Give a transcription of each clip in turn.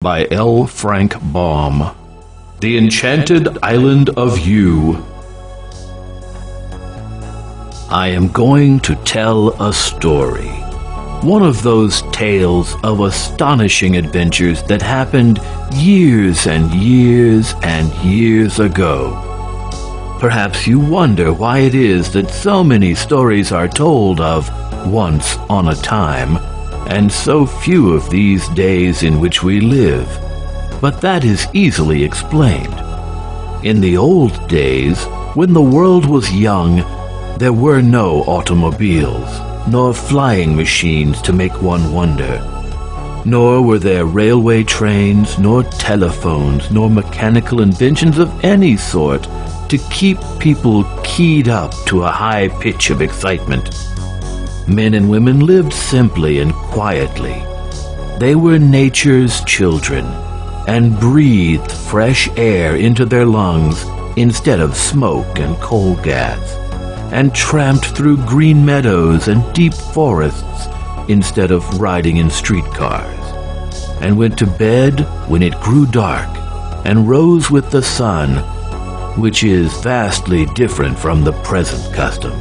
by L. Frank Baum. The Enchanted Island of Yew. I am going to tell a story. One of those tales of astonishing adventures that happened years and years and years ago. Perhaps you wonder why it is that so many stories are told of once on a time, and so few of these days in which we live. But that is easily explained. In the old days, when the world was young, there were no automobiles, nor flying machines to make one wonder. Nor were there railway trains, nor telephones, nor mechanical inventions of any sort to keep people keyed up to a high pitch of excitement. Men and women lived simply and quietly. They were nature's children, and breathed fresh air into their lungs instead of smoke and coal gas, and tramped through green meadows and deep forests instead of riding in streetcars, and went to bed when it grew dark, and rose with the sun, which is vastly different from the present custom.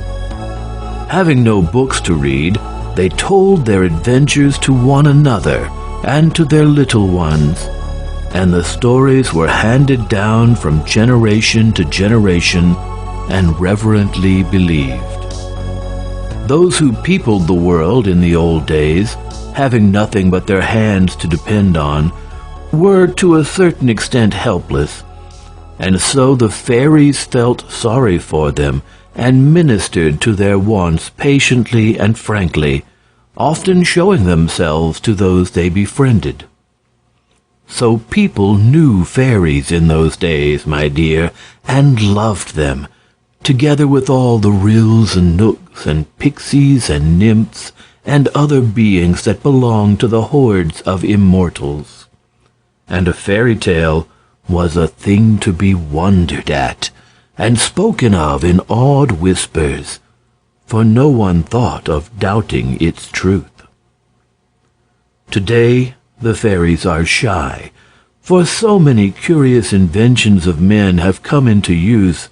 Having no books to read, they told their adventures to one another and to their little ones, and the stories were handed down from generation to generation and reverently believed. Those who peopled the world in the old days, having nothing but their hands to depend on, were to a certain extent helpless, and so the fairies felt sorry for them and ministered to their wants patiently and frankly, often showing themselves to those they befriended. So people knew fairies in those days, my dear, and loved them, together with all the rills and nooks and pixies and nymphs and other beings that belonged to the hordes of immortals. And a fairy tale was a thing to be wondered at, and spoken of in awed whispers, for no one thought of doubting its truth. Today the fairies are shy, for so many curious inventions of men have come into use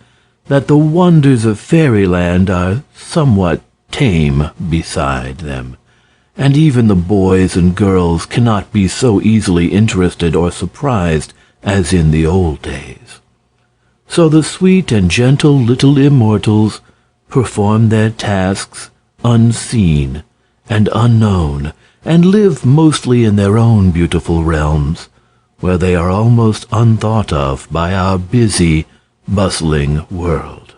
that the wonders of fairyland are somewhat tame beside them, and even the boys and girls cannot be so easily interested or surprised as in the old days. So the sweet and gentle little immortals perform their tasks unseen and unknown, and live mostly in their own beautiful realms, where they are almost unthought of by our busy, bustling world.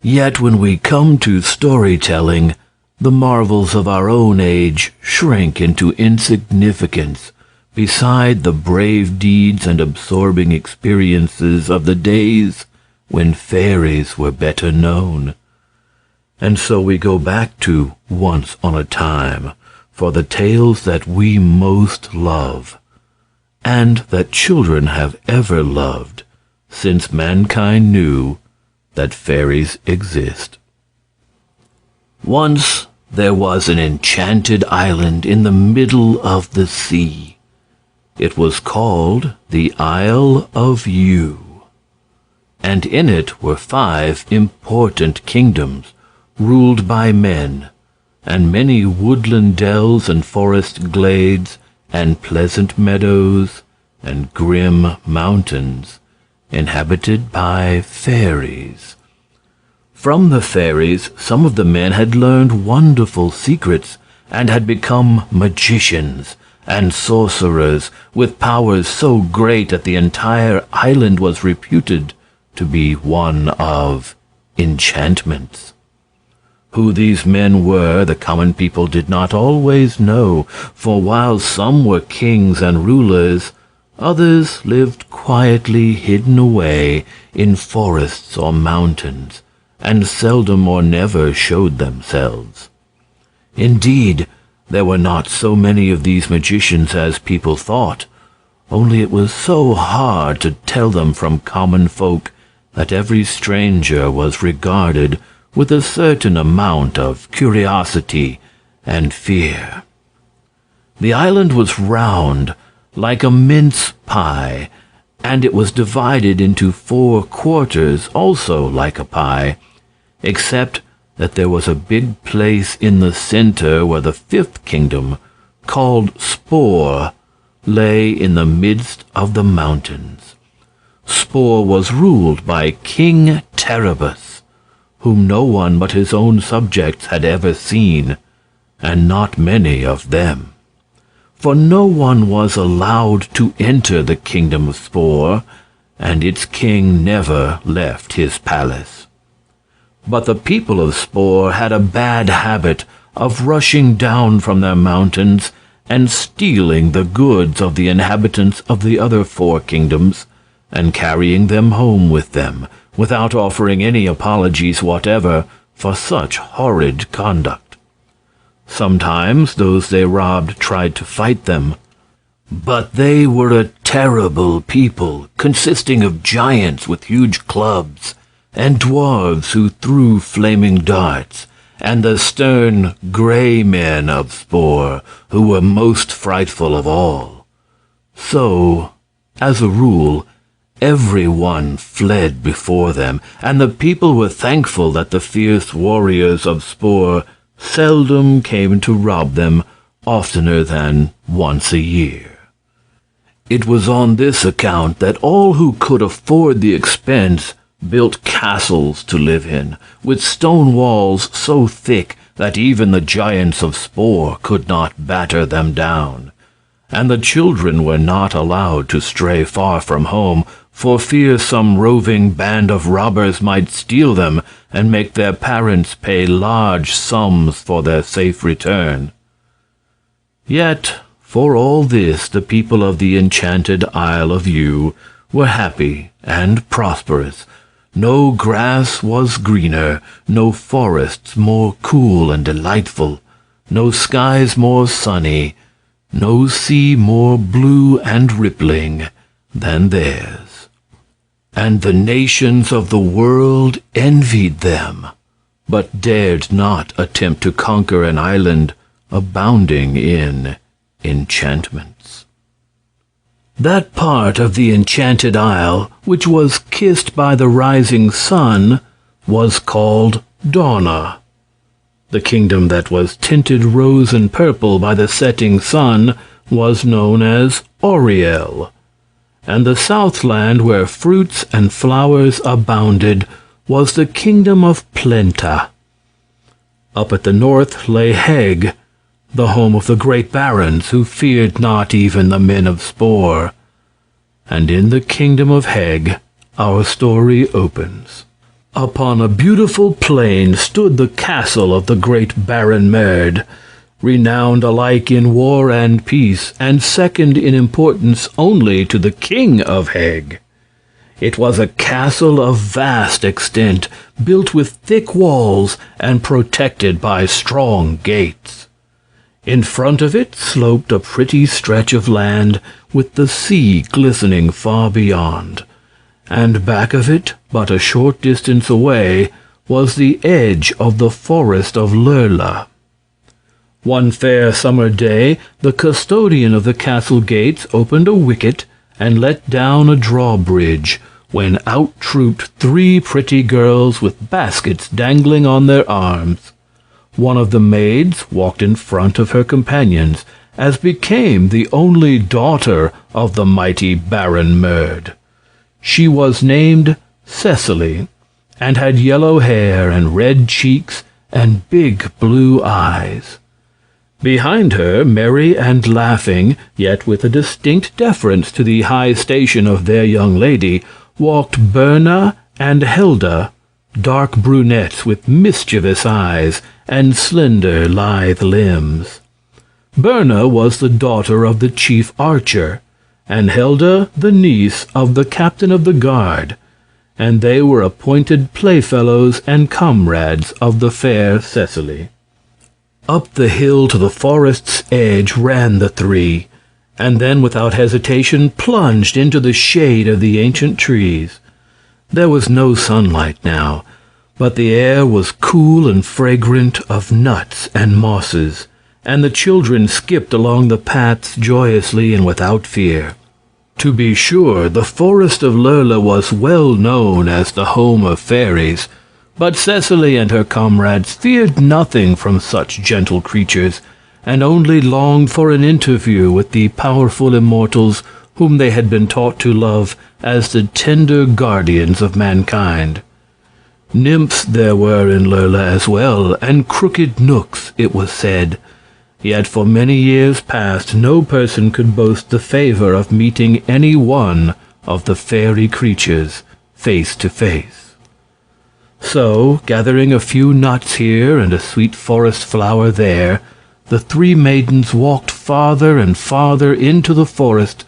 Yet when we come to storytelling, the marvels of our own age shrink into insignificance beside the brave deeds and absorbing experiences of the days when fairies were better known. And so we go back to once on a time for the tales that we most love, and that children have ever loved since mankind knew that fairies exist. Once there was an enchanted island in the middle of the sea. It was called the Isle of Yew, and in it were 5 important kingdoms ruled by men, and many woodland dells and forest glades, and pleasant meadows, and grim mountains, inhabited by fairies. From the fairies, some of the men had learned wonderful secrets, and had become magicians and sorcerers with powers so great that the entire island was reputed to be one of enchantments. Who these men were, the common people did not always know, for while some were kings and rulers, others lived quietly hidden away in forests or mountains, and seldom or never showed themselves. Indeed, there were not so many of these magicians as people thought, only it was so hard to tell them from common folk that every stranger was regarded with a certain amount of curiosity and fear. The island was round, like a mince pie, and it was divided into 4 quarters, also like a pie, except that there was a big place in the center where the 5th kingdom, called Spore, lay in the midst of the mountains. Spore was ruled by King Terribus, whom no one but his own subjects had ever seen, and not many of them. For no one was allowed to enter the kingdom of Spore, and its king never left his palace. But the people of Spore had a bad habit of rushing down from their mountains and stealing the goods of the inhabitants of the other 4 kingdoms, and carrying them home with them, without offering any apologies whatever for such horrid conduct. Sometimes those they robbed tried to fight them, but they were a terrible people, consisting of giants with huge clubs, and dwarves who threw flaming darts, and the stern gray men of Spore, who were most frightful of all. So, as a rule, every one fled before them, and the people were thankful that the fierce warriors of Spore seldom came to rob them oftener than once a year. It was on this account that all who could afford the expense built castles to live in, with stone walls so thick that even the giants of Spore could not batter them down. And the children were not allowed to stray far from home, for fear some roving band of robbers might steal them and make their parents pay large sums for their safe return. Yet, for all this, the people of the Enchanted Isle of Yew were happy and prosperous. No grass was greener, no forests more cool and delightful, no skies more sunny, no sea more blue and rippling than theirs. And the nations of the world envied them, but dared not attempt to conquer an island abounding in enchantments. That part of the enchanted isle which was kissed by the rising sun was called Dawna. The kingdom that was tinted rose and purple by the setting sun was known as Oriel, and the southland where fruits and flowers abounded was the kingdom of Plenta. Up at the north lay Heg, the home of the great barons who feared not even the men of Spore. And in the kingdom of Heg our story opens. Upon a beautiful plain stood the castle of the great Baron Merd, renowned alike in war and peace, and second in importance only to the king of Heg. It was a castle of vast extent, built with thick walls and protected by strong gates. In front of it sloped a pretty stretch of land, with the sea glistening far beyond, and back of it, but a short distance away, was the edge of the forest of Lurla. One fair summer day, the custodian of the castle gates opened a wicket and let down a drawbridge, when out trooped 3 pretty girls with baskets dangling on their arms. One of the maids walked in front of her companions, as became the only daughter of the mighty Baron Merd. She was named Cecily, and had yellow hair and red cheeks and big blue eyes. Behind her, merry and laughing, yet with a distinct deference to the high station of their young lady, walked Berna and Helda, dark brunettes with mischievous eyes and slender, lithe limbs. Berna was the daughter of the chief archer, and Helda the niece of the captain of the guard, and they were appointed playfellows and comrades of the fair Cecily. Up the hill to the forest's edge ran the 3, and then without hesitation plunged into the shade of the ancient trees. There was no sunlight now, but the air was cool and fragrant of nuts and mosses, and the children skipped along the paths joyously and without fear. To be sure, the forest of Lurla was well known as the home of fairies, but Cecily and her comrades feared nothing from such gentle creatures, and only longed for an interview with the powerful immortals whom they had been taught to love as the tender guardians of mankind. Nymphs there were in Lurla as well, and crooked knooks, it was said. Yet for many years past no person could boast the favor of meeting any one of the fairy creatures face to face. So, gathering a few nuts here and a sweet forest flower there, the three maidens walked farther and farther into the forest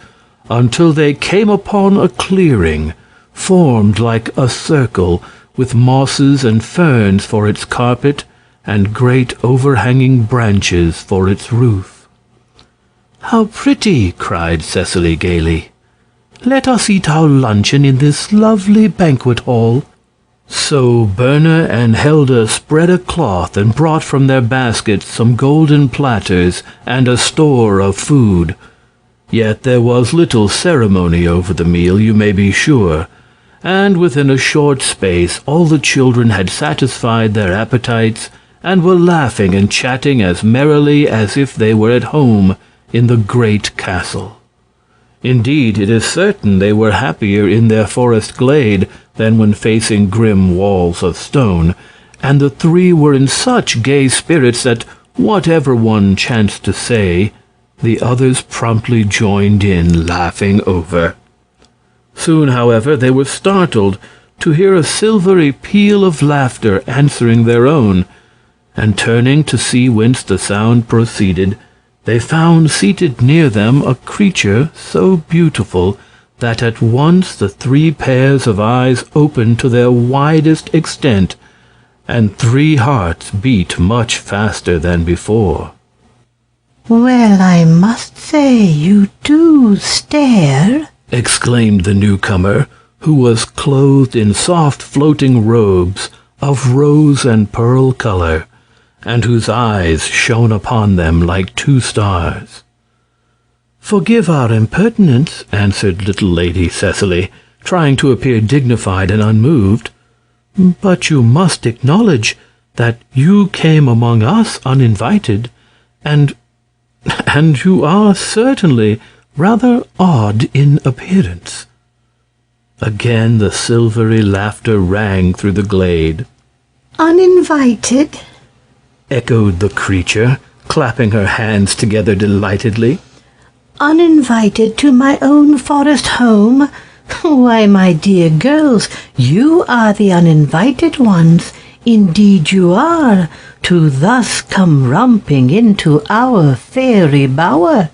until they came upon a clearing, formed like a circle, with mosses and ferns for its carpet, and great overhanging branches for its roof. "How pretty!" cried Cecily gaily. "Let us eat our luncheon in this lovely banquet hall." So Berna and Helda spread a cloth and brought from their baskets some golden platters and a store of food. Yet there was little ceremony over the meal, you may be sure, and within a short space all the children had satisfied their appetites and were laughing and chatting as merrily as if they were at home in the great castle. Indeed, it is certain they were happier in their forest glade than when facing grim walls of stone, and the three were in such gay spirits that, whatever one chanced to say, the others promptly joined in, laughing over. Soon, however, they were startled to hear a silvery peal of laughter answering their own, and turning to see whence the sound proceeded, they found seated near them a creature so beautiful that at once the three pairs of eyes opened to their widest extent, and three hearts beat much faster than before. "Well, I must say you do stare," exclaimed the newcomer, who was clothed in soft floating robes of rose and pearl color, and whose eyes shone upon them like two stars. "Forgive our impertinence," answered little Lady Cecily, trying to appear dignified and unmoved, "but you must acknowledge that you came among us uninvited, and you are certainly rather odd in appearance." Again the silvery laughter rang through the glade. "Uninvited?" echoed the creature, clapping her hands together delightedly. "Uninvited to my own forest home? Why, my dear girls, you are the uninvited ones. Indeed you are, to thus come romping into our fairy bower."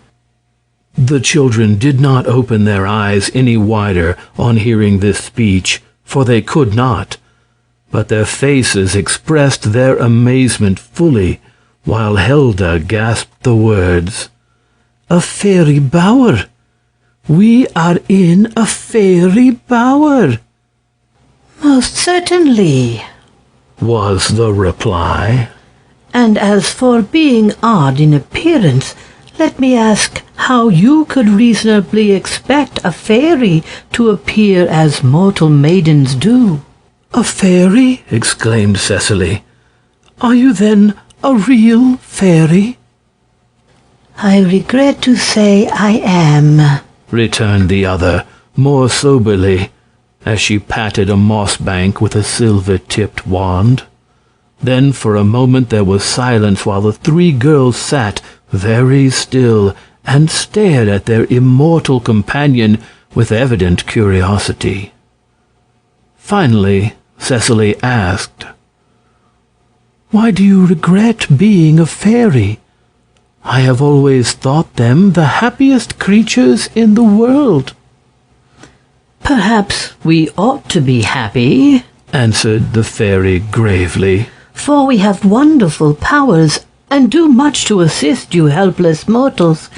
The children did not open their eyes any wider on hearing this speech, for they could not, but their faces expressed their amazement fully, while Helda gasped the words, "A fairy bower! We are in a fairy bower!" "Most certainly," was the reply. "And as for being odd in appearance, let me ask how you could reasonably expect a fairy to appear as mortal maidens do." "A fairy?" exclaimed Cecily. "Are you then a real fairy?" "I regret to say I am," returned the other, more soberly, as she patted a moss bank with a silver-tipped wand. Then for a moment there was silence while the three girls sat very still and stared at their immortal companion with evident curiosity. Finally, Cecily asked, "Why do you regret being a fairy? I have always thought them the happiest creatures in the world." "Perhaps we ought to be happy," answered the fairy gravely, "for we have wonderful powers and do much to assist you helpless mortals,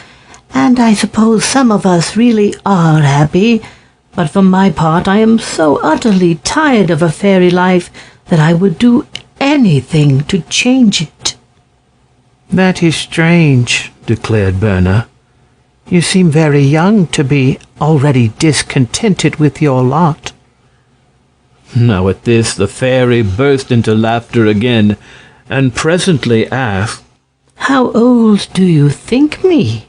and I suppose some of us really are happy, but for my part I am so utterly tired of a fairy life that I would do anything to change it." That is strange, declared Berna. You seem very young to be already discontented with your lot. Now at this the fairy burst into laughter again, and presently asked, How old do you think me?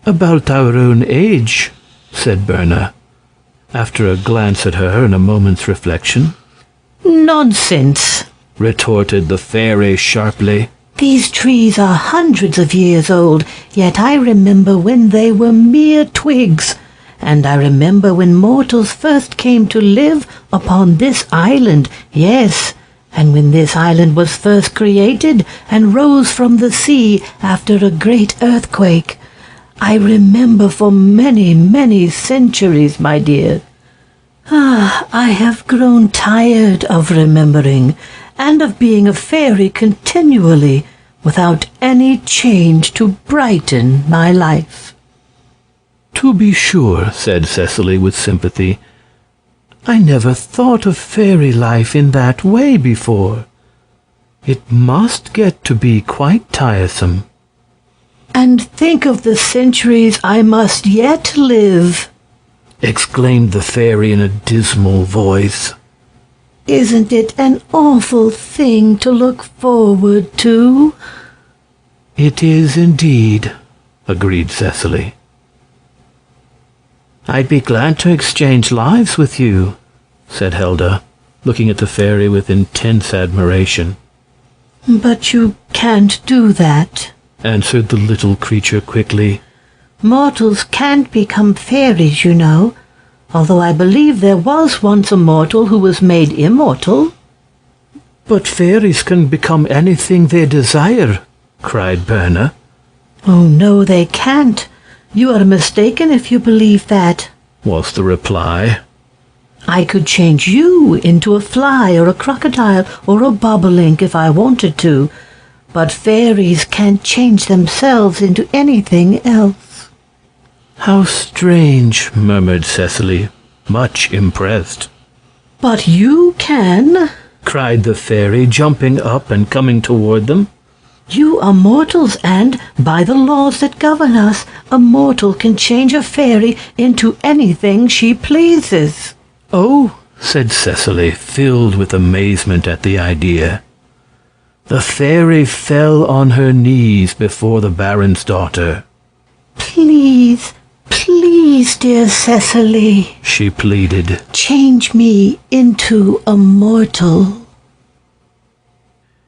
About our own age, said Berna, after a glance at her and a moment's reflection. Nonsense, retorted the fairy sharply. These trees are hundreds of years old, yet I remember when they were mere twigs, and I remember when mortals first came to live upon this island, yes, and when this island was first created and rose from the sea after a great earthquake. I remember for many, many centuries, my dear. I have grown tired of remembering, and of being a fairy continually, without any change to brighten my life. To be sure, said Cecily with sympathy. I never thought of fairy life in that way before. It must get to be quite tiresome. And think of the centuries I must yet live, exclaimed the fairy in a dismal voice. Isn't it an awful thing to look forward to? It is indeed, agreed Cecily. I'd be glad to exchange lives with you, said Helda, looking at the fairy with intense admiration. But you can't do that, answered the little creature quickly. Mortals can't become fairies, you know, although I believe there was once a mortal who was made immortal. But fairies can become anything they desire, cried Berna. Oh, no, they can't. You are mistaken if you believe that, was the reply. I could change you into a fly or a crocodile or a bobolink if I wanted to, but fairies can't change themselves into anything else. How strange, murmured Cecily, much impressed. But you can, cried the fairy, jumping up and coming toward them. You are mortals, and, by the laws that govern us, a mortal can change a fairy into anything she pleases. Oh, said Cecily, filled with amazement at the idea. The fairy fell on her knees before the Baron's daughter. Please, please, dear Cecily, she pleaded, change me into a mortal.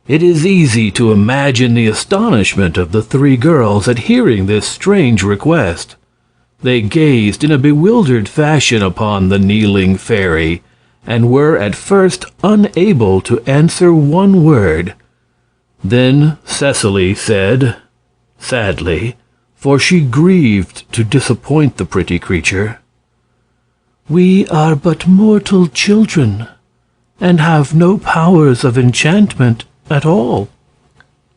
It is easy to imagine the astonishment of the three girls at hearing this strange request. They gazed in a bewildered fashion upon the kneeling fairy, and were at first unable to answer one word. Then Cecily said, sadly, for she grieved to disappoint the pretty creature, We are but mortal children, and have no powers of enchantment at all.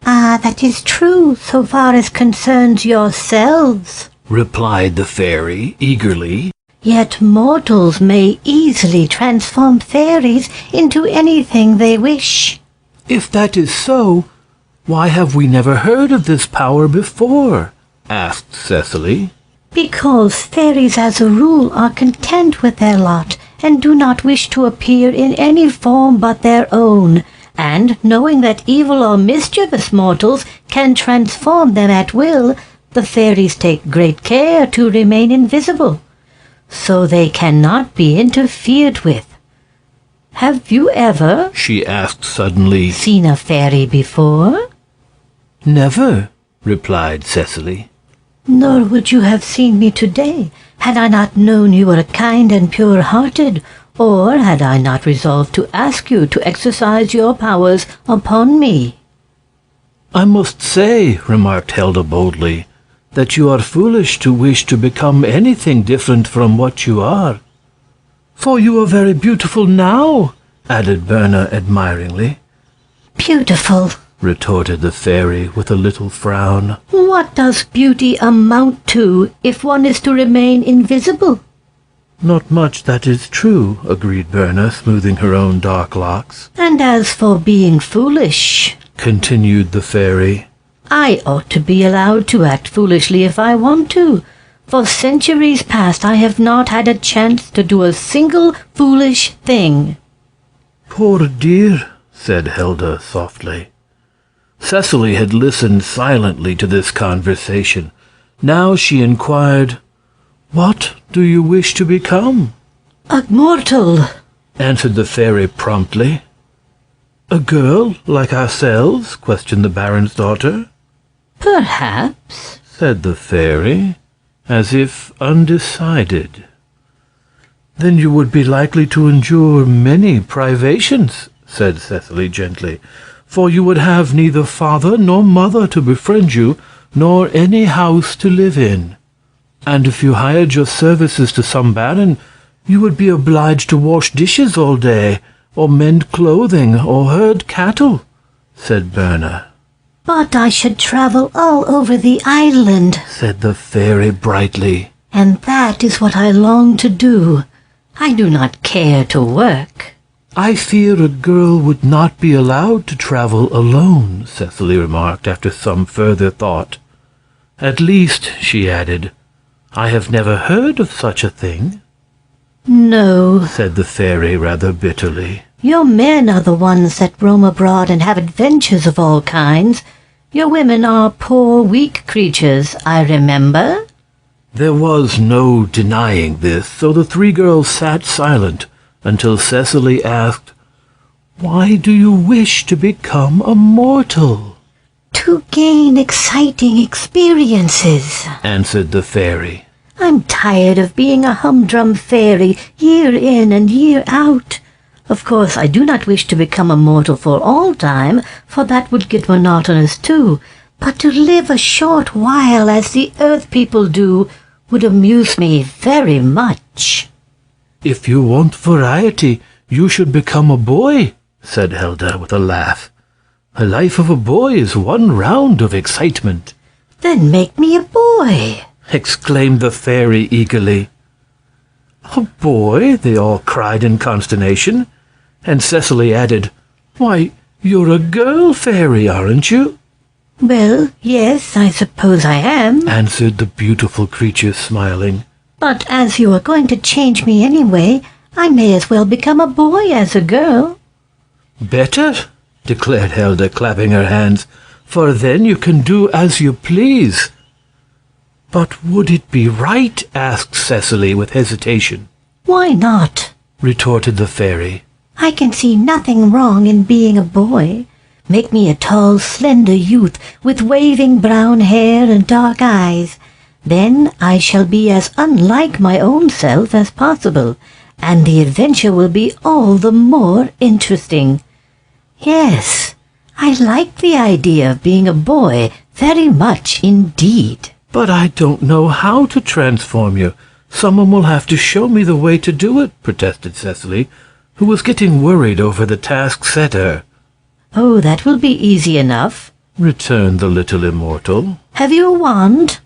That is true, so far as concerns yourselves, replied the fairy eagerly. Yet mortals may easily transform fairies into anything they wish. If that is so, why have we never heard of this power before? Asked Cecily. Because fairies as a rule are content with their lot, and do not wish to appear in any form but their own, and, knowing that evil or mischievous mortals can transform them at will, the fairies take great care to remain invisible, so they cannot be interfered with. Have you ever, she asked suddenly, seen a fairy before? Never, replied Cecily. Nor would you have seen me today, had I not known you were kind and pure-hearted, or had I not resolved to ask you to exercise your powers upon me. I must say, remarked Helda boldly, that you are foolish to wish to become anything different from what you are. For you are very beautiful now, added Berna admiringly. Beautiful, retorted the fairy with a little frown. What does beauty amount to if one is to remain invisible? Not much, that is true, agreed Berna, smoothing her own dark locks. And as for being foolish, continued the fairy, I ought to be allowed to act foolishly if I want to. For centuries past I have not had a chance to do a single foolish thing." "Poor dear," said Hilda softly. Cecily had listened silently to this conversation. Now she inquired, "What do you wish to become?" "A mortal," answered the fairy promptly. "A girl like ourselves?" questioned the Baron's daughter. "Perhaps," said the fairy, as if undecided. "Then you would be likely to endure many privations," said Cecily gently, "for you would have neither father nor mother to befriend you, nor any house to live in. And if you hired your services to some baron, you would be obliged to wash dishes all day, or mend clothing, or herd cattle," said Berna. "But I should travel all over the island," said the fairy brightly. "and that is what I long to do. I do not care to work." "I fear a girl would not be allowed to travel alone," Cecily remarked after some further thought. "At least," she added, "I have never heard of such a thing." "No," said the fairy rather bitterly. "your men are the ones that roam abroad and have adventures of all kinds. Your women are poor, weak creatures, I remember." There was no denying this, so the three girls sat silent until Cecily asked, "Why do you wish to become a mortal?" "To gain exciting experiences," answered the fairy. "I'm tired of being a humdrum fairy, year in and year out. Of course, I do not wish to become a mortal for all time, for that would get monotonous too. But to live a short while as the earth people do would amuse me very much." "If you want variety, you should become a boy," said Hilda with a laugh. "A life of a boy is one round of excitement." "Then make me a boy," exclaimed the fairy eagerly. "A boy?" they all cried in consternation, and Cecily added, "Why, you're a girl fairy, aren't you?" "Well, yes, I suppose I am," answered the beautiful creature, smiling. "but as you are going to change me anyway, I may as well become a boy as a girl." "Better," declared Hilda, clapping her hands, "for then you can do as you please." "But would it be right?" asked Cecily with hesitation. "Why not?" retorted the fairy. "I can see nothing wrong in being a boy. Make me a tall, slender youth with waving brown hair and dark eyes. Then I shall be as unlike my own self as possible, and the adventure will be all the more interesting. Yes, I like the idea of being a boy very much indeed." "But I don't know how to transform you. Someone will have to show me the way to do it," protested Cecily, who was getting worried over the task set her. "Oh, that will be easy enough," returned the little immortal. "Have you a wand?"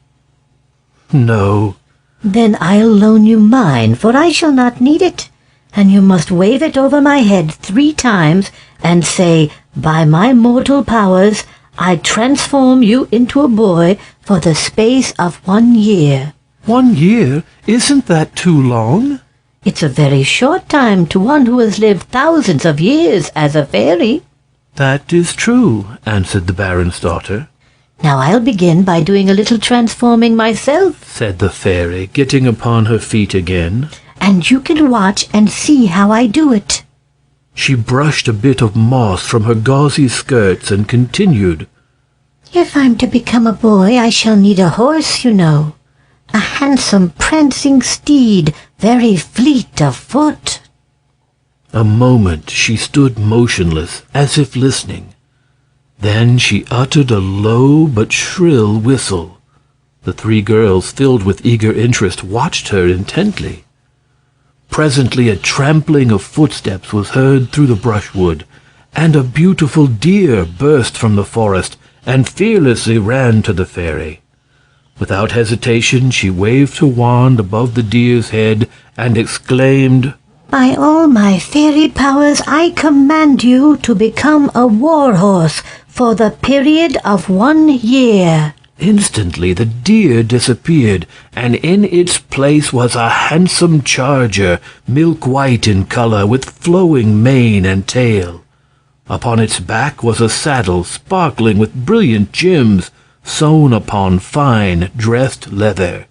"No." "Then I'll loan you mine, for I shall not need it. And you must wave it over my head 3 times and say, 'By my mortal powers, I transform you into a boy for the space of 1 year.'" 1 year? Isn't that too long? "It's a very short time to one who has lived thousands of years as a fairy." "That is true," answered the Baron's daughter. "Now I'll begin by doing a little transforming myself," said the fairy, getting upon her feet again. "and you can watch and see how I do it." She brushed a bit of moss from her gauzy skirts and continued, "If I'm to become a boy, I shall need a horse, you know. A handsome, prancing steed, very fleet of foot." A moment she stood motionless, as if listening. Then she uttered a low but shrill whistle. The 3 girls, filled with eager interest, watched her intently. Presently a trampling of footsteps was heard through the brushwood, and a beautiful deer burst from the forest and fearlessly ran to the fairy. Without hesitation she waved her wand above the deer's head and exclaimed, "By all my fairy powers, I command you to become a war horse for the period of 1 year." Instantly the deer disappeared, and in its place was a handsome charger, milk-white in color, with flowing mane and tail. Upon its back was a saddle sparkling with brilliant gems, sewn upon fine, dressed leather.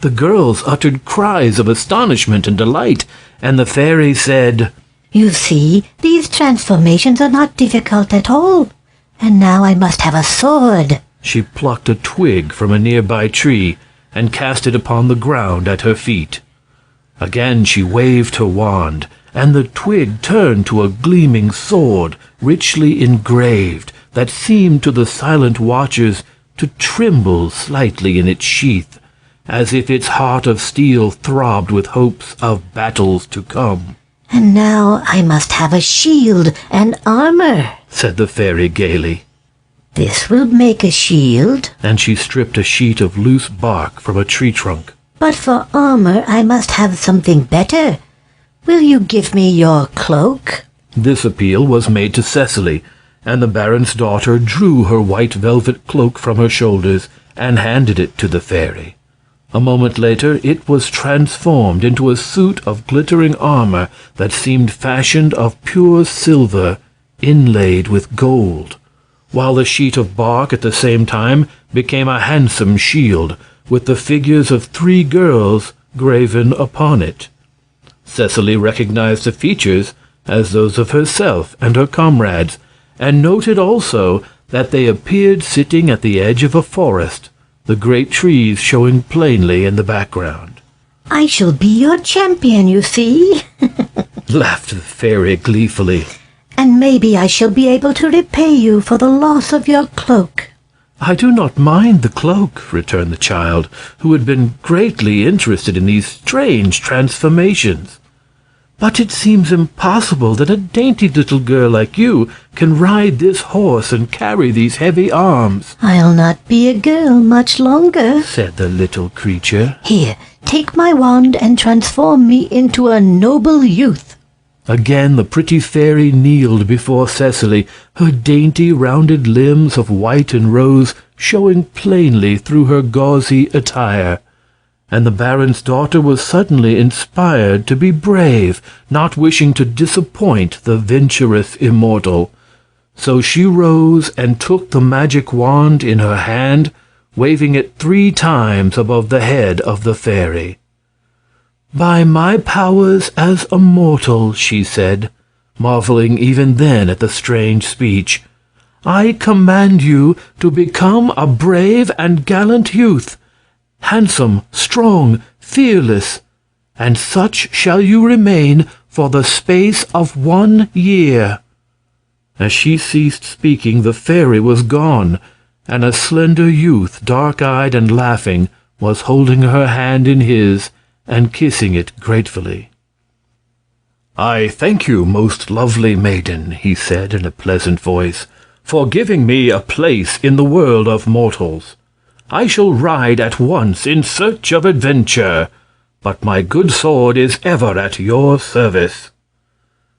The girls uttered cries of astonishment and delight, and the fairy said, "You see, these transformations are not difficult at all. And now I must have a sword." She plucked a twig from a nearby tree and cast it upon the ground at her feet. Again she waved her wand, and the twig turned to a gleaming sword, richly engraved, that seemed to the silent watchers to tremble slightly in its sheath, as if its heart of steel throbbed with hopes of battles to come. "And now I must have a shield and armor," said the fairy gaily. "This will make a shield. And she stripped a sheet of loose bark from a tree trunk. But for armor I must have something better. Will you give me your cloak?" This appeal was made to Cecily, and the baron's daughter drew her white velvet cloak from her shoulders and handed it to the fairy. A moment later it was transformed into a suit of glittering armor that seemed fashioned of pure silver inlaid with gold, while the sheet of bark at the same time became a handsome shield with the figures of 3 girls graven upon it. Cecily recognized the features as those of herself and her comrades, and noted also that they appeared sitting at the edge of a forest, the great trees showing plainly in the background. "I shall be your champion, you see," laughed the fairy gleefully. "and maybe I shall be able to repay you for the loss of your cloak." "I do not mind the cloak," returned the child, who had been greatly interested in these strange transformations. "But it seems impossible that a dainty little girl like you can ride this horse and carry these heavy arms." "I'll not be a girl much longer," said the little creature. "Here, take my wand and transform me into a noble youth." Again the pretty fairy kneeled before Cecily, her dainty rounded limbs of white and rose showing plainly through her gauzy attire. And the baron's daughter was suddenly inspired to be brave, not wishing to disappoint the venturous immortal. So she rose and took the magic wand in her hand, waving it 3 times above the head of the fairy. "By my powers as a mortal," she said, marveling even then at the strange speech, "I command you to become a brave and gallant youth, handsome, strong, fearless, and such shall you remain for the space of 1 year." As she ceased speaking, the fairy was gone, and a slender youth, dark-eyed and laughing, was holding her hand in his and kissing it gratefully. "I thank you, most lovely maiden," he said in a pleasant voice, "for giving me a place in the world of mortals. I shall ride at once in search of adventure, but my good sword is ever at your service."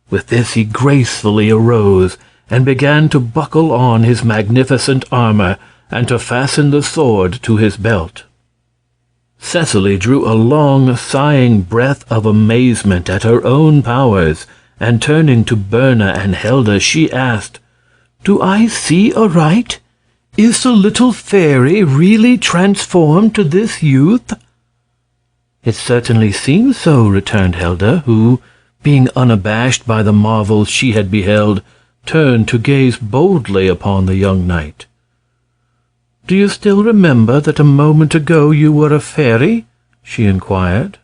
With this he gracefully arose and began to buckle on his magnificent armor and to fasten the sword to his belt. Cecily drew a long, sighing breath of amazement at her own powers, and turning to Berna and Helda, she asked, "Do I see aright? Is the little fairy really transformed to this youth?" "It certainly seems so," returned Helda, who, being unabashed by the marvels she had beheld, turned to gaze boldly upon the young knight. "Do you still remember that a moment ago you were a fairy?" she inquired.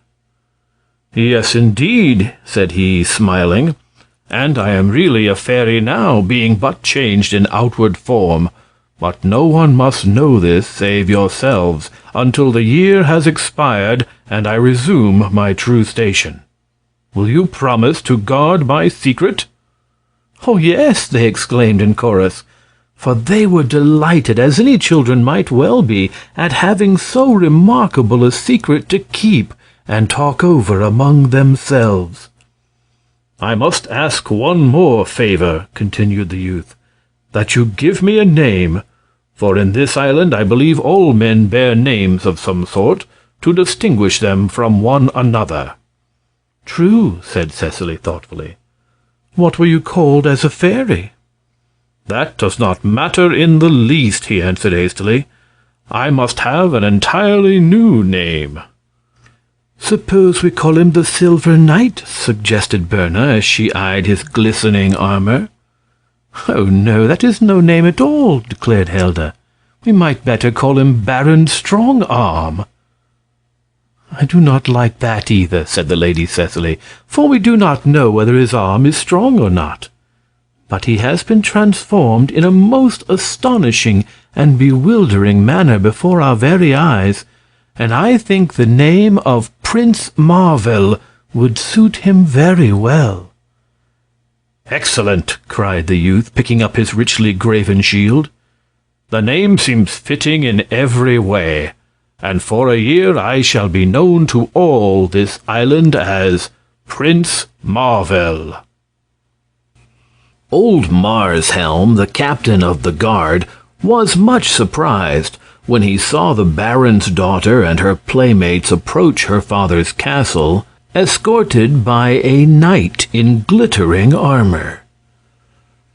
"Yes, indeed," said he, smiling, "and I am really a fairy now, being but changed in outward form. But no one must know this save yourselves, until the year has expired and I resume my true station. Will you promise to guard my secret?" "Oh, yes," they exclaimed in chorus, for they were delighted, as any children might well be, at having so remarkable a secret to keep and talk over among themselves. "I must ask one more favor," continued the youth. that you give me a name, for in this island I believe all men bear names of some sort to distinguish them from one another." "True," said Cecily thoughtfully. "What were you called as a fairy?" "That does not matter in the least," he answered hastily. "I must have an entirely new name." "Suppose we call him the Silver Knight," suggested Berna as she eyed his glistening armor. "Oh, no, that is no name at all," declared Helda. "We might better call him Baron Strongarm." "I do not like that either," said the Lady Cecily, "for we do not know whether his arm is strong or not. But he has been transformed in a most astonishing and bewildering manner before our very eyes, and I think the name of Prince Marvel would suit him very well." "Excellent!" cried the youth, picking up his richly graven shield. "The name seems fitting in every way, and for a year I shall be known to all this island as Prince Marvel." Old Marshelm, the captain of the guard, was much surprised when he saw the Baron's daughter and her playmates approach her father's castle, escorted by a knight in glittering armor.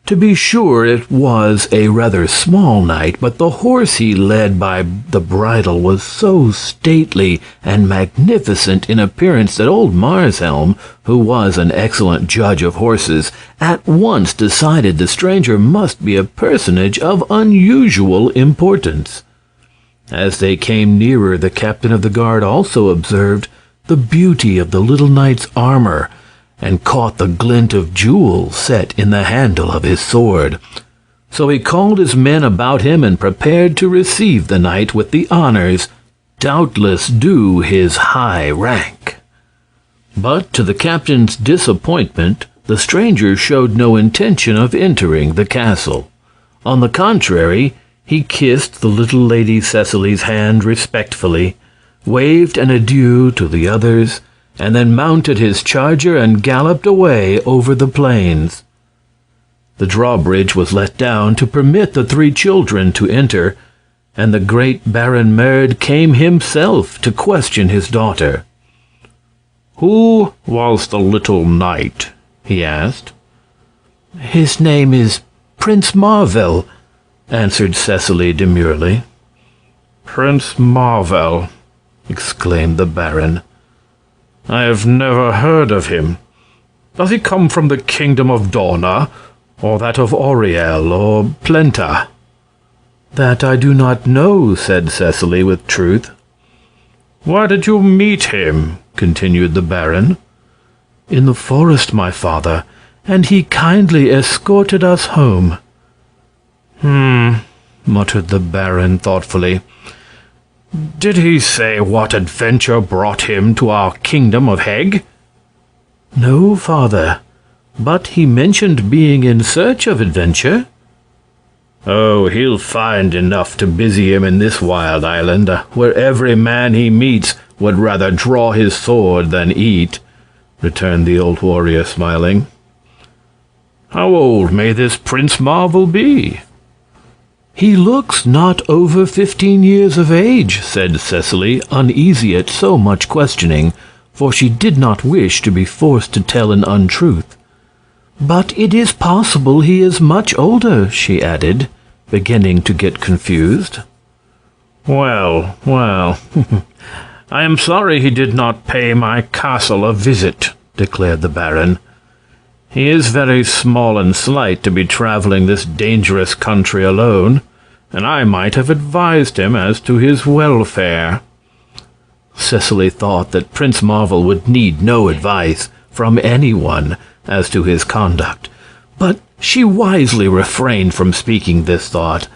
To be sure, it was a rather small knight, but the horse he led by the bridle was so stately and magnificent in appearance that old Marshelm, who was an excellent judge of horses, at once decided the stranger must be a personage of unusual importance. As they came nearer, the captain of the guard also observed the beauty of the little knight's armor, and caught the glint of jewels set in the handle of his sword. So he called his men about him and prepared to receive the knight with the honors doubtless due his high rank. But to the captain's disappointment, the stranger showed no intention of entering the castle. On the contrary, he kissed the little Lady Cecily's hand respectfully, waved an adieu to the others, and then mounted his charger and galloped away over the plains. The drawbridge was let down to permit the three children to enter, and the great Baron Merd came himself to question his daughter. "Who was the little knight?" he asked. "His name is Prince Marvel," answered Cecily demurely. "Prince Marvel," exclaimed the Baron. "I have never heard of him. Does he come from the kingdom of Dorna, or that of Auriel, or Plenta?" "That I do not know," said Cecily with truth. "Where did you meet him?" continued the Baron. "In the forest, my father, and he kindly escorted us home." Muttered the Baron thoughtfully. "Did he say what adventure brought him to our kingdom of Heg?" "No, father, but he mentioned being in search of adventure." "Oh, he'll find enough to busy him in this wild island, where every man he meets would rather draw his sword than eat," returned the old warrior, smiling. "How old may this Prince Marvel be?" "He looks not over 15 years of age," said Cecily, uneasy at so much questioning, for she did not wish to be forced to tell an untruth. "But it is possible he is much older," she added, beginning to get confused. Well, I am sorry he did not pay my castle a visit," declared the Baron. "He is very small and slight to be traveling this dangerous country alone, and I might have advised him as to his welfare." Cecily thought that Prince Marvel would need no advice from anyone as to his conduct, but she wisely refrained from speaking this thought,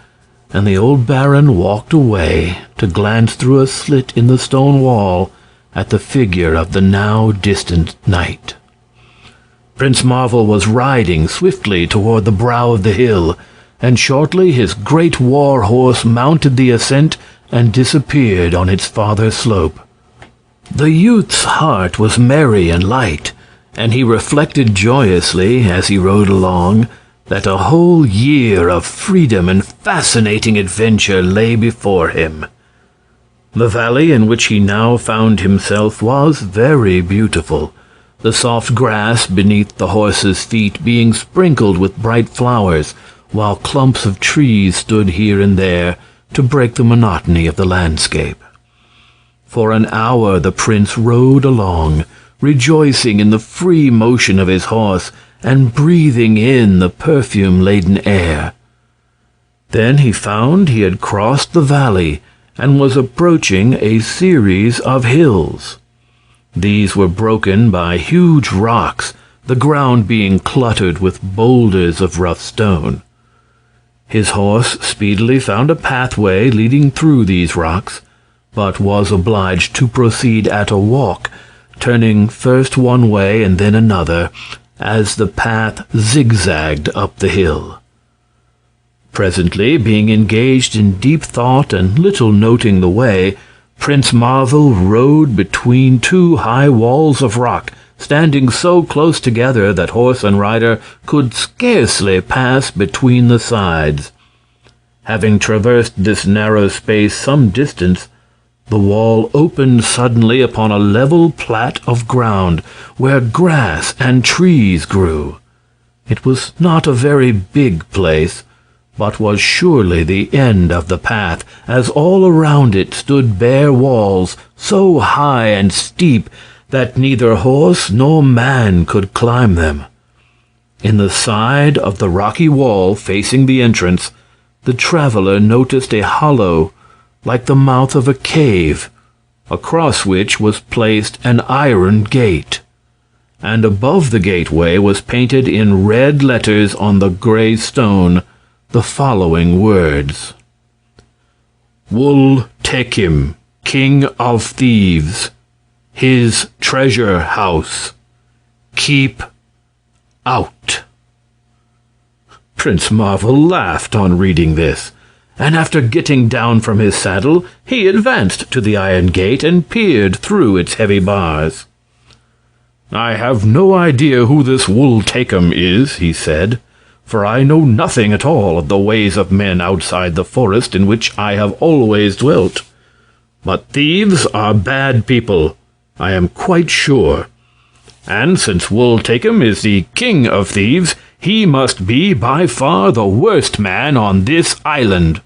and the old Baron walked away to glance through a slit in the stone wall at the figure of the now distant knight. Prince Marvel was riding swiftly toward the brow of the hill, and shortly his great war horse mounted the ascent and disappeared on its farther slope. The youth's heart was merry and light, and he reflected joyously, as he rode along, that a whole year of freedom and fascinating adventure lay before him. The valley in which he now found himself was very beautiful, the soft grass beneath the horses' feet being sprinkled with bright flowers, while clumps of trees stood here and there to break the monotony of the landscape. For an hour the prince rode along, rejoicing in the free motion of his horse and breathing in the perfume-laden air. Then he found he had crossed the valley and was approaching a series of hills. These were broken by huge rocks, the ground being cluttered with boulders of rough stone. His horse speedily found a pathway leading through these rocks, but was obliged to proceed at a walk, turning first one way and then another, as the path zigzagged up the hill. Presently, being engaged in deep thought and little noting the way, Prince Marvel rode between two high walls of rock, standing so close together that horse and rider could scarcely pass between the sides. Having traversed this narrow space some distance, the wall opened suddenly upon a level plat of ground, where grass and trees grew. It was not a very big place, but was surely the end of the path, as all around it stood bare walls, so high and steep that neither horse nor man could climb them. In the side of the rocky wall facing the entrance, the traveler noticed a hollow like the mouth of a cave, across which was placed an iron gate, and above the gateway was painted in red letters on the gray stone the following words: Wool take him, King of Thieves, his treasure house. Keep out. Prince Marvel laughed on reading this, and after getting down from his saddle, he advanced to the iron gate and peered through its heavy bars. "I have no idea who this Wool-Takem is," he said, "for I know nothing at all of the ways of men outside the forest in which I have always dwelt. But thieves are bad people, I am quite sure. And since Wool-Takem is the king of thieves, he must be by far the worst man on this island."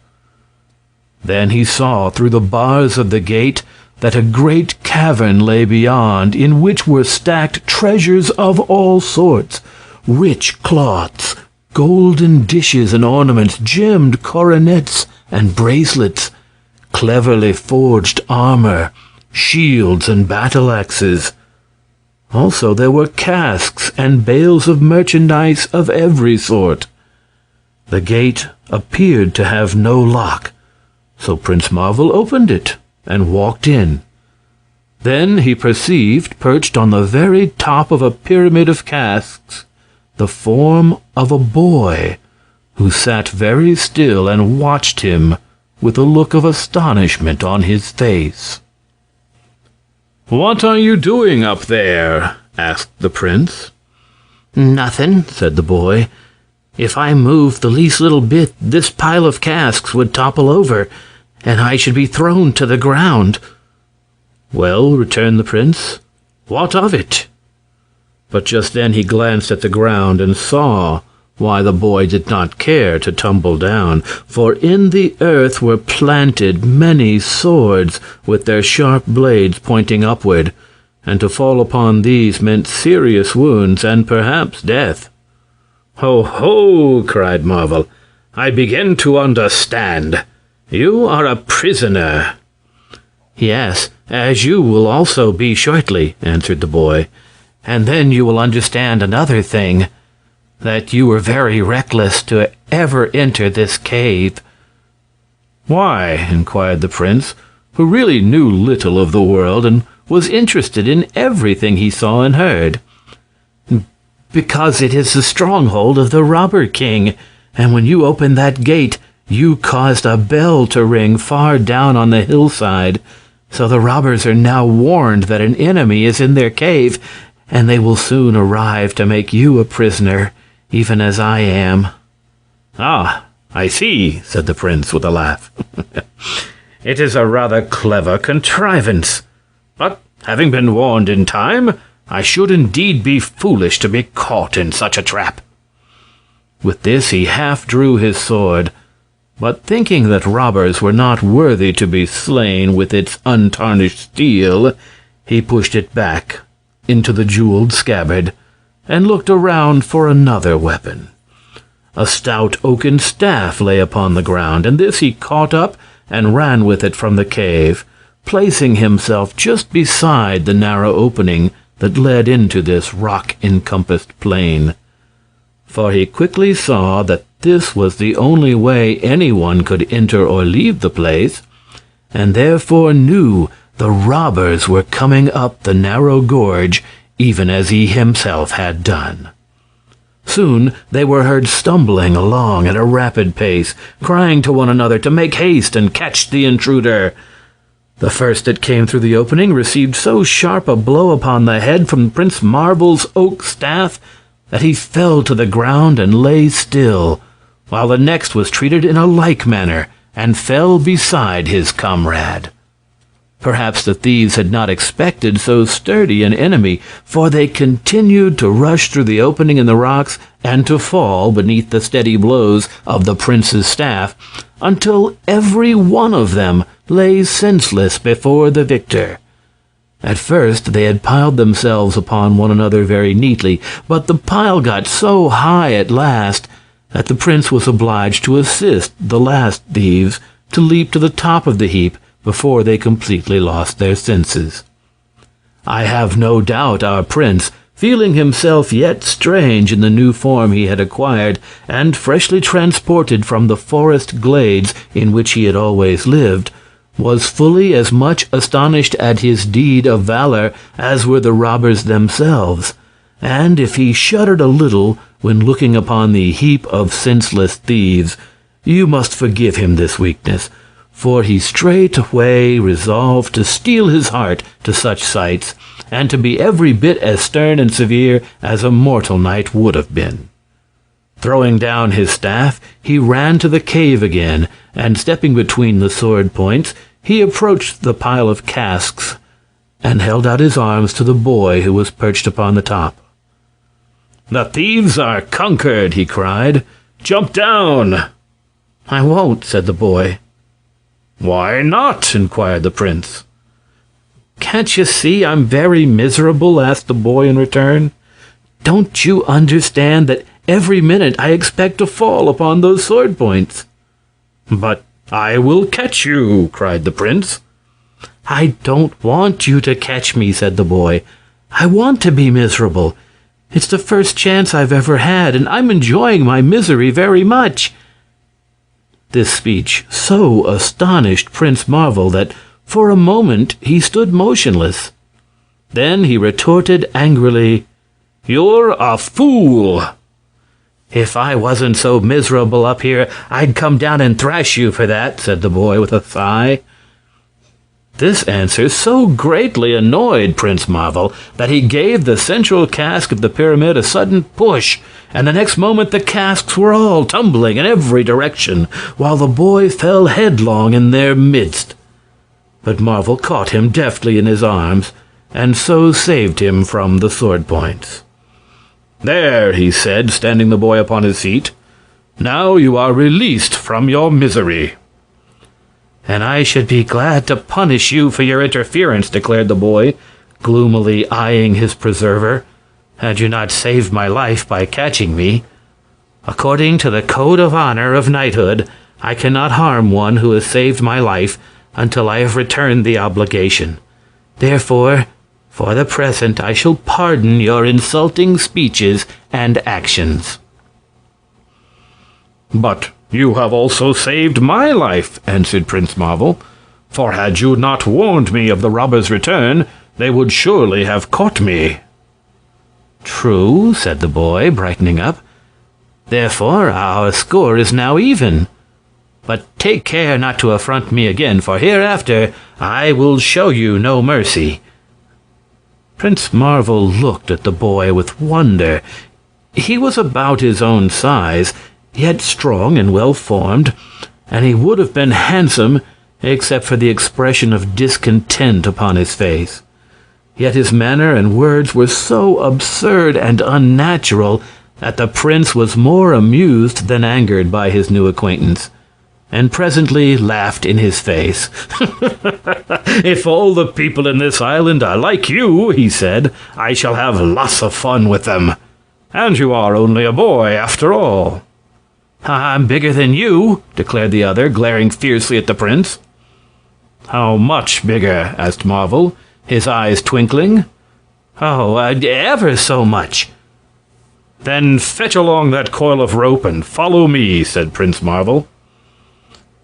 Then he saw through the bars of the gate that a great cavern lay beyond, in which were stacked treasures of all sorts, rich cloths, golden dishes and ornaments, gemmed coronets and bracelets, cleverly forged armor, shields and battle-axes. Also there were casks and bales of merchandise of every sort. The gate appeared to have no lock, so Prince Marvel opened it and walked in. Then he perceived, perched on the very top of a pyramid of casks, the form of a boy, who sat very still and watched him with a look of astonishment on his face. "What are you doing up there?" asked the prince. "Nothing," said the boy. "If I moved the least little bit, this pile of casks would topple over, and I should be thrown to the ground." "Well," returned the prince, "what of it?" But just then he glanced at the ground and saw why the boy did not care to tumble down, for in the earth were planted many swords with their sharp blades pointing upward, and to fall upon these meant serious wounds and perhaps death. "Ho, ho!" cried Marvel. "I begin to understand. You are a prisoner." "Yes, as you will also be shortly," answered the boy. "And then you will understand another thing, that you were very reckless to ever enter this cave." "Why?" inquired the prince, who really knew little of the world and was interested in everything he saw and heard. "Because it is the stronghold of the Robber King, and when you opened that gate, you caused a bell to ring far down on the hillside, so the robbers are now warned that an enemy is in their cave, and they will soon arrive to make you a prisoner even as I am." "Ah, I see," said the prince with a laugh. "It is a rather clever contrivance. But, having been warned in time, I should indeed be foolish to be caught in such a trap." With this he half drew his sword, but thinking that robbers were not worthy to be slain with its untarnished steel, he pushed it back into the jeweled scabbard and looked around for another weapon. A stout oaken staff lay upon the ground, and this he caught up and ran with it from the cave, placing himself just beside the narrow opening that led into this rock-encompassed plain. For he quickly saw that this was the only way anyone could enter or leave the place, and therefore knew the robbers were coming up the narrow gorge, even as he himself had done. Soon they were heard stumbling along at a rapid pace, crying to one another to make haste and catch the intruder. The first that came through the opening received so sharp a blow upon the head from Prince Marvel's oak staff that he fell to the ground and lay still, while the next was treated in a like manner and fell beside his comrade. Perhaps the thieves had not expected so sturdy an enemy, for they continued to rush through the opening in the rocks and to fall beneath the steady blows of the prince's staff, until every one of them lay senseless before the victor. At first they had piled themselves upon one another very neatly, but the pile got so high at last that the prince was obliged to assist the last thieves to leap to the top of the heap before they completely lost their senses. I have no doubt our prince, feeling himself yet strange in the new form he had acquired, and freshly transported from the forest glades in which he had always lived, was fully as much astonished at his deed of valor as were the robbers themselves, and if he shuddered a little when looking upon the heap of senseless thieves, you must forgive him this weakness, for he straightway resolved to steel his heart to such sights, and to be every bit as stern and severe as a mortal knight would have been. Throwing down his staff, he ran to the cave again, and stepping between the sword points, he approached the pile of casks and held out his arms to the boy who was perched upon the top. "The thieves are conquered," he cried. "Jump down." "I won't," said the boy. "Why not?" inquired the prince. "Can't you see I'm very miserable?" asked the boy in return. "Don't you understand that every minute I expect to fall upon those sword points?" "But I will catch you," cried the prince. "I don't want you to catch me," said the boy. "I want to be miserable. It's the first chance I've ever had, and I'm enjoying my misery very much." This speech so astonished Prince Marvel that for a moment he stood motionless. Then he retorted angrily, "You're a fool!" "If I wasn't so miserable up here, I'd come down and thrash you for that," said the boy with a sigh. This answer so greatly annoyed Prince Marvel that he gave the central cask of the pyramid a sudden push, and the next moment the casks were all tumbling in every direction, while the boy fell headlong in their midst. But Marvel caught him deftly in his arms, and so saved him from the sword points. "There," he said, standing the boy upon his feet. "Now you are released from your misery." "And I should be glad to punish you for your interference," declared the boy, gloomily eyeing his preserver, "had you not saved my life by catching me. According to the code of honor of knighthood, I cannot harm one who has saved my life until I have returned the obligation. Therefore, for the present, I shall pardon your insulting speeches and actions." "But you have also saved my life," answered Prince Marvel, "for had you not warned me of the robbers' return, they would surely have caught me." "True," said the boy, brightening up. "Therefore our score is now even. But take care not to affront me again, for hereafter I will show you no mercy." Prince Marvel looked at the boy with wonder. He was about his own size, yet strong and well-formed, and he would have been handsome except for the expression of discontent upon his face. Yet his manner and words were so absurd and unnatural that the prince was more amused than angered by his new acquaintance, and presently laughed in his face. "If all the people in this island are like you," he said, "I shall have lots of fun with them. And you are only a boy, after all." "I'm bigger than you," declared the other, glaring fiercely at the prince. "How much bigger?" asked Marvel, his eyes twinkling. "Oh, ever so much." "Then fetch along that coil of rope and follow me," said Prince Marvel.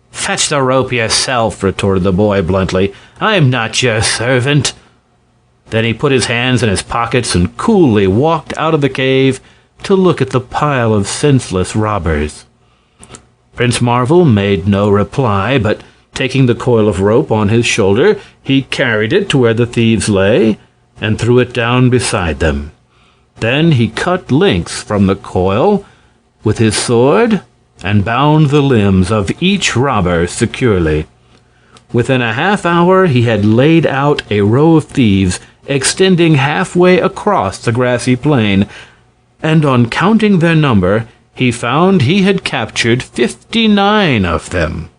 "Fetch the rope yourself," retorted the boy bluntly. "I'm not your servant." Then he put his hands in his pockets and coolly walked out of the cave to look at the pile of senseless robbers. Prince Marvel made no reply, but taking the coil of rope on his shoulder, he carried it to where the thieves lay and threw it down beside them. Then he cut links from the coil with his sword and bound the limbs of each robber securely. Within a half-hour he had laid out a row of thieves extending halfway across the grassy plain, and on counting their number, he found he had captured 59 of them.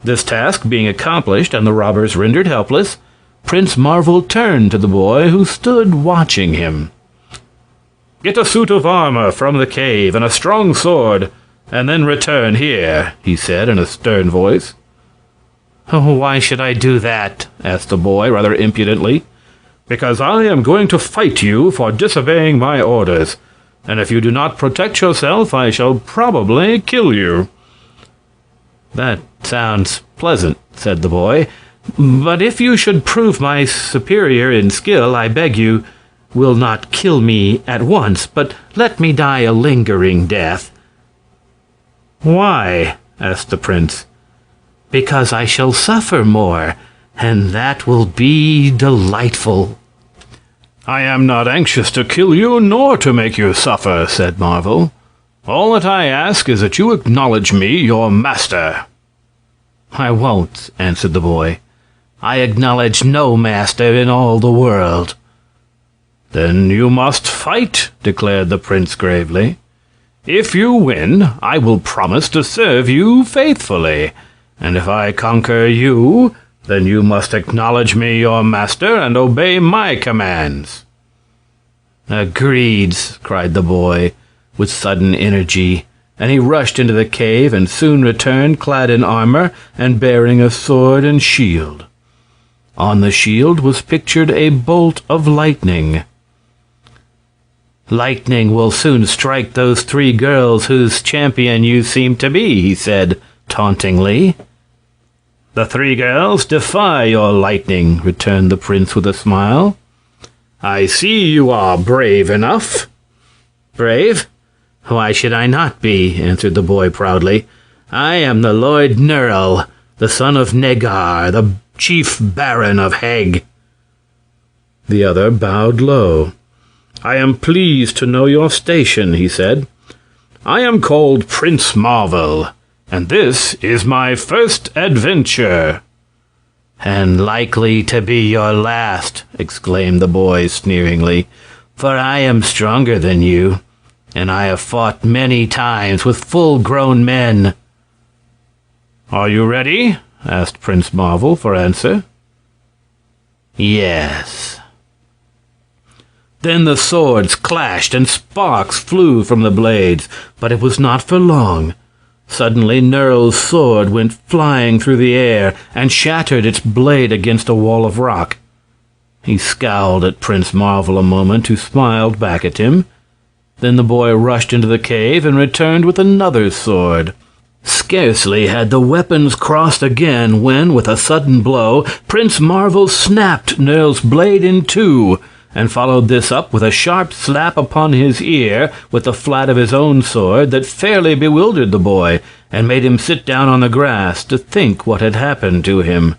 This task being accomplished and the robbers rendered helpless, Prince Marvel turned to the boy who stood watching him. "Get a suit of armor from the cave and a strong sword, and then return here," he said in a stern voice. "Oh, why should I do that?" asked the boy, rather impudently. "Because I am going to fight you for disobeying my orders, and if you do not protect yourself, I shall probably kill you." "That sounds pleasant," said the boy. "But if you should prove my superior in skill, I beg you will not kill me at once, but let me die a lingering death." "Why?" asked the prince. "Because I shall suffer more, and that will be delightful." "I am not anxious to kill you, nor to make you suffer," said Marvel. "All that I ask is that you acknowledge me your master." "I won't," answered the boy. "I acknowledge no master in all the world." "Then you must fight," declared the prince gravely. "If you win, I will promise to serve you faithfully, and if I conquer you, then you must acknowledge me your master and obey my commands." "Agreed," cried the boy, with sudden energy, and he rushed into the cave and soon returned clad in armor and bearing a sword and shield. On the shield was pictured a bolt of lightning. "Lightning will soon strike those 3 girls whose champion you seem to be," he said tauntingly. "The 3 girls defy your lightning," returned the prince with a smile. "I see you are brave enough." "Brave? Why should I not be?" answered the boy proudly. "I am the Lord Nerl, the son of Negar, the chief baron of Heg." The other bowed low. "I am pleased to know your station," he said. "I am called Prince Marvel, and this is my first adventure." "And likely to be your last," exclaimed the boy sneeringly, "for I am stronger than you, and I have fought many times with full-grown men." "Are you ready?" asked Prince Marvel for answer. "Yes." Then the swords clashed and sparks flew from the blades, but it was not for long. Suddenly Nerl's sword went flying through the air and shattered its blade against a wall of rock. He scowled at Prince Marvel a moment, who smiled back at him. Then the boy rushed into the cave and returned with another sword. Scarcely had the weapons crossed again when, with a sudden blow, Prince Marvel snapped Nerl's blade in 2, and followed this up with a sharp slap upon his ear with the flat of his own sword that fairly bewildered the boy and made him sit down on the grass to think what had happened to him.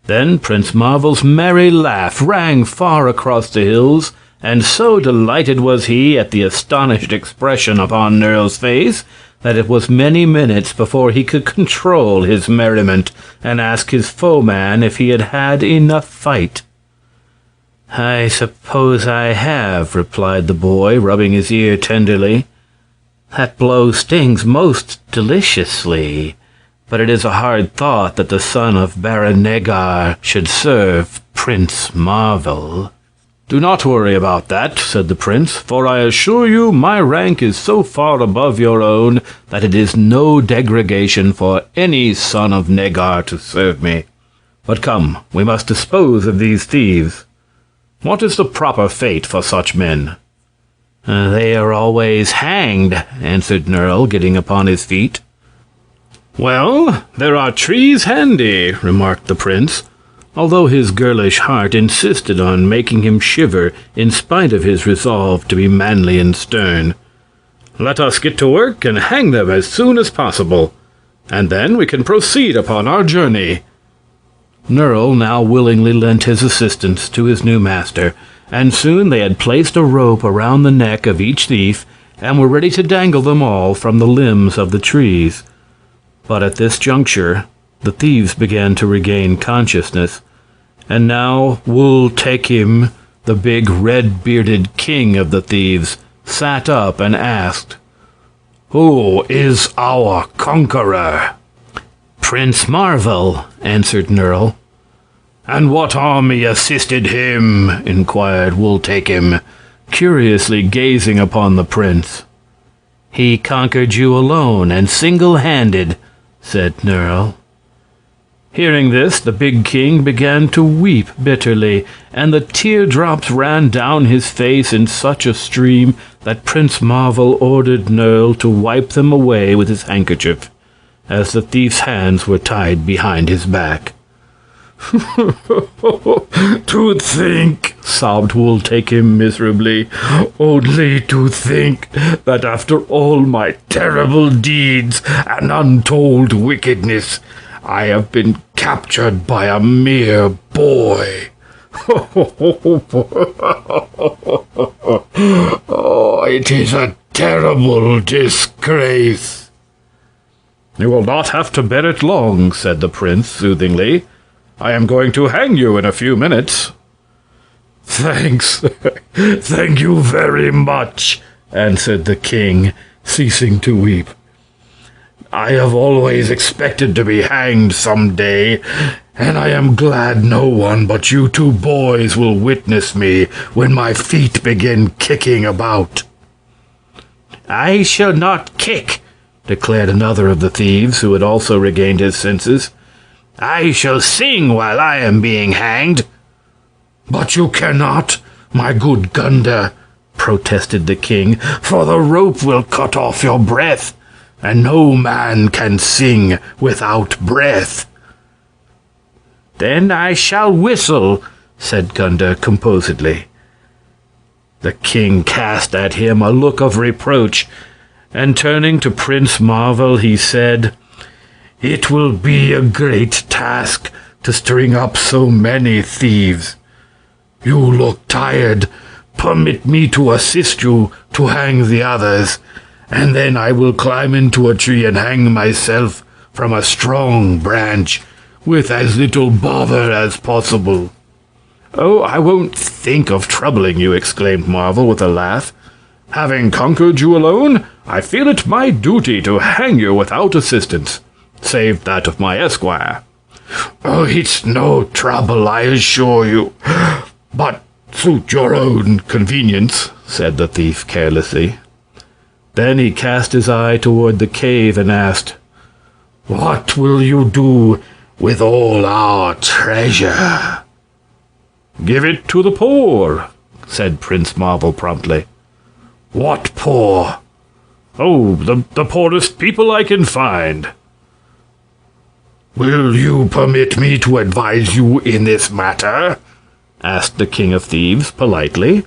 Then Prince Marvel's merry laugh rang far across the hills, and so delighted was he at the astonished expression upon Nerle's face that it was many minutes before he could control his merriment and ask his foeman if he had had enough fight. "I suppose I have," replied the boy, rubbing his ear tenderly. "That blow stings most deliciously, but it is a hard thought that the son of Baron Negar should serve Prince Marvel." "Do not worry about that," said the prince, "for I assure you my rank is so far above your own that it is no degradation for any son of Negar to serve me. But come, we must dispose of these thieves. What is the proper fate for such men?" "They are always hanged," answered Nerle, getting upon his feet. "Well, there are trees handy," remarked the prince, although his girlish heart insisted on making him shiver in spite of his resolve to be manly and stern. "Let us get to work and hang them as soon as possible, and then we can proceed upon our journey." Nerle now willingly lent his assistance to his new master, and soon they had placed a rope around the neck of each thief and were ready to dangle them all from the limbs of the trees. But at this juncture, the thieves began to regain consciousness, and now Wool-Take-Him, the big red-bearded king of the thieves, sat up and asked, "Who is our conqueror?" "Prince Marvel," answered Nerle. "And what army assisted him?" inquired Wool-Take-Him, curiously gazing upon the prince. "He conquered you alone and single-handed," said Nerle. Hearing this, the big king began to weep bitterly, and the teardrops ran down his face in such a stream that Prince Marvel ordered Nerle to wipe them away with his handkerchief, as the thief's hands were tied behind his back. "To think," sobbed Wool-Take-Him miserably, "only to think that after all my terrible deeds and untold wickedness, I have been captured by a mere boy." "Oh, it is a terrible disgrace." "You will not have to bear it long," said the prince soothingly. "I am going to hang you in a few minutes." "Thanks. Thank you very much," answered the king, ceasing to weep. "I have always expected to be hanged some day, and I am glad no one but you two boys will witness me when my feet begin kicking about." "I shall not kick," declared another of the thieves, who had also regained his senses. "I shall sing while I am being hanged." "But you cannot, my good Gunda," protested the king, "for the rope will cut off your breath, and no man can sing without breath." "Then I shall whistle," said Gunda composedly. The king cast at him a look of reproach, and turning to Prince Marvel, he said, "It will be a great task to string up so many thieves. You look tired. Permit me to assist you to hang the others, and then I will climb into a tree and hang myself from a strong branch with as little bother as possible." "Oh, I won't think of troubling you," exclaimed Marvel with a laugh. "Having conquered you alone, I feel it my duty to hang you without assistance, save that of my esquire." "Oh, it's no trouble, I assure you. But suit your own convenience," said the thief carelessly. Then he cast his eye toward the cave and asked, "What will you do with all our treasure?" "Give it to the poor," said Prince Marvel promptly. "What poor?" "Oh, the poorest people I can find." "Will you permit me to advise you in this matter?" asked the King of Thieves politely.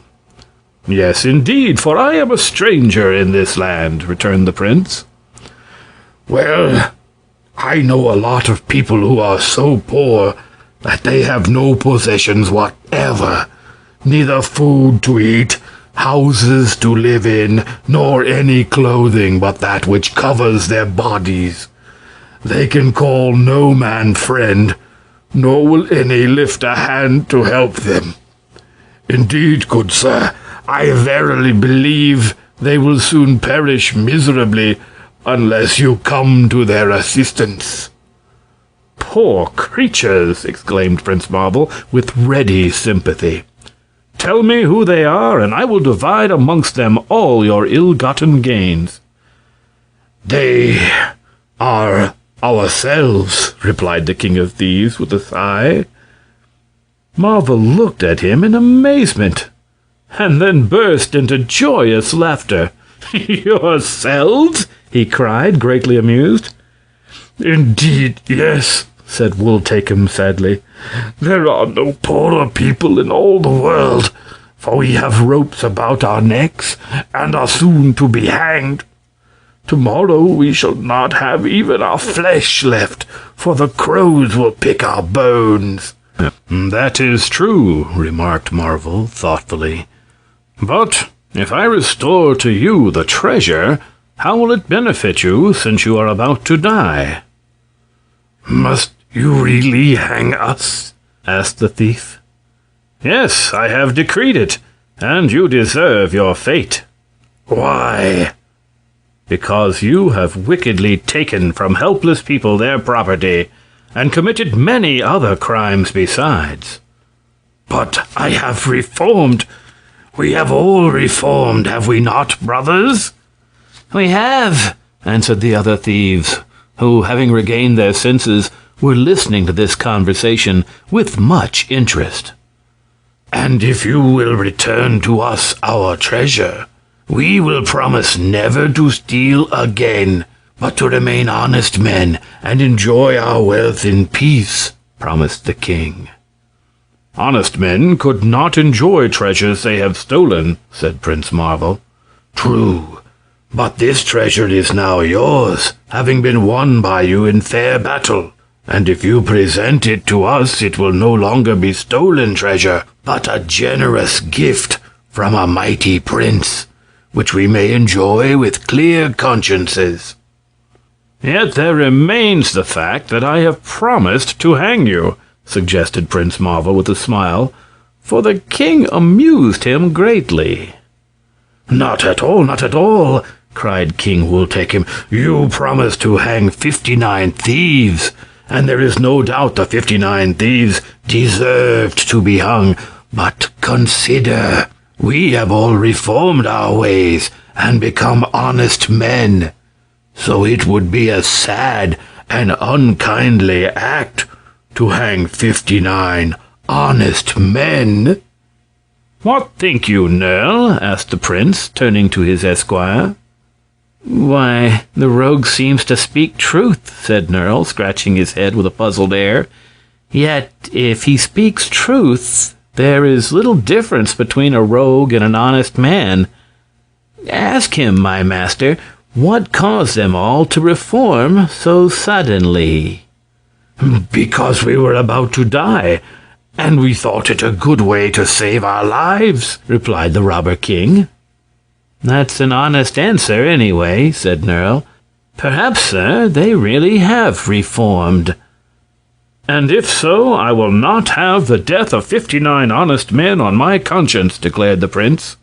"Yes, indeed, for I am a stranger in this land," returned the prince. "Well, I know a lot of people who are so poor that they have no possessions whatever. neither food to eat, houses to live in, nor any clothing but that which covers their bodies. They can call no man friend, nor will any lift a hand to help them. Indeed, good sir, I verily believe they will soon perish miserably unless you come to their assistance." "Poor creatures!" exclaimed Prince Marvel with ready sympathy. "Tell me who they are, and I will divide amongst them all your ill-gotten gains." "They are ourselves," replied the King of Thieves with a sigh. Marvel looked at him in amazement, and then burst into joyous laughter. "Yourselves?" he cried, greatly amused. "Indeed, yes," said Wooltakem sadly. "There are no poorer people in all the world, for we have ropes about our necks, and are soon to be hanged. Tomorrow we shall not have even our flesh left, for the crows will pick our bones." "That is true," remarked Marvel thoughtfully. "But if I restore to you the treasure, how will it benefit you, since you are about to die?" "Must you really hang us?" asked the thief. "Yes, I have decreed it, and you deserve your fate." "Why?" "Because you have wickedly taken from helpless people their property, and committed many other crimes besides." "But I have reformed. We have all reformed, have we not, brothers?" "We have," answered the other thieves, who, having regained their senses, were listening to this conversation with much interest. "And if you will return to us our treasure, we will promise never to steal again, but to remain honest men and enjoy our wealth in peace," promised the king. "Honest men could not enjoy treasures they have stolen," said Prince Marvel. "True, but this treasure is now yours, having been won by you in fair battle. And if you present it to us, it will no longer be stolen treasure, but a generous gift from a mighty prince, which we may enjoy with clear consciences." "Yet there remains the fact that I have promised to hang you," suggested Prince Marvel with a smile, for the king amused him greatly. "Not at all, not at all," cried King Wooltakem. "You promised to hang 59 thieves, and there is no doubt the 59 thieves deserved to be hung. But consider, we have all reformed our ways and become honest men. So it would be a sad and unkindly act to hang 59 honest men." "What think you, Nerl?" asked the prince, turning to his esquire. "Why, the rogue seems to speak truth," said Nerl, scratching his head with a puzzled air. "Yet, if he speaks truth, there is little difference between a rogue and an honest man. Ask him, my master, what caused them all to reform so suddenly?" "Because we were about to die, and we thought it a good way to save our lives," replied the robber king. "That's an honest answer, anyway," said Nerl. "Perhaps, sir, they really have reformed." "And if so, I will not have the death of 59 honest men on my conscience," declared the prince.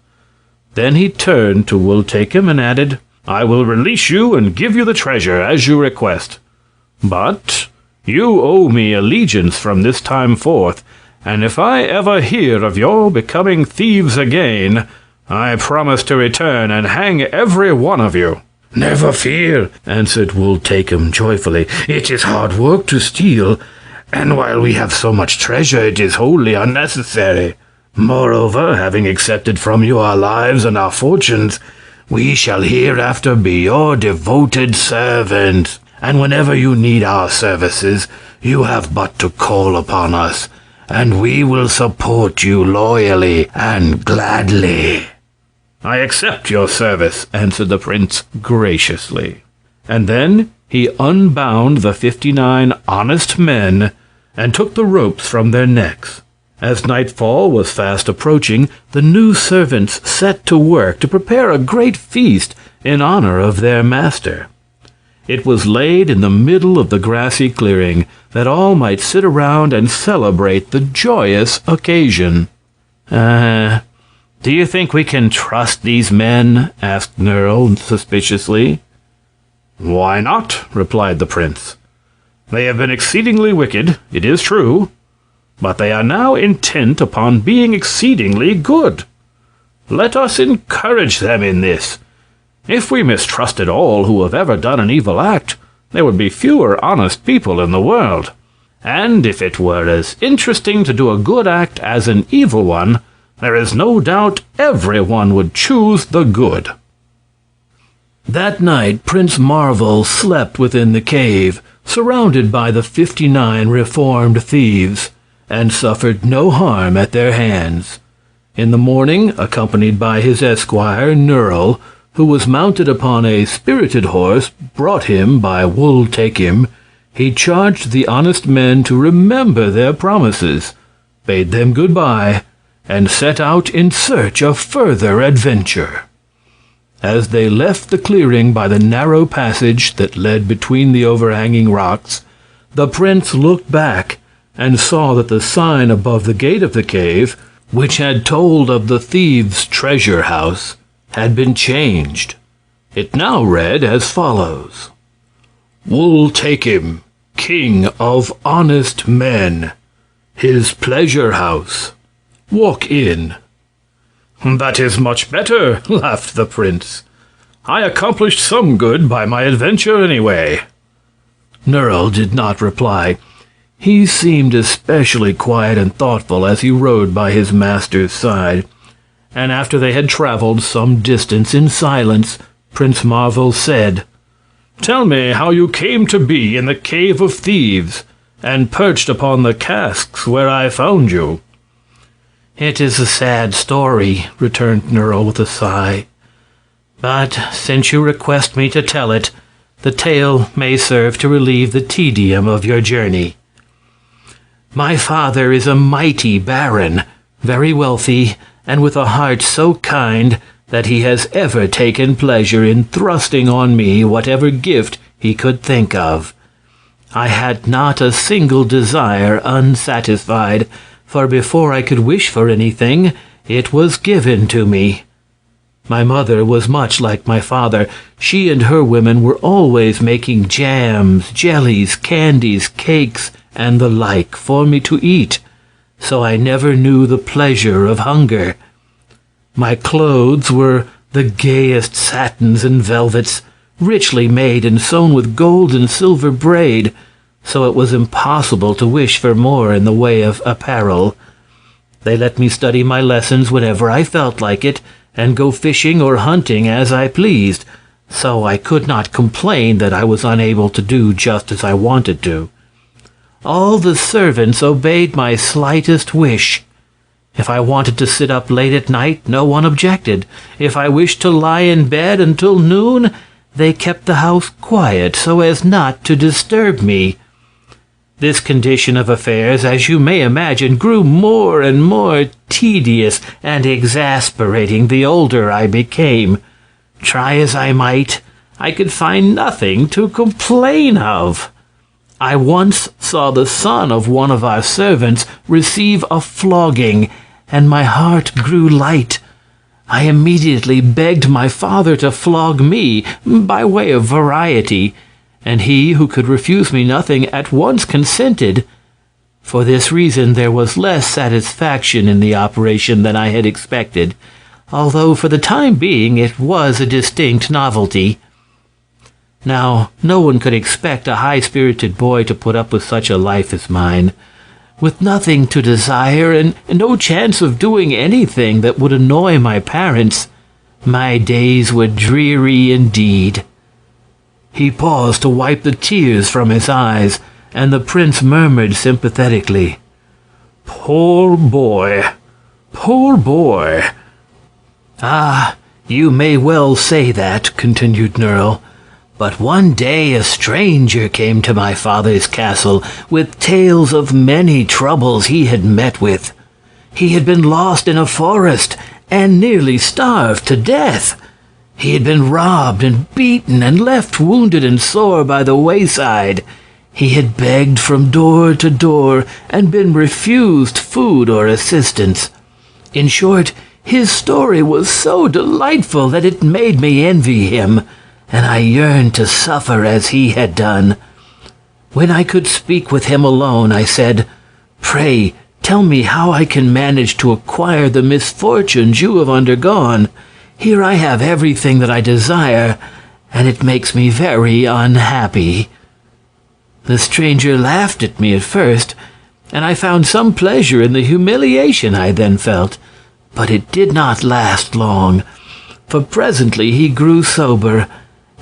Then he turned to Wooltakem and added, "I will release you and give you the treasure as you request. But you owe me allegiance from this time forth, and if I ever hear of your becoming thieves again, I promise to return and hang every one of you." "Never fear," answered Wooltakem joyfully. "It is hard work to steal, and while we have so much treasure, it is wholly unnecessary. Moreover, having accepted from you our lives and our fortunes, we shall hereafter be your devoted servants, and whenever you need our services, you have but to call upon us, and we will support you loyally and gladly." "I accept your service," answered the prince graciously. And then he unbound the 59 honest men and took the ropes from their necks, As nightfall was fast approaching, the new servants set to work to prepare a great feast in honor of their master. It was laid in the middle of the grassy clearing, that all might sit around and celebrate the joyous occasion. Do you think we can trust these men?" asked Nerl suspiciously. "Why not?" replied the prince. "They have been exceedingly wicked, it is true, but they are now intent upon being exceedingly good. Let us encourage them in this. If we mistrusted all who have ever done an evil act, there would be fewer honest people in the world. And if it were as interesting to do a good act as an evil one, there is no doubt everyone would choose the good." That night Prince Marvel slept within the cave, surrounded by the 59 reformed thieves, and suffered no harm at their hands. In the morning, accompanied by his esquire, Nerl, who was mounted upon a spirited horse brought him by Wool Takim, he charged the honest men to remember their promises, bade them goodbye, and set out in search of further adventure. As they left the clearing by the narrow passage that led between the overhanging rocks, the prince looked back and saw that the sign above the gate of the cave, which had told of the thieves' treasure house, had been changed. It now read as follows: "Wool Takim, king of honest men. His pleasure house. Walk in." "That is much better," laughed the prince. "I accomplished some good by my adventure anyway." Nerl did not reply. He seemed especially quiet and thoughtful as he rode by his master's side. And after they had traveled some distance in silence, Prince Marvel said, "Tell me how you came to be in the Cave of Thieves, and perched upon the casks where I found you." "It is a sad story," returned Nerl with a sigh. "But since you request me to tell it, the tale may serve to relieve the tedium of your journey. My father is a mighty baron, very wealthy, and with a heart so kind that he has ever taken pleasure in thrusting on me whatever gift he could think of. I had not a single desire unsatisfied, for before I could wish for anything, it was given to me. My mother was much like my father. She and her women were always making jams, jellies, candies, cakes, and the like for me to eat, so I never knew the pleasure of hunger. My clothes were the gayest satins and velvets, richly made and sewn with gold and silver braid, so it was impossible to wish for more in the way of apparel. They let me study my lessons whenever I felt like it, and go fishing or hunting as I pleased, so I could not complain that I was unable to do just as I wanted to. All the servants obeyed my slightest wish. If I wanted to sit up late at night, no one objected. If I wished to lie in bed until noon, they kept the house quiet so as not to disturb me. This condition of affairs, as you may imagine, grew more and more tedious and exasperating the older I became. Try as I might, I could find nothing to complain of. I once saw the son of one of our servants receive a flogging, and my heart grew light. I immediately begged my father to flog me, by way of variety, and he, who could refuse me nothing, at once consented. For this reason there was less satisfaction in the operation than I had expected, although for the time being it was a distinct novelty. Now, no one could expect a high-spirited boy to put up with such a life as mine. With nothing to desire and no chance of doing anything that would annoy my parents, my days were dreary indeed." He paused to wipe the tears from his eyes, and the prince murmured sympathetically, "Poor boy, poor boy." "Ah, you may well say that," continued Nerl. "But one day a stranger came to my father's castle with tales of many troubles he had met with. He had been lost in a forest and nearly starved to death. He had been robbed and beaten and left wounded and sore by the wayside. He had begged from door to door and been refused food or assistance. In short, his story was so delightful that it made me envy him, and I yearned to suffer as he had done. When I could speak with him alone, I said, "Pray, tell me how I can manage to acquire the misfortunes you have undergone. Here I have everything that I desire, and it makes me very unhappy." The stranger laughed at me at first, and I found some pleasure in the humiliation I then felt. But it did not last long, for presently he grew sober,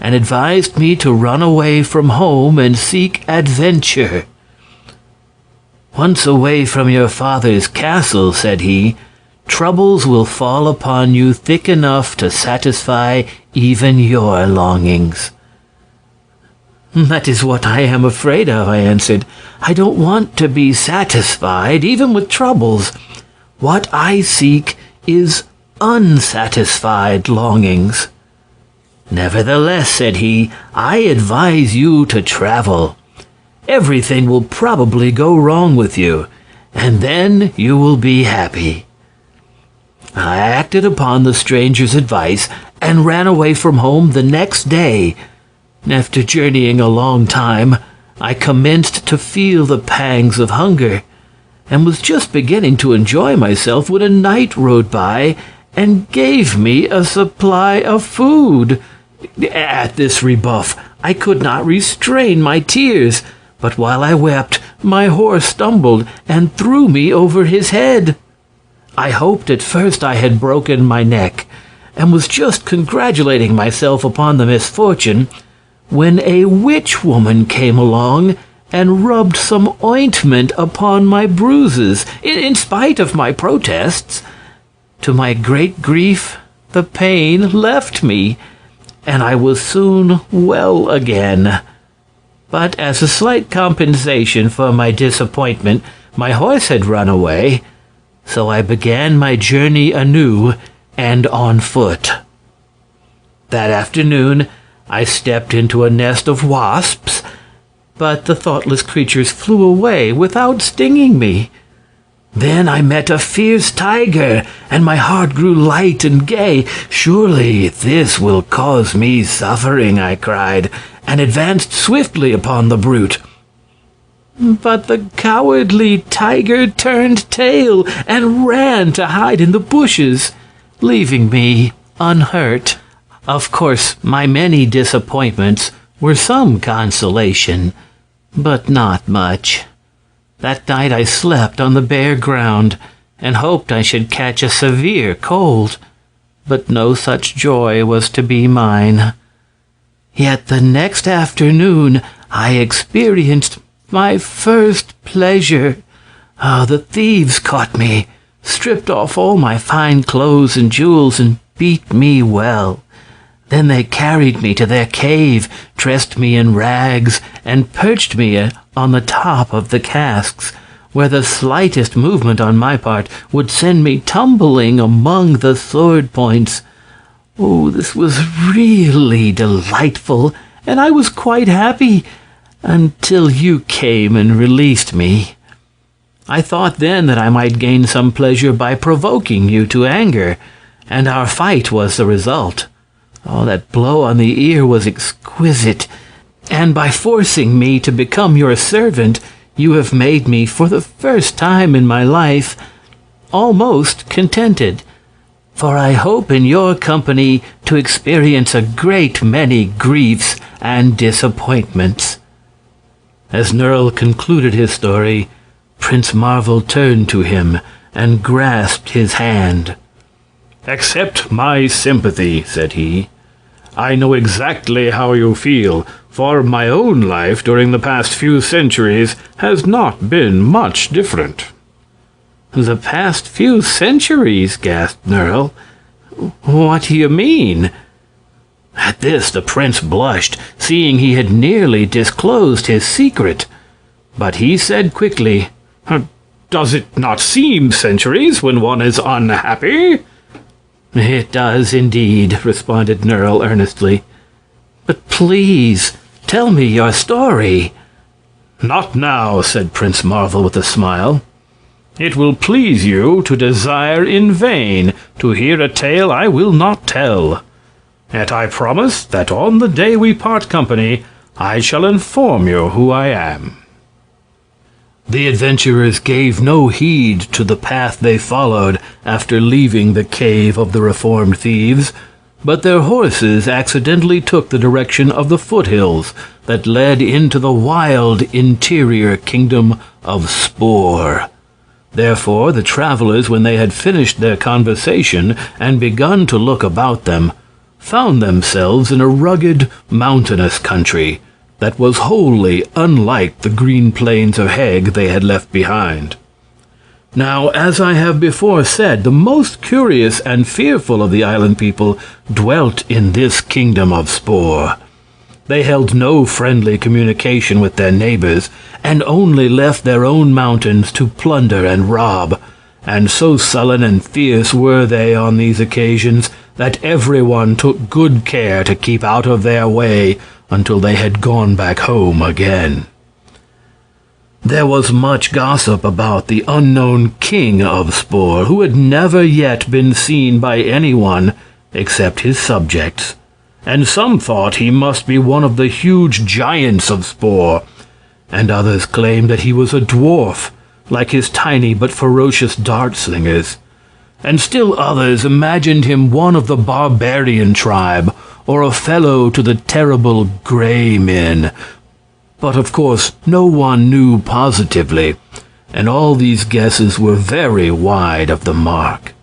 and advised me to run away from home and seek adventure. "Once away from your father's castle," said he, "troubles will fall upon you thick enough to satisfy even your longings." "That is what I am afraid of," I answered. "I don't want to be satisfied, even with troubles. What I seek is unsatisfied longings." "Nevertheless," said he, "I advise you to travel. Everything will probably go wrong with you, and then you will be happy." I acted upon the stranger's advice and ran away from home the next day. After journeying a long time, I commenced to feel the pangs of hunger, and was just beginning to enjoy myself when a knight rode by and gave me a supply of food. At this rebuff, I could not restrain my tears, but while I wept, my horse stumbled and threw me over his head. I hoped at first I had broken my neck, and was just congratulating myself upon the misfortune, when a witch woman came along and rubbed some ointment upon my bruises, in spite of my protests. To my great grief, the pain left me, and I was soon well again. But as a slight compensation for my disappointment, my horse had run away, so I began my journey anew and on foot. That afternoon, I stepped into a nest of wasps, but the thoughtless creatures flew away without stinging me. Then I met a fierce tiger, and my heart grew light and gay. "Surely this will cause me suffering," I cried, and advanced swiftly upon the brute. But the cowardly tiger turned tail and ran to hide in the bushes, leaving me unhurt. Of course, my many disappointments were some consolation, but not much. That night I slept on the bare ground and hoped I should catch a severe cold, but no such joy was to be mine. Yet the next afternoon I experienced my first pleasure. The thieves caught me, stripped off all my fine clothes and jewels, and beat me well. Then they carried me to their cave, dressed me in rags, and perched me on the top of the casks, where the slightest movement on my part would send me tumbling among the sword points. Oh, this was really delightful, and I was quite happy, until you came and released me. I thought then that I might gain some pleasure by provoking you to anger, and our fight was the result. Oh, that blow on the ear was exquisite, and by forcing me to become your servant, you have made me, for the first time in my life, almost contented. For I hope in your company to experience a great many griefs and disappointments." As Nerl concluded his story, Prince Marvel turned to him and grasped his hand. "Accept my sympathy," said he. "I know exactly how you feel, for my own life during the past few centuries has not been much different." "The past few centuries?" gasped Nerl. "What do you mean?" At this the prince blushed, seeing he had nearly disclosed his secret. But he said quickly, Does it not seem centuries when one is unhappy?" "It does indeed," responded Nerl earnestly. "But please, tell me your story." "Not now," said Prince Marvel with a smile. "It will please you to desire in vain to hear a tale I will not tell. Yet I promise that on the day we part company, I shall inform you who I am." The adventurers gave no heed to the path they followed after leaving the cave of the reformed thieves, but their horses accidentally took the direction of the foothills that led into the wild interior kingdom of Spore. Therefore, the travelers, when they had finished their conversation and begun to look about them, found themselves in a rugged, mountainous country that was wholly unlike the green plains of Heg they had left behind. Now, as I have before said, the most curious and fearful of the island people dwelt in this kingdom of Spore. They held no friendly communication with their neighbors, and only left their own mountains to plunder and rob, and so sullen and fierce were they on these occasions that everyone took good care to keep out of their way until they had gone back home again. There was much gossip about the unknown king of Spore, who had never yet been seen by anyone except his subjects, and some thought he must be one of the huge giants of Spore, and others claimed that he was a dwarf, like his tiny but ferocious dart-slingers, and still others imagined him one of the barbarian tribe, or a fellow to the terrible Gray Men. But of course no one knew positively, and all these guesses were very wide of the mark.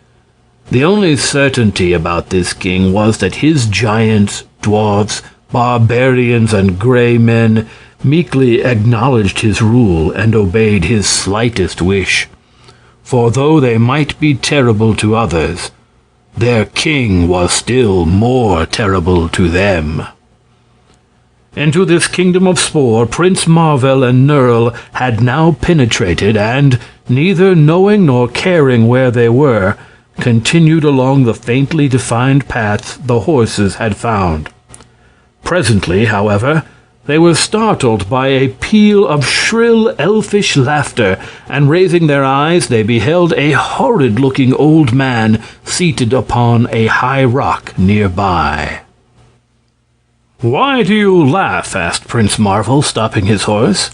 The only certainty about this king was that his giants, dwarfs, barbarians, and Gray Men meekly acknowledged his rule and obeyed his slightest wish. For though they might be terrible to others, their king was still more terrible to them. Into this kingdom of Spore, Prince Marvel and Nerl had now penetrated, and, neither knowing nor caring where they were, continued along the faintly defined paths the horses had found. Presently, however, they were startled by a peal of shrill elfish laughter, and raising their eyes, they beheld a horrid-looking old man seated upon a high rock nearby. "Why do you laugh?" asked Prince Marvel, stopping his horse.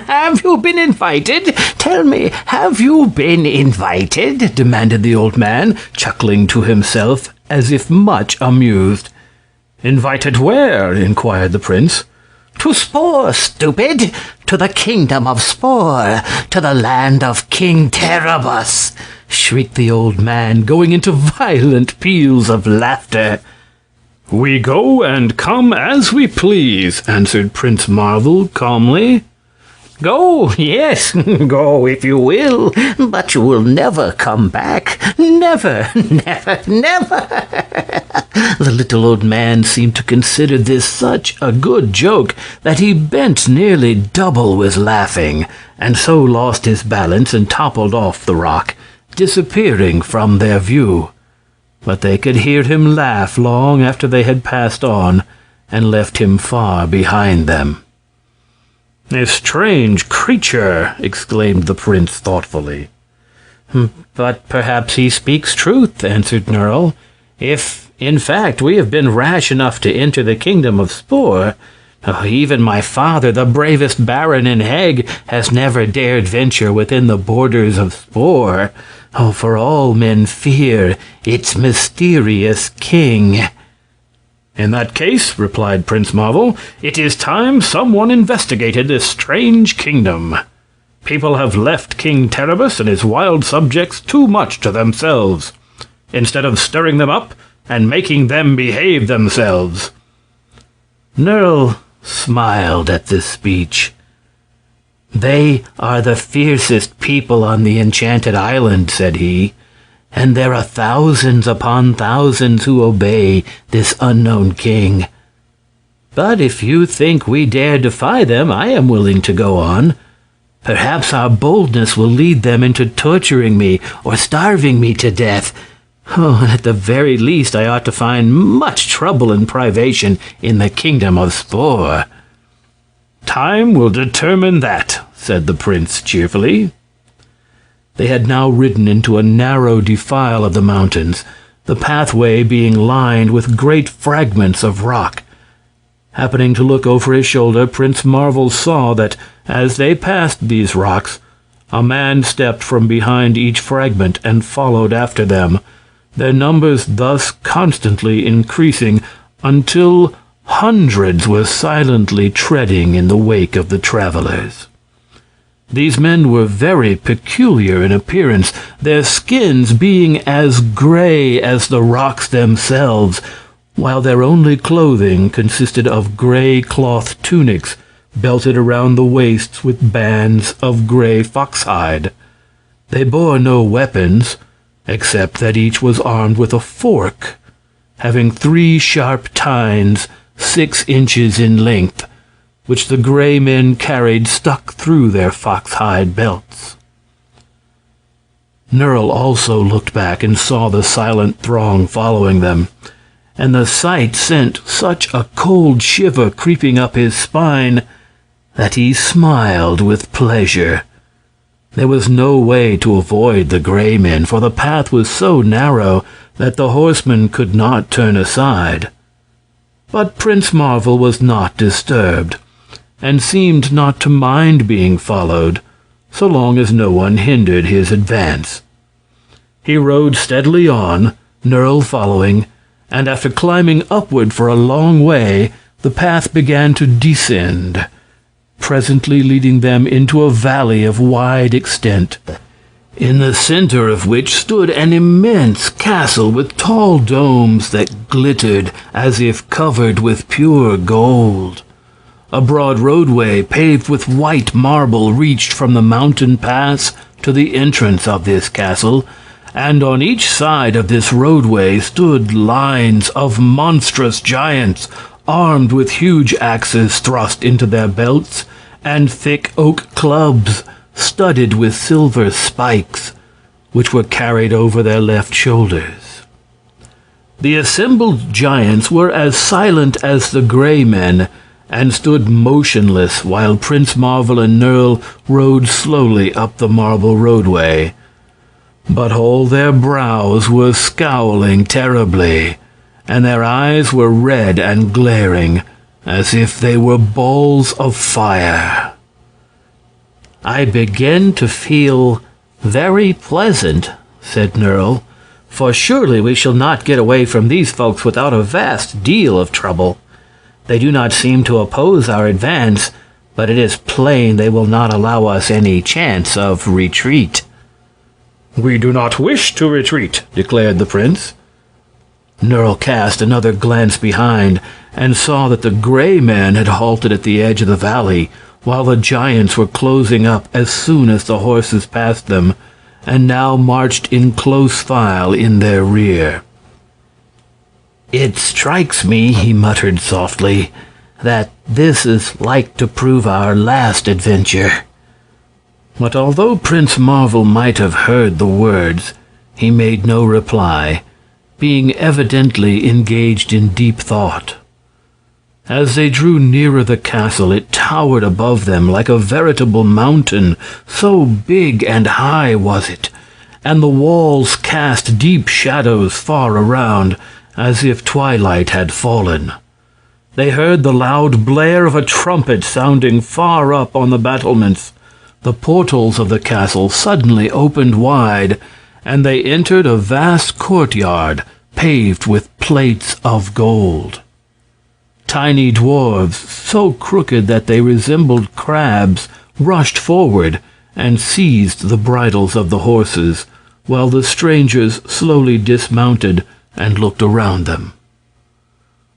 "Have you been invited? Tell me, have you been invited?" demanded the old man, chuckling to himself as if much amused. "Invited where?" inquired the prince. "To Spore, stupid! To the kingdom of Spore! To the land of King Terribus!" shrieked the old man, going into violent peals of laughter. "We go and come as we please," answered Prince Marvel calmly. "Go, yes, go if you will, but you will never come back. Never, never, never." The little old man seemed to consider this such a good joke that he bent nearly double with laughing, and so lost his balance and toppled off the rock, disappearing from their view. But they could hear him laugh long after they had passed on and left him far behind them. "A strange creature!" exclaimed the prince thoughtfully. "But perhaps he speaks truth," answered Nerl. "If, in fact, we have been rash enough to enter the kingdom of Spore, even my father, the bravest baron in Heg, has never dared venture within the borders of Spore. For all men fear its mysterious king." "In that case," replied Prince Marvel, "it is time someone investigated this strange kingdom. People have left King Terribus and his wild subjects too much to themselves, instead of stirring them up and making them behave themselves." Nerl smiled at this speech. "They are the fiercest people on the Enchanted Island," said he, "and there are thousands upon thousands who obey this unknown king. But if you think we dare defy them, I am willing to go on. Perhaps our boldness will lead them into torturing me or starving me to death. Oh, at the very least, I ought to find much trouble and privation in the kingdom of Spore." "Time will determine that," said the prince cheerfully. They had now ridden into a narrow defile of the mountains, the pathway being lined with great fragments of rock. Happening to look over his shoulder, Prince Marvel saw that, as they passed these rocks, a man stepped from behind each fragment and followed after them, their numbers thus constantly increasing until hundreds were silently treading in the wake of the travelers. These men were very peculiar in appearance, their skins being as gray as the rocks themselves, while their only clothing consisted of gray cloth tunics belted around the waists with bands of gray foxhide. They bore no weapons, except that each was armed with a fork, having 3 sharp tines 6 inches in length, which the gray men carried stuck through their foxhide belts. Nerl also looked back and saw the silent throng following them, and the sight sent such a cold shiver creeping up his spine that he smiled with pleasure. There was no way to avoid the gray men, for the path was so narrow that the horsemen could not turn aside. But Prince Marvel was not disturbed, and seemed not to mind being followed, so long as no one hindered his advance. He rode steadily on, Nerl following, and after climbing upward for a long way, the path began to descend, presently leading them into a valley of wide extent, in the center of which stood an immense castle with tall domes that glittered as if covered with pure gold. A broad roadway paved with white marble reached from the mountain pass to the entrance of this castle, and on each side of this roadway stood lines of monstrous giants, armed with huge axes thrust into their belts, and thick oak clubs studded with silver spikes, which were carried over their left shoulders. The assembled giants were as silent as the gray men, and stood motionless while Prince Marvel and Nerl rode slowly up the marble roadway. But all their brows were scowling terribly, and their eyes were red and glaring, as if they were balls of fire. "I begin to feel very pleasant," said Nerl, "for surely we shall not get away from these folks without a vast deal of trouble. They do not seem to oppose our advance, but it is plain they will not allow us any chance of retreat." "We do not wish to retreat," declared the prince. Nerl cast another glance behind and saw that the gray men had halted at the edge of the valley, while the giants were closing up as soon as the horses passed them, and now marched in close file in their rear. "It strikes me," he muttered softly, "that this is like to prove our last adventure." But although Prince Marvel might have heard the words, he made no reply, being evidently engaged in deep thought. As they drew nearer the castle, it towered above them like a veritable mountain, so big and high was it, and the walls cast deep shadows far around, as if twilight had fallen. They heard the loud blare of a trumpet sounding far up on the battlements. The portals of the castle suddenly opened wide, and they entered a vast courtyard paved with plates of gold. Tiny dwarves, so crooked that they resembled crabs, rushed forward and seized the bridles of the horses, while the strangers slowly dismounted and looked around them.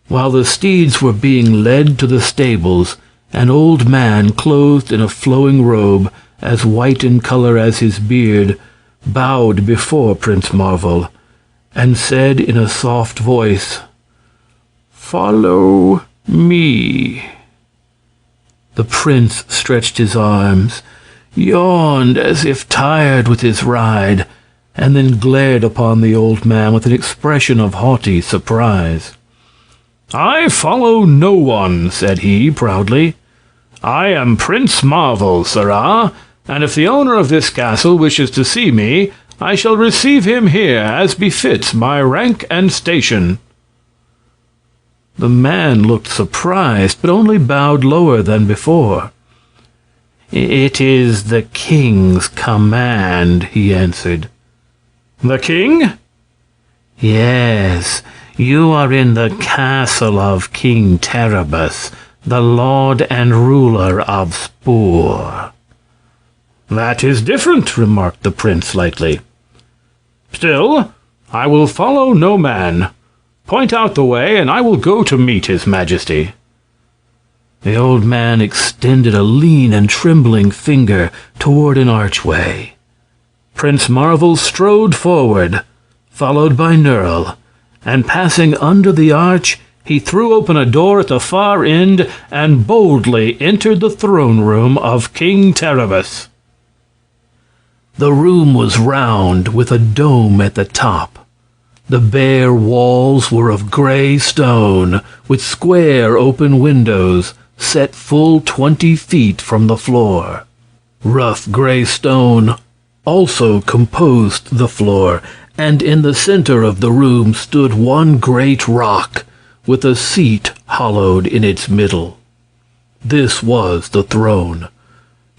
While the steeds were being led to the stables, an old man clothed in a flowing robe, as white in color as his beard, bowed before Prince Marvel, and said in a soft voice, "Follow me." The prince stretched his arms. yawned as if tired with his ride, and then glared upon the old man with an expression of haughty surprise. "I follow no one," said he proudly. "I am Prince Marvel, sirrah, and if the owner of this castle wishes to see me, I shall receive him here as befits my rank and station." The man looked surprised, but only bowed lower than before. "It is the king's command," he answered. "The king?" "Yes, you are in the castle of King Terribus, the lord and ruler of Spore." "That is different," remarked the prince lightly. "Still, I will follow no man. Point out the way, and I will go to meet his majesty." The old man extended a lean and trembling finger toward an archway. Prince Marvel strode forward, followed by Nerl, and passing under the arch, he threw open a door at the far end and boldly entered the throne room of King Terribus. The room was round, with a dome at the top. The bare walls were of gray stone, with square open windows set full 20 feet from the floor. Rough gray stone also composed the floor, and in the center of the room stood one great rock, with a seat hollowed in its middle. This was the throne,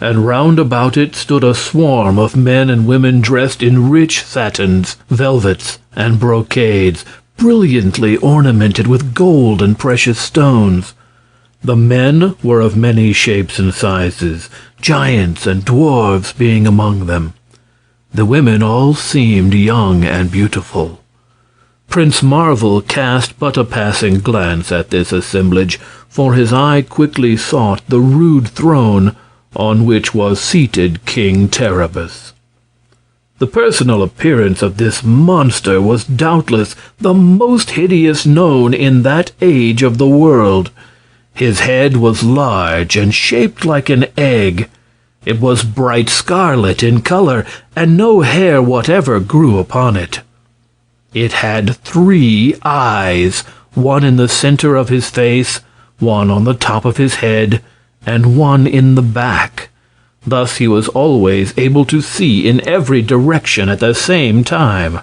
and round about it stood a swarm of men and women dressed in rich satins, velvets, and brocades, brilliantly ornamented with gold and precious stones. The men were of many shapes and sizes, giants and dwarves being among them. The women all seemed young and beautiful. Prince Marvel cast but a passing glance at this assemblage, for his eye quickly sought the rude throne on which was seated King Terribus. The personal appearance of this monster was doubtless the most hideous known in that age of the world. His head was large and shaped like an egg. It was bright scarlet in color, and no hair whatever grew upon it. It had 3 eyes, one in the center of his face, one on the top of his head, and one in the back. Thus he was always able to see in every direction at the same time.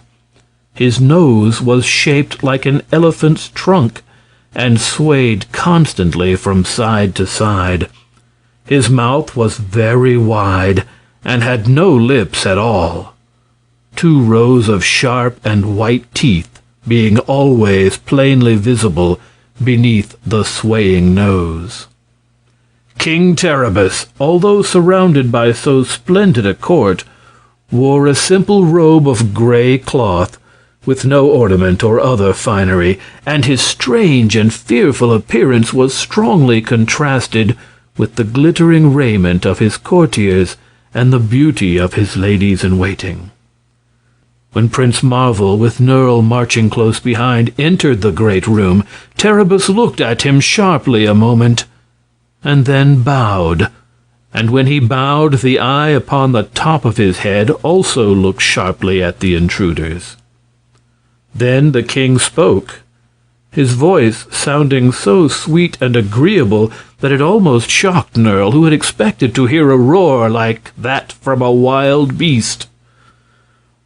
His nose was shaped like an elephant's trunk, and swayed constantly from side to side. His mouth was very wide, and had no lips at all. 2 rows of sharp and white teeth being always plainly visible beneath the swaying nose. King Terribus, although surrounded by so splendid a court, wore a simple robe of gray cloth, with no ornament or other finery, and his strange and fearful appearance was strongly contrasted with the glittering raiment of his courtiers and the beauty of his ladies-in-waiting. When Prince Marvel, with Nerl marching close behind, entered the great room, Terribus looked at him sharply a moment, and then bowed. And when he bowed, the eye upon the top of his head also looked sharply at the intruders. Then the king spoke, his voice sounding so sweet and agreeable that it almost shocked Nerl, who had expected to hear a roar like that from a wild beast.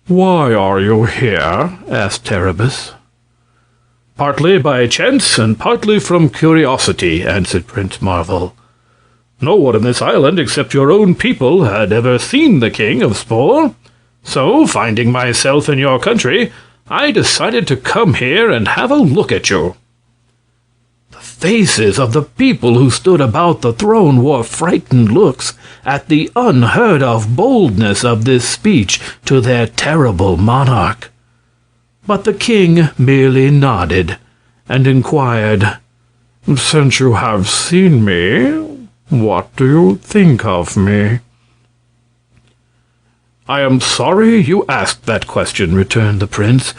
"Why are you here?" asked Terribus. "Partly by chance and partly from curiosity," answered Prince Marvel. "No one in this island except your own people had ever seen the king of Spore. So, finding myself in your country, I decided to come here and have a look at you." The faces of the people who stood about the throne wore frightened looks at the unheard-of boldness of this speech to their terrible monarch. But the king merely nodded and inquired, "Since you have seen me, what do you think of me?" "I am sorry you asked that question," returned the prince,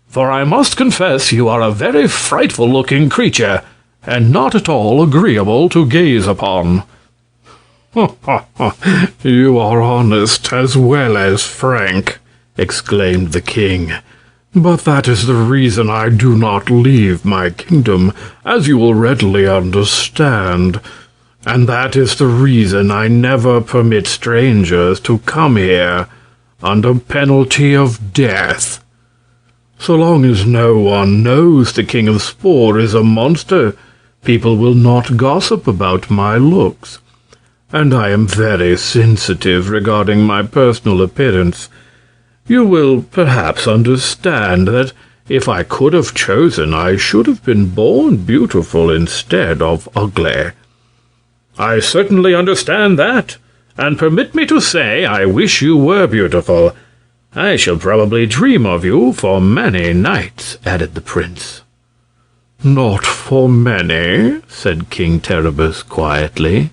"for I must confess you are a very frightful-looking creature, and not at all agreeable to gaze upon." You are honest as well as frank, exclaimed the king. But that is the reason I do not leave my kingdom, as you will readily understand. And that is the reason I never permit strangers to come here, under penalty of death. So long as no one knows the King of Spore is a monster, people will not gossip about my looks. And I am very sensitive regarding my personal appearance. You will perhaps understand that if I could have chosen, I should have been born beautiful instead of ugly. I certainly understand that, and permit me to say I wish you were beautiful. I shall probably dream of you for many nights, added the prince. Not for many, said King Terribus quietly.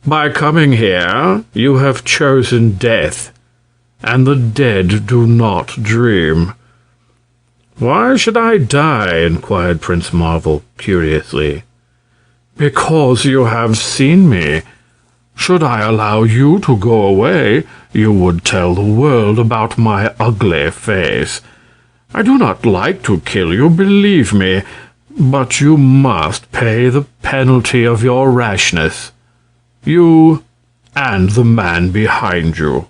By coming here, you have chosen death, and the dead do not dream. Why should I die? Inquired Prince Marvel curiously. Because you have seen me. Should I allow you to go away, you would tell the world about my ugly face. I do not like to kill you, believe me, but you must pay the penalty of your rashness. You and the man behind you.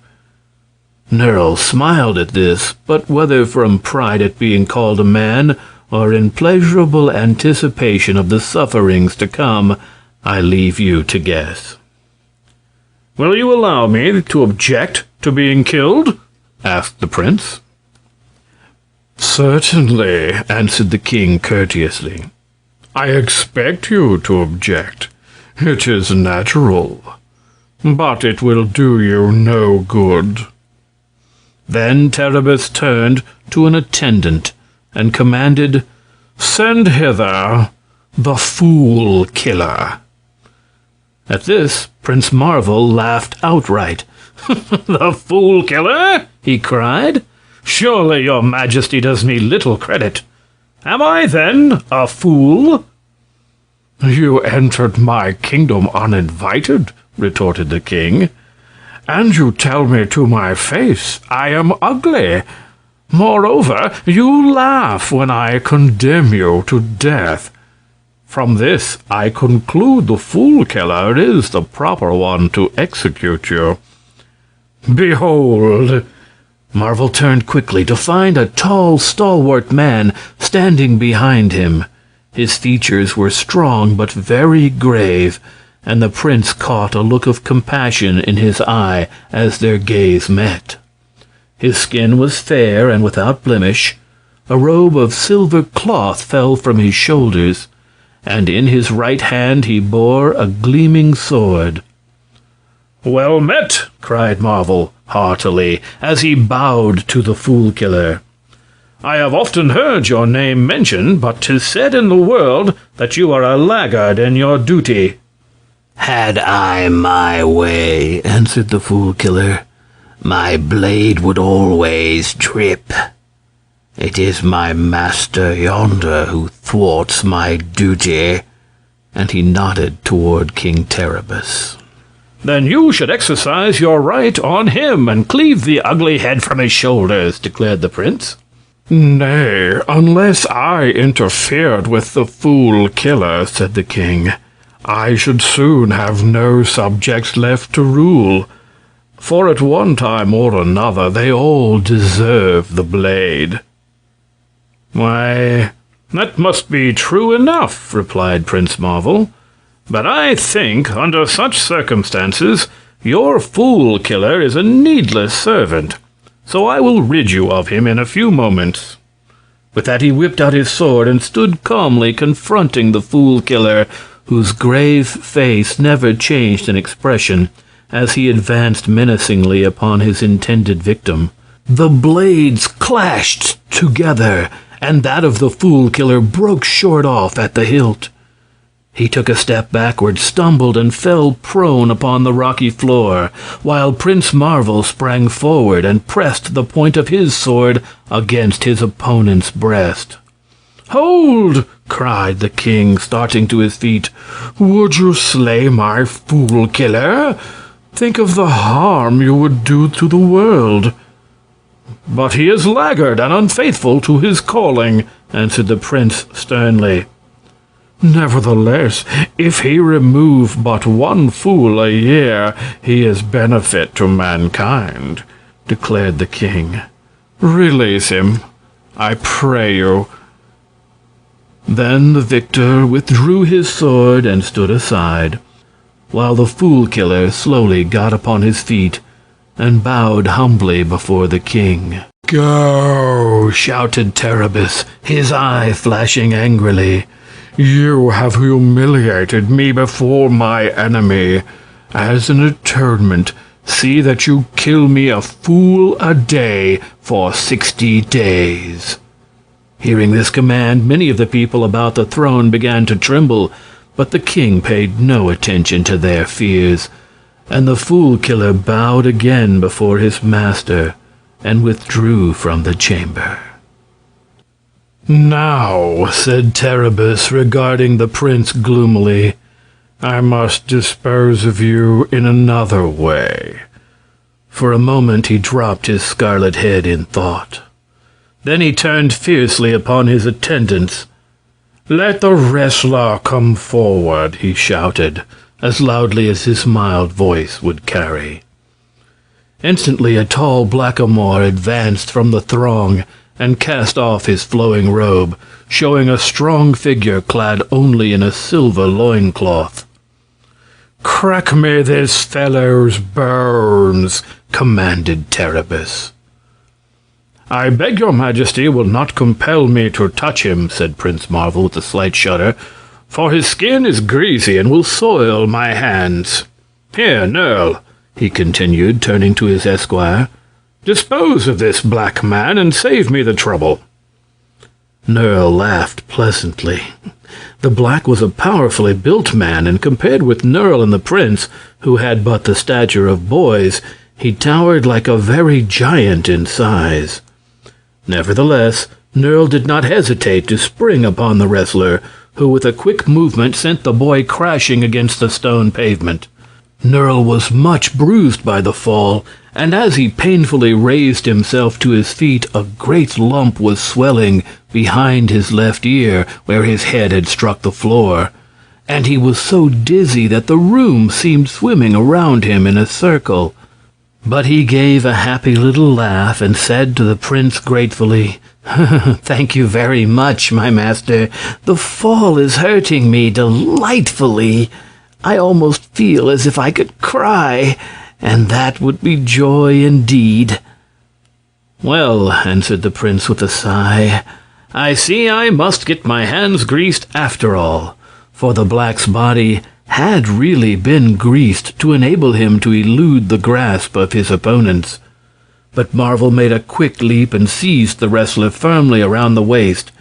Nerl smiled at this, but whether from pride at being called a man, or in pleasurable anticipation of the sufferings to come, I leave you to guess. Will you allow me to object to being killed? Asked the prince. Certainly, answered the king courteously. I expect you to object. It is natural. But it will do you no good. Then Terribus turned to an attendant and commanded, Send hither the Fool Killer. At this, Prince Marvel laughed outright. The Fool Killer? He cried. Surely your majesty does me little credit. Am I, then, a fool? You entered my kingdom uninvited, retorted the king. And you tell me to my face I am ugly. Moreover, you laugh when I condemn you to death. From this, I conclude the Fool Killer is the proper one to execute you. Behold! Marvel turned quickly to find a tall, stalwart man standing behind him. His features were strong but very grave, and the prince caught a look of compassion in his eye as their gaze met. His skin was fair and without blemish. A robe of silver cloth fell from his shoulders, and in his right hand he bore a gleaming sword. Well met, cried Marvel heartily, as he bowed to the Fool Killer. I have often heard your name mentioned, but 'tis said in the world that you are a laggard in your duty. Had I my way, answered the Fool Killer, my blade would always drip. It is my master yonder who thwarts my duty. And he nodded toward King Terribus. Then you should exercise your right on him and cleave the ugly head from his shoulders, declared the prince. Nay, unless I interfered with the Fool Killer, said the king, I should soon have no subjects left to rule. For at one time or another they all deserve the blade. Why, that must be true enough, replied Prince Marvel. But I think, under such circumstances, your Fool Killer is a needless servant, so I will rid you of him in a few moments. With that he whipped out his sword and stood calmly confronting the Fool Killer, whose grave face never changed in expression as he advanced menacingly upon his intended victim. The blades clashed together, and that of the Fool Killer broke short off at the hilt. He took a step backward, stumbled, and fell prone upon the rocky floor, while Prince Marvel sprang forward and pressed the point of his sword against his opponent's breast. "Hold!" cried the king, starting to his feet. "Would you slay my fool-killer? Think of the harm you would do to the world." "But he is laggard and unfaithful to his calling," answered the prince sternly. "Nevertheless, if he remove but one fool a year, he is benefit to mankind," declared the king. "Release him, I pray you." Then the victor withdrew his sword and stood aside, while the fool-killer slowly got upon his feet and bowed humbly before the king. "Go!" shouted Terribus, his eye flashing angrily. "You have humiliated me before my enemy. As an atonement, see that you kill me a fool a day for 60 days. Hearing this command, many of the people about the throne began to tremble, but the king paid no attention to their fears, and the fool-killer bowed again before his master and withdrew from the chamber. "Now," said Terribus, regarding the prince gloomily, "I must dispose of you in another way." For a moment he dropped his scarlet head in thought. Then he turned fiercely upon his attendants. "Let the wrestler come forward," he shouted, as loudly as his mild voice would carry. Instantly a tall blackamoor advanced from the throng and cast off his flowing robe, showing a strong figure clad only in a silver loincloth. "Crack me this fellow's bones," commanded Terribus. "I beg your majesty will not compel me to touch him," said Prince Marvel with a slight shudder, "for his skin is greasy and will soil my hands. Here, Nerl," he continued, turning to his esquire, "dispose of this black man and save me the trouble." Nerl laughed pleasantly. The black was a powerfully built man, and compared with Nerl and the prince, who had but the stature of boys, he towered like a very giant in size. Nevertheless, Nerl did not hesitate to spring upon the wrestler, who with a quick movement sent the boy crashing against the stone pavement. Nerl was much bruised by the fall, and as he painfully raised himself to his feet, a great lump was swelling behind his left ear, where his head had struck the floor, and he was so dizzy that the room seemed swimming around him in a circle. But he gave a happy little laugh and said to the prince gratefully, "Thank you very much, my master. The fall is hurting me delightfully. I almost feel as if I could cry, and that would be joy indeed." "Well," answered the prince with a sigh, "I see I must get my hands greased after all," for the black's body had really been greased to enable him to elude the grasp of his opponents. But Marvel made a quick leap and seized the wrestler firmly around the waist.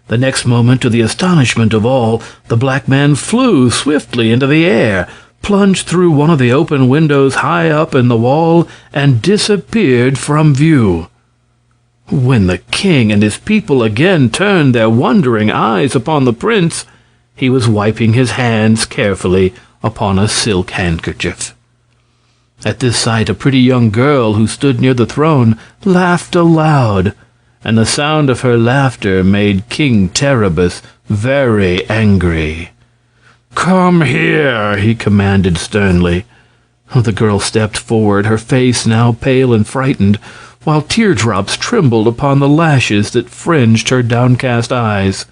The next moment, to the astonishment of all, the black man flew swiftly into the air, plunged through one of the open windows high up in the wall, and disappeared from view. When the king and his people again turned their wondering eyes upon the prince, he was wiping his hands carefully upon a silk handkerchief. At this sight, a pretty young girl who stood near the throne laughed aloud, and the sound of her laughter made King Terribus very angry. "Come here," he commanded sternly. The girl stepped forward, her face now pale and frightened, while teardrops trembled upon the lashes that fringed her downcast eyes.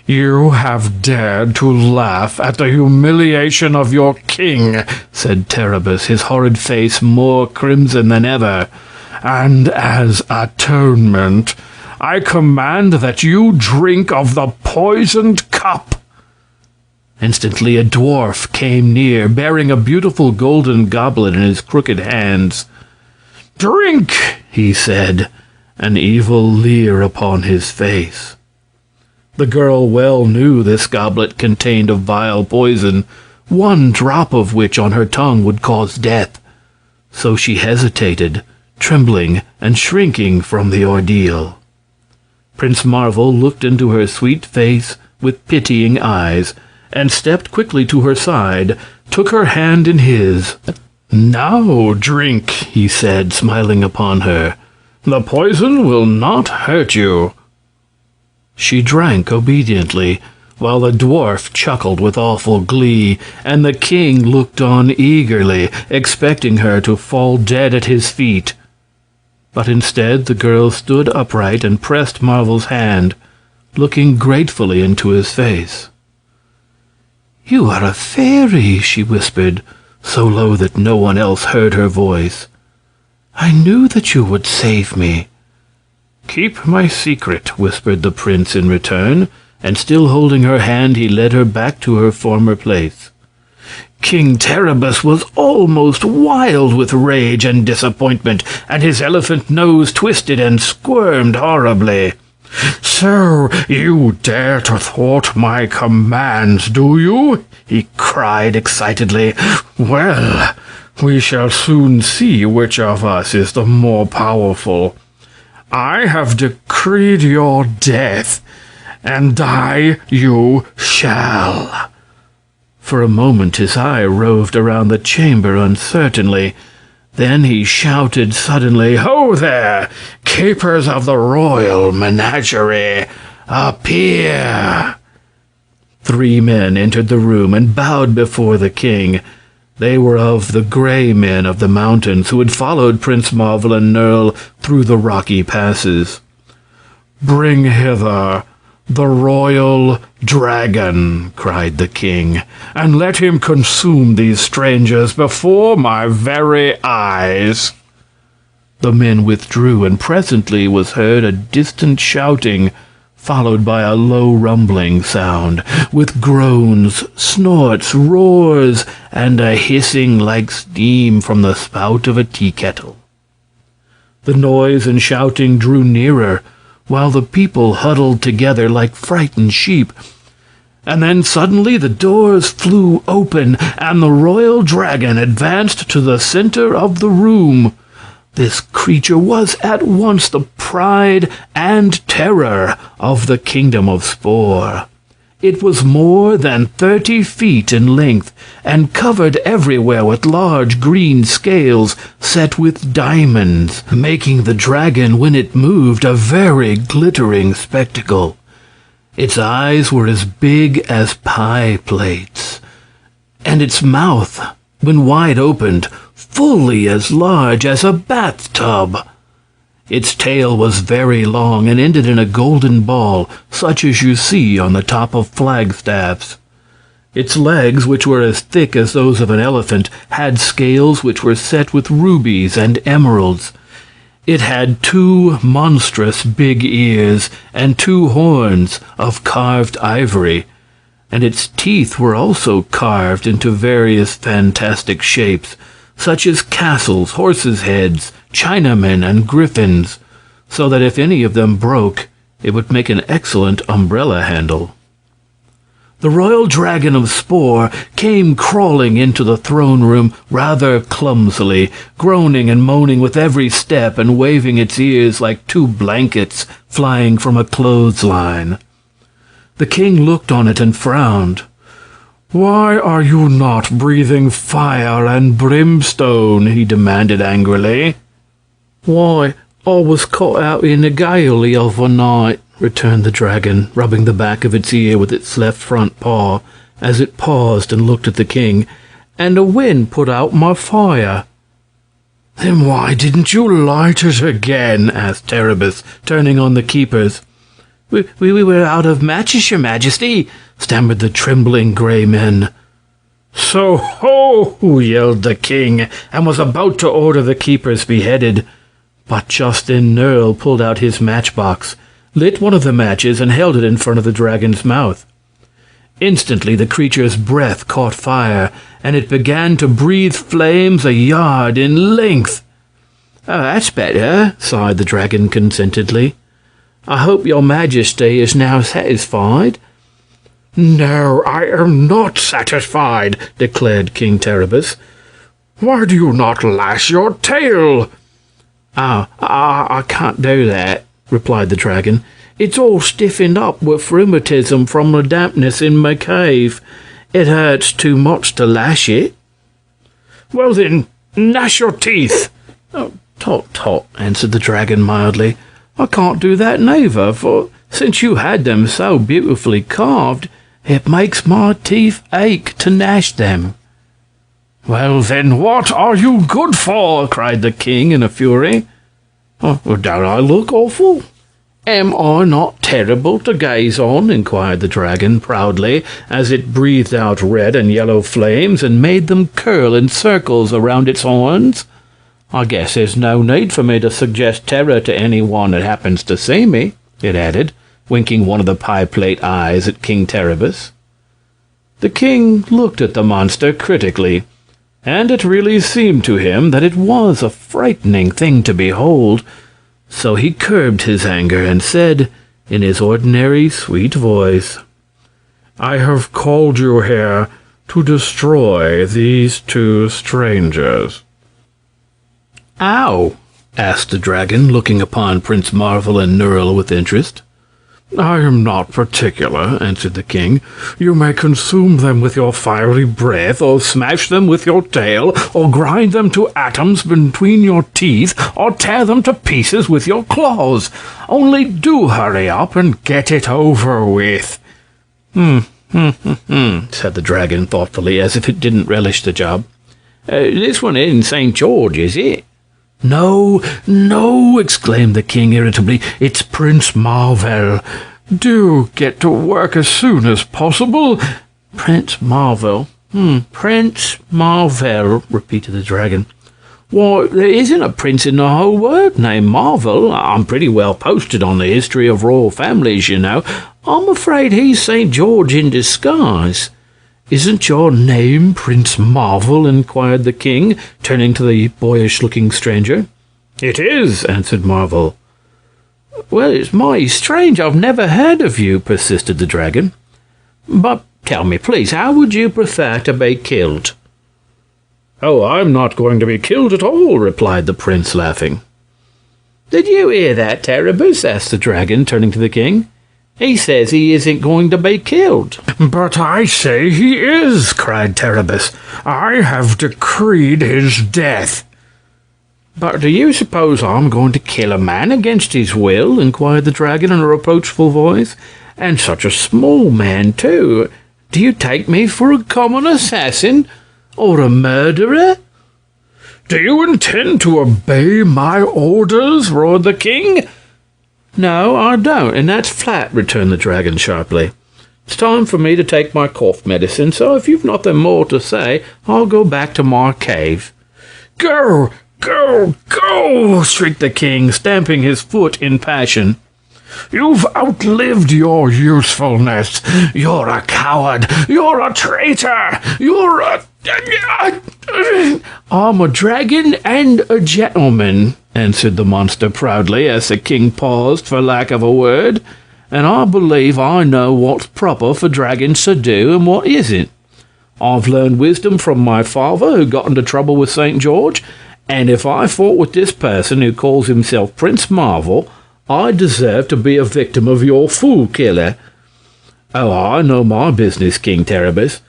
"You have dared to laugh at the humiliation of your king," said Terribus, his horrid face more crimson than ever. "And as atonement, I command that you drink of the poisoned cup." Instantly a dwarf came near, bearing a beautiful golden goblet in his crooked hands. "Drink," he said, an evil leer upon his face. The girl well knew this goblet contained a vile poison, one drop of which on her tongue would cause death. So she hesitated, trembling and shrinking from the ordeal. Prince Marvel looked into her sweet face with pitying eyes, and stepped quickly to her side, took her hand in his. "Now drink," he said, smiling upon her. "The poison will not hurt you." She drank obediently, while the dwarf chuckled with awful glee, and the king looked on eagerly, expecting her to fall dead at his feet. But instead the girl stood upright and pressed Marvel's hand, looking gratefully into his face. "You are a fairy," she whispered, so low that no one else heard her voice. "I knew that you would save me." "Keep my secret," whispered the prince in return, and still holding her hand he led her back to her former place. King Terribus was almost wild with rage and disappointment, and his elephant nose twisted and squirmed horribly. "So you dare to thwart my commands, do you?" he cried excitedly. "Well, we shall soon see which of us is the more powerful. I have decreed your death, and die you shall." For a moment his eye roved around the chamber uncertainly. Then he shouted suddenly, "Ho there, keepers of the royal menagerie, appear!" 3 men entered the room and bowed before the king. They were of the gray men of the mountains who had followed Prince Marvel and Nerl through the rocky passes. "Bring hither the royal dragon," cried the king, "and let him consume these strangers before my very eyes." The men withdrew, and presently was heard a distant shouting, followed by a low rumbling sound, with groans, snorts, roars, and a hissing like steam from the spout of a tea kettle. The noise and shouting drew nearer, while the people huddled together like frightened sheep. And then suddenly the doors flew open, and the royal dragon advanced to the center of the room. This creature was at once the pride and terror of the kingdom of Spore. It was more than 30 feet in length, and covered everywhere with large green scales set with diamonds, making the dragon, when it moved, a very glittering spectacle. Its eyes were as big as pie plates, and its mouth, when wide opened, fully as large as a bathtub. Its tail was very long and ended in a golden ball, such as you see on the top of flagstaffs. Its legs, which were as thick as those of an elephant, had scales which were set with rubies and emeralds. It had 2 monstrous big ears and 2 horns of carved ivory, and its teeth were also carved into various fantastic shapes, such as castles, horses' heads, Chinamen, and griffins, so that if any of them broke, it would make an excellent umbrella handle. The royal dragon of Spore came crawling into the throne room rather clumsily, groaning and moaning with every step and waving its ears like 2 blankets flying from a clothesline. The king looked on it and frowned. "Why are you not breathing fire and brimstone?" he demanded angrily. "Why, I was caught out in a gale the other night," returned the dragon, rubbing the back of its ear with its left front paw, as it paused and looked at the king, "and the wind put out my fire." "Then why didn't you light it again?" asked Terribus, turning on the keepers. We were out of matches, your majesty," stammered the trembling gray men. "So ho!" yelled the king, and was about to order the keepers beheaded. But just then Nerl pulled out his matchbox, lit one of the matches, and held it in front of the dragon's mouth. Instantly the creature's breath caught fire, and it began to breathe flames a yard in length. "Oh, that's better," sighed the dragon contentedly. "I hope your majesty is now satisfied." "No, I am not satisfied," declared King Terribus. "Why do you not lash your tail?" I can't do that," replied the dragon. It's all stiffened up with rheumatism from the dampness in my cave. It hurts too much to lash it." "Well then, gnash your teeth." "Oh, tut, answered the dragon mildly. "I can't do that neither, for since you had them so beautifully carved, it makes my teeth ache to gnash them." "Well then, what are you good for?" cried the king in a fury. "Oh, don't I look awful? Am I not terrible to gaze on?" inquired the dragon proudly, as it breathed out red and yellow flames and made them curl in circles around its horns. "I guess there's no need for me to suggest terror to anyone that happens to see me," it added, winking one of the pie-plate eyes at King Terribus. The king looked at the monster critically, and it really seemed to him that it was a frightening thing to behold, so he curbed his anger and said, in his ordinary sweet voice, "I have called you here to destroy these two strangers." "Ow?" asked the dragon, looking upon Prince Marvel and Nurl with interest. "I am not particular," answered the king. "You may consume them with your fiery breath, or smash them with your tail, or grind them to atoms between your teeth, or tear them to pieces with your claws. Only do hurry up and get it over with." Said the dragon thoughtfully, as if it didn't relish the job. "This one isn't St. George, is it?" "No, no," exclaimed the king irritably. "It's Prince Marvel. Do get to work as soon as possible." "Prince Marvel. Prince Marvel," repeated the dragon. "Why, there isn't a prince in the whole world named Marvel. I'm pretty well posted on the history of royal families, you know. I'm afraid he's St. George in disguise." "Isn't your name Prince Marvel?" inquired the king, turning to the boyish-looking stranger. "It is," answered Marvel. "Well, it's mighty strange. I've never heard of you," persisted the dragon. "But tell me, please, how would you prefer to be killed?" "Oh, I'm not going to be killed at all," replied the prince, laughing. "Did you hear that, Terribus?" asked the dragon, turning to the king. "He says he isn't going to be killed." "But I say he is," cried Terribus. "I have decreed his death." "But do you suppose I'm going to kill a man against his will?" inquired the dragon in a reproachful voice. "And such a small man, too. Do you take me for a common assassin? Or a murderer?" "Do you intend to obey my orders?" roared the king. "No, I don't, and that's flat," returned the dragon sharply. "It's time for me to take my cough medicine, so if you've nothing more to say, I'll go back to my cave." "Go, go, go!" shrieked the king, stamping his foot in passion. "You've outlived your usefulness. You're a coward. You're a traitor. You're a... "I'm a dragon and a gentleman," answered the monster proudly, as the king paused for lack of a word, "and I believe I know what's proper for dragons to do and what isn't. I've learned wisdom from my father, who got into trouble with St. George, and if I fought with this person who calls himself Prince Marvel, I deserve to be a victim of your fool killer. Oh, I know my business, King Terribus,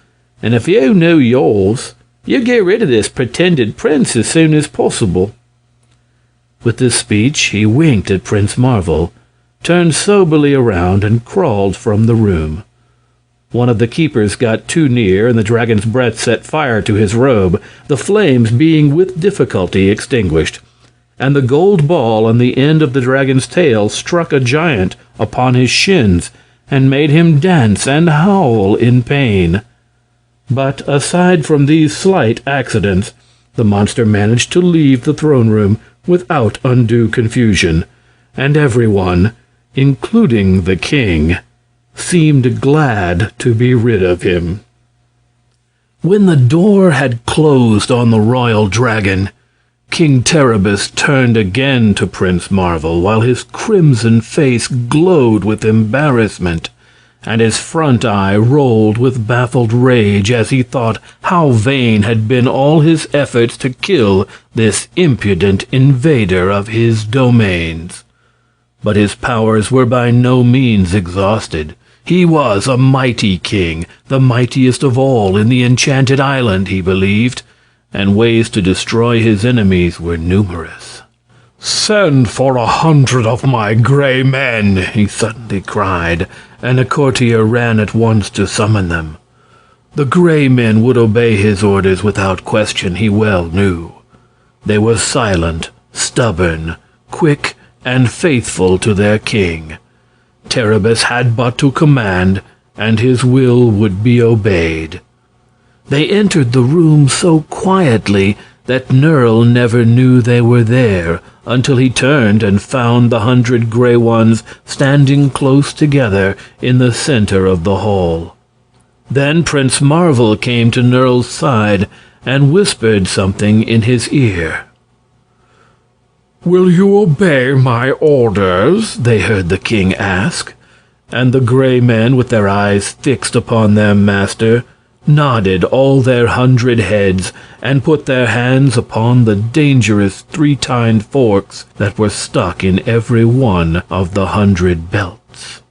and if you knew yours, you'd get rid of this pretended prince as soon as possible." With this speech, he winked at Prince Marvel, turned soberly around, and crawled from the room. One of the keepers got too near, and the dragon's breath set fire to his robe, the flames being with difficulty extinguished. And the gold ball on the end of the dragon's tail struck a giant upon his shins, and made him dance and howl in pain. But aside from these slight accidents, the monster managed to leave the throne room without undue confusion, and everyone, including the king, seemed glad to be rid of him. When the door had closed on the royal dragon, King Terribus turned again to Prince Marvel, while his crimson face glowed with embarrassment, and his front eye rolled with baffled rage as he thought how vain had been all his efforts to kill this impudent invader of his domains. but his powers were by no means exhausted. He was a mighty king, the mightiest of all in the Enchanted Island, he believed, and ways to destroy his enemies were numerous. "Send for 100 of my gray men," he suddenly cried, and a courtier ran at once to summon them. The gray men would obey his orders without question, he well knew. They were silent, stubborn, quick, and faithful to their king. Terribus had but to command, and his will would be obeyed. They entered the room so quietly that Nerl never knew they were there until he turned and found the 100 gray ones standing close together in the center of the hall. Then Prince Marvel came to Nerl's side and whispered something in his ear. "Will you obey my orders?" they heard the king ask, and the gray men, with their eyes fixed upon their master, nodded all their 100 heads and put their hands upon the dangerous 3-tined forks that were stuck in every one of the 100 belts.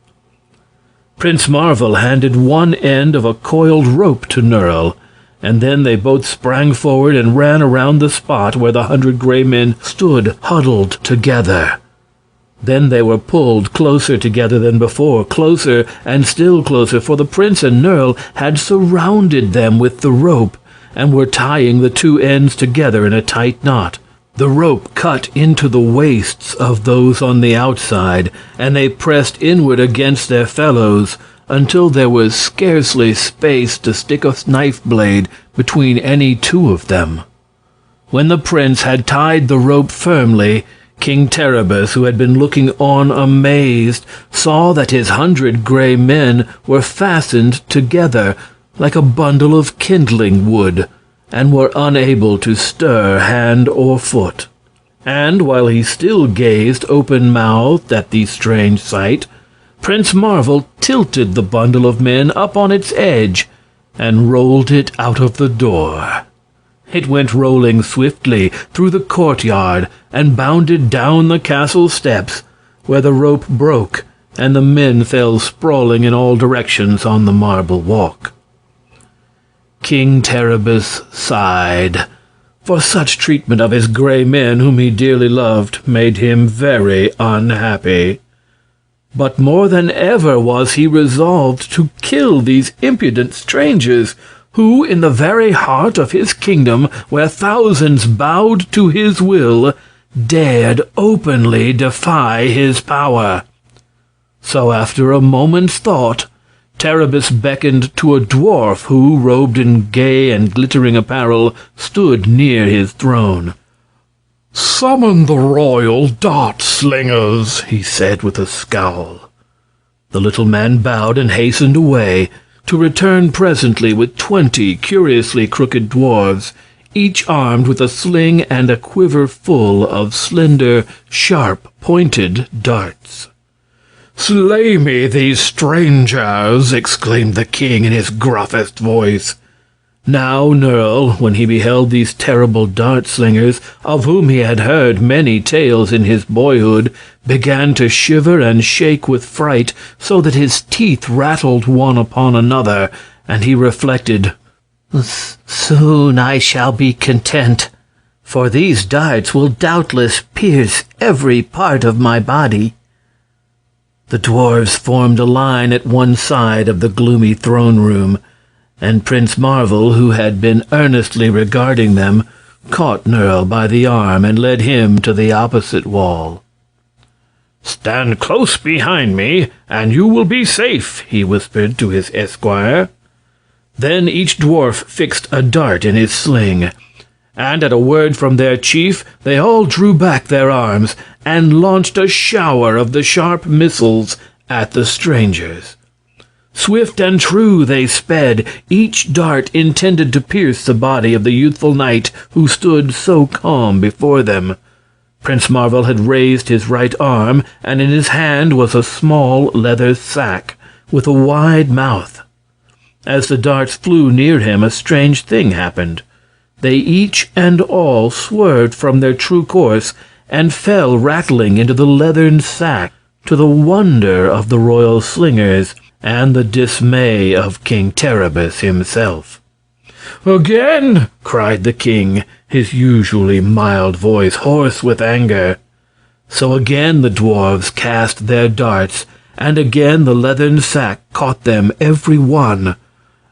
Prince Marvel handed one end of a coiled rope to Nerl, and then they both sprang forward and ran around the spot where the 100 gray men stood huddled together. Then they were pulled closer together than before, closer and still closer, for the prince and Nerl had surrounded them with the rope and were tying the two ends together in a tight knot. The rope cut into the waists of those on the outside, and they pressed inward against their fellows until there was scarcely space to stick a knife blade between any two of them. When the prince had tied the rope firmly, King Terribus, who had been looking on amazed, saw that his 100 gray men were fastened together like a bundle of kindling wood, and were unable to stir hand or foot. And while he still gazed open-mouthed at the strange sight, Prince Marvel tilted the bundle of men up on its edge and rolled it out of the door. It went rolling swiftly through the courtyard and bounded down the castle steps, where the rope broke and the men fell sprawling in all directions on the marble walk. King Terribus sighed, for such treatment of his gray men whom he dearly loved made him very unhappy. But more than ever was he resolved to kill these impudent strangers, who, in the very heart of his kingdom, where thousands bowed to his will, dared openly defy his power. So after a moment's thought, Terribus beckoned to a dwarf who, robed in gay and glittering apparel, stood near his throne. "Summon the royal dart-slingers," he said with a scowl. The little man bowed and hastened away, to return presently with 20 curiously crooked dwarves, each armed with a sling and a quiver full of slender, sharp-pointed darts. "Slay me these strangers!" exclaimed the king in his gruffest voice. Now Nerl, when he beheld these terrible dart-slingers, of whom he had heard many tales in his boyhood, began to shiver and shake with fright, so that his teeth rattled one upon another, and he reflected, "Soon I shall be content, for these darts will doubtless pierce every part of my body." The dwarves formed a line at one side of the gloomy throne-room, and Prince Marvel, who had been earnestly regarding them, caught Nerl by the arm and led him to the opposite wall. "Stand close behind me, and you will be safe," he whispered to his esquire. Then each dwarf fixed a dart in his sling, and at a word from their chief, they all drew back their arms and launched a shower of the sharp missiles at the strangers. Swift and true they sped, each dart intended to pierce the body of the youthful knight who stood so calm before them. Prince Marvel had raised his right arm, and in his hand was a small leather sack with a wide mouth. As the darts flew near him, a strange thing happened. They each and all swerved from their true course and fell rattling into the leathern sack. to the wonder of the royal slingers and the dismay of King Terribus himself. "Again!" cried the king, his usually mild voice hoarse with anger. So again the dwarves cast their darts, and again the leathern sack caught them every one.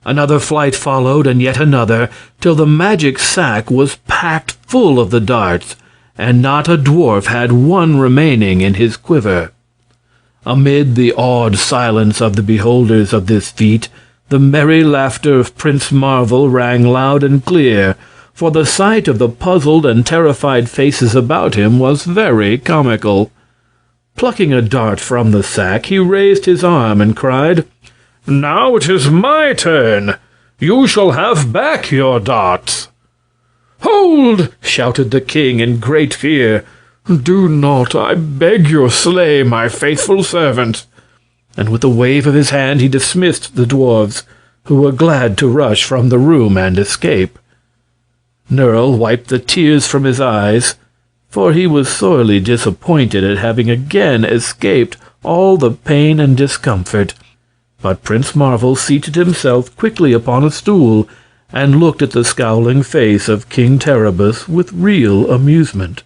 Another flight followed, and yet another, till the magic sack was packed full of the darts, and not a dwarf had one remaining in his quiver. Amid the awed silence of the beholders of this feat, the merry laughter of Prince Marvel rang loud and clear, for the sight of the puzzled and terrified faces about him was very comical. Plucking a dart from the sack, he raised his arm and cried, "Now it is my turn. You shall have back your darts." "Hold!" shouted the king in great fear. "Do not, I beg you, slay my faithful servant." And with a wave of his hand he dismissed the dwarves, who were glad to rush from the room and escape. Nerle wiped the tears from his eyes, for he was sorely disappointed at having again escaped all the pain and discomfort. But Prince Marvel seated himself quickly upon a stool and looked at the scowling face of King Terribus with real amusement.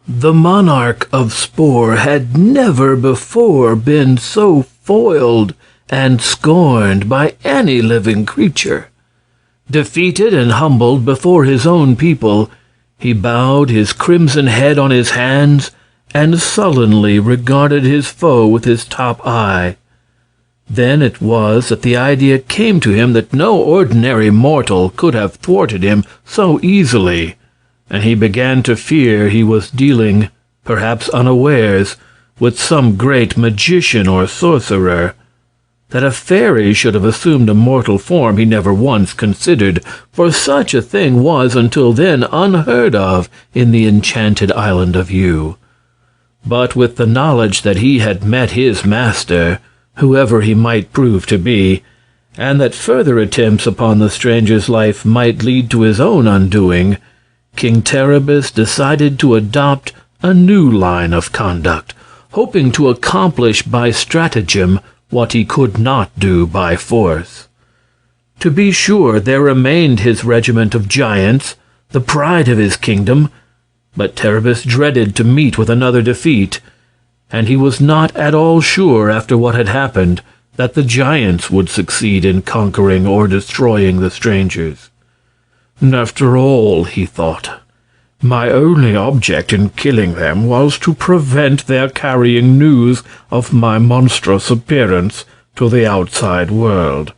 The monarch of Spore had never before been so foiled and scorned by any living creature. Defeated and humbled before his own people, he bowed his crimson head on his hands and sullenly regarded his foe with his top eye. Then it was that the idea came to him that no ordinary mortal could have thwarted him so easily, and he began to fear he was dealing, perhaps unawares, with some great magician or sorcerer. That a fairy should have assumed a mortal form he never once considered, for such a thing was until then unheard of in the Enchanted Island of Yew. But with the knowledge that he had met his master, whoever he might prove to be, and that further attempts upon the stranger's life might lead to his own undoing, King Terribus decided to adopt a new line of conduct, hoping to accomplish by stratagem what he could not do by force. To be sure, there remained his regiment of giants, the pride of his kingdom, but Terribus dreaded to meet with another defeat, and he was not at all sure after what had happened that the giants would succeed in conquering or destroying the strangers. After all, he thought, my only object in killing them was to prevent their carrying news of my monstrous appearance to the outside world.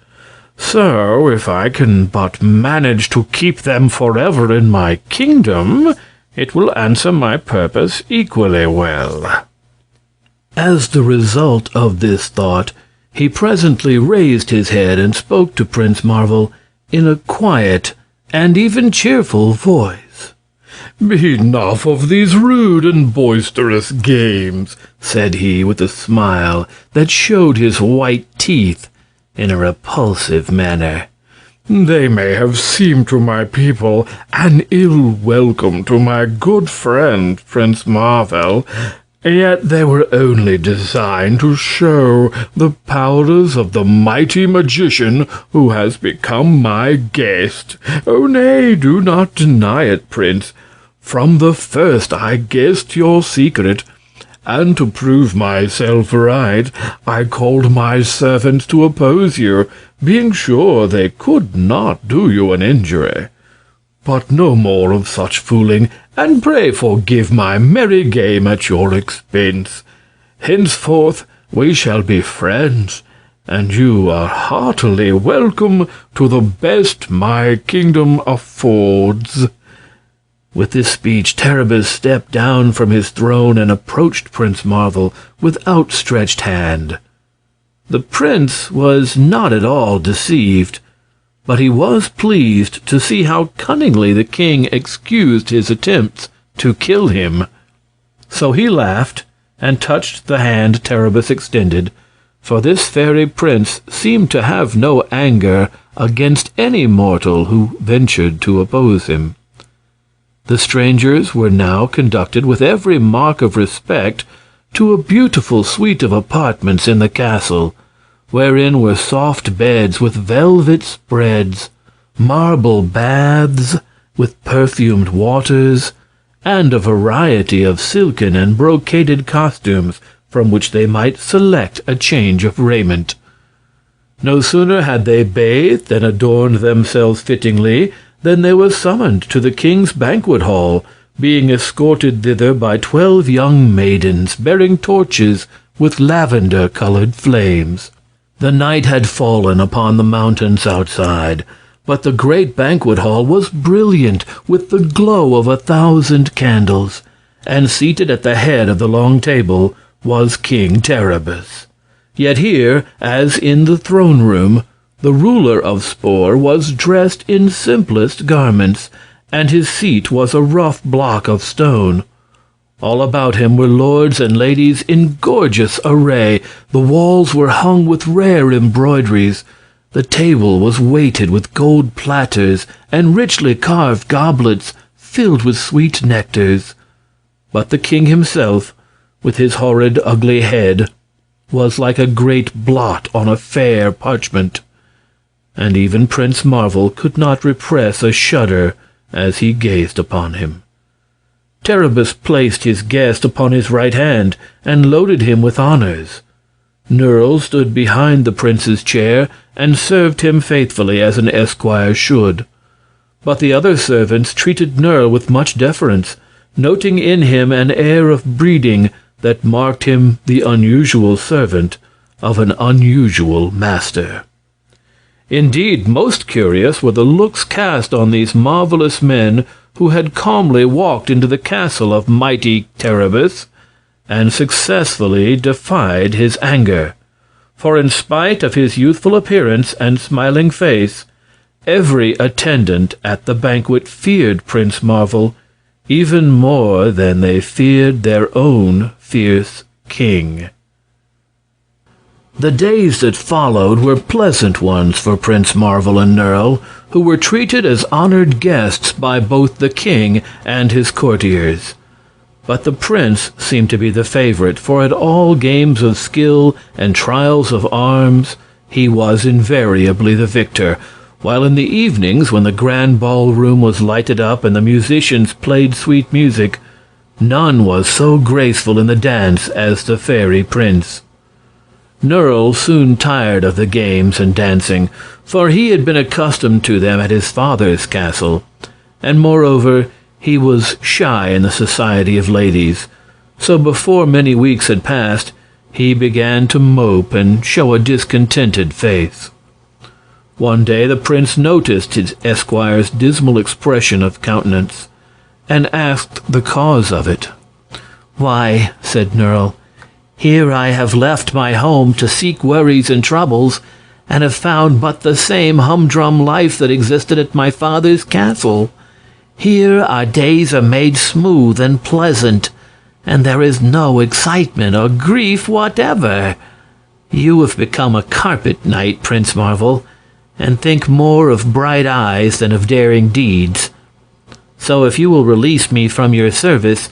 So, if I can but manage to keep them forever in my kingdom, it will answer my purpose equally well. As the result of this thought, he presently raised his head and spoke to Prince Marvel in a quiet and even cheerful voice. "Enough of these rude and boisterous games," said he with a smile that showed his white teeth in a repulsive manner. "They may have seemed to my people an ill welcome to my good friend Prince Marvel, yet they were only designed to show the powers of the mighty magician who has become my guest. Oh, nay, do not deny it, Prince. From the first I guessed your secret, and to prove myself right, I called my servants to oppose you, being sure they could not do you an injury. But no more of such fooling, and pray forgive my merry game at your expense. Henceforth we shall be friends, and you are heartily welcome to the best my kingdom affords." With this speech, Terribus stepped down from his throne and approached Prince Marvel with outstretched hand. The prince was not at all deceived, but he was pleased to see how cunningly the king excused his attempts to kill him. So he laughed and touched the hand Terribus extended, for this fairy prince seemed to have no anger against any mortal who ventured to oppose him. The strangers were now conducted with every mark of respect to a beautiful suite of apartments in the castle, wherein were soft beds with velvet spreads, marble baths with perfumed waters, and a variety of silken and brocaded costumes from which they might select a change of raiment. No sooner had they bathed and adorned themselves fittingly than they were summoned to the king's banquet hall, being escorted thither by 12 young maidens bearing torches with lavender-colored flames. The night had fallen upon the mountains outside, but the great banquet hall was brilliant with the glow of 1,000 candles, and seated at the head of the long table was King Terribus. Yet here, as in the throne-room, the ruler of Spor was dressed in simplest garments, and his seat was a rough block of stone. All about him were lords and ladies in gorgeous array. The walls were hung with rare embroideries. The table was weighted with gold platters and richly carved goblets filled with sweet nectars. But the king himself, with his horrid, ugly head, was like a great blot on a fair parchment, and even Prince Marvel could not repress a shudder as he gazed upon him. Terribus placed his guest upon his right hand and loaded him with honors. Nerle stood behind the prince's chair and served him faithfully as an esquire should. But the other servants treated Nerle with much deference, noting in him an air of breeding that marked him the unusual servant of an unusual master. Indeed, most curious were the looks cast on these marvelous men who had calmly walked into the castle of mighty Terribus and successfully defied his anger. For in spite of his youthful appearance and smiling face, every attendant at the banquet feared Prince Marvel even more than they feared their own fierce king. The days that followed were pleasant ones for Prince Marvel and Nerle, who were treated as honored guests by both the king and his courtiers. But the prince seemed to be the favorite, for at all games of skill and trials of arms he was invariably the victor, while in the evenings, when the grand ballroom was lighted up and the musicians played sweet music, none was so graceful in the dance as the fairy prince. Nerle soon tired of the games and dancing, for he had been accustomed to them at his father's castle, and moreover he was shy in the society of ladies, so before many weeks had passed he began to mope and show a discontented face. One day the prince noticed his esquire's dismal expression of countenance, and asked the cause of it. "Why," said Nerle, "here I have left my home to seek worries and troubles, and have found but the same humdrum life that existed at my father's castle. Here our days are made smooth and pleasant, and there is no excitement or grief whatever. You have become a carpet knight, Prince Marvel, and think more of bright eyes than of daring deeds. So if you will release me from your service,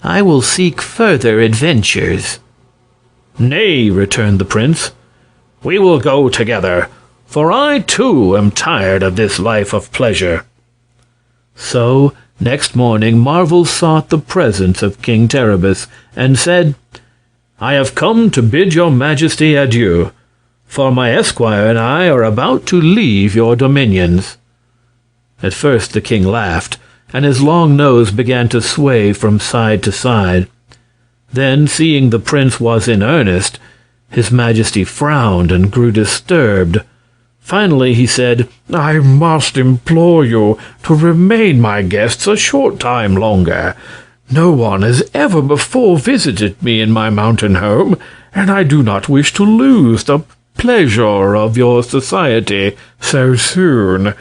I will seek further adventures." "Nay," returned the prince, "we will go together, for I too am tired of this life of pleasure." So next morning Marvel sought the presence of King Terribus and said, "I have come to bid your majesty adieu, for my esquire and I are about to leave your dominions." At first the king laughed, and his long nose began to sway from side to side. Then, seeing the prince was in earnest, his majesty frowned and grew disturbed. Finally he said, "I must implore you to remain my guests a short time longer. No one has ever before visited me in my mountain home, and I do not wish to lose the pleasure of your society so soon."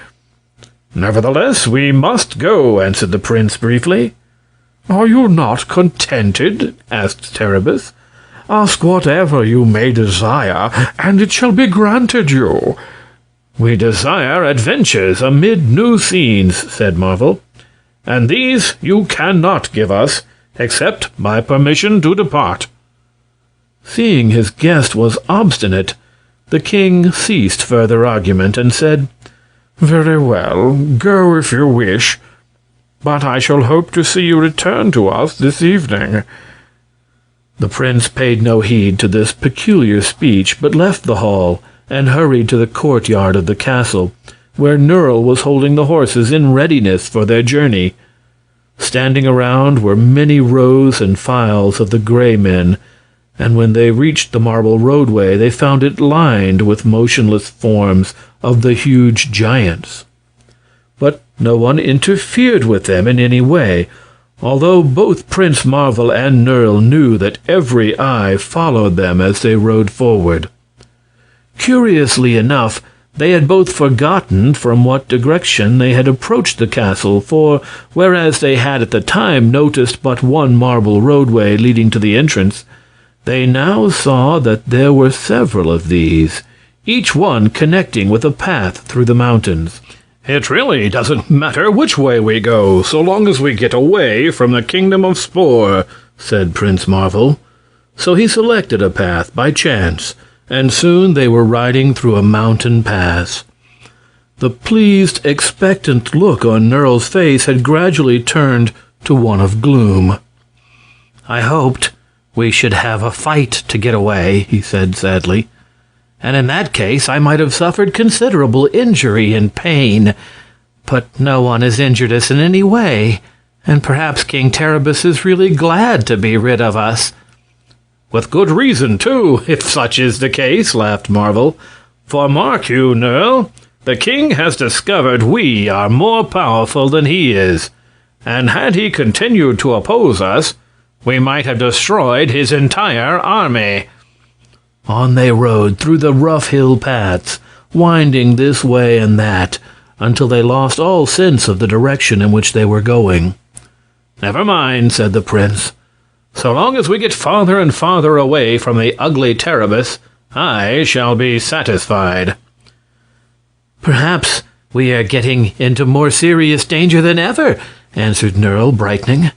"Nevertheless, we must go," answered the prince briefly. "Are you not contented?" asked Terribus. "Ask whatever you may desire, and it shall be granted you." "We desire adventures amid new scenes," said Marvel, "and these you cannot give us, except by permission to depart." Seeing his guest was obstinate, the king ceased further argument and said, "Very well, go if you wish, but I shall hope to see you return to us this evening." The prince paid no heed to this peculiar speech, but left the hall and hurried to the courtyard of the castle, where Nerl was holding the horses in readiness for their journey. Standing around were many rows and files of the gray men, and when they reached the marble roadway they found it lined with motionless forms of the huge giants. But no one interfered with them in any way, although both Prince Marvel and Nerl knew that every eye followed them as they rode forward. Curiously enough, they had both forgotten from what direction they had approached the castle, for whereas they had at the time noticed but one marble roadway leading to the entrance, they now saw that there were several of these, each one connecting with a path through the mountains. "It really doesn't matter which way we go, so long as we get away from the Kingdom of Spore," said Prince Marvel. So he selected a path by chance, and soon they were riding through a mountain pass. The pleased, expectant look on Nerl's face had gradually turned to one of gloom. "I hoped we should have a fight to get away," he said sadly. "And in that case I might have suffered considerable injury and pain. But no one has injured us in any way, and perhaps King Terribus is really glad to be rid of us." "With good reason, too, if such is the case," laughed Marvel. "For mark you, Nerl, the king has discovered we are more powerful than he is, and had he continued to oppose us, we might have destroyed his entire army." On they rode through the rough hill paths, winding this way and that, until they lost all sense of the direction in which they were going. "Never mind," said the prince. "So long as we get farther and farther away from the ugly Terribus, I shall be satisfied." "Perhaps we are getting into more serious danger than ever," answered Nerl, brightening.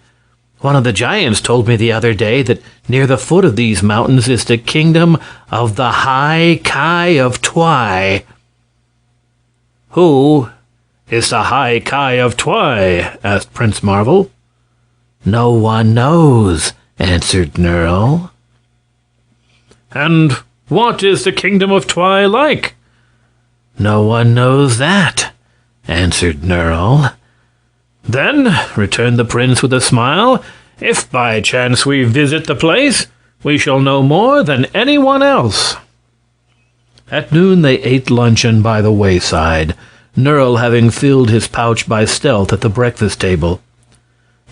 "One of the giants told me the other day that near the foot of these mountains is the kingdom of the High Ki of Twy." "Who is the High Ki of Twy?" asked Prince Marvel. "No one knows," answered Nerl. "And what is the kingdom of Twy like?" "No one knows that," answered Nerl. "Then," returned the prince with a smile, "if by chance we visit the place, we shall know more than anyone else." At noon they ate luncheon by the wayside, Nerl having filled his pouch by stealth at the breakfast table.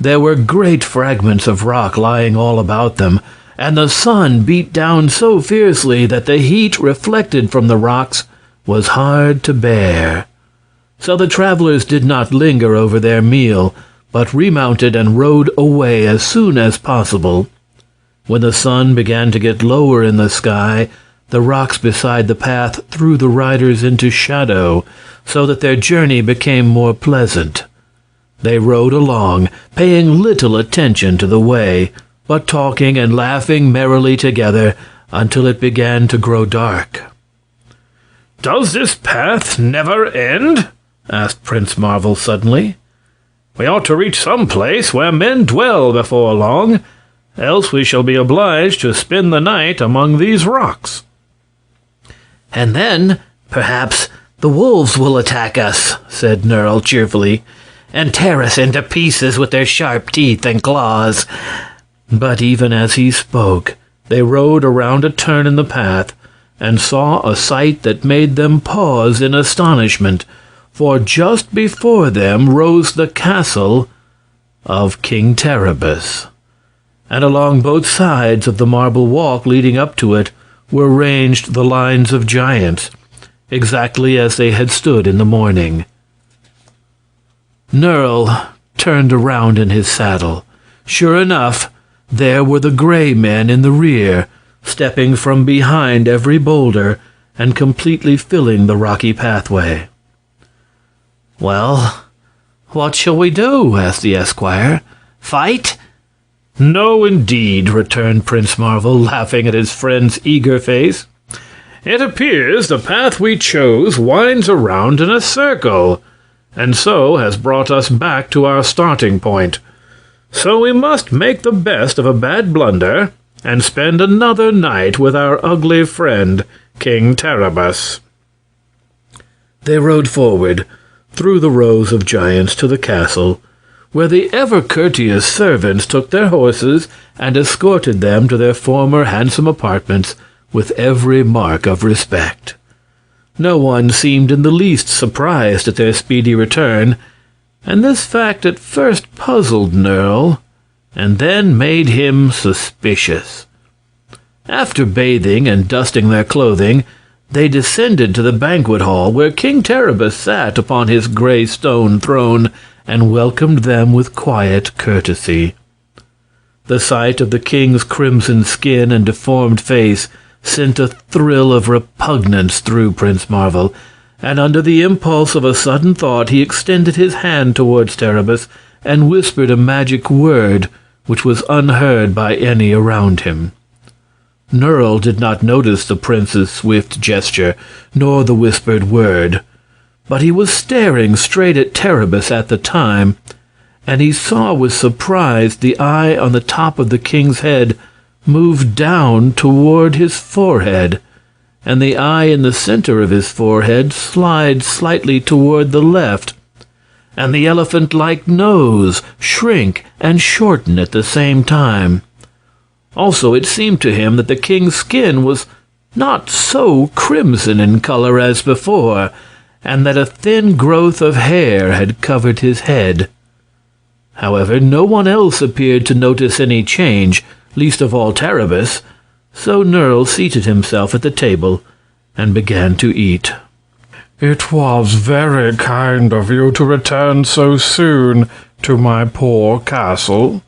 There were great fragments of rock lying all about them, and the sun beat down so fiercely that the heat reflected from the rocks was hard to bear. So the travelers did not linger over their meal, but remounted and rode away as soon as possible. When the sun began to get lower in the sky, the rocks beside the path threw the riders into shadow, so that their journey became more pleasant. They rode along, paying little attention to the way, but talking and laughing merrily together until it began to grow dark. "Does this path never end?" asked Prince Marvel suddenly. "We ought to reach some place where men dwell before long, else we shall be obliged to spend the night among these rocks." "And then, perhaps, the wolves will attack us," said Nerl cheerfully, "and tear us into pieces with their sharp teeth and claws." But even as he spoke, they rode around a turn in the path and saw a sight that made them pause in astonishment, for just before them rose the castle of King Terribus, and along both sides of the marble walk leading up to it were ranged the lines of giants, exactly as they had stood in the morning. Nerl turned around in his saddle. Sure enough, there were the gray men in the rear, stepping from behind every boulder and completely filling the rocky pathway. "Well, what shall we do?" asked the esquire. "Fight?" "No, indeed," returned Prince Marvel, laughing at his friend's eager face. "It appears the path we chose winds around in a circle, and so has brought us back to our starting point. So we must make the best of a bad blunder and spend another night with our ugly friend, King Terribus." They rode forward through the rows of giants to the castle, where the ever-courteous servants took their horses and escorted them to their former handsome apartments with every mark of respect. No one seemed in the least surprised at their speedy return, and this fact at first puzzled Nerl, and then made him suspicious. After bathing and dusting their clothing, they descended to the banquet hall, where King Terribus sat upon his gray stone throne and welcomed them with quiet courtesy. The sight of the king's crimson skin and deformed face sent a thrill of repugnance through Prince Marvel, and under the impulse of a sudden thought he extended his hand towards Terribus and whispered a magic word which was unheard by any around him. Nerl did not notice the prince's swift gesture, nor the whispered word, but he was staring straight at Terribus at the time, and he saw with surprise the eye on the top of the king's head move down toward his forehead, and the eye in the center of his forehead slide slightly toward the left, and the elephant-like nose shrink and shorten at the same time. Also, it seemed to him that the king's skin was not so crimson in color as before, and that a thin growth of hair had covered his head. However, no one else appeared to notice any change, least of all Terribus, so Nerl seated himself at the table and began to eat. "It was very kind of you to return so soon to my poor castle,"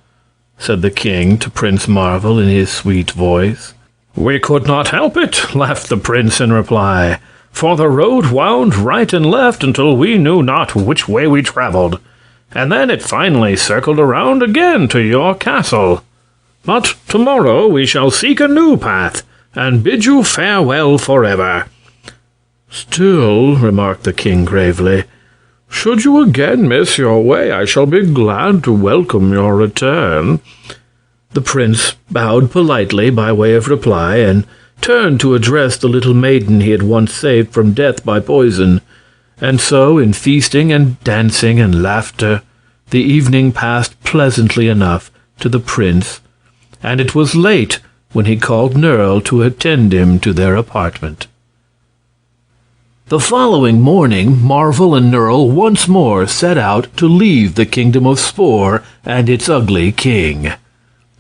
said the king to Prince Marvel in his sweet voice. "We could not help it," laughed the prince in reply, "for the road wound right and left until we knew not which way we traveled, and then it finally circled around again to your castle. But tomorrow we shall seek a new path, and bid you farewell forever." "Still," remarked the king gravely, "should you again miss your way, I shall be glad to welcome your return." The prince bowed politely by way of reply, and turned to address the little maiden he had once saved from death by poison. And so, in feasting and dancing and laughter, the evening passed pleasantly enough to the prince, and it was late when he called Nerl to attend him to their apartment. The following morning, Marvel and Nerl once more set out to leave the kingdom of Spore and its ugly king.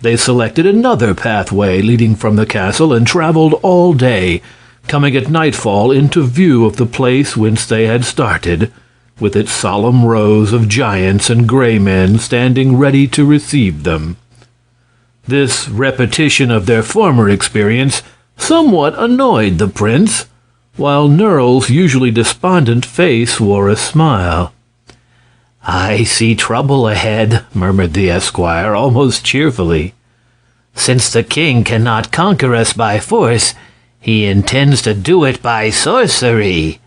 They selected another pathway leading from the castle and traveled all day, coming at nightfall into view of the place whence they had started, with its solemn rows of giants and gray men standing ready to receive them. This repetition of their former experience somewhat annoyed the prince, while Nerl's usually despondent face wore a smile. "I see trouble ahead," murmured the esquire almost cheerfully. "Since the king cannot conquer us by force, he intends to do it by sorcery."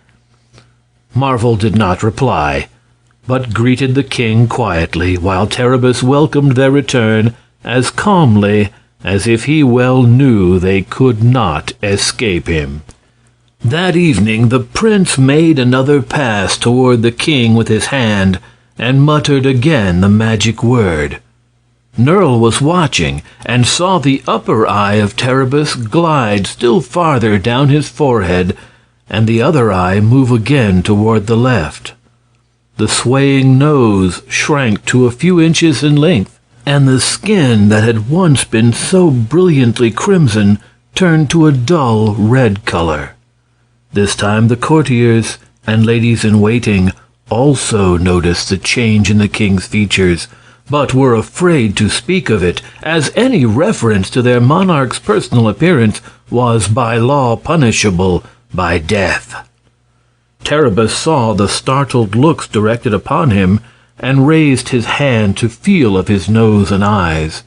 Marvel did not reply, but greeted the king quietly, while Terribus welcomed their return as calmly as if he well knew they could not escape him. That evening the prince made another pass toward the king with his hand, and muttered again the magic word. Nerl was watching, and saw the upper eye of Terribus glide still farther down his forehead, and the other eye move again toward the left. The swaying nose shrank to a few inches in length, and the skin that had once been so brilliantly crimson turned to a dull red color. This time the courtiers and ladies-in-waiting also noticed the change in the king's features, but were afraid to speak of it, as any reference to their monarch's personal appearance was by law punishable by death. Terribus saw the startled looks directed upon him, and raised his hand to feel of his nose and eyes.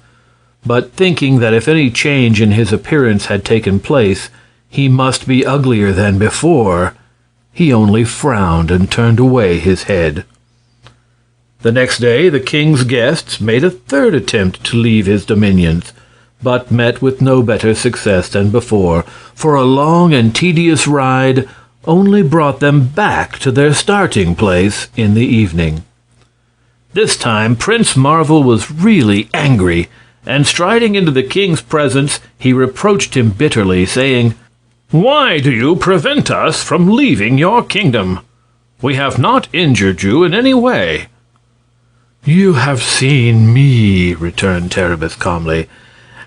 but thinking that if any change in his appearance had taken place, he must be uglier than before, he only frowned and turned away his head. The next day the king's guests made a third attempt to leave his dominions, but met with no better success than before, for a long and tedious ride only brought them back to their starting place in the evening. This time Prince Marvel was really angry, and striding into the king's presence, he reproached him bitterly, saying, "Why do you prevent us from leaving your kingdom? We have not injured you in any way." "You have seen me," returned Terribus calmly,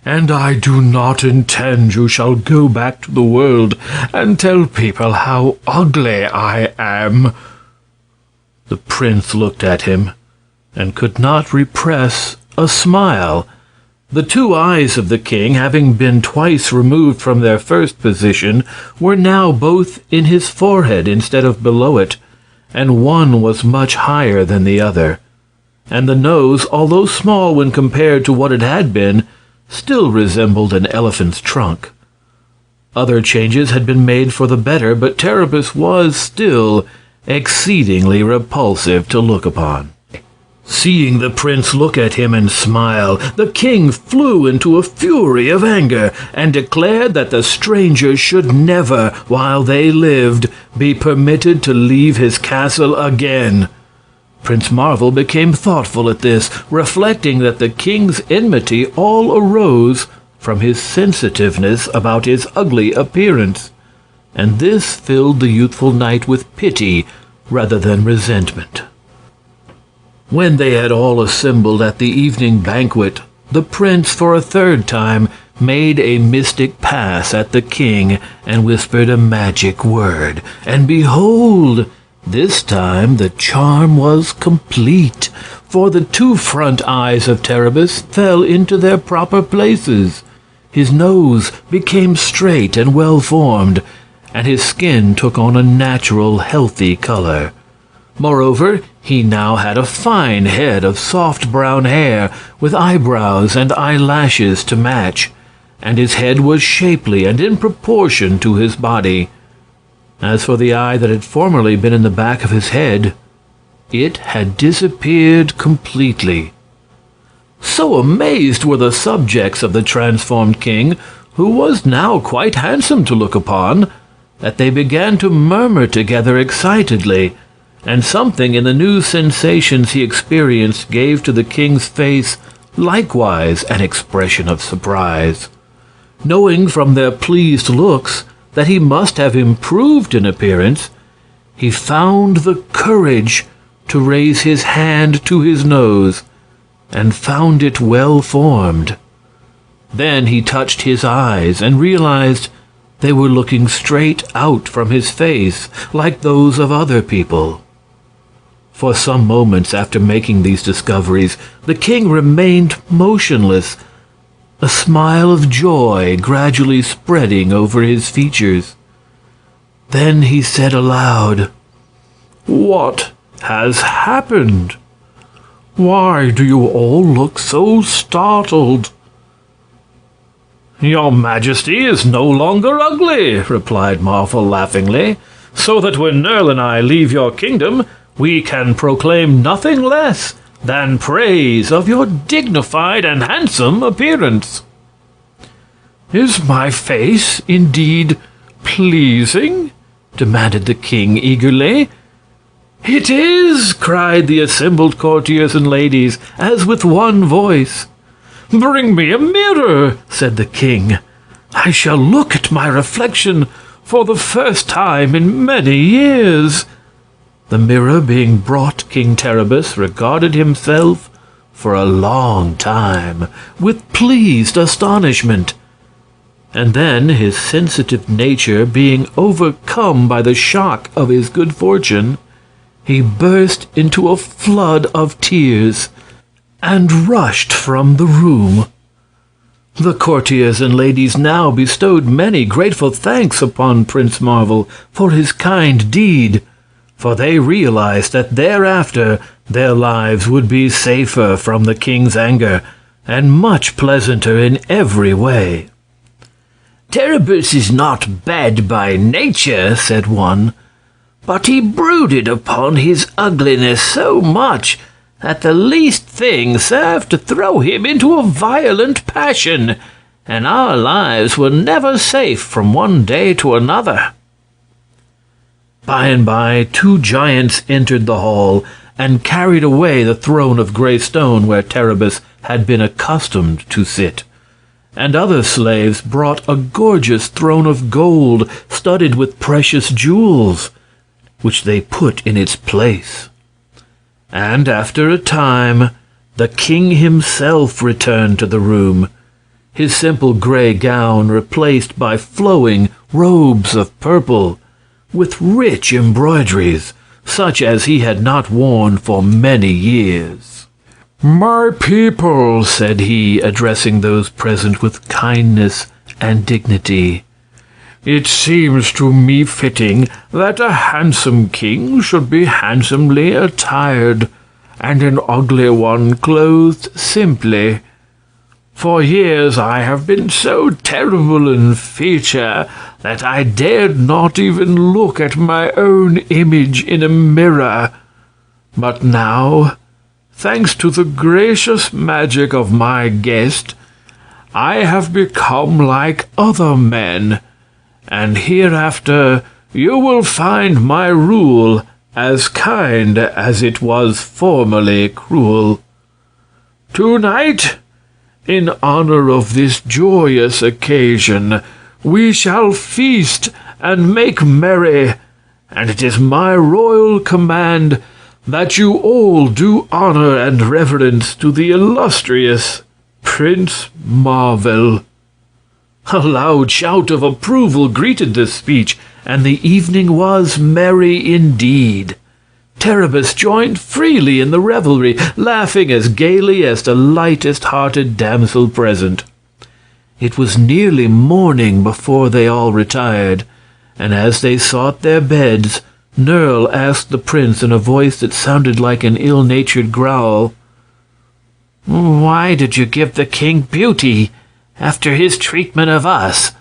"and I do not intend you shall go back to the world and tell people how ugly I am." The prince looked at him and could not repress a smile. The two eyes of the king, having been twice removed from their first position, were now both in his forehead instead of below it, and one was much higher than the other. And the nose, although small when compared to what it had been, still resembled an elephant's trunk. Other changes had been made for the better, but Terribus was still exceedingly repulsive to look upon. Seeing the prince look at him and smile, the king flew into a fury of anger and declared that the stranger should never, while they lived, be permitted to leave his castle again. Prince Marvel became thoughtful at this, reflecting that the king's enmity all arose from his sensitiveness about his ugly appearance, and this filled the youthful knight with pity rather than resentment. When they had all assembled at the evening banquet, the prince for a third time made a mystic pass at the king and whispered a magic word, and behold, this time the charm was complete, for the two front eyes of Terribus fell into their proper places. His nose became straight and well-formed, and his skin took on a natural, healthy color. Moreover, he now had a fine head of soft brown hair, with eyebrows and eyelashes to match, and his head was shapely and in proportion to his body. As for the eye that had formerly been in the back of his head, it had disappeared completely. So amazed were the subjects of the transformed king, who was now quite handsome to look upon, that they began to murmur together excitedly, and something in the new sensations he experienced gave to the king's face likewise an expression of surprise. Knowing from their pleased looks that he must have improved in appearance, he found the courage to raise his hand to his nose, and found it well formed. Then he touched his eyes and realized they were looking straight out from his face, like those of other people. For some moments after making these discoveries, the king remained motionless, a smile of joy gradually spreading over his features. Then he said aloud, "What has happened? Why do you all look so startled?" "Your Majesty is no longer ugly," replied Marvel laughingly, "so that when Nerl and I leave your kingdom, we can proclaim nothing less than praise of your dignified and handsome appearance." "Is my face indeed pleasing?" demanded the king eagerly. "It is!" cried the assembled courtiers and ladies, as with one voice. "Bring me a mirror," said the king. "I shall look at my reflection for the first time in many years." The mirror being brought, King Terribus regarded himself for a long time with pleased astonishment, and then, his sensitive nature being overcome by the shock of his good fortune, he burst into a flood of tears and rushed from the room. The courtiers and ladies now bestowed many grateful thanks upon Prince Marvel for his kind deed, for they realized that thereafter their lives would be safer from the king's anger, and much pleasanter in every way. "Terribus is not bad by nature," said one, "but he brooded upon his ugliness so much that the least thing served to throw him into a violent passion, and our lives were never safe from one day to another." By and by, 2 giants entered the hall and carried away the throne of gray stone where Terribus had been accustomed to sit. And other slaves brought a gorgeous throne of gold studded with precious jewels, which they put in its place. And after a time, the king himself returned to the room, his simple gray gown replaced by flowing robes of purple, with rich embroideries, such as he had not worn for many years. "My people," said he, addressing those present with kindness and dignity, "it seems to me fitting that a handsome king should be handsomely attired, and an ugly one clothed simply. For years I have been so terrible in feature that I dared not even look at my own image in a mirror. But now, thanks to the gracious magic of my guest, I have become like other men, and hereafter you will find my rule as kind as it was formerly cruel. Tonight, in honor of this joyous occasion, we shall feast and make merry, and it is my royal command that you all do honor and reverence to the illustrious Prince Marvel." A loud shout of approval greeted this speech, and the evening was merry indeed. Terribus joined freely in the revelry, laughing as gaily as the lightest-hearted damsel present. It was nearly morning before they all retired, and as they sought their beds, Nerle asked the prince in a voice that sounded like an ill-natured growl, "Why did you give the king beauty after his treatment of us?"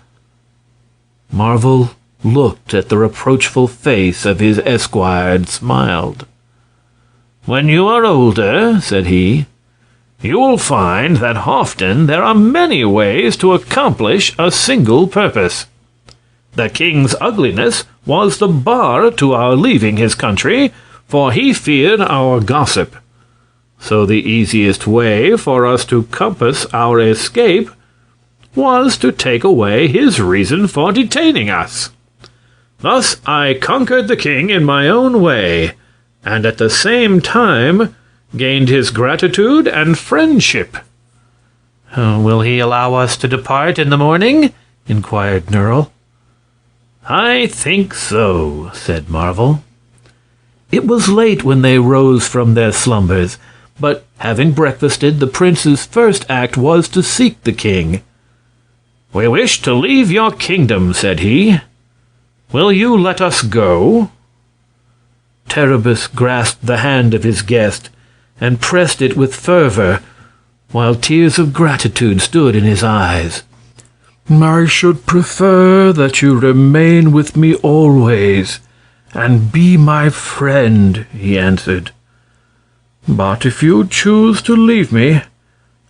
Marvel looked at the reproachful face of his esquire and smiled. "When you are older," said he, "you will find that often there are many ways to accomplish a single purpose. The king's ugliness was the bar to our leaving his country, for he feared our gossip. So the easiest way for us to compass our escape was to take away his reason for detaining us. Thus I conquered the king in my own way, and at the same time gained his gratitude and friendship." "Will he allow us to depart in the morning?" inquired Nerle. "I think so," said Marvel. It was late when they rose from their slumbers, but having breakfasted, the prince's first act was to seek the king. "We wish to leave your kingdom," said he. "Will you let us go?" Terribus grasped the hand of his guest and pressed it with fervor, while tears of gratitude stood in his eyes. "I should prefer that you remain with me always and be my friend," he answered. "But if you choose to leave me,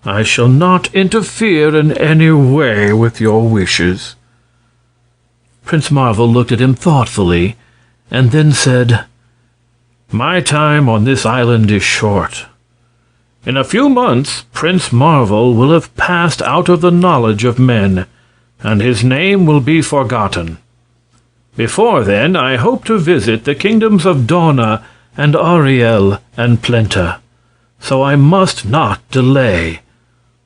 I shall not interfere in any way with your wishes." Prince Marvel looked at him thoughtfully, and then said, "My time on this island is short. In a few months, Prince Marvel will have passed out of the knowledge of men, and his name will be forgotten. Before then, I hope to visit the kingdoms of Dorna and Ariel and Plenta, so I must not delay,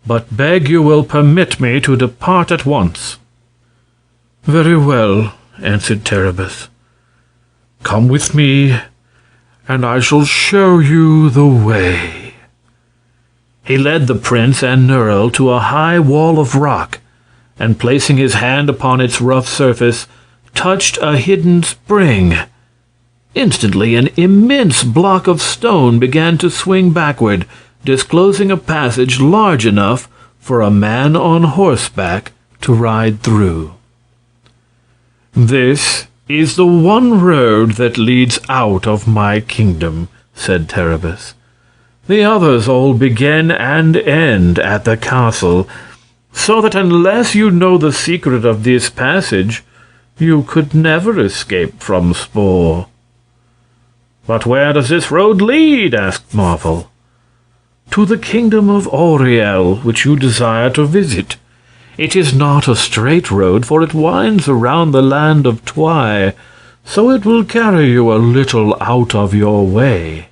but beg you will permit me to depart at once." "Very well," answered Terribus. "Come with me, and I shall show you the way." He led the prince and Nerle to a high wall of rock, and placing his hand upon its rough surface, touched a hidden spring. Instantly an immense block of stone began to swing backward, disclosing a passage large enough for a man on horseback to ride through. "This is the one road that leads out of my kingdom," said Terribus. "The others all begin and end at the castle, so that unless you know the secret of this passage, you could never escape from Spore." "But where does this road lead?" asked Marvel. "To the kingdom of Auriel, which you desire to visit. It is not a straight road, for it winds around the land of Twy, so it will carry you a little out of your way."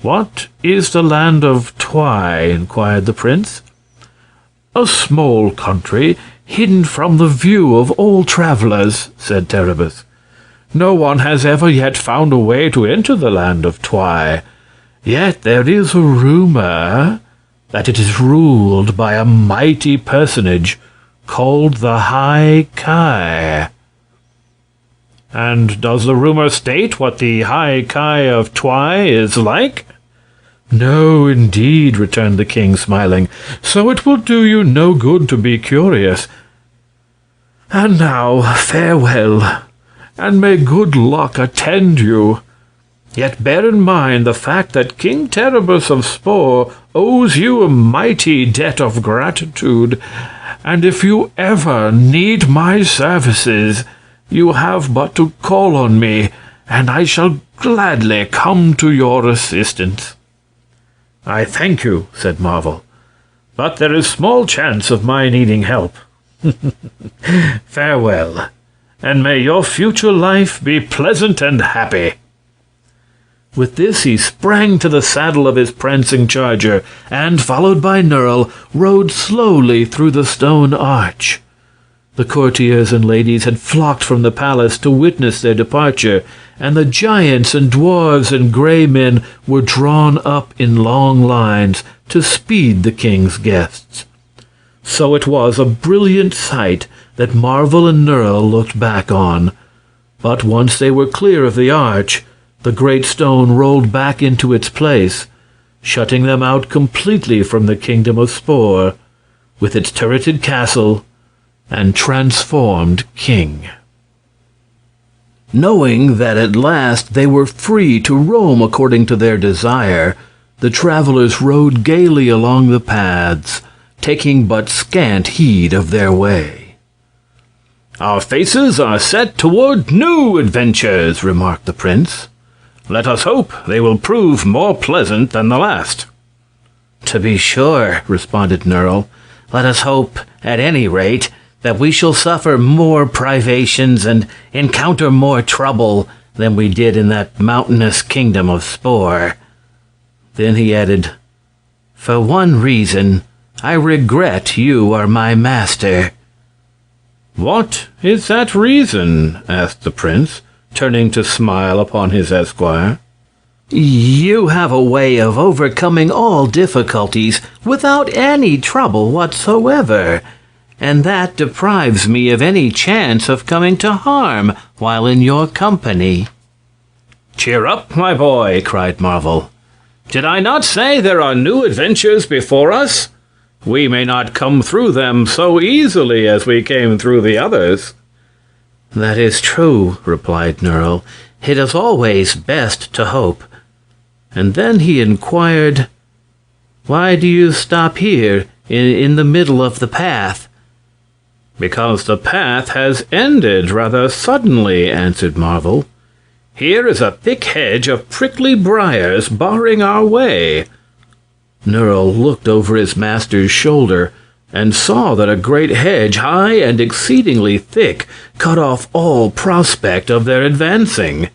"What is the land of Twy?" inquired the prince. "A small country, hidden from the view of all travelers," said Terribus. "No one has ever yet found a way to enter the land of Twy. Yet there is a rumor that it is ruled by a mighty personage called the High Ki." "And does the rumor state what the High Ki of Twy is like?" "No, indeed," returned the king, smiling, "so it will do you no good to be curious. And now, farewell, and may good luck attend you. Yet bear in mind the fact that King Terribus of Spore owes you a mighty debt of gratitude, and if you ever need my services, you have but to call on me, and I shall gladly come to your assistance." "I thank you," said Marvel, "but there is small chance of my needing help. Farewell, and may your future life be pleasant and happy." With this he sprang to the saddle of his prancing charger, and, followed by Nerle, rode slowly through the stone arch. The courtiers and ladies had flocked from the palace to witness their departure, and the giants and dwarves and gray men were drawn up in long lines to speed the king's guests. So it was a brilliant sight that Marvel and Nerle looked back on. But once they were clear of the arch, the great stone rolled back into its place, shutting them out completely from the kingdom of Spore, with its turreted castle and transformed king. Knowing that at last they were free to roam according to their desire, the travelers rode gaily along the paths, taking but scant heed of their way. "Our faces are set toward new adventures," remarked the prince. "Let us hope they will prove more pleasant than the last." "To be sure," responded Nerle. "Let us hope, at any rate, that we shall suffer more privations and encounter more trouble than we did in that mountainous kingdom of Spore." Then he added, "For one reason, I regret you are my master." "What is that reason?" asked the prince, turning to smile upon his esquire. "You have a way of overcoming all difficulties without any trouble whatsoever, and that deprives me of any chance of coming to harm while in your company." "Cheer up, my boy," cried Marvel. "Did I not say there are new adventures before us? We may not come through them so easily as we came through the others." "That is true," replied Nerle. "It is always best to hope." And then he inquired, "Why do you stop here, in the middle of the path?" "Because the path has ended rather suddenly," answered Marvel. "Here is a thick hedge of prickly briars barring our way." Nerle looked over his master's shoulder and saw that a great hedge, high and exceedingly thick, cut off all prospect of their advancing.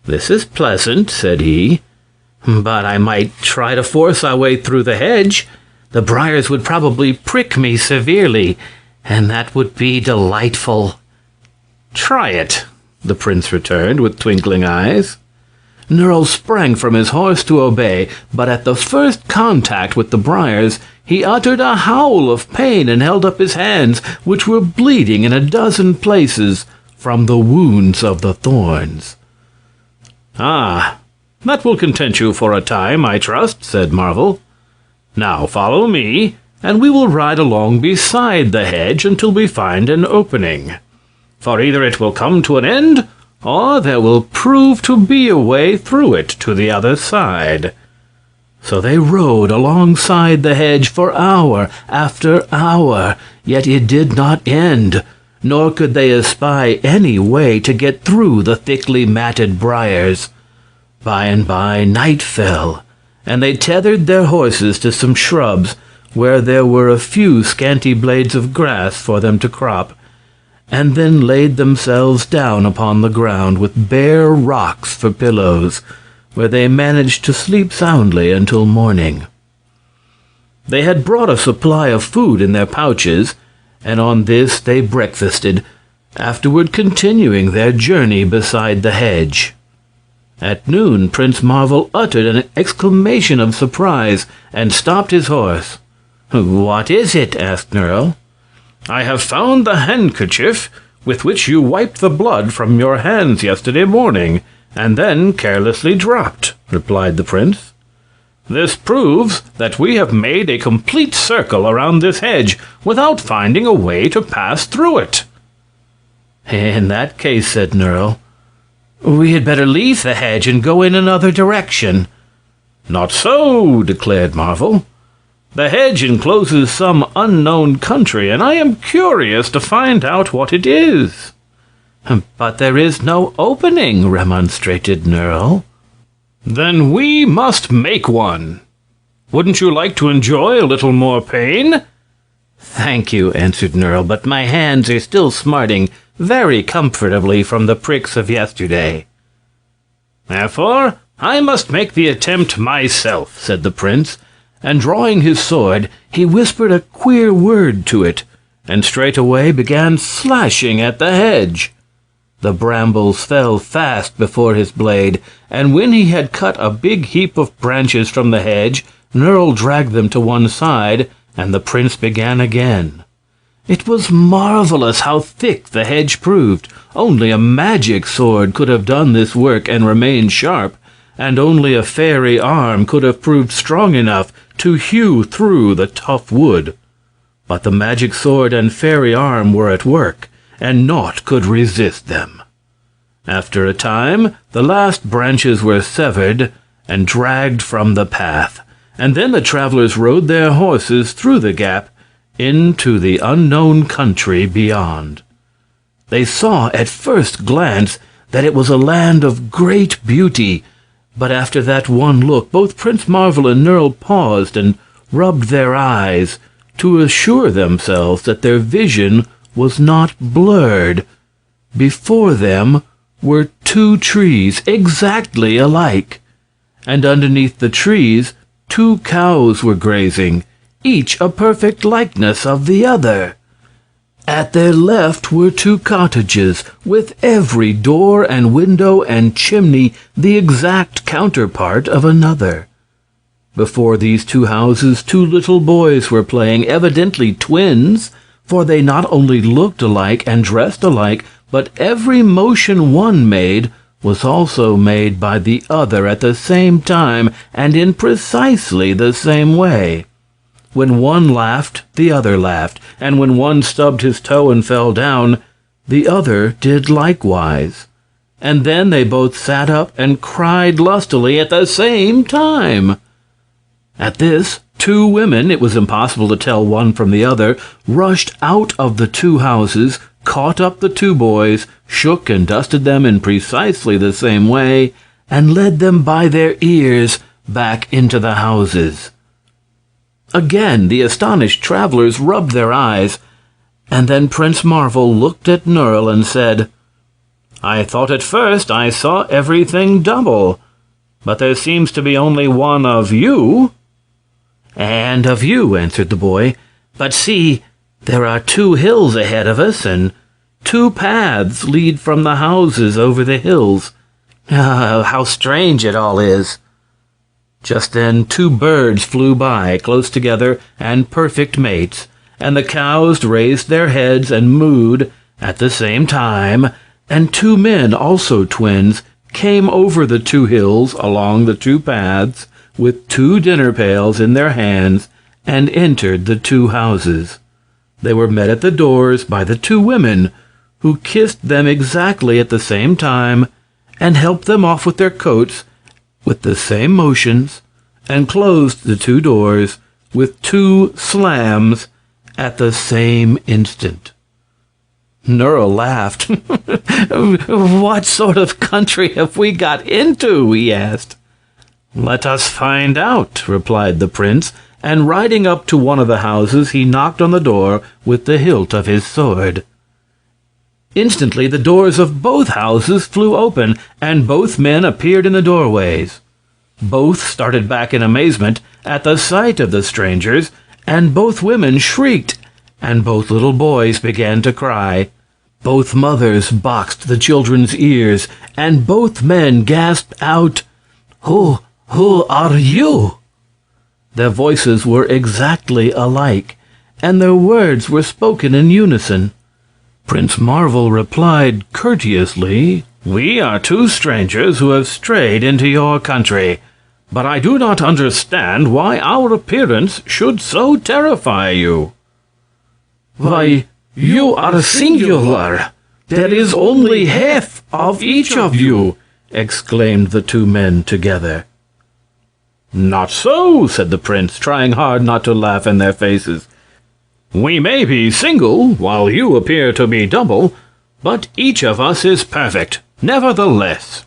"This is pleasant," said he, "but I might try to force our way through the hedge. The briars would probably prick me severely, and that would be delightful." "Try it," the prince returned with twinkling eyes. Nerle sprang from his horse to obey, but at the first contact with the briars, he uttered a howl of pain and held up his hands, which were bleeding in a dozen places from the wounds of the thorns. "Ah, "That will content you for a time, I trust," said Marvel. "Now follow me, and we will ride along beside the hedge until we find an opening. For either it will come to an end, or there will prove to be a way through it to the other side." So they rode alongside the hedge for hour after hour, yet it did not end, nor could they espy any way to get through the thickly matted briars. By and by night fell, and they tethered their horses to some shrubs where there were a few scanty blades of grass for them to crop, and then laid themselves down upon the ground with bare rocks for pillows, where they managed to sleep soundly until morning. They had brought a supply of food in their pouches, and on this they breakfasted, afterward continuing their journey beside the hedge. At noon, Prince Marvel uttered an exclamation of surprise and stopped his horse. "What is it?" asked Nerle. "I have found the handkerchief with which you wiped the blood from your hands yesterday morning, and then carelessly dropped," replied the prince. "This proves that we have made a complete circle around this hedge without finding a way to pass through it." "In that case," said Nerle, "we had better leave the hedge and go in another direction." "Not so," declared Marvel. "The hedge encloses some unknown country, and I am curious to find out what it is." "But there is no opening," remonstrated Nerle. "Then we must make one. Wouldn't you like to enjoy a little more pain?" "Thank you," answered Nerle, "but my hands are still smarting very comfortably from the pricks of yesterday." "Therefore, I must make the attempt myself," said the prince, and drawing his sword, he whispered a queer word to it, and straightway began slashing at the hedge. The brambles fell fast before his blade, and when he had cut a big heap of branches from the hedge, Nerle dragged them to one side, and the prince began again. It was marvelous how thick the hedge proved. Only a magic sword could have done this work and remained sharp, and only a fairy arm could have proved strong enough to hew through the tough wood. But the magic sword and fairy arm were at work, and naught could resist them. After a time, the last branches were severed and dragged from the path, and then the travelers rode their horses through the gap into the unknown country beyond. They saw at first glance that it was a land of great beauty, but after that one look, both Prince Marvel and Nerle paused and rubbed their eyes to assure themselves that their vision was not blurred. Before them were two trees exactly alike, and underneath the trees 2 cows were grazing, each a perfect likeness of the other. At their left were 2 cottages, with every door and window and chimney the exact counterpart of another. Before these 2 houses 2 little boys were playing, evidently twins, for they not only looked alike and dressed alike, but every motion one made was also made by the other at the same time and in precisely the same way. When one laughed, the other laughed, and when one stubbed his toe and fell down, the other did likewise. And then they both sat up and cried lustily at the same time. At this, 2 women, it was impossible to tell one from the other, rushed out of the 2 houses, caught up the 2 boys, shook and dusted them in precisely the same way, and led them by their ears back into the houses. Again the astonished travelers rubbed their eyes, and then Prince Marvel looked at Nerle and said, "I thought at first I saw everything double, but there seems to be only one of you." "And of you," answered the boy. "But see, there are 2 hills ahead of us, and 2 paths lead from the houses over the hills. How strange it all is." Just then 2 birds flew by, close together and perfect mates, and the cows raised their heads and mooed at the same time, and 2 men, also twins, came over the 2 hills along the 2 paths with 2 dinner pails in their hands and entered the 2 houses. They were met at the doors by the 2 women, who kissed them exactly at the same time and helped them off with their coats with the same motions and closed the 2 doors with 2 slams at the same instant. Nurl laughed. "What sort of country have we got into?" he asked. "Let us find out," replied the prince, and riding up to one of the houses, he knocked on the door with the hilt of his sword. Instantly the doors of both houses flew open, and both men appeared in the doorways. Both started back in amazement at the sight of the strangers, and both women shrieked, and both little boys began to cry. Both mothers boxed the children's ears, and both men gasped out, Who are you?" Their voices were exactly alike, and their words were spoken in unison. Prince Marvel replied courteously, "We are 2 strangers who have strayed into your country, but I do not understand why our appearance should so terrify you." "Why, you are singular. There is only half of each of you," exclaimed the 2 men together. "Not so," said the prince, trying hard not to laugh in their faces. "We may be single, while you appear to be double, but each of us is perfect, nevertheless."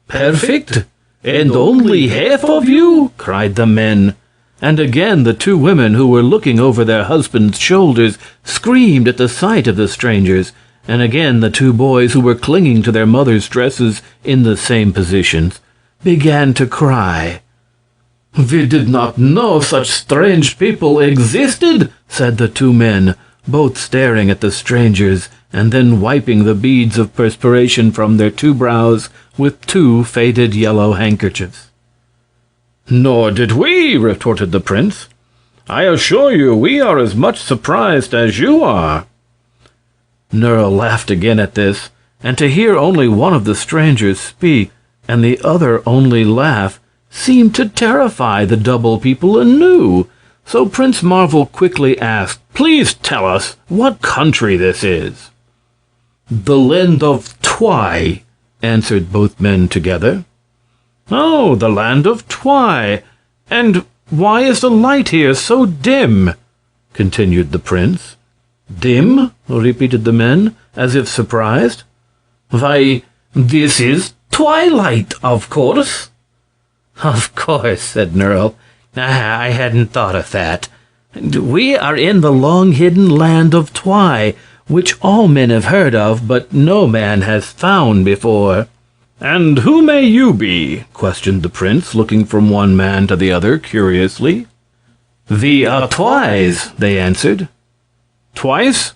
"Perfect? And only half of you?" cried the men. And again the 2 women who were looking over their husbands' shoulders screamed at the sight of the strangers, and again the 2 boys who were clinging to their mothers' dresses in the same positions began to cry. "We did not know such strange people existed," said the 2 men, both staring at the strangers and then wiping the beads of perspiration from their 2 brows with 2 faded yellow handkerchiefs. "Nor did we," retorted the prince. "I assure you we are as much surprised as you are." Nurl laughed again at this, and to hear only one of the strangers speak and the other only laugh seemed to terrify the double people anew. So Prince Marvel quickly asked, "Please tell us what country this is." "The land of Twy," answered both men together. "Oh, the land of Twy. And why is the light here so dim?" continued the prince. "Dim?" repeated the men, as if surprised. "Why, this is twilight, of course." "Of course," said Nurl. "I hadn't thought of that. We are in the long-hidden land of Twy, which all men have heard of, but no man has found before." "And who may you be?" questioned the prince, looking from one man to the other curiously. "We are Twys," they answered. "Twice?"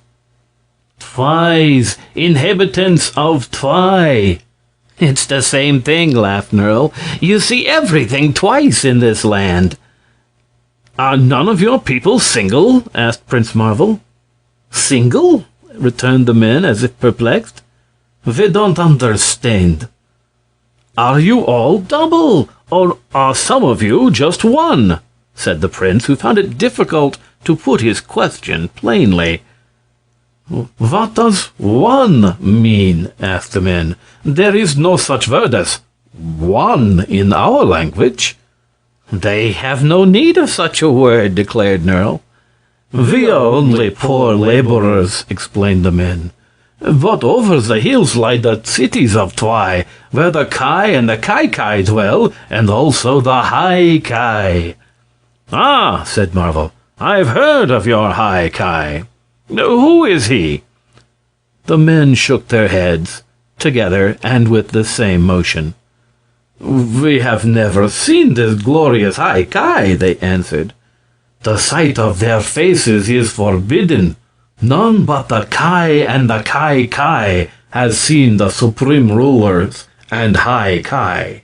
"Twys, inhabitants of Twy." "It's the same thing," laughed Nurl. "You see everything twice in this land." "Are none of your people single?" asked Prince Marvel. "Single?" returned the men, as if perplexed. "We don't understand." "Are you all double, or are some of you just one?" said the prince, who found it difficult to put his question plainly. "What does one mean?" asked the men. "There is no such word as one in our language." "They have no need of such a word," declared Nurl. "We are only poor laborers," explained the men. "But over the hills lie the cities of Twy, where the Kai and the Kai dwell, and also the High Kai." "Ah," said Marvel, "I've heard of your High Kai. Who is he?" The men shook their heads, together and with the same motion. "We have never seen this glorious High Kai," they answered. "The sight of their faces is forbidden. None but the Kai and the Kai has seen the supreme rulers and High Kai."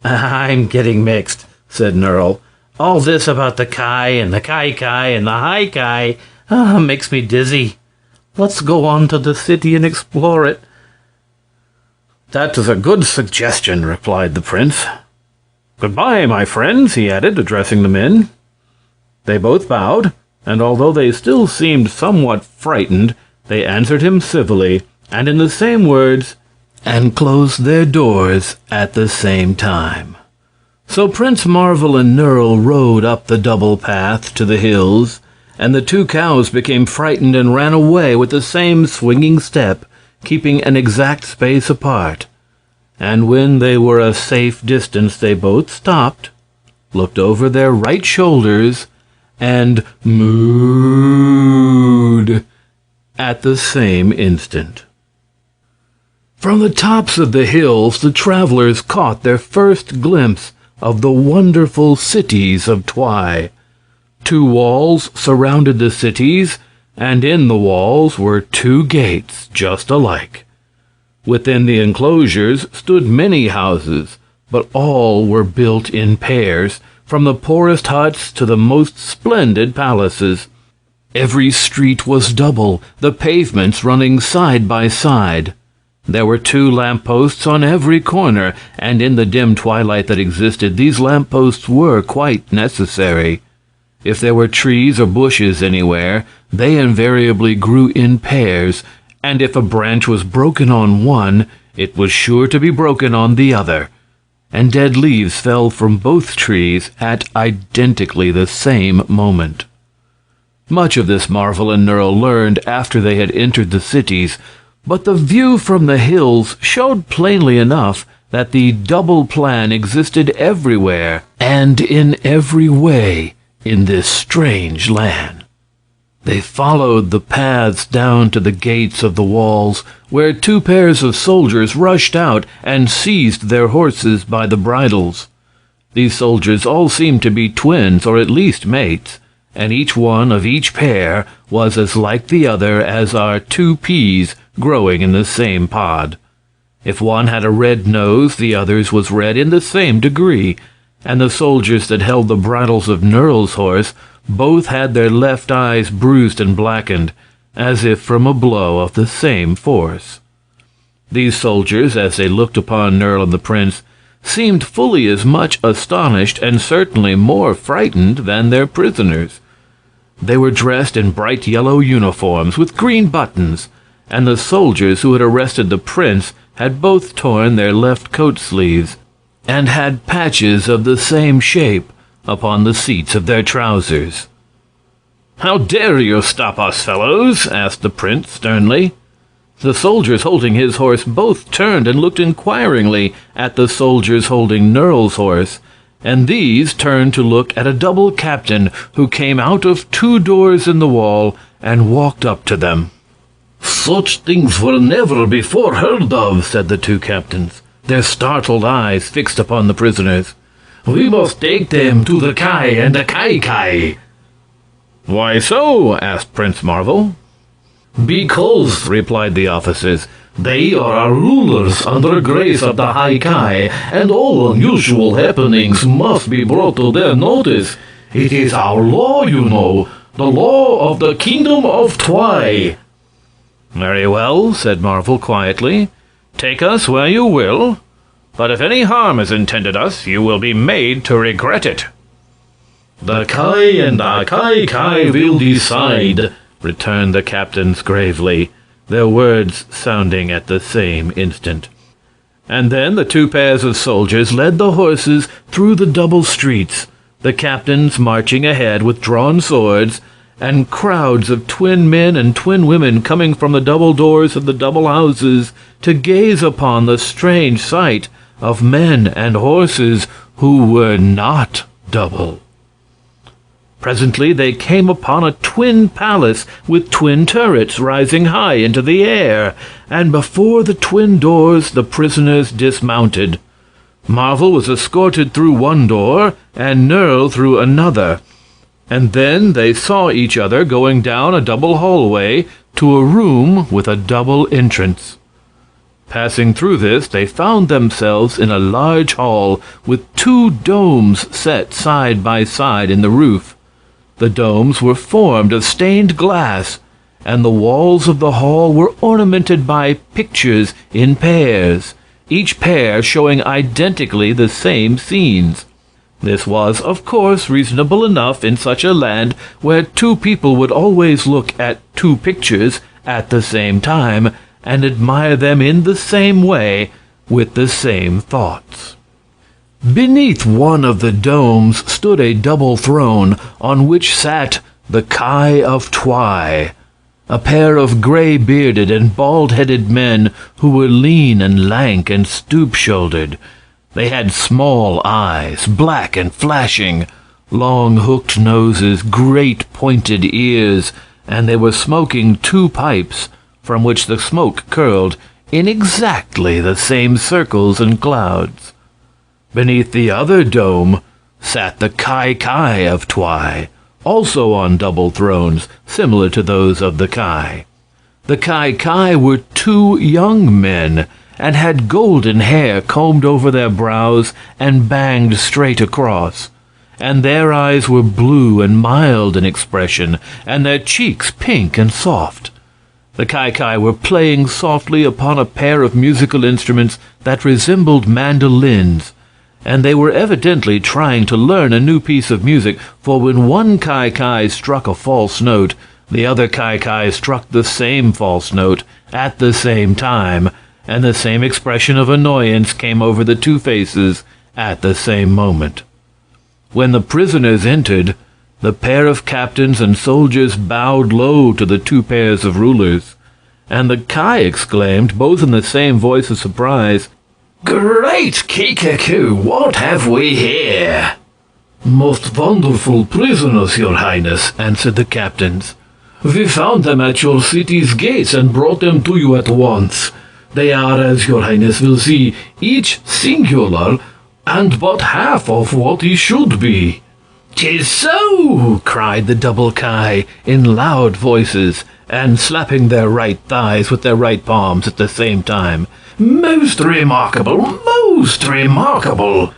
"I'm getting mixed," said Nurl. "All this about the Kai and the Kai and the High Kai makes me dizzy. Let's go on to the city and explore it." "That is a good suggestion," replied the prince. "Goodbye, my friends," he added, addressing the men. They both bowed, and although they still seemed somewhat frightened, they answered him civilly, and in the same words, and closed their doors at the same time. So Prince Marvel and Nerl rode up the double path to the hills, and the two cows became frightened and ran away with the same swinging step, keeping an exact space apart. And when they were a safe distance, they both stopped, looked over their right shoulders, and mooed at the same instant. From the tops of the hills, the travelers caught their first glimpse of the wonderful cities of Twy. Two walls surrounded the cities, and in the walls were two gates just alike. Within the enclosures stood many houses, but all were built in pairs, from the poorest huts to the most splendid palaces. Every street was double, the pavements running side by side. There were 2 lampposts on every corner, and in the dim twilight that existed, these lampposts were quite necessary. If there were trees or bushes anywhere, they invariably grew in pairs, and if a branch was broken on one, it was sure to be broken on the other, and dead leaves fell from both trees at identically the same moment. Much of this Marvel and Nerl learned after they had entered the cities, but the view from the hills showed plainly enough that the double plan existed everywhere and in every way in this strange land. They followed the paths down to the gates of the walls, where 2 pairs of soldiers rushed out and seized their horses by the bridles. These soldiers all seemed to be twins, or at least mates, and each one of each pair was as like the other as are 2 peas growing in the same pod. If one had a red nose, the other's was red in the same degree, and the soldiers that held the bridles of Nerl's horse both had their left eyes bruised and blackened, as if from a blow of the same force. These soldiers, as they looked upon Nerl and the prince, seemed fully as much astonished and certainly more frightened than their prisoners. They were dressed in bright yellow uniforms with green buttons, and the soldiers who had arrested the prince had both torn their left coat sleeves and had patches of the same shape upon the seats of their trousers. "How dare you stop us, fellows?" asked the prince sternly. The soldiers holding his horse both turned and looked inquiringly at the soldiers holding Nerl's horse, and these turned to look at a double captain who came out of 2 doors in the wall and walked up to them. "Such things were never before heard of," said the 2 captains, their startled eyes fixed upon the prisoners. "We must take them to the Kai and the Kai." "Why so?" asked Prince Marvel. "Because," replied the officers, "they are our rulers under grace of the High Kai, and all unusual happenings must be brought to their notice. It is our law, you know, the law of the Kingdom of Twy." "Very well," said Marvel quietly. "Take us where you will, but if any harm is intended us, you will be made to regret it." "The Kai and the Kai will decide," returned the captains gravely, their words sounding at the same instant. And then the 2 pairs of soldiers led the horses through the double streets, the captains marching ahead with drawn swords, and crowds of twin men and twin women coming from the double doors of the double houses to gaze upon the strange sight of men and horses who were not double. Presently they came upon a twin palace with twin turrets rising high into the air, and before the twin doors the prisoners dismounted. Marvel was escorted through one door, and Nerl through another, and then they saw each other going down a double hallway to a room with a double entrance. Passing through this, they found themselves in a large hall with 2 domes set side by side in the roof. The domes were formed of stained glass, and the walls of the hall were ornamented by pictures in pairs, each pair showing identically the same scenes. This was, of course, reasonable enough in such a land where two people would always look at two pictures at the same time and admire them in the same way with the same thoughts. Beneath one of the domes stood a double throne on which sat the Kai of Twy, a pair of gray-bearded and bald-headed men who were lean and lank and stoop-shouldered. They had small eyes, black and flashing, long hooked noses, great pointed ears, and they were smoking two pipes, from which the smoke curled in exactly the same circles and clouds. Beneath the other dome sat the Kai of Twy, also on double thrones, similar to those of the Kai. The Kai were two young men, and had golden hair combed over their brows and banged straight across, and their eyes were blue and mild in expression, and their cheeks pink and soft. The Kai were playing softly upon a pair of musical instruments that resembled mandolins, and they were evidently trying to learn a new piece of music, for when one Kai struck a false note, the other Kai struck the same false note at the same time, and the same expression of annoyance came over the two faces at the same moment. When the prisoners entered, the pair of captains and soldiers bowed low to the two pairs of rulers, and the Kai exclaimed, both in the same voice of surprise, "Great Kikaku, what have we here?" "Most wonderful prisoners, your highness," answered the captains. "We found them at your city's gates and brought them to you at once. They are, as your highness will see, each singular, and but half of what he should be." "'Tis so!" cried the double Kai in loud voices, and slapping their right thighs with their right palms at the same time. "Most remarkable, most remarkable."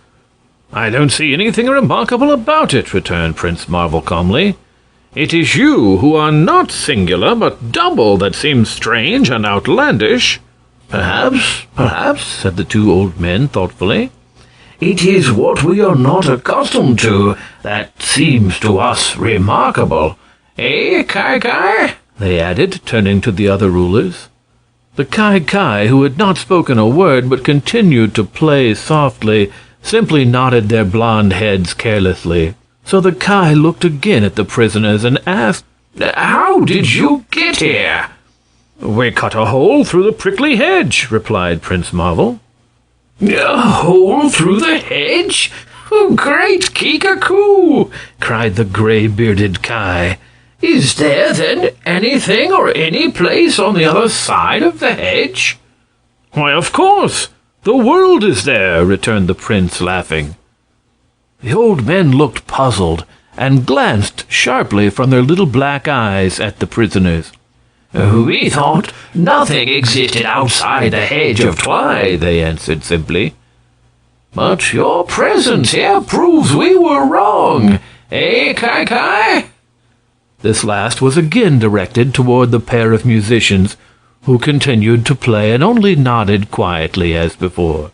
"I don't see anything remarkable about it," returned Prince Marvel calmly. "It is you who are not singular, but double, that seems strange and outlandish." Perhaps, said the two old men thoughtfully. "It is what we are not accustomed to that seems to us remarkable. Eh, Kai?" they added, turning to the other rulers. The Kai, who had not spoken a word but continued to play softly, simply nodded their blond heads carelessly. So the Kai looked again at the prisoners and asked, "How did you get here?" "We cut a hole through the prickly hedge," replied Prince Marvel. "A hole through the hedge? Great Kikaku!" cried the gray-bearded Kai. "Is there, then, anything or any place on the other side of the hedge?" "Why, of course! The world is there," returned the prince, laughing. The old men looked puzzled and glanced sharply from their little black eyes at the prisoners. "We thought nothing existed outside the hedge of Twy," they answered simply. "But your presence here proves we were wrong. Eh, Kai?" This last was again directed toward the pair of musicians, who continued to play and only nodded quietly as before.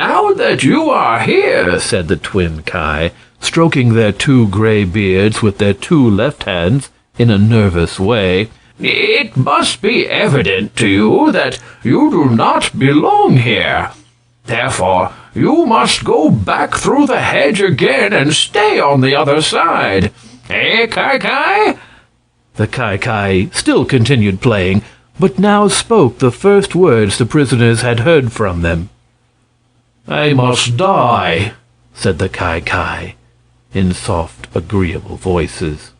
"Now that you are here," said the twin Kai, stroking their two gray beards with their two left hands in a nervous way, "it must be evident to you that you do not belong here. Therefore, you must go back through the hedge again and stay on the other side. Eh, Kai?" The Kai still continued playing, but now spoke the first words the prisoners had heard from them. "I must die," said the Kai in soft, agreeable voices.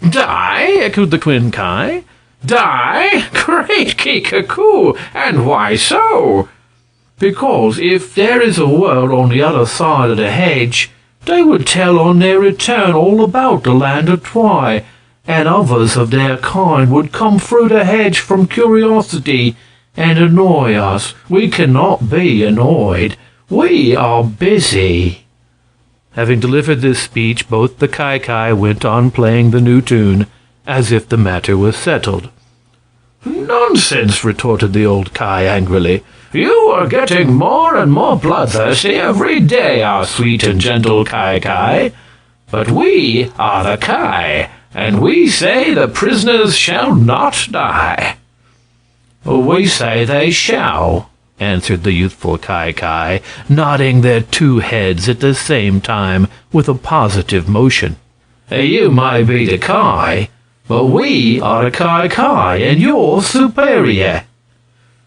"Die?" echoed the twin Kai. "Die? Great Kikaku! And why so?" "Because if there is a world on the other side of the hedge, they would tell on their return all about the land of Twy, and others of their kind would come through the hedge from curiosity and annoy us. We cannot be annoyed. We are busy." Having delivered this speech, both the Kai went on playing the new tune, as if the matter was settled. "Nonsense," retorted the old Kai angrily. You are getting more and more bloodthirsty every day, our sweet and gentle Kai. But we are the Kai, and we say the prisoners shall not die." "We say they shall," answered the youthful Kai, nodding their two heads at the same time with a positive motion. "You may be the Kai, but we are the Kai, and you're superior."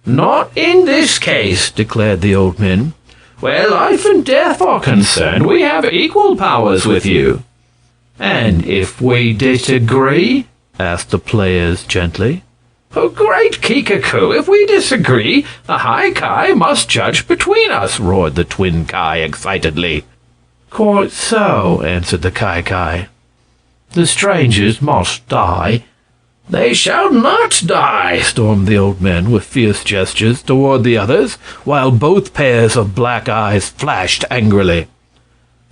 "Not in this case," declared the old men. "Where life and death are concerned, we have equal powers with you." "And if we disagree?" asked the players gently. "Oh, great Kikaku, if we disagree, the High Kai must judge between us," roared the twin Kai excitedly. "Quite so," answered the Kai. "The strangers must die." "They shall not die," stormed the old men with fierce gestures toward the others, while both pairs of black eyes flashed angrily.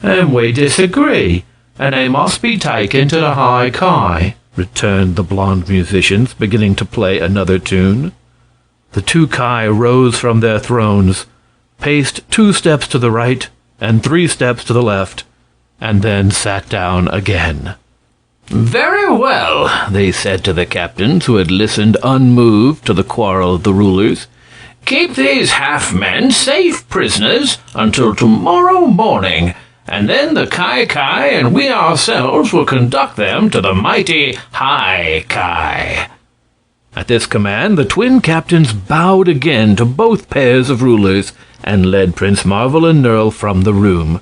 "And we disagree, and they must be taken to the High Kai," returned the blonde musicians, beginning to play another tune. The two Kai rose from their thrones, paced 2 steps to the right and 3 steps to the left, and then sat down again. "Very well," they said to the captains, who had listened unmoved to the quarrel of the rulers. "Keep these half-men safe prisoners until tomorrow morning, and then the Kai and we ourselves will conduct them to the mighty High Kai." At this command, the twin captains bowed again to both pairs of rulers and led Prince Marvel and Nerl from the room.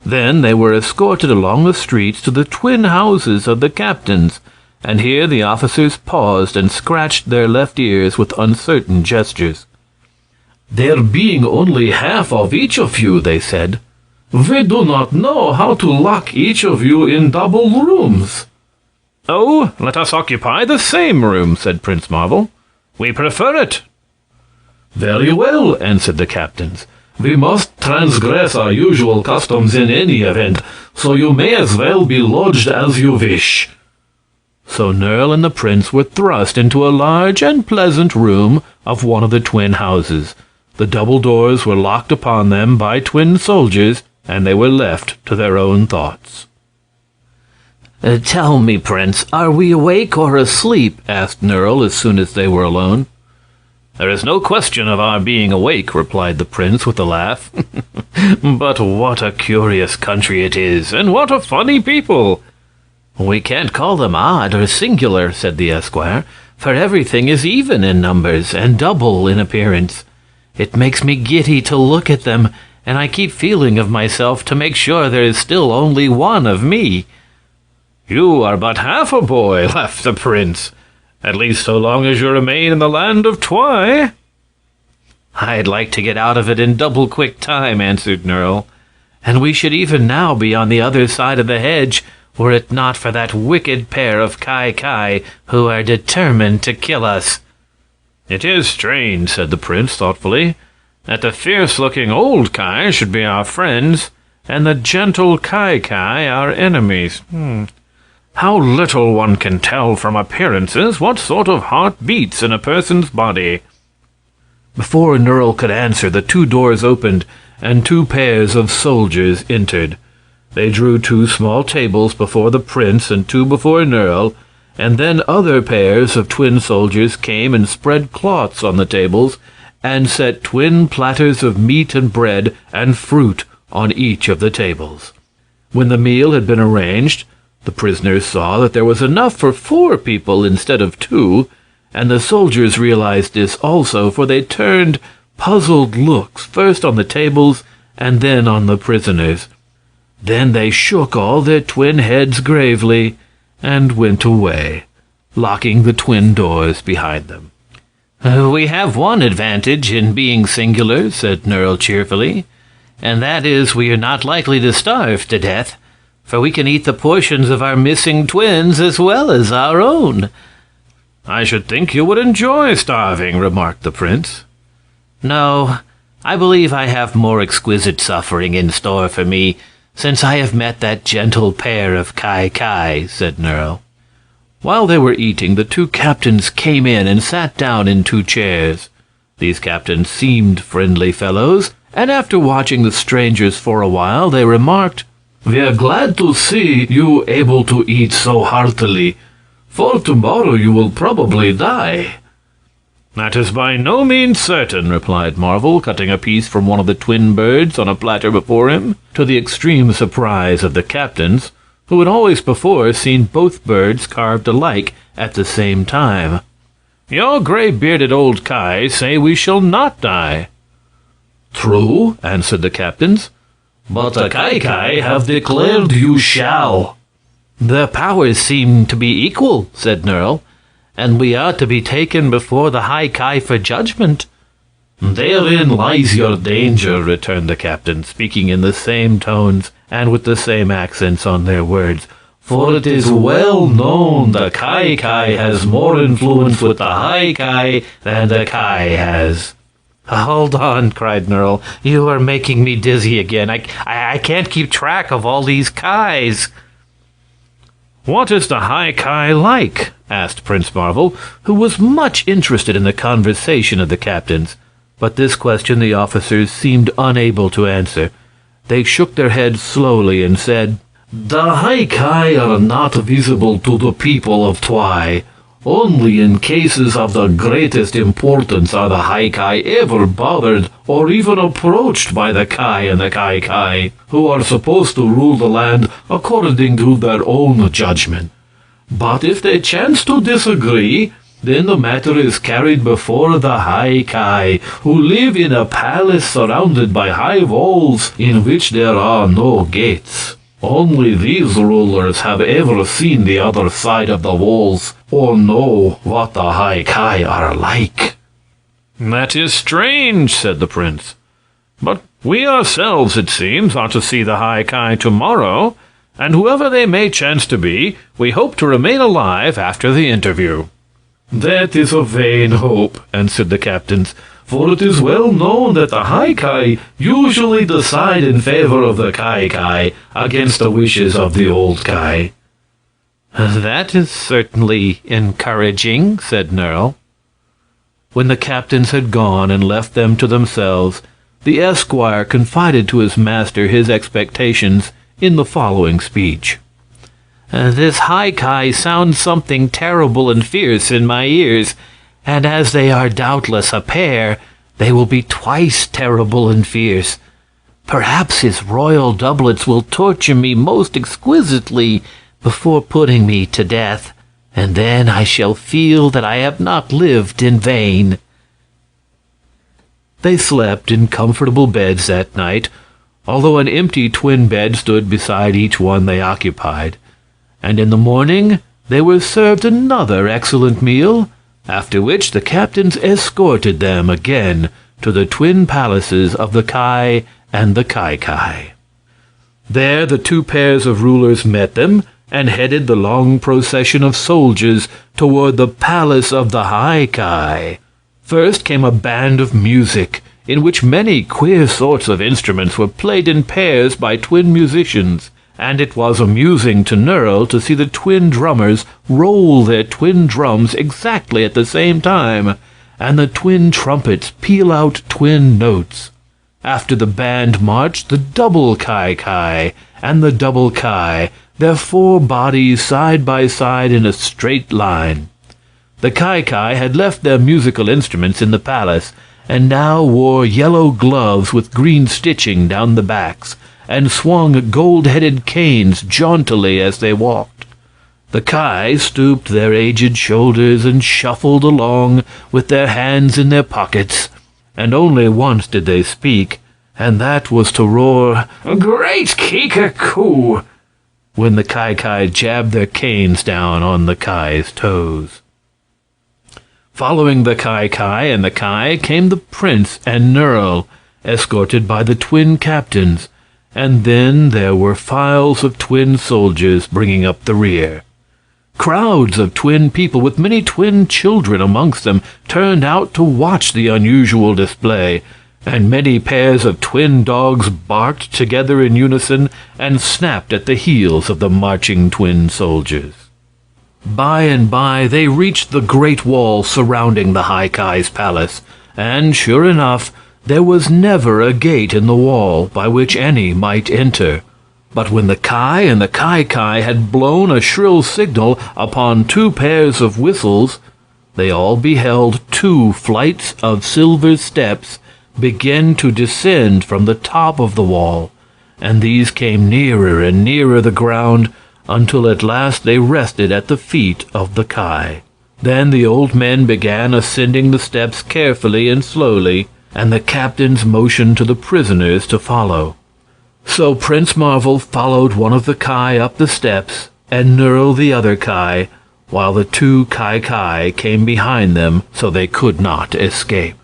Then they were escorted along the streets to the twin houses of the captains, and here the officers paused and scratched their left ears with uncertain gestures. "There being only half of each of you," they said, "we do not know how to lock each of you in double rooms." "Oh, let us occupy the same room," said Prince Marvel. "We prefer it." "Very well," answered the captains. "We must transgress our usual customs in any event, so you may as well be lodged as you wish." So Nerl and the prince were thrust into a large and pleasant room of one of the twin houses. The double doors were locked upon them by twin soldiers, and they were left to their own thoughts. "Tell me, Prince, are we awake or asleep?" asked Nerl as soon as they were alone. "There is no question of our being awake," replied the prince with a laugh. "But what a curious country it is, and what a funny people!" "We can't call them odd or singular," said the esquire, "for everything is even in numbers and double in appearance. It makes me giddy to look at them, and I keep feeling of myself to make sure there is still only one of me." "You are but half a boy," laughed the prince. "At least so long as you remain in the land of Twi." "I'd like to get out of it in double quick time," answered Nerl. "And we should even now be on the other side of the hedge, were it not for that wicked pair of Kai who are determined to kill us." "It is strange," said the prince thoughtfully, "that the fierce-looking old Kai should be our friends, and the gentle Kai our enemies. How little one can tell from appearances what sort of heart beats in a person's body." Before Nerl could answer, the 2 doors opened, and 2 pairs of soldiers entered. They drew 2 small tables before the prince and 2 before Nerl, and then other pairs of twin soldiers came and spread cloths on the tables, and set twin platters of meat and bread and fruit on each of the tables. When the meal had been arranged, the prisoners saw that there was enough for 4 people instead of 2, and the soldiers realized this also, for they turned puzzled looks first on the tables and then on the prisoners. Then they shook all their twin heads gravely and went away, locking the twin doors behind them. "We have one advantage in being singular," said Nerl cheerfully, "and that is we are not likely to starve to death, for we can eat the portions of our missing twins as well as our own." "I should think you would enjoy starving," remarked the prince. "No, I believe I have more exquisite suffering in store for me, since I have met that gentle pair of Kai, said Nerl. While they were eating, the 2 captains came in and sat down in 2 chairs. These captains seemed friendly fellows, and after watching the strangers for a while, they remarked, "We are glad to see you able to eat so heartily, for tomorrow you will probably die." "That is by no means certain," replied Marvel, cutting a piece from one of the twin birds on a platter before him, to the extreme surprise of the captains, who had always before seen both birds carved alike at the same time. "Your gray-bearded old Kai say we shall not die." "True," answered the captains, "but the Kai have declared you shall." "Their powers seem to be equal," said Nerl, "and we are to be taken before the High Kai for judgment." "Therein lies your danger," returned the captain, speaking in the same tones and with the same accents on their words. "For it is well known the Kai has more influence with the High Kai than the Kai has." "Hold on," cried Nerl. "You are making me dizzy again. I can't keep track of all these Kais." "What is the High Kai like?" asked Prince Marvel, who was much interested in the conversation of the captains. But this question the officers seemed unable to answer. They shook their heads slowly and said, "The High Kai are not visible to the people of Twy. Only in cases of the greatest importance are the High Kai ever bothered or even approached by the Kai and the Kai, who are supposed to rule the land according to their own judgment. But if they chance to disagree, then the matter is carried before the High Kai, who live in a palace surrounded by high walls in which there are no gates. Only these rulers have ever seen the other side of the walls, or know what the High Kai are like." "That is strange," said the prince. "But we ourselves, it seems, are to see the High Kai tomorrow, and whoever they may chance to be, we hope to remain alive after the interview." "That is a vain hope," answered the captains, "for it is well known that the High Kai usually decide in favor of the Kai against the wishes of the old Kai." "That is certainly encouraging," said Nerl. When the captains had gone and left them to themselves, the esquire confided to his master his expectations in the following speech. "This High Kai sounds something terrible and fierce in my ears, and as they are doubtless a pair, they will be twice terrible and fierce. Perhaps his royal doublets will torture me most exquisitely before putting me to death, and then I shall feel that I have not lived in vain." They slept in comfortable beds that night, although an empty twin bed stood beside each one they occupied. And in the morning they were served another excellent meal, after which the captains escorted them again to the twin palaces of the Kai and the Kai. There the two pairs of rulers met them and headed the long procession of soldiers toward the palace of the High Kai. First came a band of music, in which many queer sorts of instruments were played in pairs by twin musicians, and it was amusing to Nerl to see the twin drummers roll their twin drums exactly at the same time, and the twin trumpets peal out twin notes. After the band marched the double Kai and the double Kai, their four bodies side by side in a straight line. The Kai had left their musical instruments in the palace, and now wore yellow gloves with green stitching down the backs, and swung gold-headed canes jauntily as they walked. The Kai stooped their aged shoulders and shuffled along with their hands in their pockets, and only once did they speak, and that was to roar, "Great Kika-Koo!" when the Kai jabbed their canes down on the Kai's toes. Following the Kai and the Kai came the prince and Nerl, escorted by the twin captains, and then there were files of twin soldiers bringing up the rear. Crowds of twin people with many twin children amongst them turned out to watch the unusual display, and many pairs of twin dogs barked together in unison and snapped at the heels of the marching twin soldiers. By and by they reached the great wall surrounding the High Kai's palace, and sure enough, there was never a gate in the wall by which any might enter. But when the Ki and the Ki had blown a shrill signal upon 2 pairs of whistles, they all beheld 2 flights of silver steps begin to descend from the top of the wall, and these came nearer and nearer the ground until at last they rested at the feet of the Ki. Then the old men began ascending the steps carefully and slowly, and the captains motioned to the prisoners to follow. So Prince Marvel followed one of the Ki up the steps, and Nerl the other Ki, while the 2 Ki came behind them so they could not escape.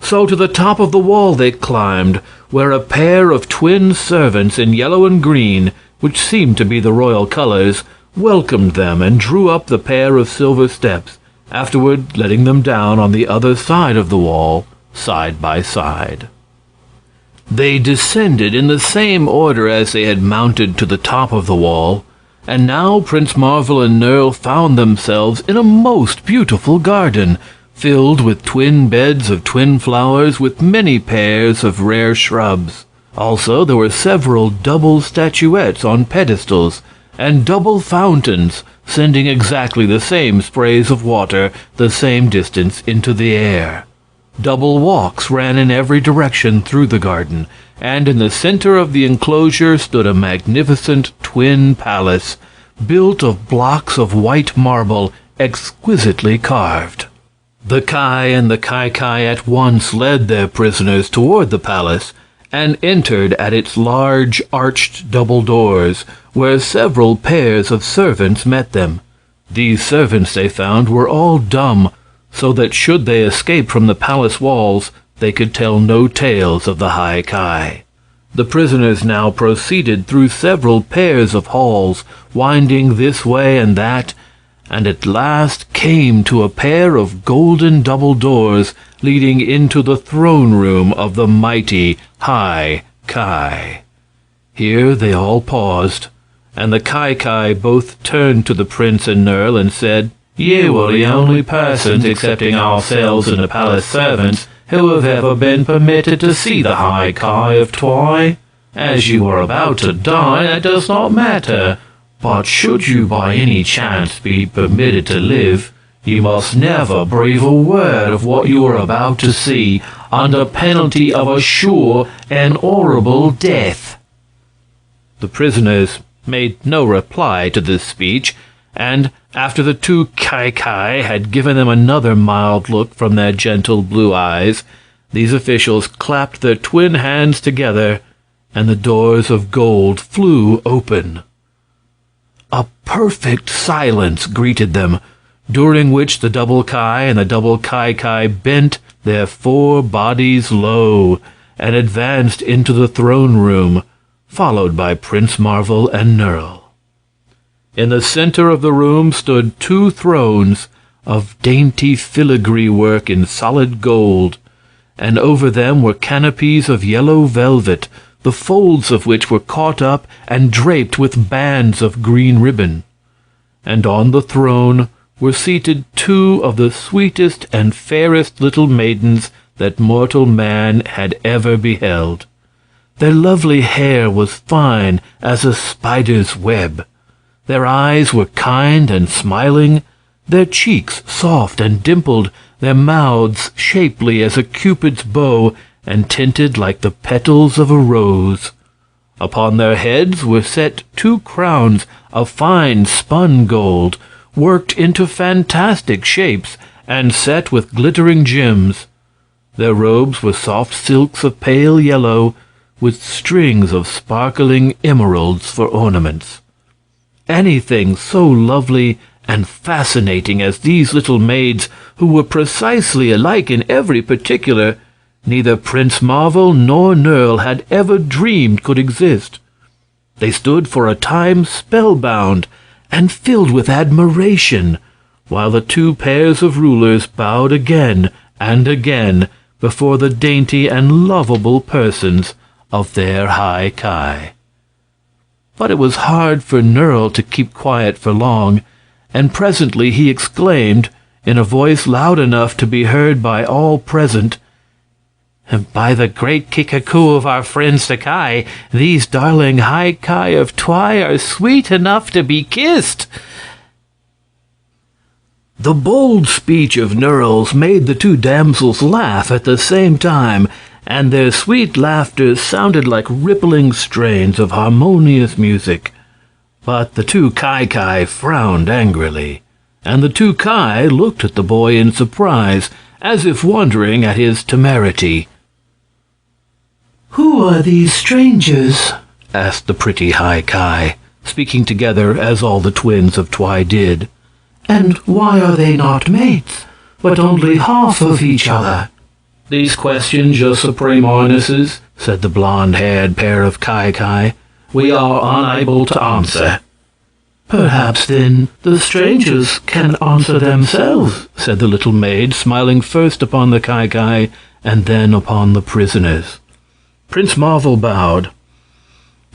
So to the top of the wall they climbed, where a pair of twin servants in yellow and green, which seemed to be the royal colors, welcomed them and drew up the pair of silver steps, afterward letting them down on the other side of the wall, side by side. They descended in the same order as they had mounted to the top of the wall, and now Prince Marvel and Nerl found themselves in a most beautiful garden, filled with twin beds of twin flowers with many pairs of rare shrubs. Also, there were several double statuettes on pedestals, and double fountains, sending exactly the same sprays of water the same distance into the air. Double walks ran in every direction through the garden, and in the center of the enclosure stood a magnificent twin palace, built of blocks of white marble exquisitely carved. The Ki and the Ki at once led their prisoners toward the palace, and entered at its large arched double doors, where several pairs of servants met them. These servants, they found, were all dumb, so that should they escape from the palace walls, they could tell no tales of the High Ki. The prisoners now proceeded through several pairs of halls, winding this way and that, and at last came to a pair of golden double doors leading into the throne room of the mighty High Ki. Here they all paused, and the Ki both turned to the prince and Nerl and said, "You are the only persons, excepting ourselves and the palace servants, who have ever been permitted to see the High Ki of Twi. As you are about to die, that does not matter. But should you by any chance be permitted to live, you must never breathe a word of what you are about to see, under penalty of a sure and horrible death." The prisoners made no reply to this speech, and after the 2 Ki had given them another mild look from their gentle blue eyes, these officials clapped their twin hands together, and the doors of gold flew open. A perfect silence greeted them, during which the double Ki and the double Ki bent their 4 bodies low and advanced into the throne room, followed by Prince Marvel and Nerl. In the center of the room stood 2 thrones of dainty filigree work in solid gold, and over them were canopies of yellow velvet, the folds of which were caught up and draped with bands of green ribbon. And on the throne were seated 2 of the sweetest and fairest little maidens that mortal man had ever beheld. Their lovely hair was fine as a spider's web. Their eyes were kind and smiling, their cheeks soft and dimpled, their mouths shapely as a cupid's bow, and tinted like the petals of a rose. Upon their heads were set 2 crowns of fine spun gold, worked into fantastic shapes, and set with glittering gems. Their robes were soft silks of pale yellow, with strings of sparkling emeralds for ornaments. Anything so lovely and fascinating as these little maids, who were precisely alike in every particular, neither Prince Marvel nor Nerl had ever dreamed could exist. They stood for a time spellbound and filled with admiration, while the 2 pairs of rulers bowed again and again before the dainty and lovable persons of their High Ki. But it was hard for Nerl to keep quiet for long, and presently he exclaimed, in a voice loud enough to be heard by all present, And by the great Kikaku of our friend Sakai, these darling haikai of Twi are sweet enough to be kissed. The bold speech of Nurl's made the two damsels laugh at the same time, and their sweet laughter sounded like rippling strains of harmonious music. But the two Kai frowned angrily, and the two Kai looked at the boy in surprise, as if wondering at his temerity. Who are these strangers? asked the pretty Haikai, speaking together as all the twins of Twi did. And why are they not mates, but only half of each other? These questions, your supreme highnesses, said the blonde-haired pair of Kai, we are unable to answer. Perhaps, then, the strangers can answer themselves, said the little maid, smiling first upon the Kai and then upon the prisoners. Prince Marvel bowed.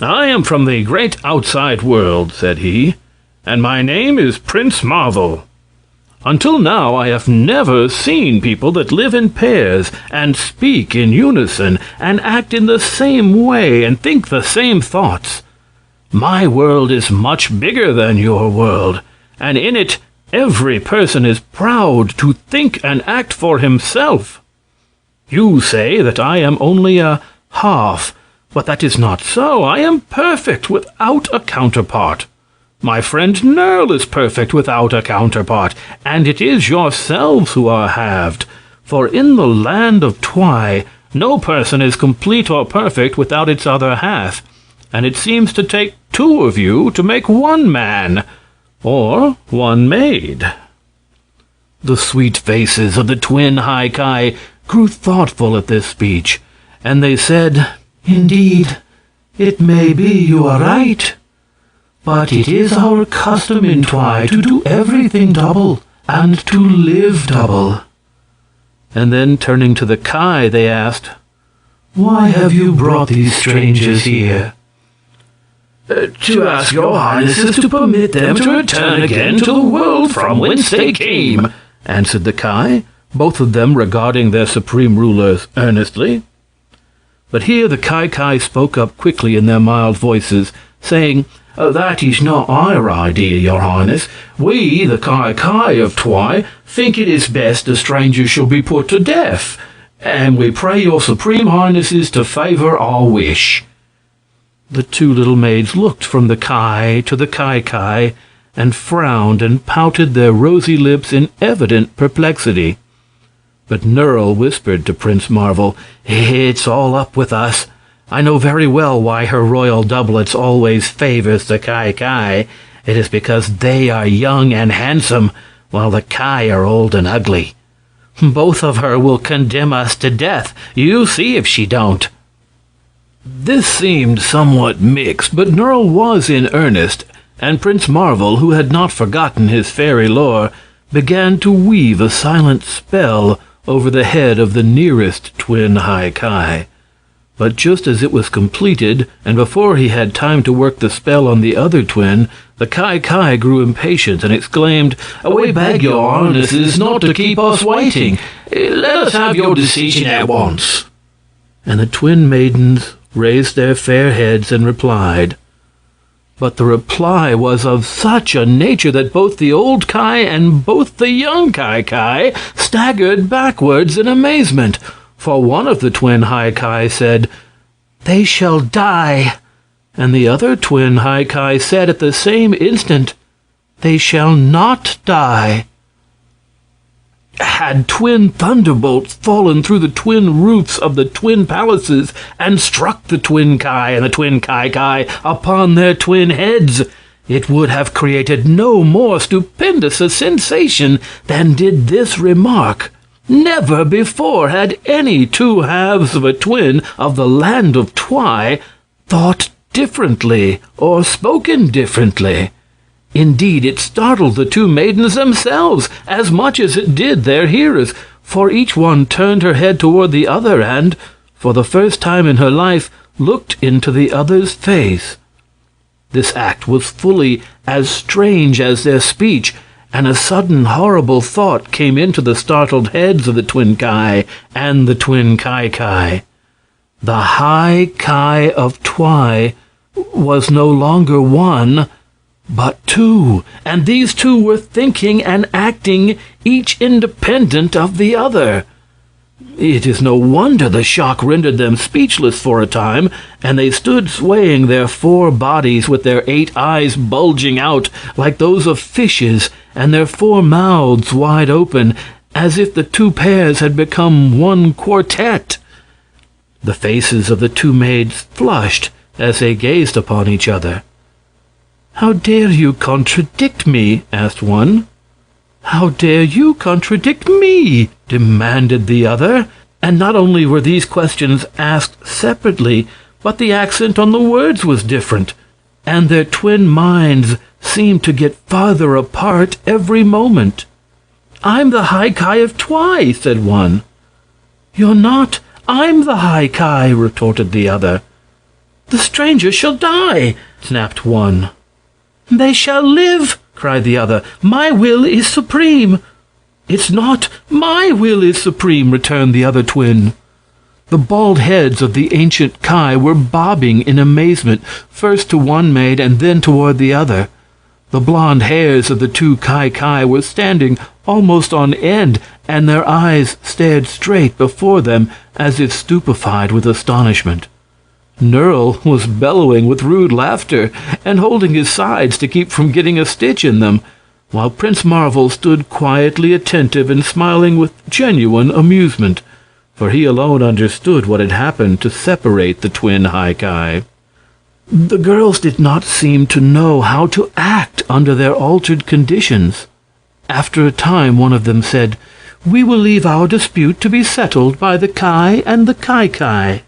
I am from the great outside world, said he, and my name is Prince Marvel. Until now I have never seen people that live in pairs, and speak in unison, and act in the same way, and think the same thoughts. My world is much bigger than your world, and in it every person is proud to think and act for himself. You say that I am only a half, but that is not so. I am perfect without a counterpart. My friend Nurl is perfect without a counterpart, and it is yourselves who are halved. For in the land of Twi, no person is complete or perfect without its other half, and it seems to take two of you to make one man, or one maid. The sweet faces of the twin Haikai grew thoughtful at this speech, and they said, Indeed, it may be you are right. But it is our custom in Twi to do everything double, and to live double. And then, turning to the Kai, they asked, Why have you brought these strangers here? To ask your highnesses to permit them to return again to the world from whence they came, answered the Kai, both of them regarding their supreme rulers earnestly. But here the Kai spoke up quickly in their mild voices, saying, That is not our idea, your highness. We, the Kai of Twi, think it is best the strangers shall be put to death, and we pray your supreme highnesses to favor our wish. The two little maids looked from the Kai to the Kai, and frowned and pouted their rosy lips in evident perplexity. But Nurl whispered to Prince Marvel, It's all up with us. I know very well why her royal doublets always favors the Kai. It is because they are young and handsome, while the Kai are old and ugly. Both of her will condemn us to death. You see if she don't. This seemed somewhat mixed, but Nurl was in earnest, and Prince Marvel, who had not forgotten his fairy lore, began to weave a silent spell over the head of the nearest twin Haikai. But just as it was completed, and before he had time to work the spell on the other twin, the Kai grew impatient and exclaimed, We beg your highnesses not to keep us waiting. Let us have your decision at once. And the twin maidens raised their fair heads and replied. But the reply was of such a nature that both the old Kai and both the young Kai staggered backwards in amazement. For one of the twin Haikai said, They shall die. And the other twin Haikai said at the same instant, They shall not die. Had twin thunderbolts fallen through the twin roofs of the twin palaces and struck the twin Kai and the twin Kai upon their twin heads, it would have created no more stupendous a sensation than did this remark. Never before had any two halves of a twin of the land of Twi thought differently or spoken differently. Indeed, it startled the two maidens themselves as much as it did their hearers, for each one turned her head toward the other and, for the first time in her life, looked into the other's face. This act was fully as strange as their speech, and a sudden horrible thought came into the startled heads of the twin Kai and the twin Kai. The High Kai of Twi was no longer one, but two, and these two were thinking and acting, each independent of the other. It is no wonder the shock rendered them speechless for a time, and they stood swaying their 4 bodies with their 8 eyes bulging out like those of fishes, and their 4 mouths wide open, as if the 2 pairs had become one quartet. The faces of the 2 maids flushed as they gazed upon each other. "How dare you contradict me?" asked one. "How dare you contradict me?" demanded the other. And not only were these questions asked separately, but the accent on the words was different, and their twin minds seemed to get farther apart every moment. "I'm the High Kai of Twi," said one. "You're not. I'm the High Kai," retorted the other. "The stranger shall die," snapped one. "They shall live," cried the other. "My will is supreme." "It's not. My will is supreme," returned the other twin. The bald heads of the ancient Kai were bobbing in amazement, first to one maid and then toward the other. The blonde hairs of the 2 Kai were standing almost on end, and their eyes stared straight before them as if stupefied with astonishment. Nerl was bellowing with rude laughter and holding his sides to keep from getting a stitch in them, while Prince Marvel stood quietly attentive and smiling with genuine amusement, for he alone understood what had happened to separate the twin High Kai. The girls did not seem to know how to act under their altered conditions. After a time, one of them said, "We will leave our dispute to be settled by the Kai and the Kai."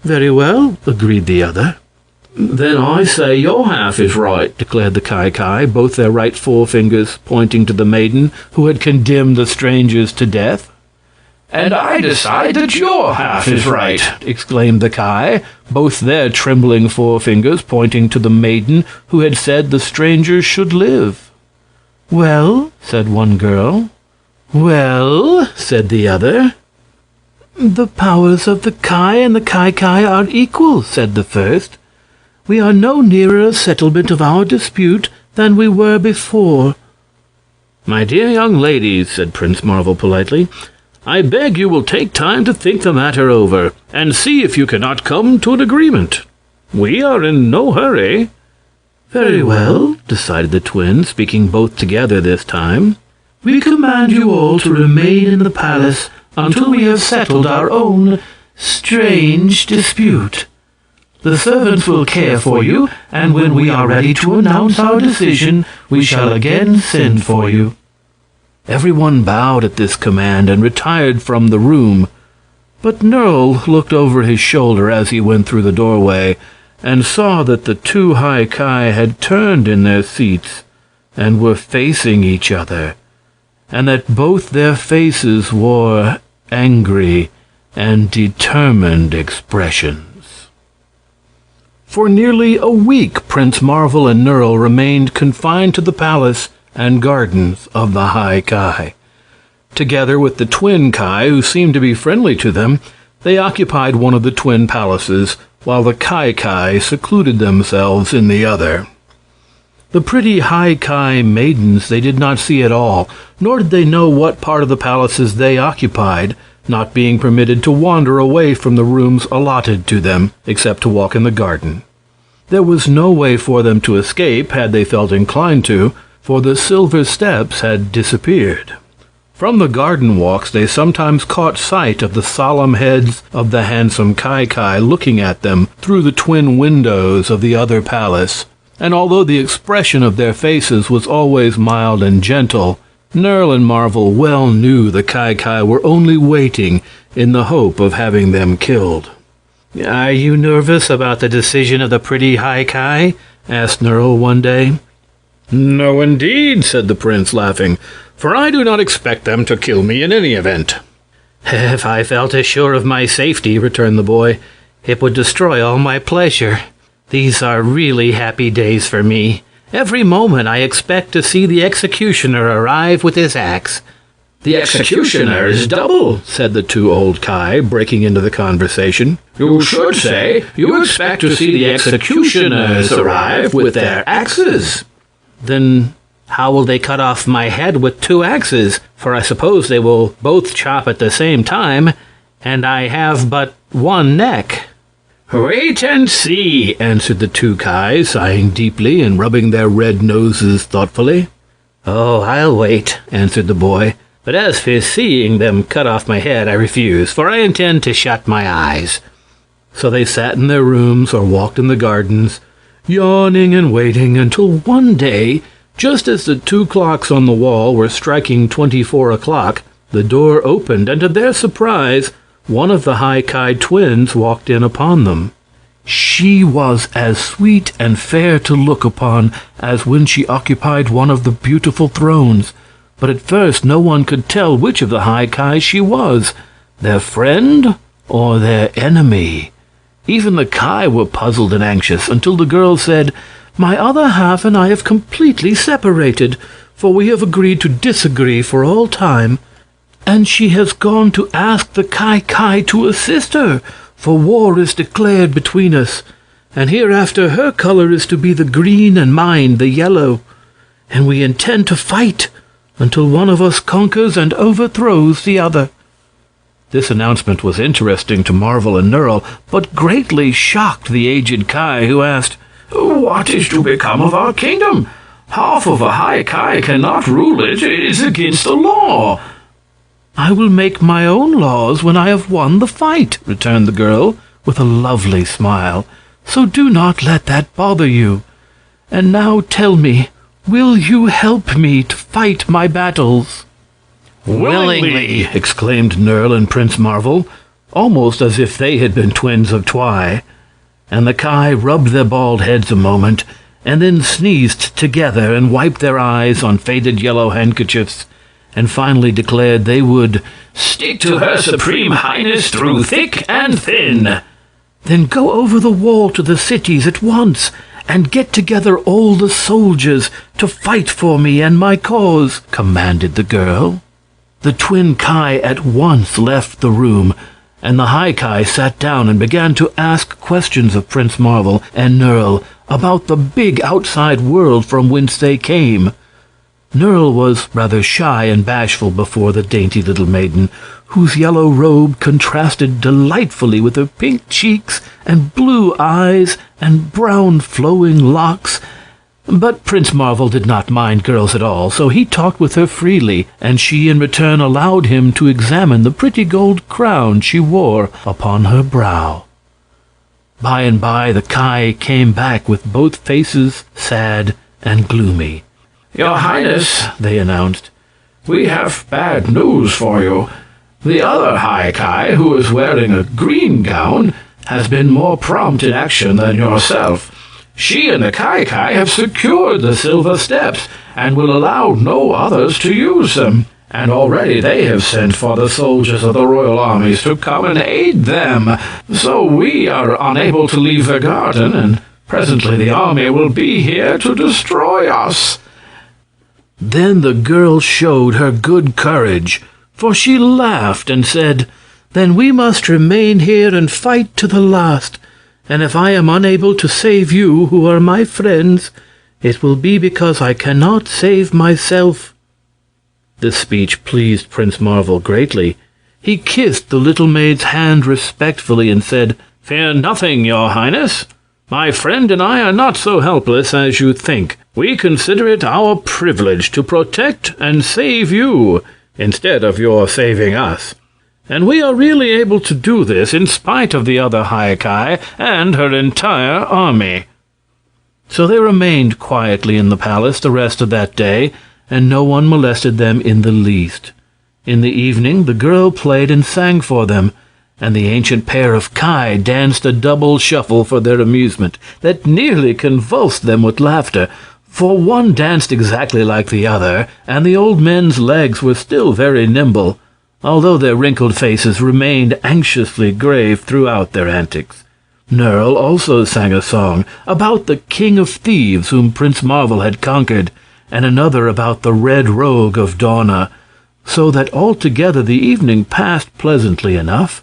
"Very well," agreed the other. "Then I say your half is right," declared the Kai, both their right forefingers pointing to the maiden who had condemned the strangers to death. "And I decide that your half is right," exclaimed the Kai, both their trembling forefingers pointing to the maiden who had said the strangers should live. "Well," said one girl. "Well," said the other. "The powers of the Kai and the Kai are equal," said the first. "We are no nearer a settlement of our dispute than we were before." "My dear young ladies," said Prince Marvel politely, "I beg you will take time to think the matter over, and see if you cannot come to an agreement. We are in no hurry." "Very well," decided the twins, speaking both together this time. "We command you all to remain in the palace until we have settled our own strange dispute. The servants will care for you, and when we are ready to announce our decision, we shall again send for you." Everyone bowed at this command and retired from the room, but Nerl looked over his shoulder as he went through the doorway and saw that the 2 High Kai had turned in their seats and were facing each other, and that both their faces wore angry and determined expressions. For nearly a week, Prince Marvel and Nerl remained confined to the palace and gardens of the High Kai. Together with the twin Kai, who seemed to be friendly to them, they occupied one of the twin palaces, while the Kai secluded themselves in the other. The pretty High Kai maidens they did not see at all, nor did they know what part of the palaces they occupied, not being permitted to wander away from the rooms allotted to them, except to walk in the garden. There was no way for them to escape, had they felt inclined to, for the silver steps had disappeared. From the garden walks they sometimes caught sight of the solemn heads of the handsome Kai looking at them through the twin windows of the other palace, and although the expression of their faces was always mild and gentle, Nerl and Marvel well knew the Kai were only waiting in the hope of having them killed. "Are you nervous about the decision of the pretty High Kai?" asked Nerl one day. "No, indeed," said the prince, laughing, "for I do not expect them to kill me in any event." "If I felt as sure of my safety," returned the boy, "it would destroy all my pleasure. These are really happy days for me. Every moment I expect to see the executioner arrive with his axe." "The executioner is double," said the two old Kai, breaking into the conversation. "You should say you expect to see the executioners arrive with their axes." "Then how will they cut off my head with two axes? For I suppose they will both chop at the same time, and I have but one neck." "Wait and see," answered the two Kai, sighing deeply and rubbing their red noses thoughtfully. "Oh, I'll wait," answered the boy. "But as for seeing them cut off my head, I refuse, for I intend to shut my eyes." So they sat in their rooms or walked in the gardens, yawning and waiting until one day, just as the two clocks on the wall were striking 24 o'clock, the door opened, and to their surprise, one of the High Ki twins walked in upon them. She was as sweet and fair to look upon as when she occupied one of the beautiful thrones, but at first no one could tell which of the High Ki she was, their friend or their enemy. Even the Ki were puzzled and anxious until the girl said, "My other half and I have completely separated, for we have agreed to disagree for all time. And she has gone to ask the Ki to assist her, for war is declared between us, and hereafter her color is to be the green and mine the yellow. And we intend to fight until one of us conquers and overthrows the other." This announcement was interesting to Marvel and Nerl, but greatly shocked the aged Ki, who asked, "What is to become of our kingdom? Half of a High Ki cannot rule it. It is against the law." "I will make my own laws when I have won the fight," returned the girl, with a lovely smile. "So do not let that bother you. And now tell me, will you help me to fight my battles?" "Willingly!" exclaimed Nerl and Prince Marvel, almost as if they had been twins of Twi. And the Ki rubbed their bald heads a moment, and then sneezed together and wiped their eyes on faded yellow handkerchiefs, and finally declared they would stick to her Supreme Highness through thick and thin. "Then go over the wall to the cities at once, and get together all the soldiers to fight for me and my cause," commanded the girl. The twin Ki at once left the room, and the High Ki sat down and began to ask questions of Prince Marvel and Nerl about the big outside world from whence they came. Nerl was rather shy and bashful before the dainty little maiden, whose yellow robe contrasted delightfully with her pink cheeks and blue eyes and brown flowing locks. But Prince Marvel did not mind girls at all, so he talked with her freely, and she in return allowed him to examine the pretty gold crown she wore upon her brow. By and by the Ki came back with both faces sad and gloomy. "Your Highness," they announced, "we have bad news for you. The other High Ki, who is wearing a green gown, has been more prompt in action than yourself. She and the Ki have secured the Silver Steps, and will allow no others to use them. And already they have sent for the soldiers of the royal armies to come and aid them. So we are unable to leave the garden, and presently the army will be here to destroy us." Then the girl showed her good courage, for she laughed and said, "Then we must remain here and fight to the last. And if I am unable to save you, who are my friends, it will be because I cannot save myself." This speech pleased Prince Marvel greatly. He kissed the little maid's hand respectfully and said, "Fear nothing, your Highness. My friend and I are not so helpless as you think. We consider it our privilege to protect and save you, instead of your saving us. And we are really able to do this in spite of the other High Ki and her entire army." So they remained quietly in the palace the rest of that day, and no one molested them in the least. In the evening the girl played and sang for them, and the ancient pair of Ki danced a double shuffle for their amusement that nearly convulsed them with laughter, for one danced exactly like the other, and the old men's legs were still very nimble, although their wrinkled faces remained anxiously grave throughout their antics. Nerl also sang a song about the king of thieves whom Prince Marvel had conquered, and another about the red rogue of Dawna, so that altogether the evening passed pleasantly enough,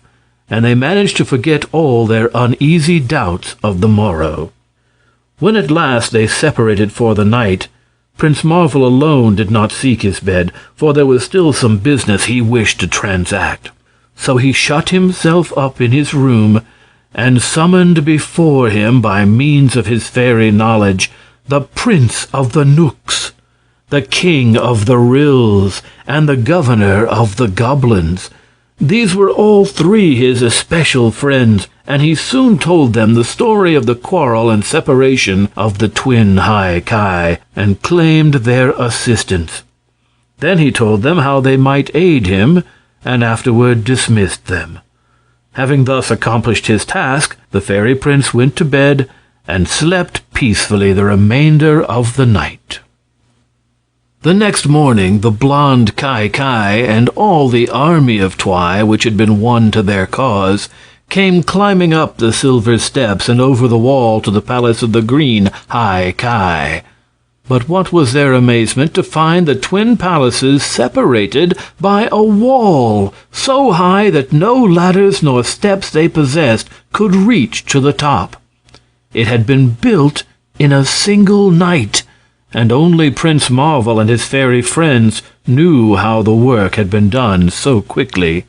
and they managed to forget all their uneasy doubts of the morrow. When at last they separated for the night, Prince Marvel alone did not seek his bed, for there was still some business he wished to transact. So he shut himself up in his room, and summoned before him, by means of his fairy knowledge, the Prince of the Nooks, the King of the Rills, and the Governor of the Goblins. These were all three his especial friends, and he soon told them the story of the quarrel and separation of the twin High Ki, and claimed their assistance. Then he told them how they might aid him, and afterward dismissed them. Having thus accomplished his task, the fairy prince went to bed and slept peacefully the remainder of the night. The next morning the blonde Ki and all the army of Twi, which had been won to their cause, came climbing up the silver steps and over the wall to the palace of the green High Ki. But what was their amazement to find the twin palaces separated by a wall so high that no ladders nor steps they possessed could reach to the top. It had been built in a single night, and only Prince Marvel and his fairy friends knew how the work had been done so quickly.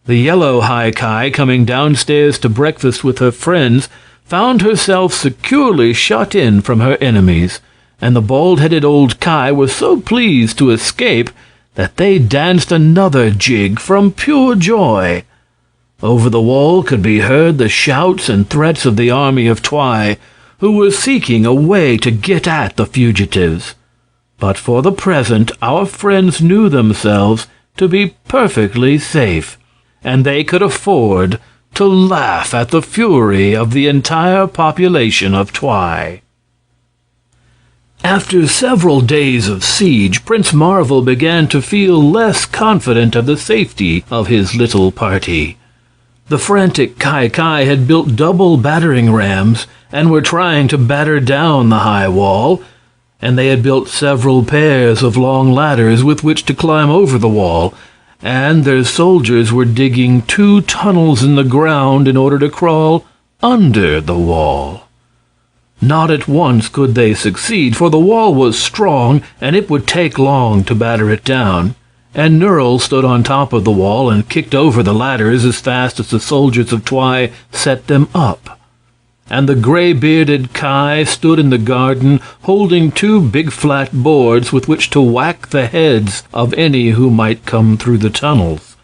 The yellow High Ki, coming downstairs to breakfast with her friends, found herself securely shut in from her enemies, and the bald-headed old Ki were so pleased to escape that they danced another jig from pure joy. Over the wall could be heard the shouts and threats of the army of Twi, who were seeking a way to get at the fugitives. But for the present our friends knew themselves to be perfectly safe, and they could afford to laugh at the fury of the entire population of Twi. After several days of siege, Prince Marvel began to feel less confident of the safety of his little party. The frantic Ki had built double battering rams and were trying to batter down the high wall, and they had built several pairs of long ladders with which to climb over the wall, and their soldiers were digging 2 tunnels in the ground in order to crawl under the wall. Not at once could they succeed, for the wall was strong, and it would take long to batter it down. And Nerl stood on top of the wall and kicked over the ladders as fast as the soldiers of Twi set them up. And the gray-bearded Ki stood in the garden, holding 2 big flat boards with which to whack the heads of any who might come through the tunnels.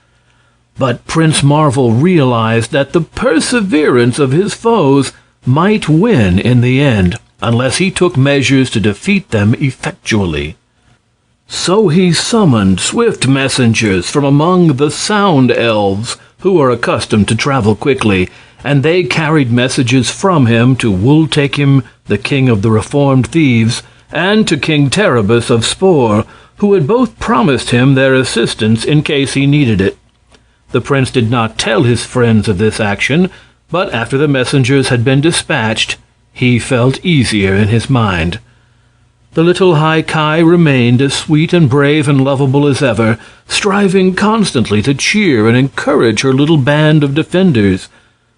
But Prince Marvel realized that the perseverance of his foes might win in the end, unless he took measures to defeat them effectually. So he summoned swift messengers from among the Sound Elves, who are accustomed to travel quickly, and they carried messages from him to Wultakim, the king of the reformed thieves, and to King Teribus of Spore, who had both promised him their assistance in case he needed it. The prince did not tell his friends of this action, but after the messengers had been dispatched, he felt easier in his mind. The little High Ki remained as sweet and brave and lovable as ever, striving constantly to cheer and encourage her little band of defenders.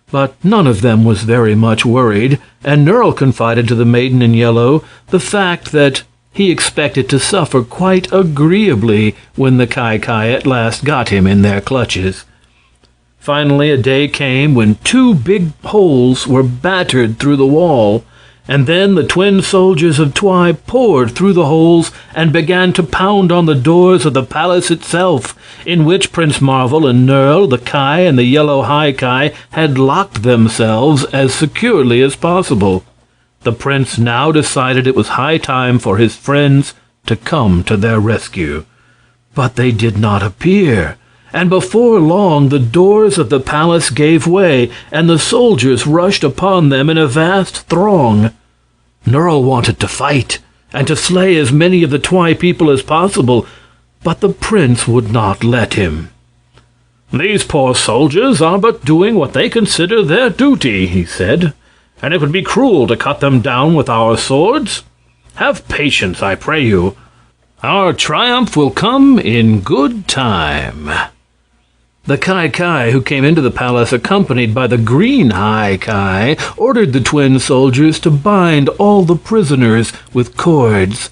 But none of them was very much worried, and Nerl confided to the maiden in yellow the fact that he expected to suffer quite agreeably when the Ki at last got him in their clutches. Finally, a day came when 2 big holes were battered through the wall, and then the twin soldiers of Twi poured through the holes and began to pound on the doors of the palace itself, in which Prince Marvel and Nerl, the Ki, and the yellow High Ki had locked themselves as securely as possible. The prince now decided it was high time for his friends to come to their rescue. But they did not appear, and before long the doors of the palace gave way, and the soldiers rushed upon them in a vast throng. Nerl wanted to fight, and to slay as many of the Twi people as possible, but the prince would not let him. "These poor soldiers are but doing what they consider their duty," he said, "and it would be cruel to cut them down with our swords. Have patience, I pray you. Our triumph will come in good time." The Kai, who came into the palace accompanied by the green Kai, ordered the twin soldiers to bind all the prisoners with cords.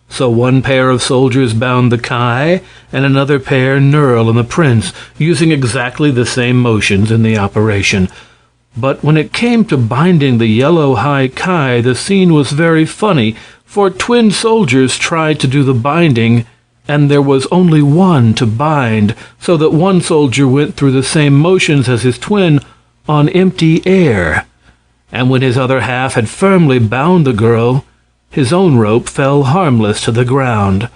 So one pair of soldiers bound the Kai, and another pair Nerl and the prince, using exactly the same motions in the operation. But when it came to binding the yellow Kai, the scene was very funny, for twin soldiers tried to do the binding, and there was only one to bind, so that one soldier went through the same motions as his twin on empty air. And when his other half had firmly bound the girl, his own rope fell harmless to the ground.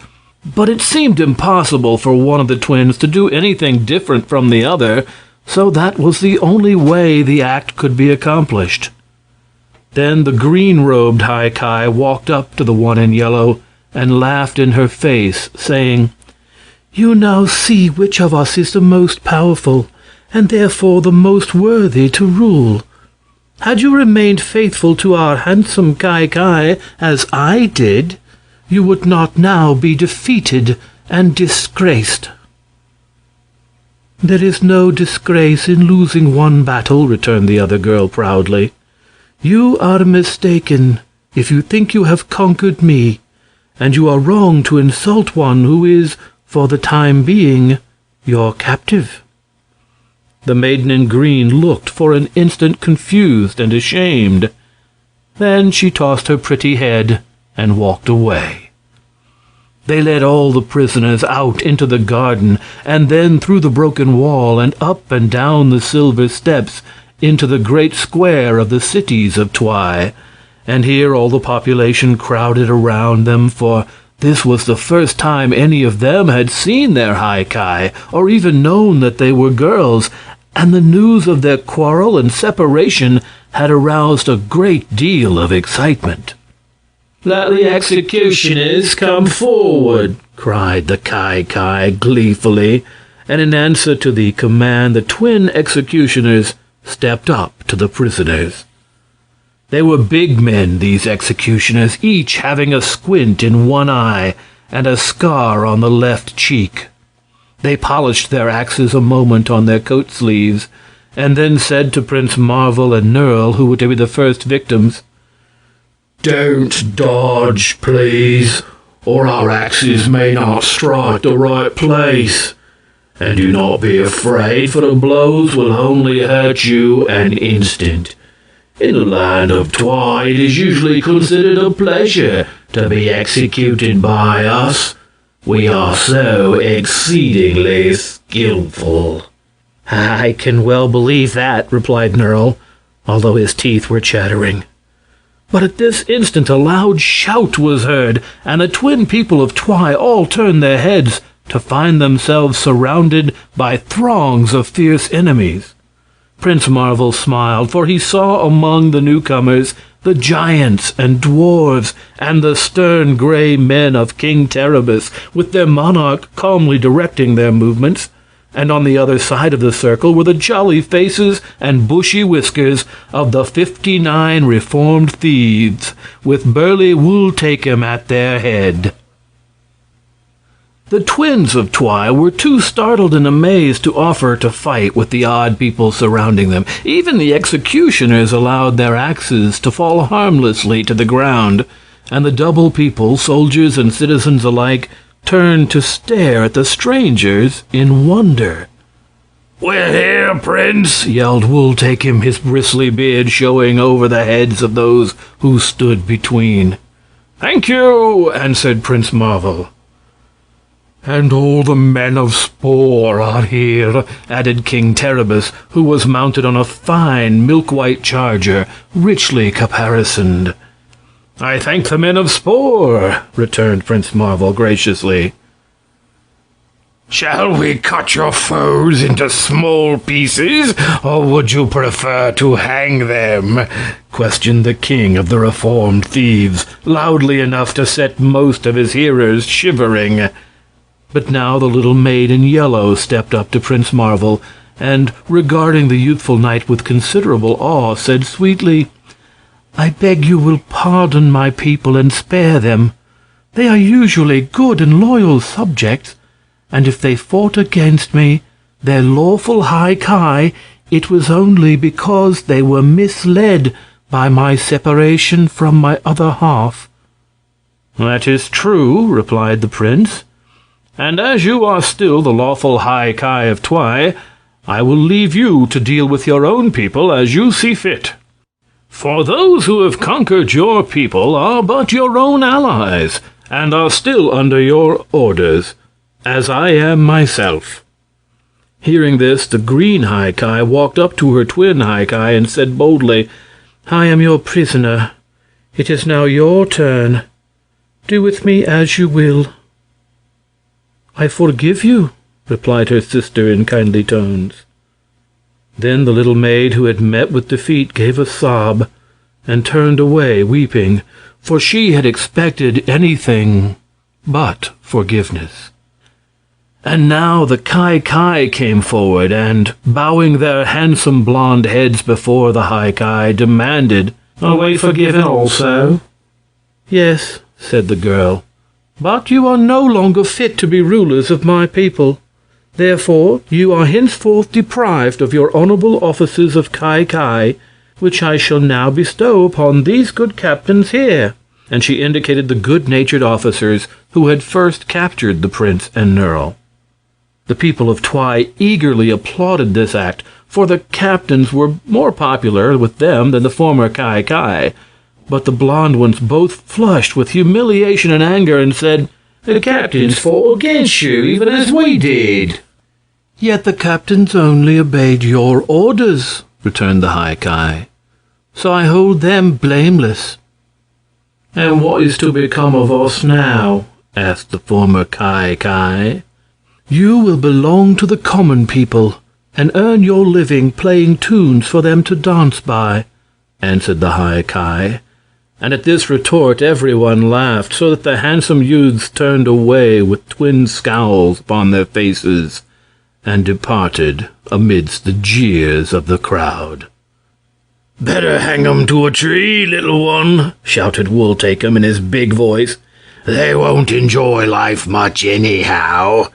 But it seemed impossible for one of the twins to do anything different from the other, so that was the only way the act could be accomplished. Then the green-robed Kai walked up to the one in yellow and laughed in her face, saying, "You now see which of us is the most powerful, and therefore the most worthy to rule. Had you remained faithful to our handsome Kai, as I did, you would not now be defeated and disgraced." "There is no disgrace in losing one battle," returned the other girl proudly. "You are mistaken if you think you have conquered me, and you are wrong to insult one who is, for the time being, your captive." The maiden in green looked for an instant confused and ashamed. Then she tossed her pretty head and walked away. They led all the prisoners out into the garden, and then through the broken wall and up and down the silver steps into the great square of the cities of Twy. And here all the population crowded around them, for this was the first time any of them had seen their Kai, or even known that they were girls, and the news of their quarrel and separation had aroused a great deal of excitement. "Let the executioners come forward," cried the Kai gleefully, and in answer to the command the twin executioners stepped up to the prisoners. They were big men, these executioners, each having a squint in one eye and a scar on the left cheek. They polished their axes a moment on their coat sleeves, and then said to Prince Marvel and Nerl, who were to be the first victims, "Don't dodge, please, or our axes may not strike the right place. And do not be afraid, for the blows will only hurt you an instant. In the land of Twy, it is usually considered a pleasure to be executed by us. We are so exceedingly skillful." "I can well believe that," replied Nerl, although his teeth were chattering. But at this instant a loud shout was heard, and the twin people of Twy all turned their heads to find themselves surrounded by throngs of fierce enemies. Prince Marvel smiled, for he saw among the newcomers the giants and dwarves and the stern gray men of King Terribus, with their monarch calmly directing their movements, and on the other side of the circle were the jolly faces and bushy whiskers of the 59 reformed thieves, with burly Wooltakem at their head. The twins of Twy were too startled and amazed to offer to fight with the odd people surrounding them. Even the executioners allowed their axes to fall harmlessly to the ground, and the double people, soldiers and citizens alike, turned to stare at the strangers in wonder. "We're here, Prince!" yelled Wooltakem, his bristly beard showing over the heads of those who stood between. "Thank you," answered Prince Marvel. "And all the men of Spore are here," added King Terribus, who was mounted on a fine milk-white charger, richly caparisoned. "I thank the men of Spore," returned Prince Marvel graciously. "Shall we cut your foes into small pieces, or would you prefer to hang them?" questioned the king of the reformed thieves, loudly enough to set most of his hearers shivering. But now the little maid in yellow stepped up to Prince Marvel, and, regarding the youthful knight with considerable awe, said sweetly, "I beg you will pardon my people and spare them. They are usually good and loyal subjects, and if they fought against me, their lawful high Ki, it was only because they were misled by my separation from my other half." "That is true," replied the prince, "and as you are still the lawful high Ki of Twi, I will leave you to deal with your own people as you see fit. For those who have conquered your people are but your own allies, and are still under your orders, as I am myself." Hearing this, the green high Ki walked up to her twin high Ki and said boldly, "I am your prisoner. It is now your turn. Do with me as you will." "I forgive you," replied her sister in kindly tones. Then the little maid who had met with defeat gave a sob and turned away weeping, for she had expected anything but forgiveness. And now the Ki came forward, and, bowing their handsome blonde heads before the high Ki, demanded, "Are we forgiven also?" "Yes," said the girl, "but you are no longer fit to be rulers of my people. Therefore, you are henceforth deprived of your honorable offices of Ki, which I shall now bestow upon these good captains here." And she indicated the good-natured officers who had first captured the prince and Nerl. The people of Twi eagerly applauded this act, for the captains were more popular with them than the former Ki, but the blonde ones both flushed with humiliation and anger and said, "The captains fought against you, even as we did." "Yet the captains only obeyed your orders," returned the high Ki, "so I hold them blameless." "And what is to become of us now?" asked the former Ki. "You will belong to the common people, and earn your living playing tunes for them to dance by," answered the high Ki. And at this retort everyone laughed, so that the handsome youths turned away with twin scowls upon their faces, and departed amidst the jeers of the crowd. "Better hang 'em to a tree, little one," shouted Wooltakem in his big voice. "They won't enjoy life much anyhow."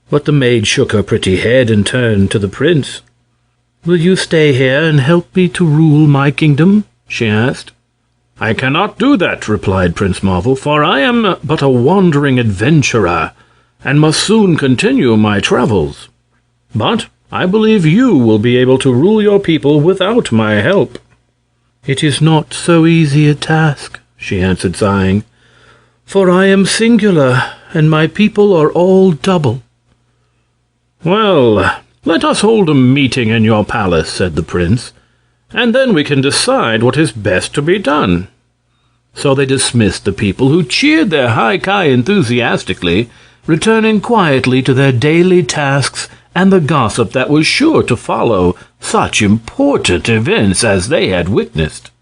But the maid shook her pretty head and turned to the prince. "Will you stay here and help me to rule my kingdom?" she asked. "I cannot do that," replied Prince Marvel, "for I am but a wandering adventurer, and must soon continue my travels. But I believe you will be able to rule your people without my help." "It is not so easy a task," she answered, sighing, "for I am singular, and my people are all double." "Well, let us hold a meeting in your palace," said the prince, "and then we can decide what is best to be done." So they dismissed the people, who cheered their high Ki enthusiastically, returning quietly to their daily tasks and the gossip that was sure to follow such important events as they had witnessed.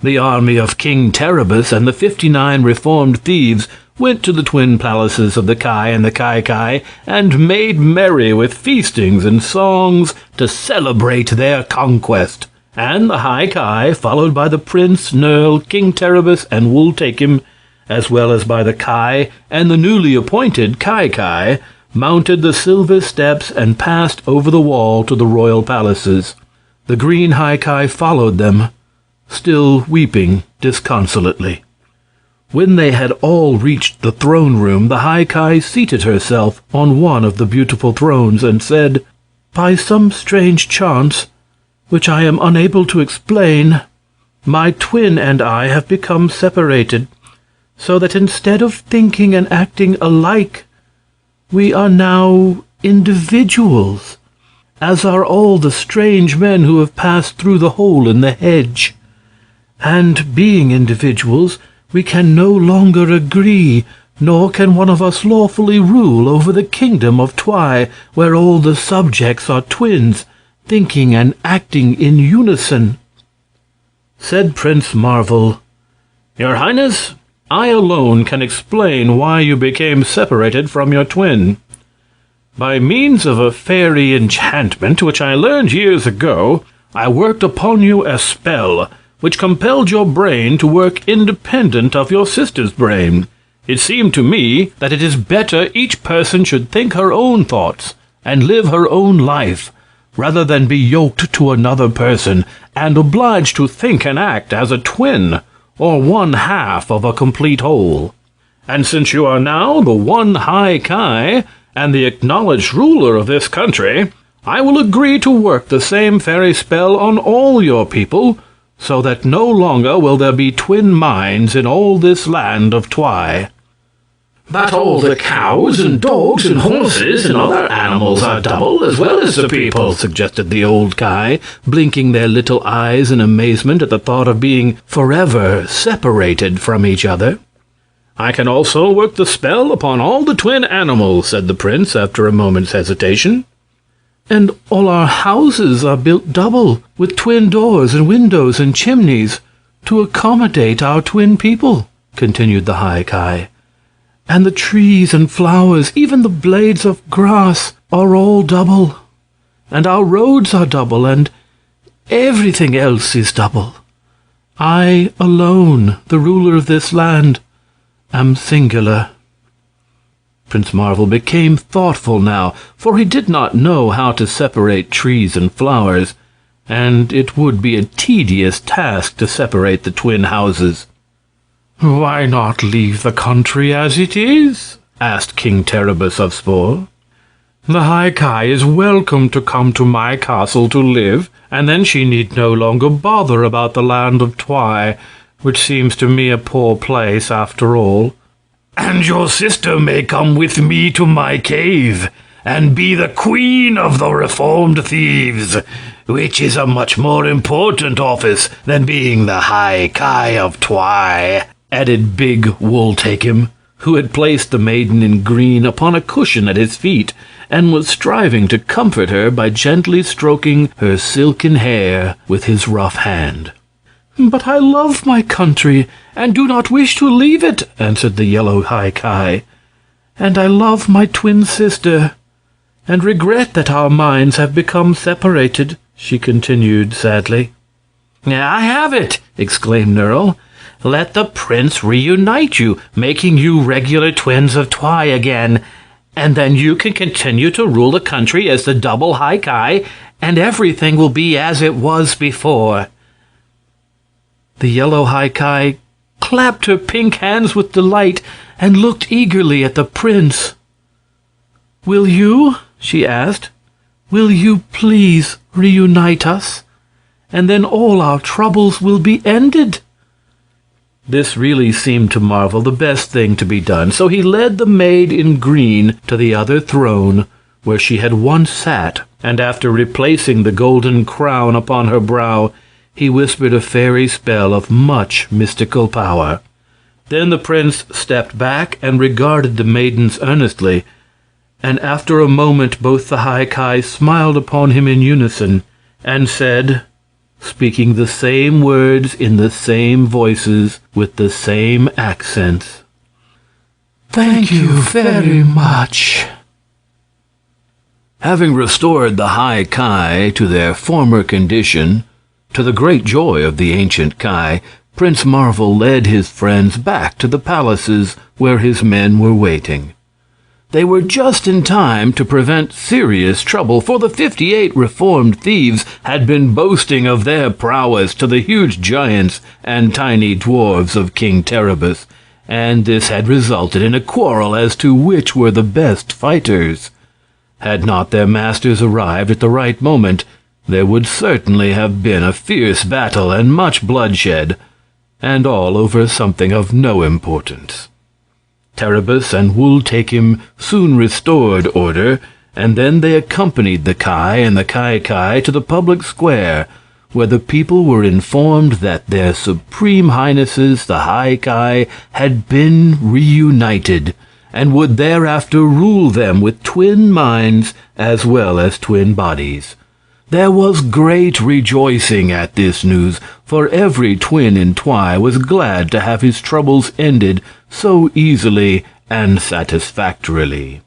The army of King Terribus and the 59 reformed thieves went to the twin palaces of the Ki and the Ki and made merry with feastings and songs to celebrate their conquest. And the high Ki, followed by the prince, Nerl, King Terribus, and Wooltakem, as well as by the Ki and the newly appointed Ki, mounted the silver steps and passed over the wall to the royal palaces. The green high Ki followed them, still weeping disconsolately. When they had all reached the throne room, the high Ki seated herself on one of the beautiful thrones and said, "By some strange chance, which I am unable to explain, my twin and I have become separated, so that instead of thinking and acting alike, we are now individuals, as are all the strange men who have passed through the hole in the hedge. And being individuals, we can no longer agree, nor can one of us lawfully rule over the kingdom of Twi, where all the subjects are twins, thinking and acting in unison." Said Prince Marvel, "Your Highness, I alone can explain why you became separated from your twin. By means of a fairy enchantment which I learned years ago, I worked upon you a spell which compelled your brain to work independent of your sister's brain. It seemed to me that it is better each person should think her own thoughts and live her own life, rather than be yoked to another person and obliged to think and act as a twin, or one half of a complete whole. And since you are now the one High Ki, and the acknowledged ruler of this country, I will agree to work the same fairy spell on all your people, so that no longer will there be twin minds in all this land of Twy. But all the cows and dogs and horses and other animals are double as well as the people, suggested the old Ki, blinking their little eyes in amazement at the thought of being forever separated from each other. I can also work the spell upon all the twin animals, said the prince after a moment's hesitation. And all our houses are built double, with twin doors and windows and chimneys, to accommodate our twin people, continued the High Ki. And the trees and flowers, even the blades of grass, are all double. And our roads are double, and everything else is double. I alone, the ruler of this land, am singular. Prince Marvel became thoughtful now, for he did not know how to separate trees and flowers, and it would be a tedious task to separate the twin houses. "Why not leave the country as it is?" asked King Terribus of Spor. "The High Ki is welcome to come to my castle to live, and then she need no longer bother about the land of Twy, which seems to me a poor place after all." "And your sister may come with me to my cave, and be the queen of the reformed thieves, which is a much more important office than being the High Ki of Twy," added Big Wool-Take-Him, who had placed the maiden in green upon a cushion at his feet, and was striving to comfort her by gently stroking her silken hair with his rough hand. "But I love my country, and do not wish to leave it," answered the yellow High Ki. "And I love my twin sister, and regret that our minds have become separated," she continued sadly. "I have it!" exclaimed Nerl. "Let the prince reunite you, making you regular twins of Twy again, and then you can continue to rule the country as the double High Ki, and everything will be as it was before." The yellow High Ki clapped her pink hands with delight and looked eagerly at the prince. "Will you?" she asked. "Will you please reunite us? And then all our troubles will be ended." This really seemed to Marvel the best thing to be done, so he led the maid in green to the other throne, where she had once sat, and after replacing the golden crown upon her brow, he whispered a fairy spell of much mystical power. Then the prince stepped back and regarded the maidens earnestly, and after a moment both the High Ki smiled upon him in unison, and said, speaking the same words in the same voices with the same accents, "Thank you very much." Having restored the High Ki to their former condition, to the great joy of the ancient Ki, Prince Marvel led his friends back to the palaces where his men were waiting. They were just in time to prevent serious trouble, for the 58 reformed thieves had been boasting of their prowess to the huge giants and tiny dwarves of King Terribus, and this had resulted in a quarrel as to which were the best fighters. Had not their masters arrived at the right moment, there would certainly have been a fierce battle and much bloodshed, and all over something of no importance. Terribus and Wool-Take-Him soon restored order, and then they accompanied the Ki and the Ki to the public square, where the people were informed that their Supreme Highnesses, the High Ki, had been reunited, and would thereafter rule them with twin minds as well as twin bodies. There was great rejoicing at this news, for every twin in Twy was glad to have his troubles ended so easily and satisfactorily.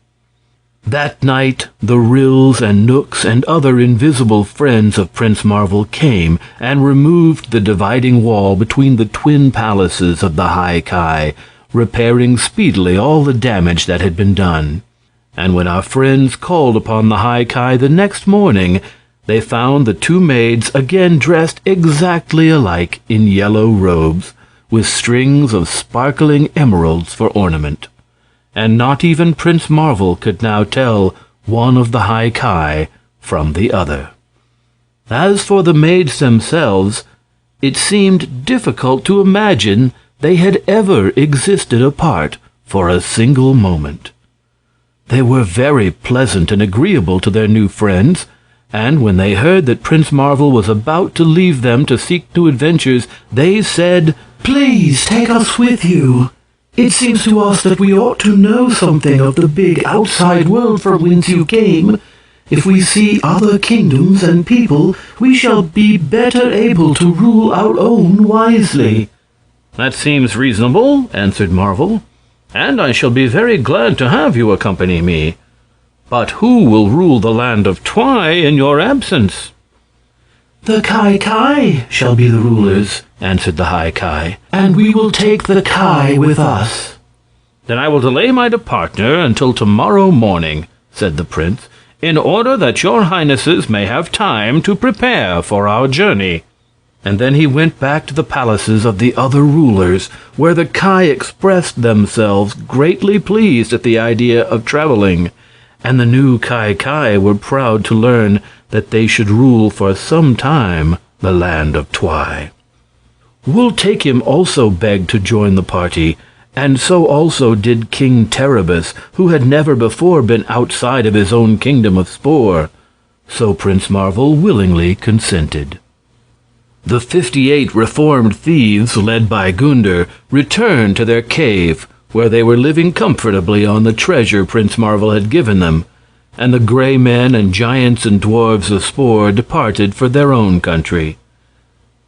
That night the Ryls and Knooks and other invisible friends of Prince Marvel came and removed the dividing wall between the twin palaces of the High Ki, repairing speedily all the damage that had been done. And when our friends called upon the High Ki the next morning, they found the two maids again dressed exactly alike in yellow robes, with strings of sparkling emeralds for ornament. And not even Prince Marvel could now tell one of the High Ki from the other. As for the maids themselves, it seemed difficult to imagine they had ever existed apart for a single moment. They were very pleasant and agreeable to their new friends, and when they heard that Prince Marvel was about to leave them to seek new adventures, they said, "Please take us with you. It seems to us that we ought to know something of the big outside world from whence you came. If we see other kingdoms and people, we shall be better able to rule our own wisely." "That seems reasonable," answered Marvel, "and I shall be very glad to have you accompany me. But who will rule the land of Twy in your absence?" "The Ki shall be the rulers," answered the High Ki, "and we will take the Ki with us." "Then I will delay my departure until tomorrow morning," said the prince, "in order that your highnesses may have time to prepare for our journey." And then he went back to the palaces of the other rulers, where the Ki expressed themselves greatly pleased at the idea of traveling, and the new Ki were proud to learn that they should rule for some time the land of Twy. Wool-Take-Him also begged to join the party, and so also did King Terribus, who had never before been outside of his own kingdom of Spore. So Prince Marvel willingly consented. The 58 reformed thieves, led by Gunder, returned to their cave, where they were living comfortably on the treasure Prince Marvel had given them, and the gray men and giants and dwarves of Spore departed for their own country.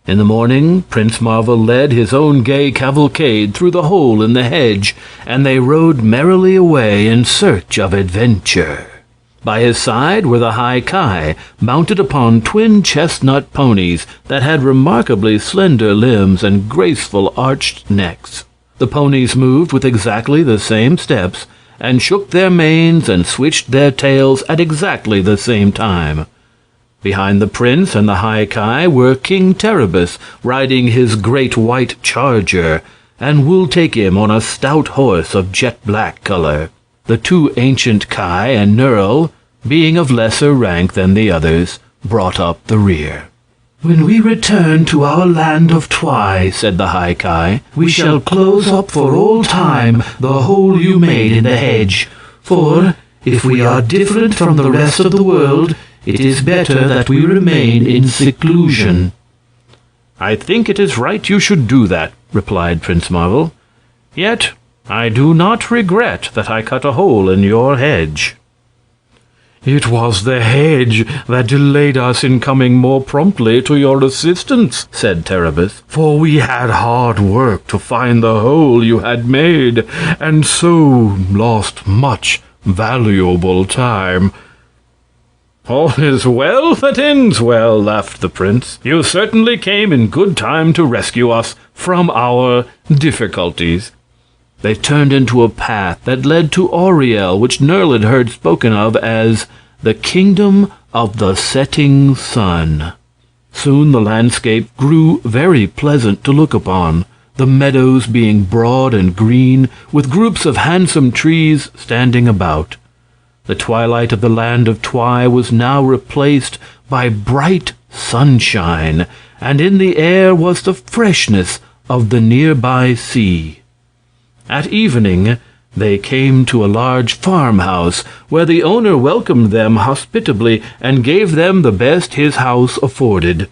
In the morning, Prince Marvel led his own gay cavalcade through the hole in the hedge, and they rode merrily away in search of adventure. By his side were the High Ki, mounted upon twin chestnut ponies that had remarkably slender limbs and graceful arched necks. The ponies moved with exactly the same steps, and shook their manes and switched their tails at exactly the same time. Behind the prince and the High Ki were King Terribus, riding his great white charger, and Wool-Take-Him on a stout horse of jet-black color. The two ancient Ki and Nerl, being of lesser rank than the others, brought up the rear. "When we return to our land of Twy," said the High Ki, "we shall close up for all time the hole you made in the hedge. For, if we are different from the rest of the world, it is better that we remain in seclusion." "I think it is right you should do that," replied Prince Marvel. "Yet I do not regret that I cut a hole in your hedge." "It was the hedge that delayed us in coming more promptly to your assistance," said Terribus, "for we had hard work to find the hole you had made, and so lost much valuable time." "All is well that ends well," laughed the prince. "You certainly came in good time to rescue us from our difficulties." They turned into a path that led to Auriel, which Nerl had heard spoken of as the Kingdom of the Setting Sun. Soon the landscape grew very pleasant to look upon, the meadows being broad and green, with groups of handsome trees standing about. The twilight of the land of Twy was now replaced by bright sunshine, and in the air was the freshness of the nearby sea. At evening, they came to a large farmhouse, where the owner welcomed them hospitably and gave them the best his house afforded.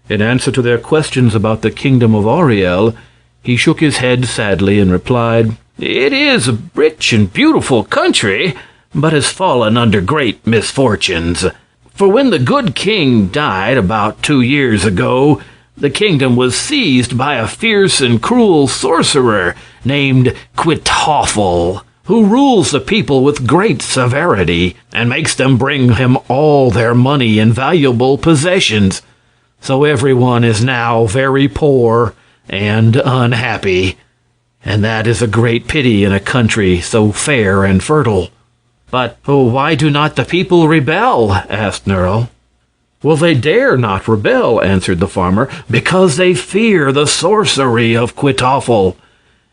In answer to their questions about the kingdom of Auriel, he shook his head sadly and replied, "It is a rich and beautiful country, but has fallen under great misfortunes. For when the good king died about 2 years ago, the kingdom was seized by a fierce and cruel sorcerer named Quitoffel, who rules the people with great severity and makes them bring him all their money and valuable possessions. So everyone is now very poor and unhappy, and that is a great pity in a country so fair and fertile. But why do not the people rebel? Asked Nerl. Well, they dare not rebel, answered the farmer, because they fear the sorcery of Quitoffel.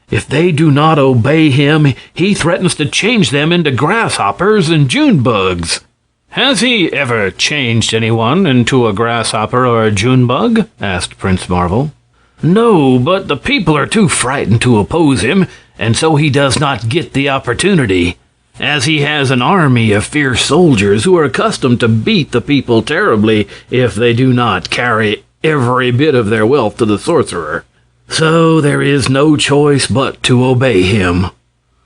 If they do not obey him, he threatens to change them into grasshoppers and June bugs. Has he ever changed anyone into a grasshopper or a June bug? Asked Prince Marvel. No, but the people are too frightened to oppose him, and so he does not get the opportunity, as he has an army of fierce soldiers who are accustomed to beat the people terribly if they do not carry every bit of their wealth to the sorcerer. So there is no choice but to obey him.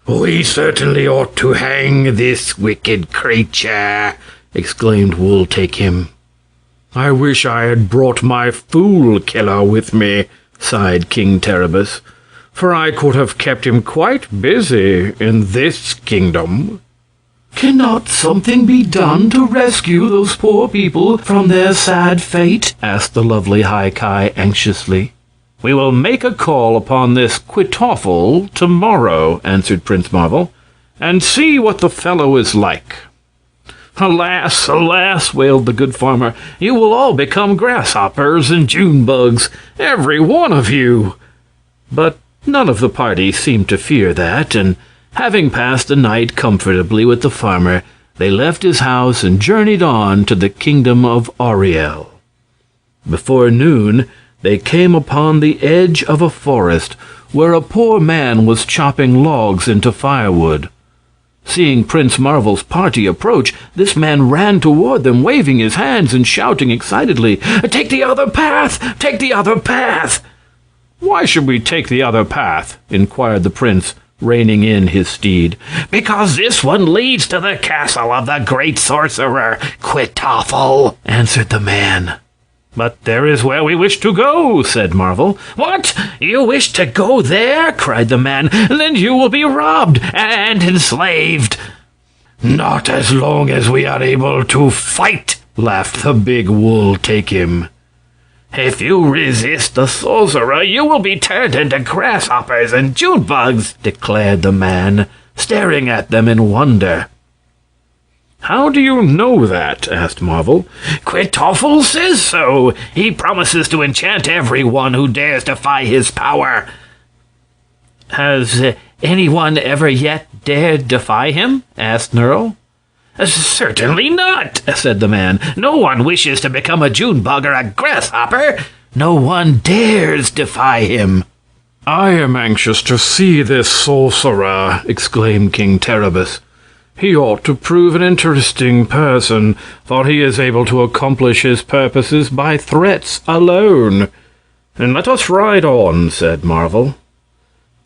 We certainly ought to hang this wicked creature, exclaimed Wool Take Him. I wish I had brought my fool killer with me, sighed King Terribus, for I could have kept him quite busy in this kingdom. Cannot something be done to rescue those poor people from their sad fate? Asked the lovely High-Kai anxiously. We will make a call upon this Quitoffel tomorrow, answered Prince Marvel, and see what the fellow is like. Alas, alas, wailed the good farmer, you will all become grasshoppers and June bugs, every one of you. But none of the party seemed to fear that, and having passed the night comfortably with the farmer, they left his house and journeyed on to the kingdom of Auriel. Before noon, they came upon the edge of a forest where a poor man was chopping logs into firewood. Seeing Prince Marvel's party approach, this man ran toward them, waving his hands and shouting excitedly, "Take the other path! Take the other path!" "Why should we take the other path?" inquired the prince, reining in his steed. "Because this one leads to the castle of the great sorcerer, Quitoffel," answered the man. "But there is where we wish to go," said Marvel. "What? You wish to go there?" cried the man. "Then you will be robbed and enslaved." "Not as long as we are able to fight," laughed the big Wool Take Him. "If you resist the sorcerer, you will be turned into grasshoppers and June bugs," declared the man, staring at them in wonder. "How do you know that?" asked Marvel. "Quitoffel says so. He promises to enchant everyone who dares defy his power." "Has anyone ever yet dared defy him?" asked Nerl. "Certainly not," said the man. "No one wishes to become a June bug or a grasshopper. No one dares defy him." "I am anxious to see this sorcerer," exclaimed King Terribus. "He ought to prove an interesting person, for he is able to accomplish his purposes by threats alone." "And let us ride on," said Marvel.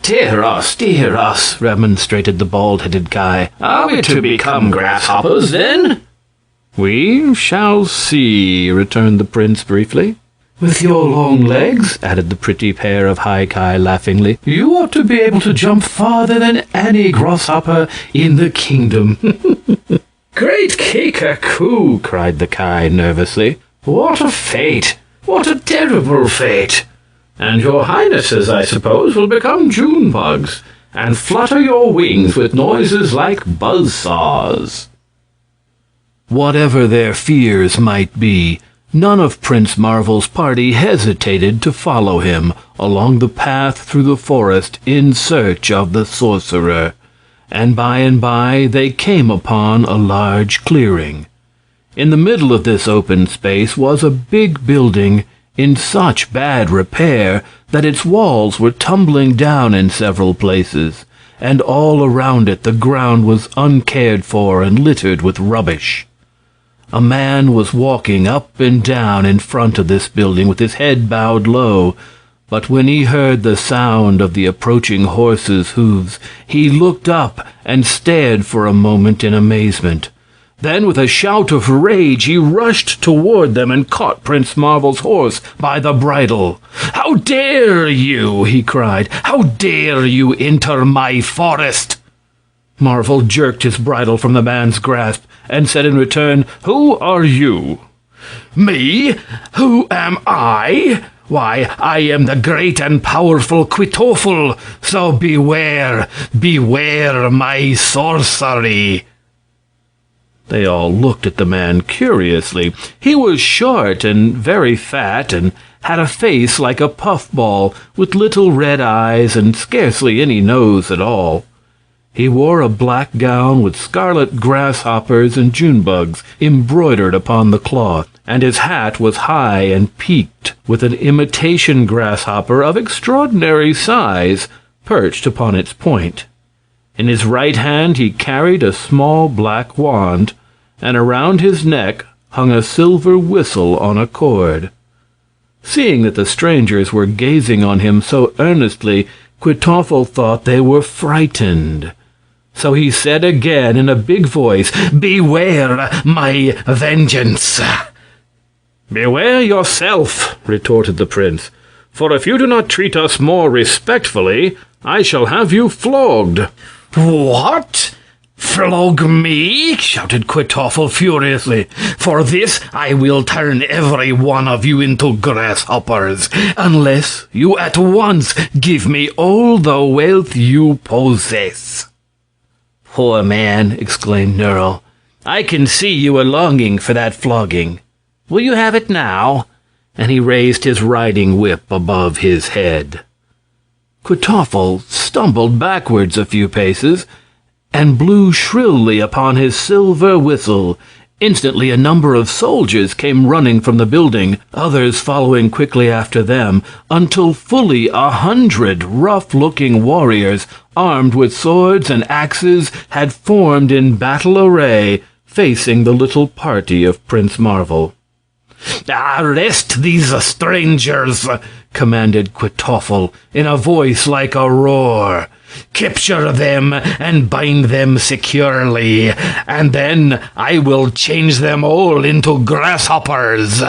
Dear us, remonstrated the bald-headed Kai. "Are we to become grasshoppers, then?" "We shall see," returned the prince briefly. "With your long legs," added the pretty pair of High-Kai laughingly, "you ought to be able to jump farther than any grasshopper in the kingdom." "Great Kika-Coo!" cried the Kai nervously. "What a fate! What a terrible fate! And your highnesses, I suppose, will become June bugs, and flutter your wings with noises like buzzsaws." Whatever their fears might be, none of Prince Marvel's party hesitated to follow him along the path through the forest in search of the sorcerer, and by they came upon a large clearing. In the middle of this open space was a big building in such bad repair that its walls were tumbling down in several places, and all around it the ground was uncared for and littered with rubbish. A man was walking up and down in front of this building with his head bowed low, but when he heard the sound of the approaching horses' hooves, he looked up and stared for a moment in amazement. Then, with a shout of rage, he rushed toward them and caught Prince Marvel's horse by the bridle. "How dare you!" he cried. "How dare you enter my forest?" Marvel jerked his bridle from the man's grasp and said in return, "Who are you?" "Me? Who am I? Why, I am the great and powerful Kwytoffle, so beware, beware my sorcery." They all looked at the man curiously. He was short and very fat, and had a face like a puffball, with little red eyes and scarcely any nose at all. He wore a black gown with scarlet grasshoppers and Junebugs embroidered upon the cloth, and his hat was high and peaked, with an imitation grasshopper of extraordinary size perched upon its point. In his right hand he carried a small black wand, and around his neck hung a silver whistle on a cord. Seeing that the strangers were gazing on him so earnestly, Kwytoffle thought they were frightened. So he said again in a big voice, "Beware my vengeance." "Beware yourself," retorted the prince, "for if you do not treat us more respectfully, I shall have you flogged." "What? Flog me?" shouted Kwytoffle furiously. "For this I will turn every one of you into grasshoppers, unless you at once give me all the wealth you possess." "Poor man," exclaimed Nerle. "I can see you are longing for that flogging. Will you have it now?" And he raised his riding whip above his head. Kwytoffle stumbled backwards a few paces and blew shrilly upon his silver whistle. Instantly a number of soldiers came running from the building, others following quickly after them, until fully 100 rough-looking warriors, armed with swords and axes, had formed in battle array, facing the little party of Prince Marvel. "Arrest these strangers!" commanded Kwytoffle, in a voice like a roar. "Capture them and bind them securely, and then I will change them all into grasshoppers."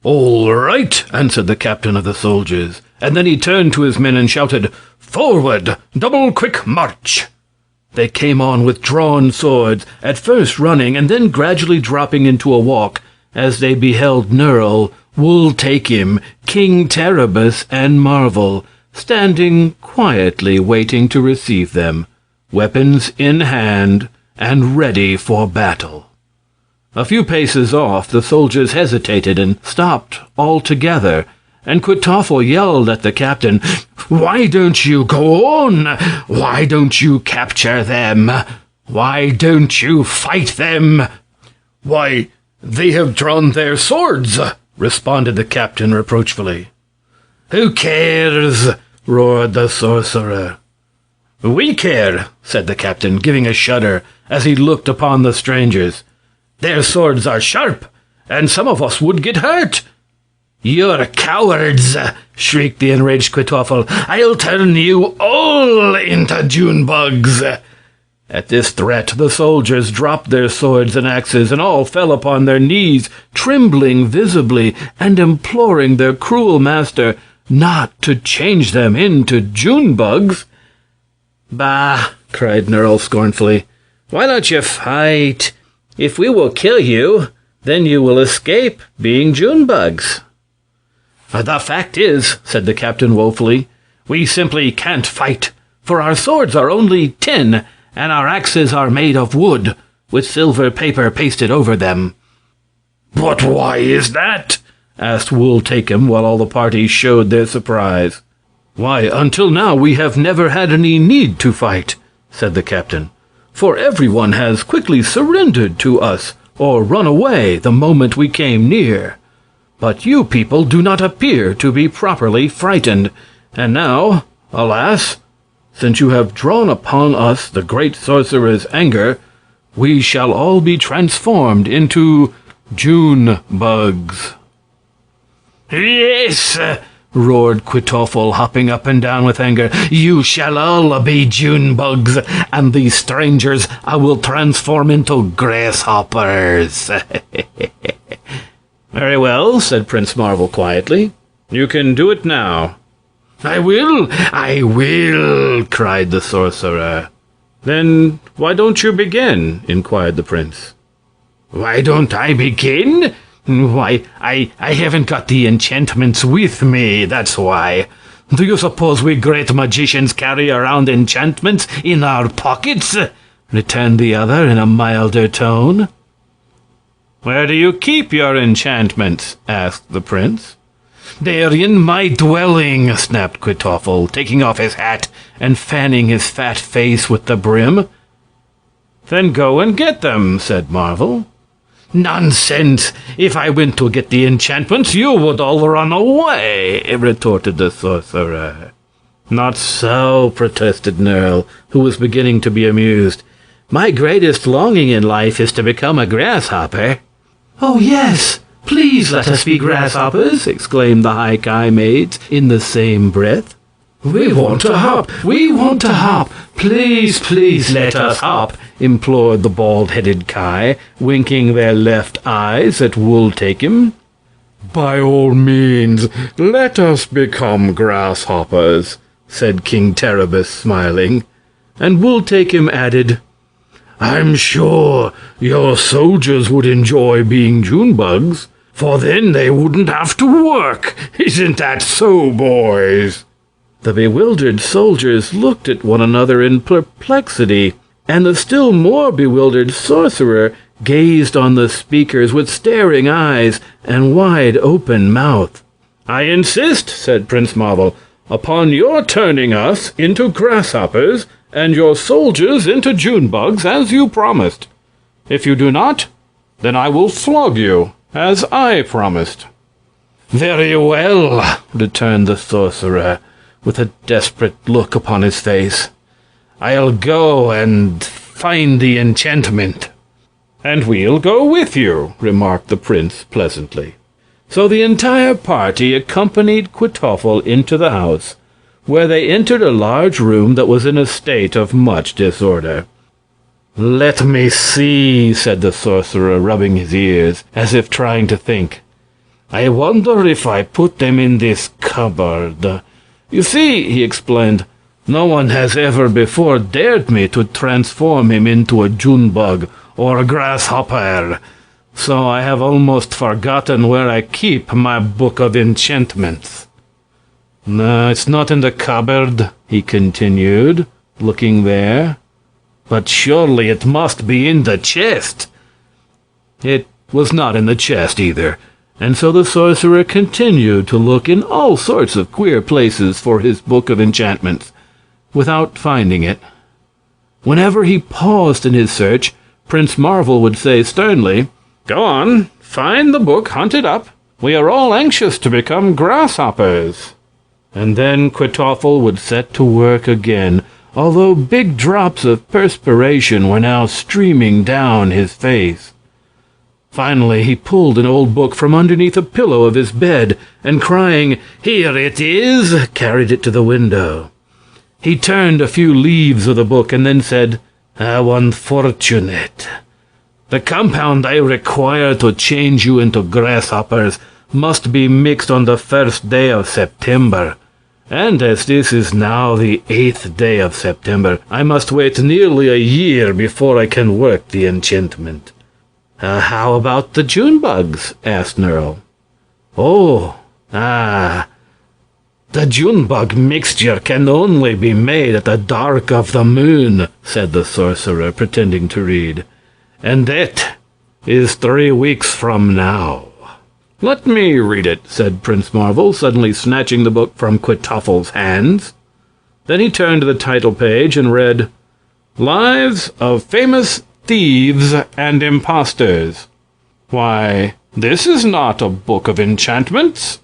"All right," answered the captain of the soldiers, and then he turned to his men and shouted, "Forward! Double-quick march!" They came on with drawn swords, at first running and then gradually dropping into a walk, as they beheld Nerle, Wool-Take-Him, King Terribus, and Marvel, standing quietly waiting to receive them, weapons in hand and ready for battle. A few paces off, the soldiers hesitated and stopped altogether, and Kwytoffle yelled at the captain, "Why don't you go on? Why don't you capture them? Why don't you fight them?" "Why, they have drawn their swords," responded the captain reproachfully. "Who cares?" roared the sorcerer. "We care," said the captain, giving a shudder as he looked upon the strangers. "Their swords are sharp, and some of us would get hurt." "You're cowards!" shrieked the enraged Kwytoffle. "I'll turn you all into Junebugs!" At this threat, the soldiers dropped their swords and axes, and all fell upon their knees, trembling visibly, and imploring their cruel master not to change them into Junebugs. "Bah!" cried Nerle scornfully. "Why don't you fight? If we will kill you, then you will escape being Junebugs." "The fact is," said the captain woefully, "we simply can't fight, for our swords are only tin, and our axes are made of wood, with silver paper pasted over them." "But why is that?" asked Wool-Take-Him, while all the party showed their surprise. "Why, until now we have never had any need to fight," said the captain, "for everyone has quickly surrendered to us, or run away the moment we came near. But you people do not appear to be properly frightened, and now, alas, since you have drawn upon us the great sorcerer's anger, we shall all be transformed into Junebugs." "Yes, roared Kwytoffle, hopping up and down with anger. "You shall all be June bugs, and these strangers I will transform into grasshoppers." "Very well," said Prince Marvel quietly. "You can do it now." I will, cried the sorcerer. "Then why don't you begin?" inquired the prince. "Why don't I begin? Why, I haven't got the enchantments with me, that's why. Do you suppose we great magicians carry around enchantments in our pockets?" returned the other in a milder tone. "Where do you keep your enchantments?" asked the prince. "They're in my dwelling," snapped Kwytoffle, taking off his hat and fanning his fat face with the brim. "Then go and get them," said Marvel. "Nonsense! If I went to get the enchantments, you would all run away," retorted the sorcerer. "Not so," protested Nerl, who was beginning to be amused. "My greatest longing in life is to become a grasshopper." "Oh, yes! Please let us be grasshoppers!" exclaimed the High-Ki maids in the same breath. "We want to hop! We want to hop! Please, please let us hop!" implored the bald-headed Ki, winking their left eyes at Wool-Takem. "By all means, let us become grasshoppers," said King Terribus, smiling. And Wool-Takem added, "I'm sure your soldiers would enjoy being June bugs, for then they wouldn't have to work. Isn't that so, boys?" The bewildered soldiers looked at one another in perplexity, and the still more bewildered sorcerer gazed on the speakers with staring eyes and wide-open mouth. "I insist," said Prince Marvel, "upon your turning us into grasshoppers and your soldiers into June bugs, as you promised. If you do not, then I will flog you, as I promised." "Very well," returned the sorcerer, with a desperate look upon his face. "I'll go and find the enchantment." "And we'll go with you," remarked the prince pleasantly. So the entire party accompanied Kwytoffle into the house, where they entered a large room that was in a state of much disorder. "Let me see," said the sorcerer, rubbing his ears, as if trying to think. "I wonder if I put them in this cupboard. You see," he explained, "no one has ever before dared me to transform him into a June bug or a grasshopper, so I have almost forgotten where I keep my book of enchantments." "No, it's not in the cupboard," he continued, looking there. "But surely it must be in the chest." It was not in the chest either, and so the sorcerer continued to look in all sorts of queer places for his book of enchantments, without finding it. Whenever he paused in his search, Prince Marvel would say sternly, "Go on, find the book, hunt it up. We are all anxious to become grasshoppers." And then Kwytoffle would set to work again, although big drops of perspiration were now streaming down his face. Finally, he pulled an old book from underneath a pillow of his bed, and crying, "Here it is," carried it to the window. He turned a few leaves of the book and then said, "How unfortunate. The compound I require to change you into grasshoppers must be mixed on the 1st day of September. And as this is now the 8th day of September, I must wait nearly a year before I can work the enchantment." "How about the June bugs?" asked Nerl. The June bug mixture can only be made at the dark of the moon," said the sorcerer, pretending to read. "And that is 3 weeks from now." "Let me read it," said Prince Marvel, suddenly snatching the book from Kwytoffle's hands. Then he turned to the title page and read, "Lives of Famous Thieves and Impostors." "Why, this is not a book of enchantments."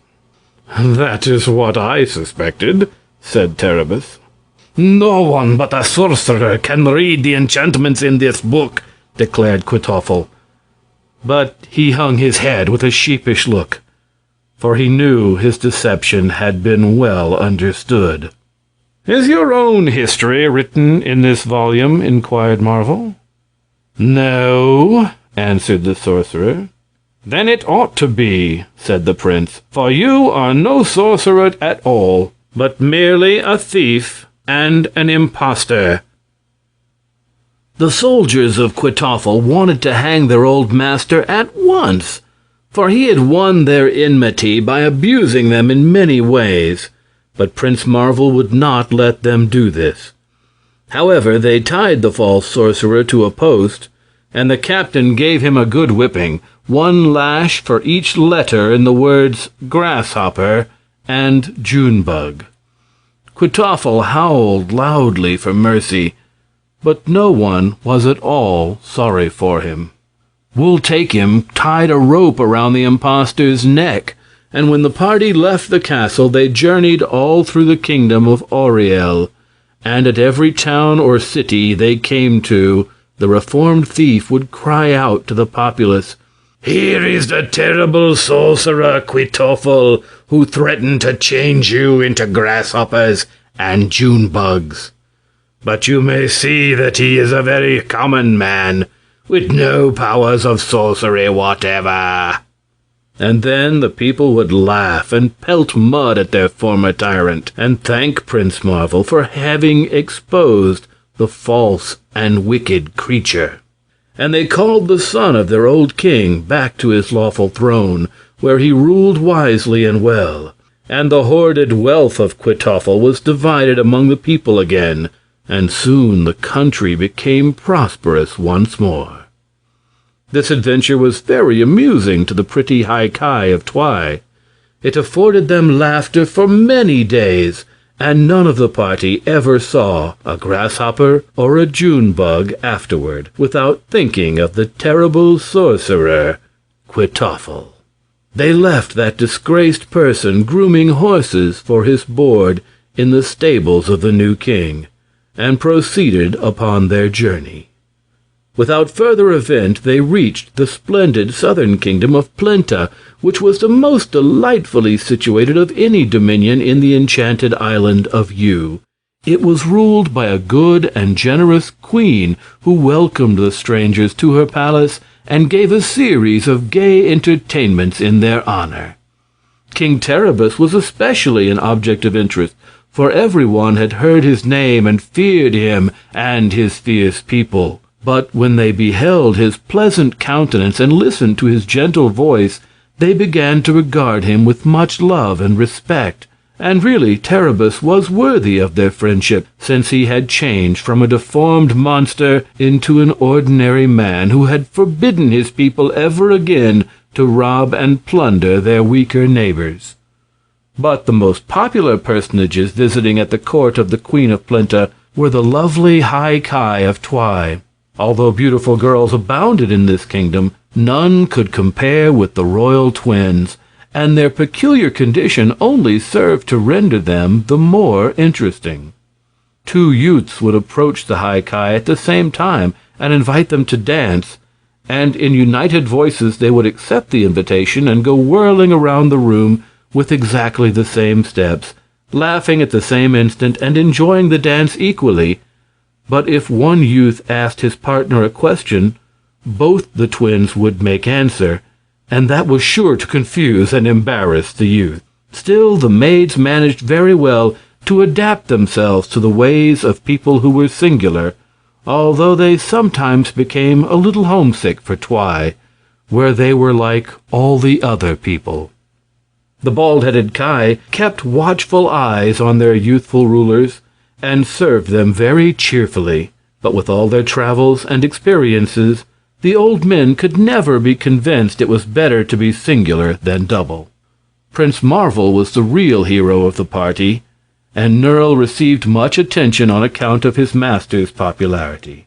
"That is what I suspected," said Terribus. "No one but a sorcerer can read the enchantments in this book," declared Kwytoffle. But he hung his head with a sheepish look. for he knew his deception had been well understood. "Is your own history written in this volume?" inquired Marvel. "No," answered the sorcerer. "Then it ought to be," said the prince, "for you are no sorcerer at all, but merely a thief and an impostor." The soldiers of Kwytoffle wanted to hang their old master at once, for he had won their enmity by abusing them in many ways, but Prince Marvel would not let them do this. However, they tied the false sorcerer to a post, and the captain gave him a good whipping, 1 lash for each letter in the words grasshopper and Junebug. Kwytoffle howled loudly for mercy, but no one was at all sorry for him. Wooltakim tied a rope around the impostor's neck, and when the party left the castle they journeyed all through the kingdom of Auriel, and at every town or city they came to, the reformed thief would cry out to the populace, "Here is the terrible sorcerer Kwytoffle, who threatened to change you into grasshoppers and Junebugs. But you may see that he is a very common man, with no powers of sorcery whatever." And then the people would laugh and pelt mud at their former tyrant, and thank Prince Marvel for having exposed the false and wicked creature. And they called the son of their old king back to his lawful throne, where he ruled wisely and well, and the hoarded wealth of Kwytoffle was divided among the people again, and soon the country became prosperous once more. This adventure was very amusing to the pretty High-Ki of Twy. It afforded them laughter for many days, and none of the party ever saw a grasshopper or a Junebug afterward without thinking of the terrible sorcerer Kwytoffle. They left that disgraced person grooming horses for his board in the stables of the new king, and proceeded upon their journey. Without further event they reached the splendid southern kingdom of Plenta, which was the most delightfully situated of any dominion in the Enchanted Island of Yew. It was ruled by a good and generous queen who welcomed the strangers to her palace and gave a series of gay entertainments in their honor. King Terribus was especially an object of interest, for everyone had heard his name and feared him and his fierce people. But when they beheld his pleasant countenance and listened to his gentle voice, they began to regard him with much love and respect. And really Terribus was worthy of their friendship, since he had changed from a deformed monster into an ordinary man who had forbidden his people ever again to rob and plunder their weaker neighbors. But the most popular personages visiting at the court of the Queen of Plenta were the lovely High-Ki of Twy. Although beautiful girls abounded in this kingdom, none could compare with the royal twins, and their peculiar condition only served to render them the more interesting. 2 youths would approach the High-Ki at the same time and invite them to dance, and in united voices they would accept the invitation and go whirling around the room with exactly the same steps, laughing at the same instant and enjoying the dance equally. But if one youth asked his partner a question, both the twins would make answer, and that was sure to confuse and embarrass the youth. Still, the maids managed very well to adapt themselves to the ways of people who were singular, although they sometimes became a little homesick for Twy, where they were like all the other people. The bald-headed Ki kept watchful eyes on their youthful rulers, and served them very cheerfully, but with all their travels and experiences, the old men could never be convinced it was better to be singular than double. Prince Marvel was the real hero of the party, and Nerl received much attention on account of his master's popularity.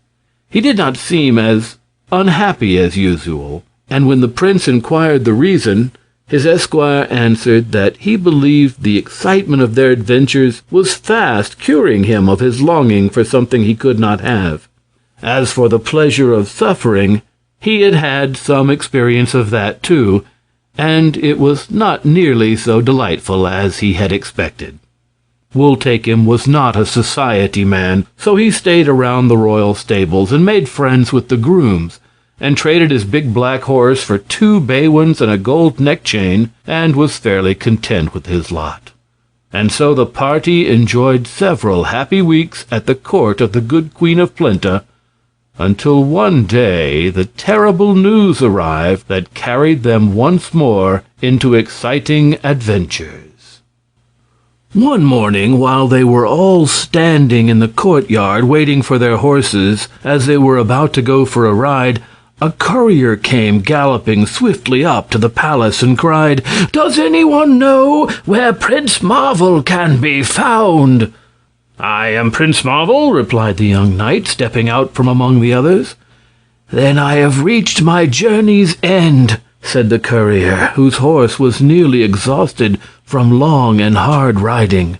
He did not seem as unhappy as usual, and when the prince inquired the reason, his esquire answered that he believed the excitement of their adventures was fast curing him of his longing for something he could not have. As for the pleasure of suffering, he had had some experience of that too, and it was not nearly so delightful as he had expected. Wooltakem was not a society man, so he stayed around the royal stables and made friends with the grooms, and traded his big black horse for 2 baywans and a gold neck chain, and was fairly content with his lot. And so the party enjoyed several happy weeks at the court of the good Queen of Plenta, until one day the terrible news arrived that carried them once more into exciting adventures. One morning, while they were all standing in the courtyard waiting for their horses as they were about to go for a ride, a courier came galloping swiftly up to the palace and cried, "Does anyone know where Prince Marvel can be found?" "I am Prince Marvel," replied the young knight, stepping out from among the others. "Then I have reached my journey's end," said the courier, whose horse was nearly exhausted from long and hard riding.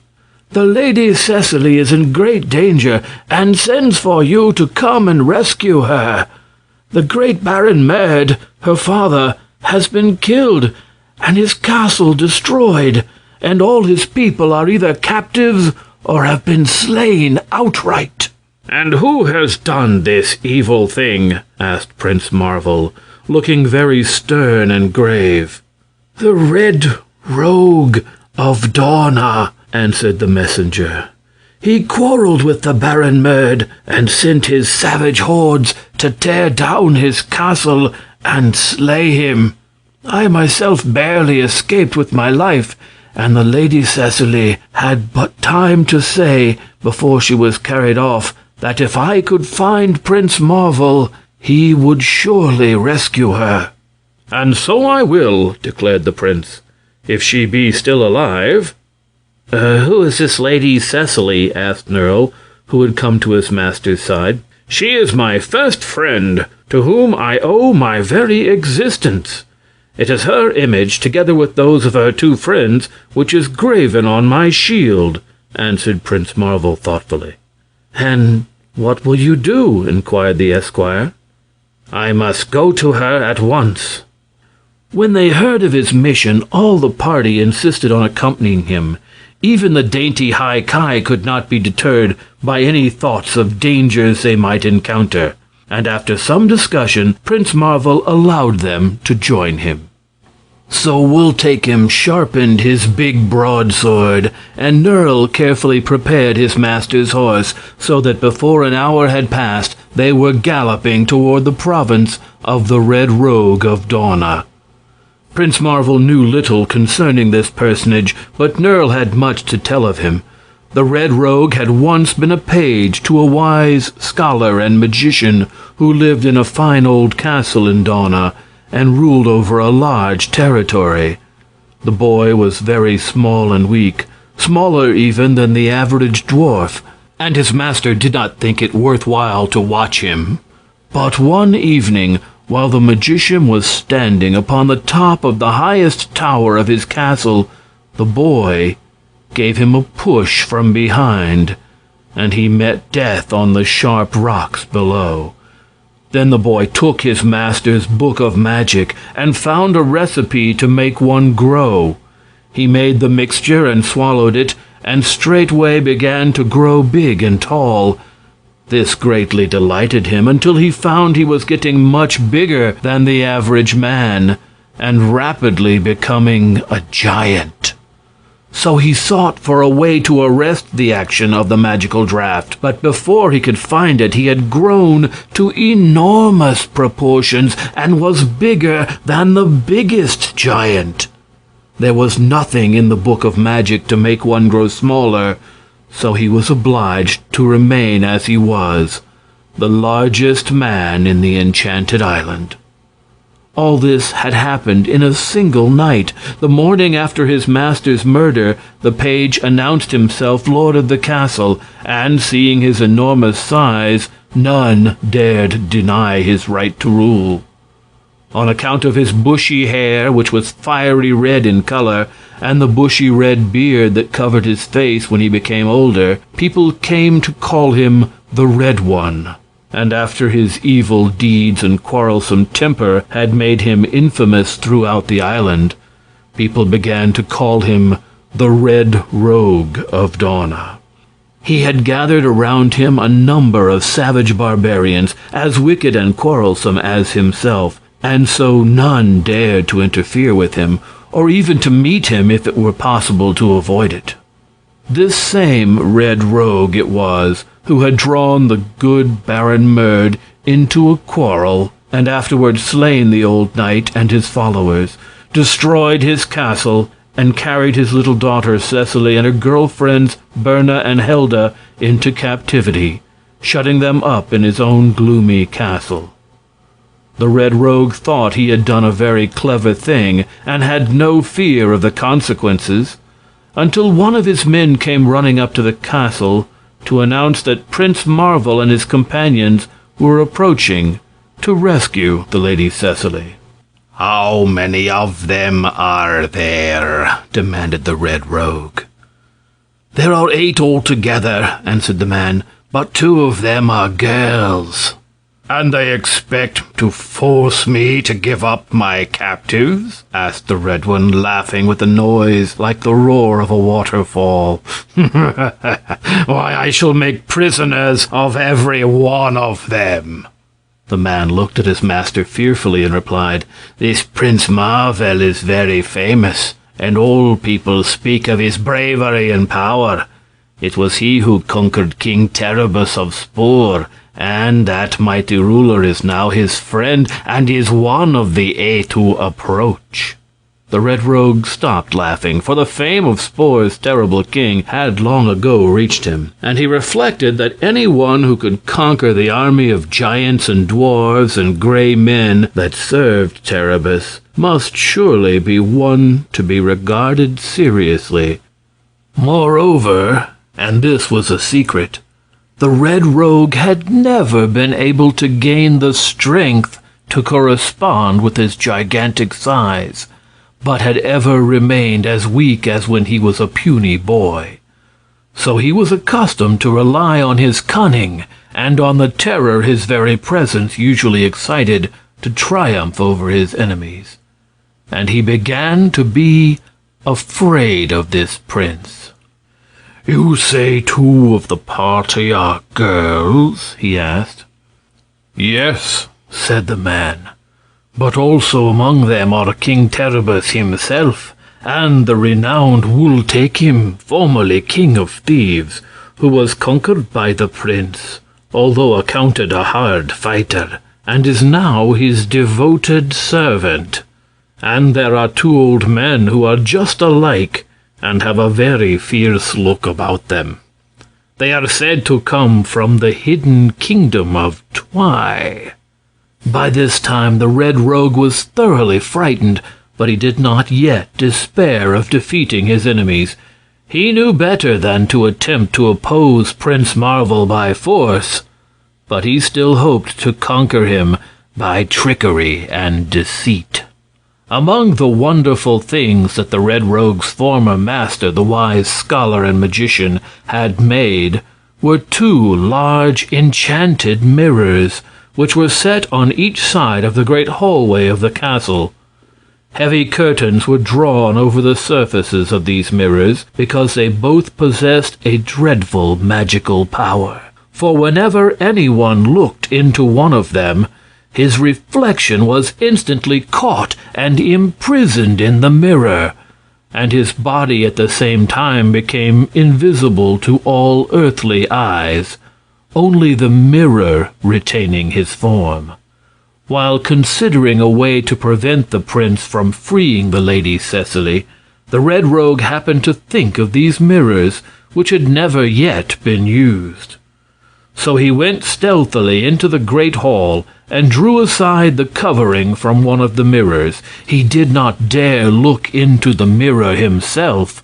"The Lady Cecily is in great danger, and sends for you to come and rescue her. The great Baron Merd, her father, has been killed, and his castle destroyed, and all his people are either captives or have been slain outright." "And who has done this evil thing?" asked Prince Marvel, looking very stern and grave. "The Red Rogue of Dawna," answered the messenger. "He quarreled with the Baron Merd and sent his savage hordes to tear down his castle and slay him. I myself barely escaped with my life, and the Lady Cecily had but time to say, before she was carried off, that if I could find Prince Marvel, he would surely rescue her." "And so I will," declared the prince, "if she be still alive." Who is this Lady Cecily?" asked Nerle, who had come to his master's side. "She is my first friend, to whom I owe my very existence. It is her image, together with those of her 2 friends, which is graven on my shield," answered Prince Marvel thoughtfully. "And what will you do?" inquired the esquire. "I must go to her at once." When they heard of his mission, all the party insisted on accompanying him. Even the dainty High Ki could not be deterred by any thoughts of dangers they might encounter, and after some discussion, Prince Marvel allowed them to join him. So Wooltakem sharpened his big broadsword, and Nerle carefully prepared his master's horse, so that before an hour had passed, they were galloping toward the province of the Red Rogue of Dawna. Prince Marvel knew little concerning this personage, but Nerle had much to tell of him. The Red Rogue had once been a page to a wise scholar and magician who lived in a fine old castle in Dawna and ruled over a large territory. The boy was very small and weak, smaller even than the average dwarf, and his master did not think it worthwhile to watch him. But one evening, while the magician was standing upon the top of the highest tower of his castle, the boy gave him a push from behind, and he met death on the sharp rocks below. Then the boy took his master's book of magic and found a recipe to make one grow. He made the mixture and swallowed it, and straightway began to grow big and tall. This greatly delighted him until he found he was getting much bigger than the average man, and rapidly becoming a giant. So he sought for a way to arrest the action of the magical draft, but before he could find it, he had grown to enormous proportions and was bigger than the biggest giant. There was nothing in the book of magic to make one grow smaller, so he was obliged to remain as he was, the largest man in the Enchanted Island. All this had happened in a single night. The morning after his master's murder, the page announced himself lord of the castle, and seeing his enormous size, none dared deny his right to rule. On account of his bushy hair, which was fiery red in color, and the bushy red beard that covered his face when he became older, people came to call him the Red One. and after his evil deeds and quarrelsome temper had made him infamous throughout the island, people began to call him the Red Rogue of Dawna. He had gathered around him a number of savage barbarians, as wicked and quarrelsome as himself, and so none dared to interfere with him, or even to meet him if it were possible to avoid it. This same Red Rogue it was who had drawn the good Baron Merd into a quarrel, and afterwards slain the old knight and his followers, destroyed his castle, and carried his little daughter Cecily and her girlfriends Berna and Helda into captivity, shutting them up in his own gloomy castle. The Red Rogue thought he had done a very clever thing, and had no fear of the consequences, until one of his men came running up to the castle to announce that Prince Marvel and his companions were approaching to rescue the Lady Cecily. "How many of them are there?" demanded the Red Rogue. "There are 8 altogether," answered the man, "but 2 of them are girls." "And they expect to force me to give up my captives?" asked the Red One, laughing with a noise like the roar of a waterfall. "Why, I shall make prisoners of every one of them." The man looked at his master fearfully and replied, "This Prince Marvel is very famous, and all people speak of his bravery and power. It was he who conquered King Terribus of Spor, and that mighty ruler is now his friend, and is one of the 8 who approach." The Red Rogue stopped laughing, for the fame of Spor's terrible king had long ago reached him, and he reflected that anyone who could conquer the army of giants and dwarves and gray men that served Terribus must surely be one to be regarded seriously. Moreover, and this was a secret, the Red Rogue had never been able to gain the strength to correspond with his gigantic size, but had ever remained as weak as when he was a puny boy. So he was accustomed to rely on his cunning and on the terror his very presence usually excited to triumph over his enemies. And he began to be afraid of this prince. "You say 2 of the party are girls?" he asked. "Yes," said the man. "But also among them are King Terribus himself, and the renowned Wultakim, formerly king of thieves, who was conquered by the prince, although accounted a hard fighter, and is now his devoted servant. And there are 2 old men who are just alike, and have a very fierce look about them. They are said to come from the hidden kingdom of Twy." By this time the Red Rogue was thoroughly frightened, but he did not yet despair of defeating his enemies. He knew better than to attempt to oppose Prince Marvel by force, but he still hoped to conquer him by trickery and deceit. Among the wonderful things that the Red Rogue's former master, the wise scholar and magician, had made were 2 large enchanted mirrors, which were set on each side of the great hallway of the castle. Heavy curtains were drawn over the surfaces of these mirrors, because they both possessed a dreadful magical power. For whenever anyone looked into one of them, his reflection was instantly caught and imprisoned in the mirror, and his body at the same time became invisible to all earthly eyes, only the mirror retaining his form. While considering a way to prevent the prince from freeing the Lady Cecily, the Red Rogue happened to think of these mirrors, which had never yet been used. So he went stealthily into the great hall and drew aside the covering from one of the mirrors. He did not dare look into the mirror himself,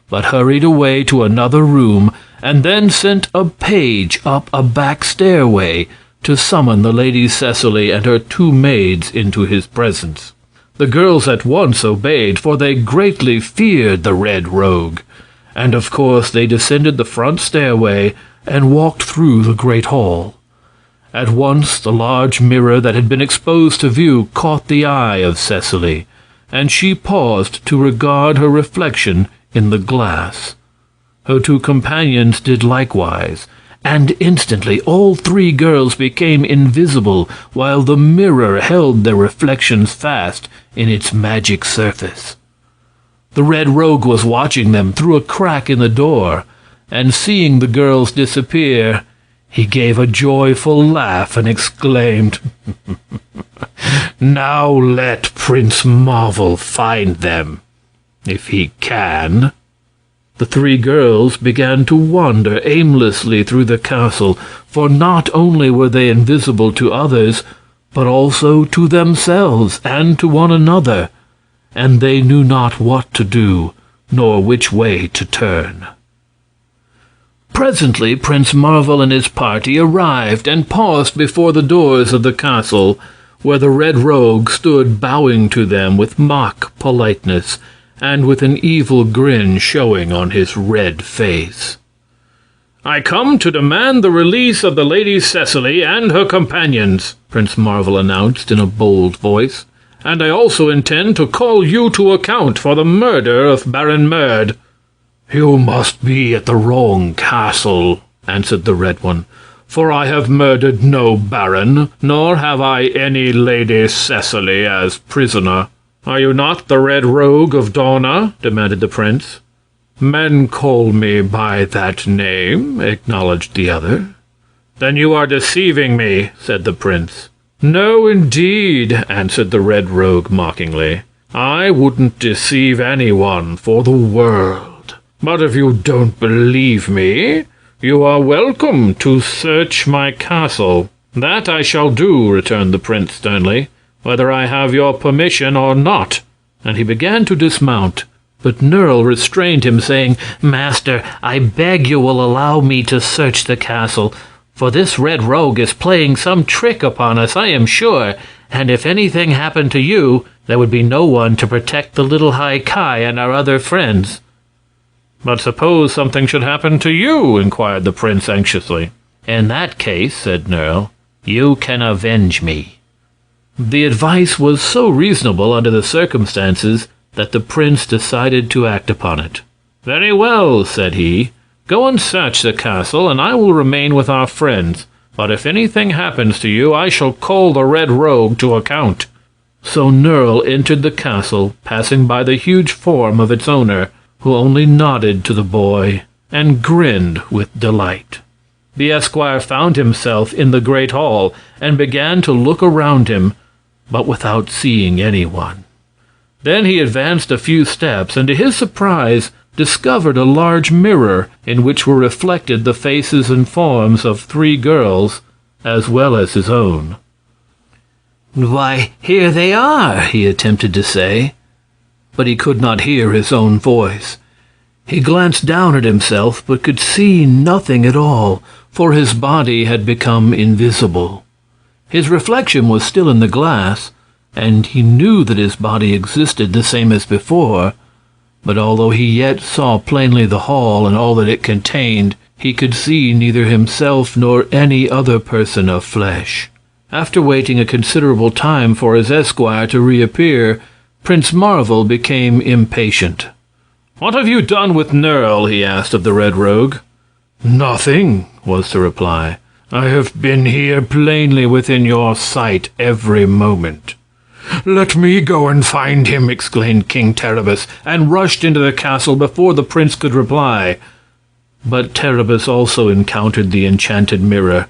but hurried away to another room and then sent a page up a back stairway to summon the Lady Cecily and her 2 maids into his presence. The girls at once obeyed, for they greatly feared the Red Rogue, and of course they descended the front stairway and walked through the great hall. At once the large mirror that had been exposed to view caught the eye of Cecily, and she paused to regard her reflection in the glass. Her two companions did likewise, and instantly all three girls became invisible, while the mirror held their reflections fast in its magic surface. The Red Rogue was watching them through a crack in the door, and seeing the girls disappear, he gave a joyful laugh and exclaimed, "Now let Prince Marvel find them, if he can." The three girls began to wander aimlessly through the castle, for not only were they invisible to others, but also to themselves and to one another, and they knew not what to do, nor which way to turn. Presently Prince Marvel and his party arrived and paused before the doors of the castle, where the Red Rogue stood bowing to them with mock politeness, and with an evil grin showing on his red face. "I come to demand the release of the Lady Cecily and her companions," Prince Marvel announced in a bold voice, "and I also intend to call you to account for the murder of Baron Merd." "You must be at the wrong castle," answered the Red One, "for I have murdered no baron, nor have I any Lady Cecily as prisoner." "Are you not the Red Rogue of Dawna?" demanded the prince. "Men call me by that name," acknowledged the other. "Then you are deceiving me," said the prince. "No, indeed," answered the Red Rogue mockingly. "I wouldn't deceive anyone for the world. But if you don't believe me, you are welcome to search my castle." "That I shall do," returned the prince sternly, "whether I have your permission or not." And he began to dismount, but Nerl restrained him, saying, "Master, I beg you will allow me to search the castle, for this Red Rogue is playing some trick upon us, I am sure, and if anything happened to you, there would be no one to protect the little High Ki and our other friends." "But suppose something should happen to you?" inquired the prince anxiously. "In that case," said Nerl, "you can avenge me." The advice was so reasonable under the circumstances that the prince decided to act upon it. "Very well," said he. "Go and search the castle, and I will remain with our friends. But if anything happens to you, I shall call the Red Rogue to account." So Nerl entered the castle, passing by the huge form of its owner, who only nodded to the boy and grinned with delight. The esquire found himself in the great hall and began to look around him, but without seeing anyone. Then he advanced a few steps, and to his surprise discovered a large mirror in which were reflected the faces and forms of three girls, as well as his own. "Why, here they are," he attempted to say, but he could not hear his own voice. He glanced down at himself, but could see nothing at all, for his body had become invisible. His reflection was still in the glass, and he knew that his body existed the same as before, but although he yet saw plainly the hall and all that it contained, he could see neither himself nor any other person of flesh. After waiting a considerable time for his esquire to reappear, Prince Marvel became impatient. "What have you done with Nerl?" he asked of the Red Rogue. "Nothing," was the reply. "I have been here plainly within your sight every moment." "Let me go and find him," exclaimed King Terribus, and rushed into the castle before the prince could reply. But Terribus also encountered the enchanted mirror,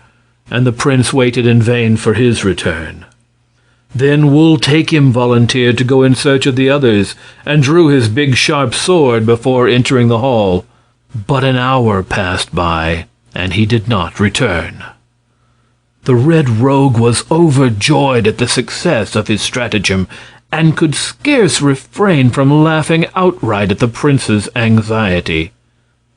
and the prince waited in vain for his return. Then Wool Take-Him volunteered to go in search of the others, and drew his big sharp sword before entering the hall. But an hour passed by, and he did not return. The Red Rogue was overjoyed at the success of his stratagem, and could scarce refrain from laughing outright at the prince's anxiety.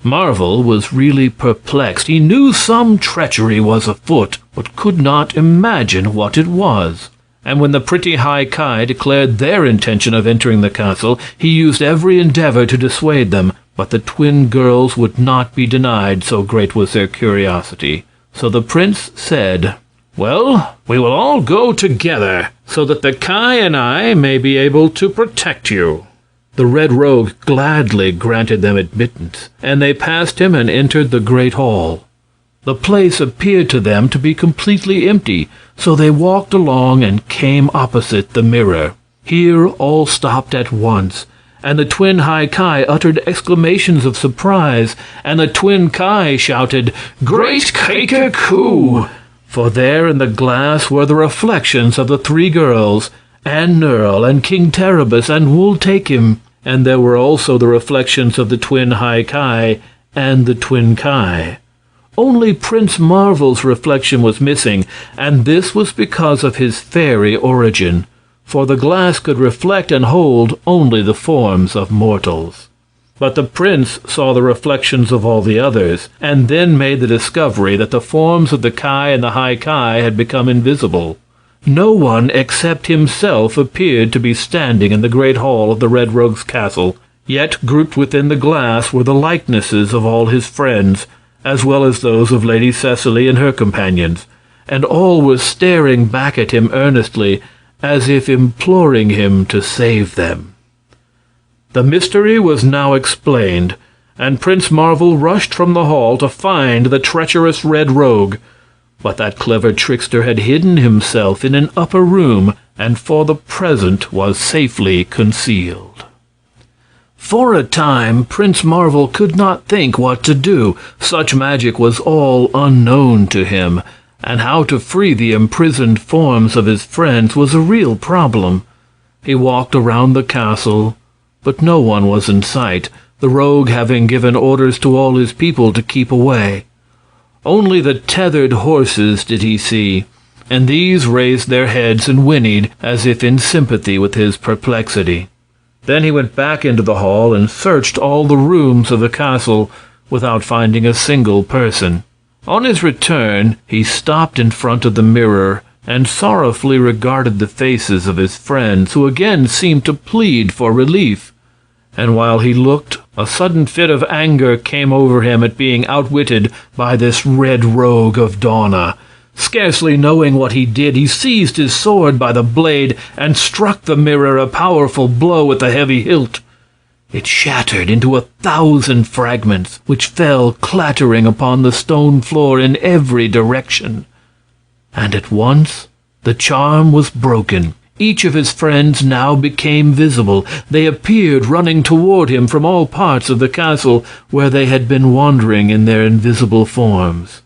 Marvel was really perplexed. He knew some treachery was afoot, but could not imagine what it was. And when the pretty High Ki declared their intention of entering the castle, he used every endeavor to dissuade them, but the twin girls would not be denied, so great was their curiosity. So the prince said, Well, we will all go together, so that the Kai and I may be able to protect you." The Red Rogue gladly granted them admittance, and they passed him and entered the great hall. The place appeared to them to be completely empty, so they walked along and came opposite the mirror. Here all stopped at once, and the twin High Kai uttered exclamations of surprise, and the twin Kai shouted, "Great Kaker-Ku!" For there in the glass were the reflections of the three girls, Anne Nerl and King Terribus and Wul Takim, and there were also the reflections of the twin High Kai and the twin Kai. Only Prince Marvel's reflection was missing, and this was because of his fairy origin, for the glass could reflect and hold only the forms of mortals. But the prince saw the reflections of all the others, and then made the discovery that the forms of the Kai and the High Kai had become invisible. No one except himself appeared to be standing in the great hall of the Red Rogue's castle, yet grouped within the glass were the likenesses of all his friends, as well as those of Lady Cecily and her companions, and all were staring back at him earnestly, as if imploring him to save them. The mystery was now explained, and Prince Marvel rushed from the hall to find the treacherous Red Rogue, but that clever trickster had hidden himself in an upper room, and for the present was safely concealed. For a time, Prince Marvel could not think what to do. Such magic was all unknown to him, and how to free the imprisoned forms of his friends was a real problem. He walked around the castle, but no one was in sight, the rogue having given orders to all his people to keep away. Only the tethered horses did he see, and these raised their heads and whinnied as if in sympathy with his perplexity. Then he went back into the hall and searched all the rooms of the castle without finding a single person. On his return, he stopped in front of the mirror and sorrowfully regarded the faces of his friends, who again seemed to plead for relief. And while he looked, a sudden fit of anger came over him at being outwitted by this Red Rogue of Dawna. Scarcely knowing what he did, he seized his sword by the blade and struck the mirror a powerful blow with the heavy hilt. It shattered into 1,000 fragments, which fell clattering upon the stone floor in every direction. And at once the charm was broken. Each of his friends now became visible. They appeared running toward him from all parts of the castle, where they had been wandering in their invisible forms.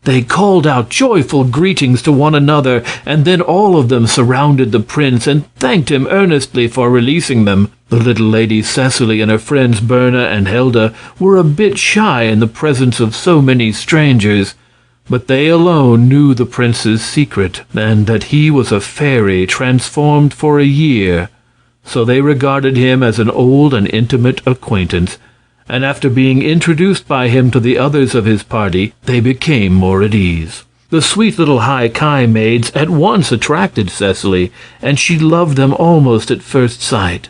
They called out joyful greetings to one another, and then all of them surrounded the prince and thanked him earnestly for releasing them. The little Lady Cecily and her friends Berna and Helda were a bit shy in the presence of so many strangers, but they alone knew the prince's secret, and that he was a fairy transformed for a year, so they regarded him as an old and intimate acquaintance, and after being introduced by him to the others of his party, they became more at ease. The sweet little High Kai maids at once attracted Cecily, and she loved them almost at first sight.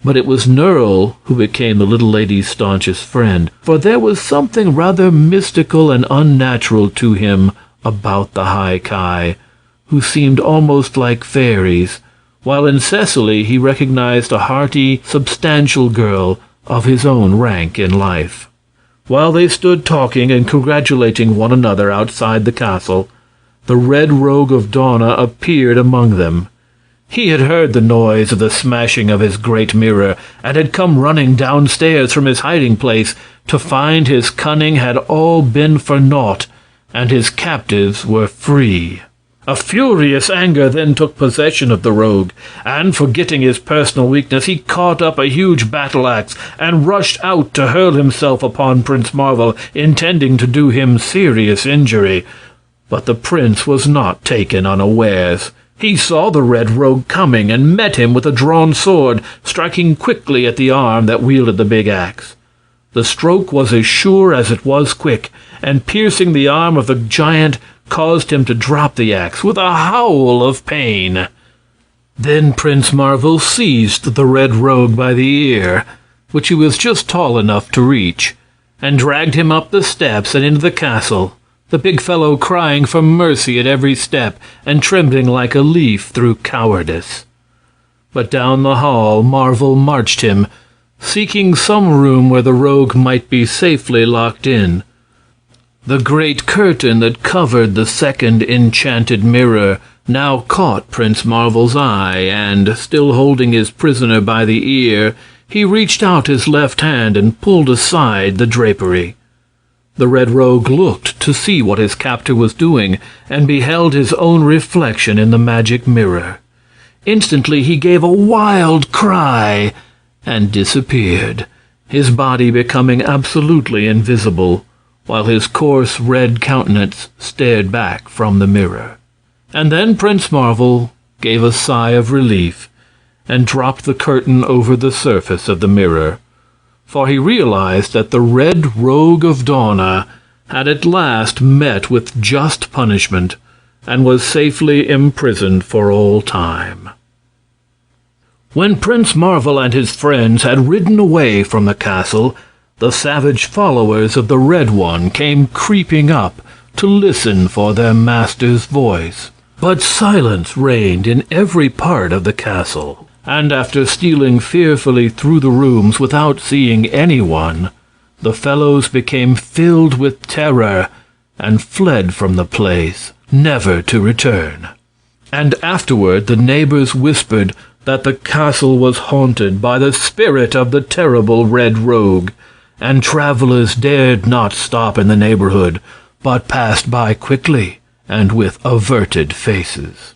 But it was Nerl who became the little lady's staunchest friend, for there was something rather mystical and unnatural to him about the High Kai, who seemed almost like fairies, while in Cecily he recognized a hearty, substantial girl of his own rank in life. While they stood talking and congratulating one another outside the castle, the Red Rogue of Dawna appeared among them. He had heard the noise of the smashing of his great mirror, and had come running downstairs from his hiding place to find his cunning had all been for naught, and his captives were free. A furious anger then took possession of the rogue, and forgetting his personal weakness, he caught up a huge battle-axe and rushed out to hurl himself upon Prince Marvel, intending to do him serious injury. But the prince was not taken unawares. He saw the Red Rogue coming and met him with a drawn sword, striking quickly at the arm that wielded the big axe. The stroke was as sure as it was quick, and piercing the arm of the giant, caused him to drop the axe with a howl of pain. Then Prince Marvel seized the Red Rogue by the ear, which he was just tall enough to reach, and dragged him up the steps and into the castle, the big fellow crying for mercy at every step and trembling like a leaf through cowardice. But down the hall Marvel marched him, seeking some room where the rogue might be safely locked in. The great curtain that covered the second enchanted mirror now caught Prince Marvel's eye, and, still holding his prisoner by the ear, he reached out his left hand and pulled aside the drapery. The Red Rogue looked to see what his captor was doing, and beheld his own reflection in the magic mirror. Instantly he gave a wild cry and disappeared, his body becoming absolutely invisible, while his coarse red countenance stared back from the mirror. And then Prince Marvel gave a sigh of relief and dropped the curtain over the surface of the mirror, for he realized that the Red Rogue of Dawna had at last met with just punishment and was safely imprisoned for all time. When Prince Marvel and his friends had ridden away from the castle, the savage followers of the Red One came creeping up to listen for their master's voice. But silence reigned in every part of the castle, and after stealing fearfully through the rooms without seeing anyone, the fellows became filled with terror and fled from the place, never to return. And afterward the neighbors whispered that the castle was haunted by the spirit of the terrible Red Rogue, and travelers dared not stop in the neighborhood, but passed by quickly and with averted faces.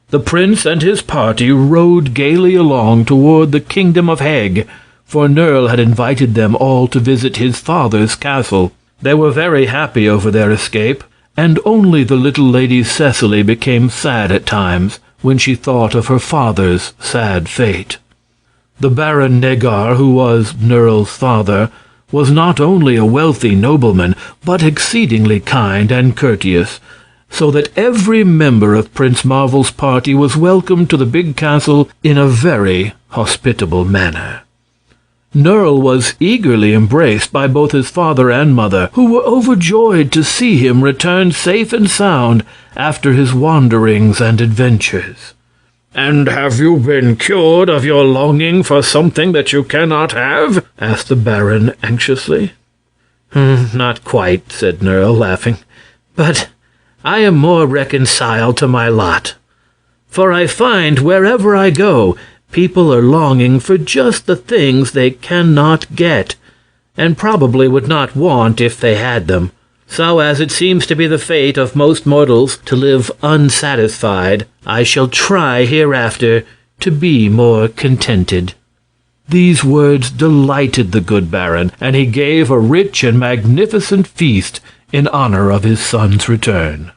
The prince and his party rode gaily along toward the kingdom of Heg, for Nerl had invited them all to visit his father's castle. They were very happy over their escape, and only the little lady Cecily became sad at times when she thought of her father's sad fate. The Baron Negar, who was Nerl's father, was not only a wealthy nobleman, but exceedingly kind and courteous, so that every member of Prince Marvel's party was welcomed to the big castle in a very hospitable manner. Nerl was eagerly embraced by both his father and mother, who were overjoyed to see him return safe and sound after his wanderings and adventures. "And have you been cured of your longing for something that you cannot have?" asked the Baron anxiously. "Not quite," said Nerl, laughing. "But I am more reconciled to my lot. For I find wherever I go, people are longing for just the things they cannot get, and probably would not want if they had them. So, as it seems to be the fate of most mortals to live unsatisfied, I shall try hereafter to be more contented." These words delighted the good Baron, and he gave a rich and magnificent feast in honor of his son's return.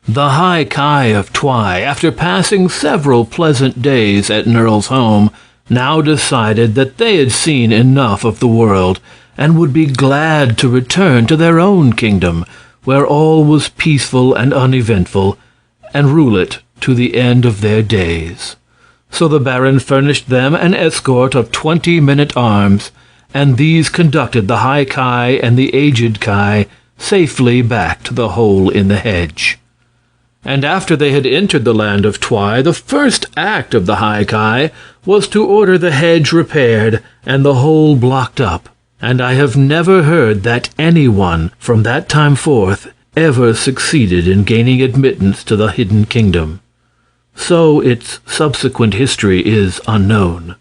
The High Ki of Twy, after passing several pleasant days at Nerl's home, now decided that they had seen enough of the world and would be glad to return to their own kingdom, where all was peaceful and uneventful, and rule it to the end of their days. So the Baron furnished them an escort of 20 men-at-arms, and these conducted the High Ki and the aged Ki safely back to the hole in the hedge. And after they had entered the land of Twy, the first act of the High Ki was to order the hedge repaired and the hole blocked up, and I have never heard that anyone from that time forth ever succeeded in gaining admittance to the hidden kingdom. So its subsequent history is unknown.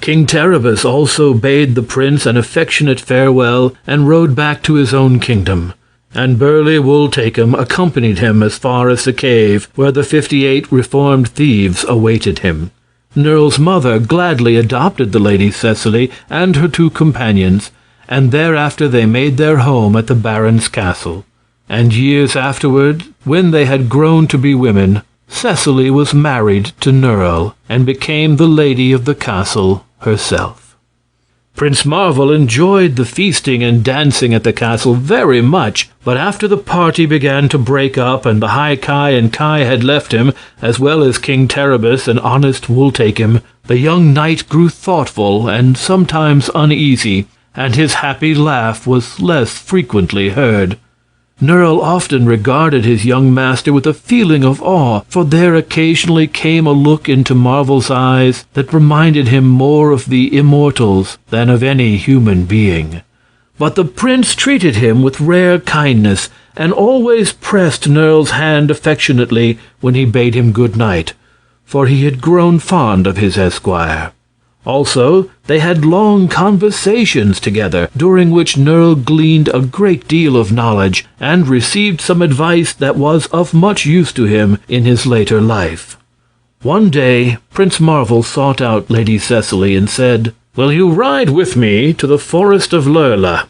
King Terribus also bade the prince an affectionate farewell and rode back to his own kingdom, and burly Wooltakem accompanied him as far as the cave where the 58 reformed thieves awaited him. Nerl's mother gladly adopted the Lady Cecily and her 2 companions, and thereafter they made their home at the Baron's castle. And years afterward, when they had grown to be women, Cecily was married to Nerl and became the lady of the castle herself. Prince Marvel enjoyed the feasting and dancing at the castle very much, but after the party began to break up and the High Ki and Ki had left him, as well as King Terribus and honest Wooltakem, the young knight grew thoughtful and sometimes uneasy, and his happy laugh was less frequently heard. Nerl often regarded his young master with a feeling of awe, for there occasionally came a look into Marvel's eyes that reminded him more of the immortals than of any human being. But the prince treated him with rare kindness, and always pressed Nerl's hand affectionately when he bade him good night, for he had grown fond of his esquire. Also, they had long conversations together, during which Nerl gleaned a great deal of knowledge and received some advice that was of much use to him in his later life. One day, Prince Marvel sought out Lady Cecily and said, "Will you ride with me to the forest of Lurla?"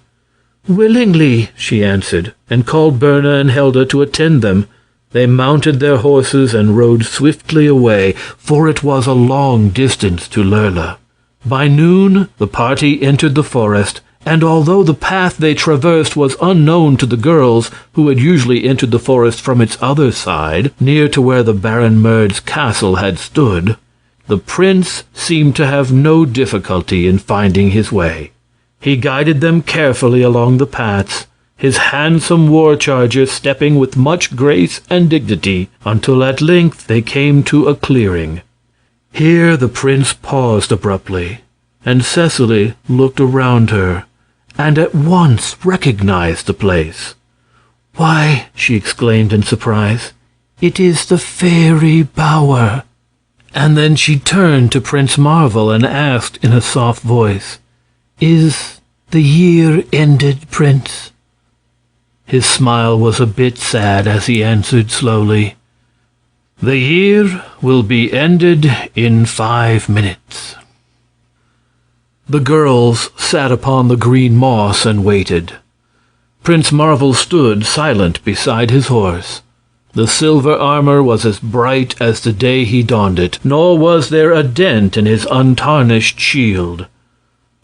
"Willingly," she answered, and called Berna and Helda to attend them. They mounted their horses and rode swiftly away, for it was a long distance to Lurla. By noon, the party entered the forest, and although the path they traversed was unknown to the girls, who had usually entered the forest from its other side, near to where the Baron Merd's castle had stood, the prince seemed to have no difficulty in finding his way. He guided them carefully along the paths, his handsome war-charger stepping with much grace and dignity, until at length they came to a clearing. Here the prince paused abruptly, and Cecily looked around her, and at once recognized the place. "Why," she exclaimed in surprise, "it is the fairy bower." And then she turned to Prince Marvel and asked in a soft voice, "Is the year ended, Prince?" His smile was a bit sad as he answered slowly, "The year will be ended in 5 minutes." The girls sat upon the green moss and waited. Prince Marvel stood silent beside his horse. The silver armor was as bright as the day he donned it, nor was there a dent in his untarnished shield.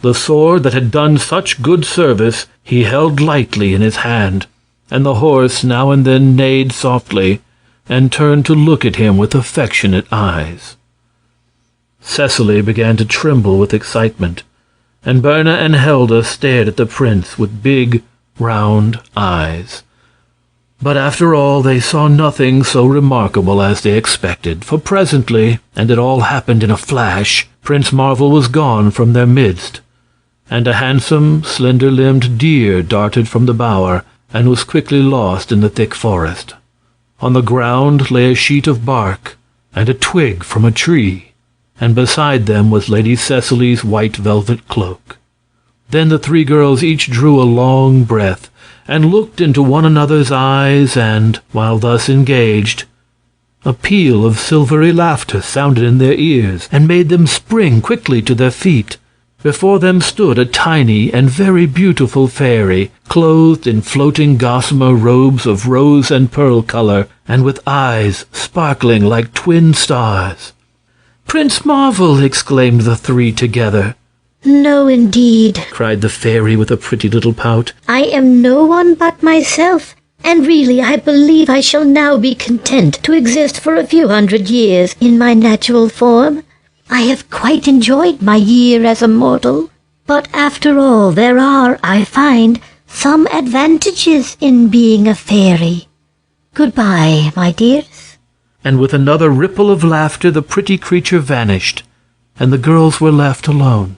The sword that had done such good service he held lightly in his hand, and the horse now and then neighed softly and turned to look at him with affectionate eyes. Cecily began to tremble with excitement, and Berna and Helda stared at the prince with big, round eyes. But after all, they saw nothing so remarkable as they expected, for presently, and it all happened in a flash, Prince Marvel was gone from their midst, and a handsome, slender-limbed deer darted from the bower and was quickly lost in the thick forest. On the ground lay a sheet of bark and a twig from a tree, and beside them was Lady Cecily's white velvet cloak. Then the 3 girls each drew a long breath and looked into one another's eyes, and, while thus engaged, a peal of silvery laughter sounded in their ears and made them spring quickly to their feet. Before them stood a tiny and very beautiful fairy, clothed in floating gossamer robes of rose and pearl color, and with eyes sparkling like twin stars. "Prince Marvel!" exclaimed the 3 together. "No, indeed," cried the fairy with a pretty little pout. "I am no one but myself, and really I believe I shall now be content to exist for a few 100 years in my natural form. I have quite enjoyed my year as a mortal, but after all there are, I find, some advantages in being a fairy. Goodbye, my dears." And with another ripple of laughter the pretty creature vanished, and the girls were left alone.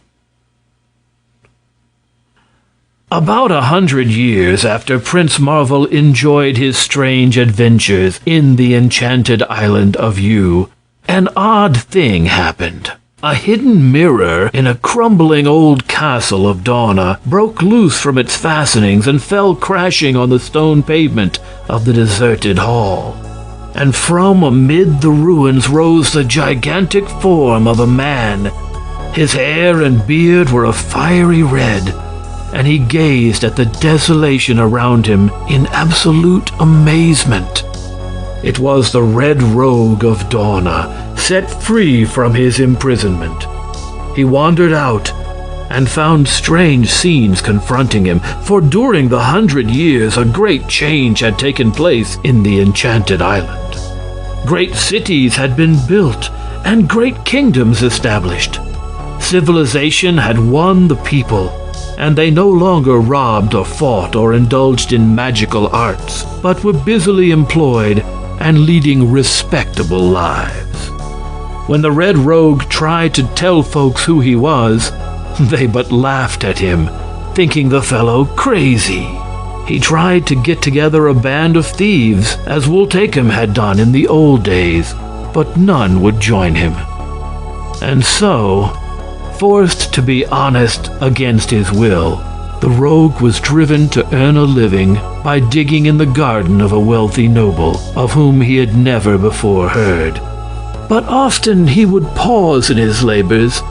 About 100 years after Prince Marvel enjoyed his strange adventures in the Enchanted Island of Yew, an odd thing happened. A hidden mirror in a crumbling old castle of Dawna broke loose from its fastenings and fell crashing on the stone pavement of the deserted hall. And from amid the ruins rose the gigantic form of a man. His hair and beard were a fiery red, and he gazed at the desolation around him in absolute amazement. It was the Red Rogue of Dawna, set free from his imprisonment. He wandered out and found strange scenes confronting him, for during the 100 years a great change had taken place in the Enchanted Island. Great cities had been built and great kingdoms established. Civilization had won the people, and they no longer robbed or fought or indulged in magical arts, but were busily employed and leading respectable lives. When the Red Rogue tried to tell folks who he was, they but laughed at him, thinking the fellow crazy. He tried to get together a band of thieves, as Wooltakem had done in the old days, but none would join him. And so, forced to be honest against his will, the rogue was driven to earn a living by digging in the garden of a wealthy noble, of whom he had never before heard. But often he would pause in his labors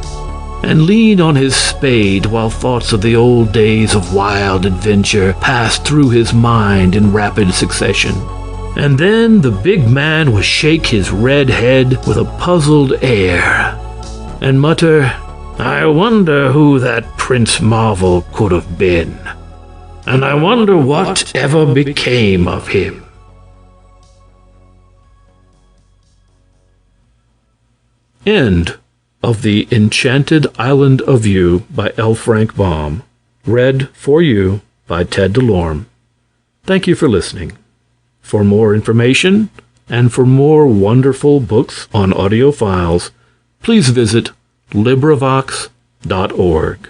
and lean on his spade while thoughts of the old days of wild adventure passed through his mind in rapid succession. And then the big man would shake his red head with a puzzled air and mutter, "I wonder who that Prince Marvel could have been, and I wonder what ever became of him." End of The Enchanted Island of Yew by L. Frank Baum. Read for you by Ted Delorme. Thank you for listening. For more information and for more wonderful books on audio files, please visit LibriVox.org.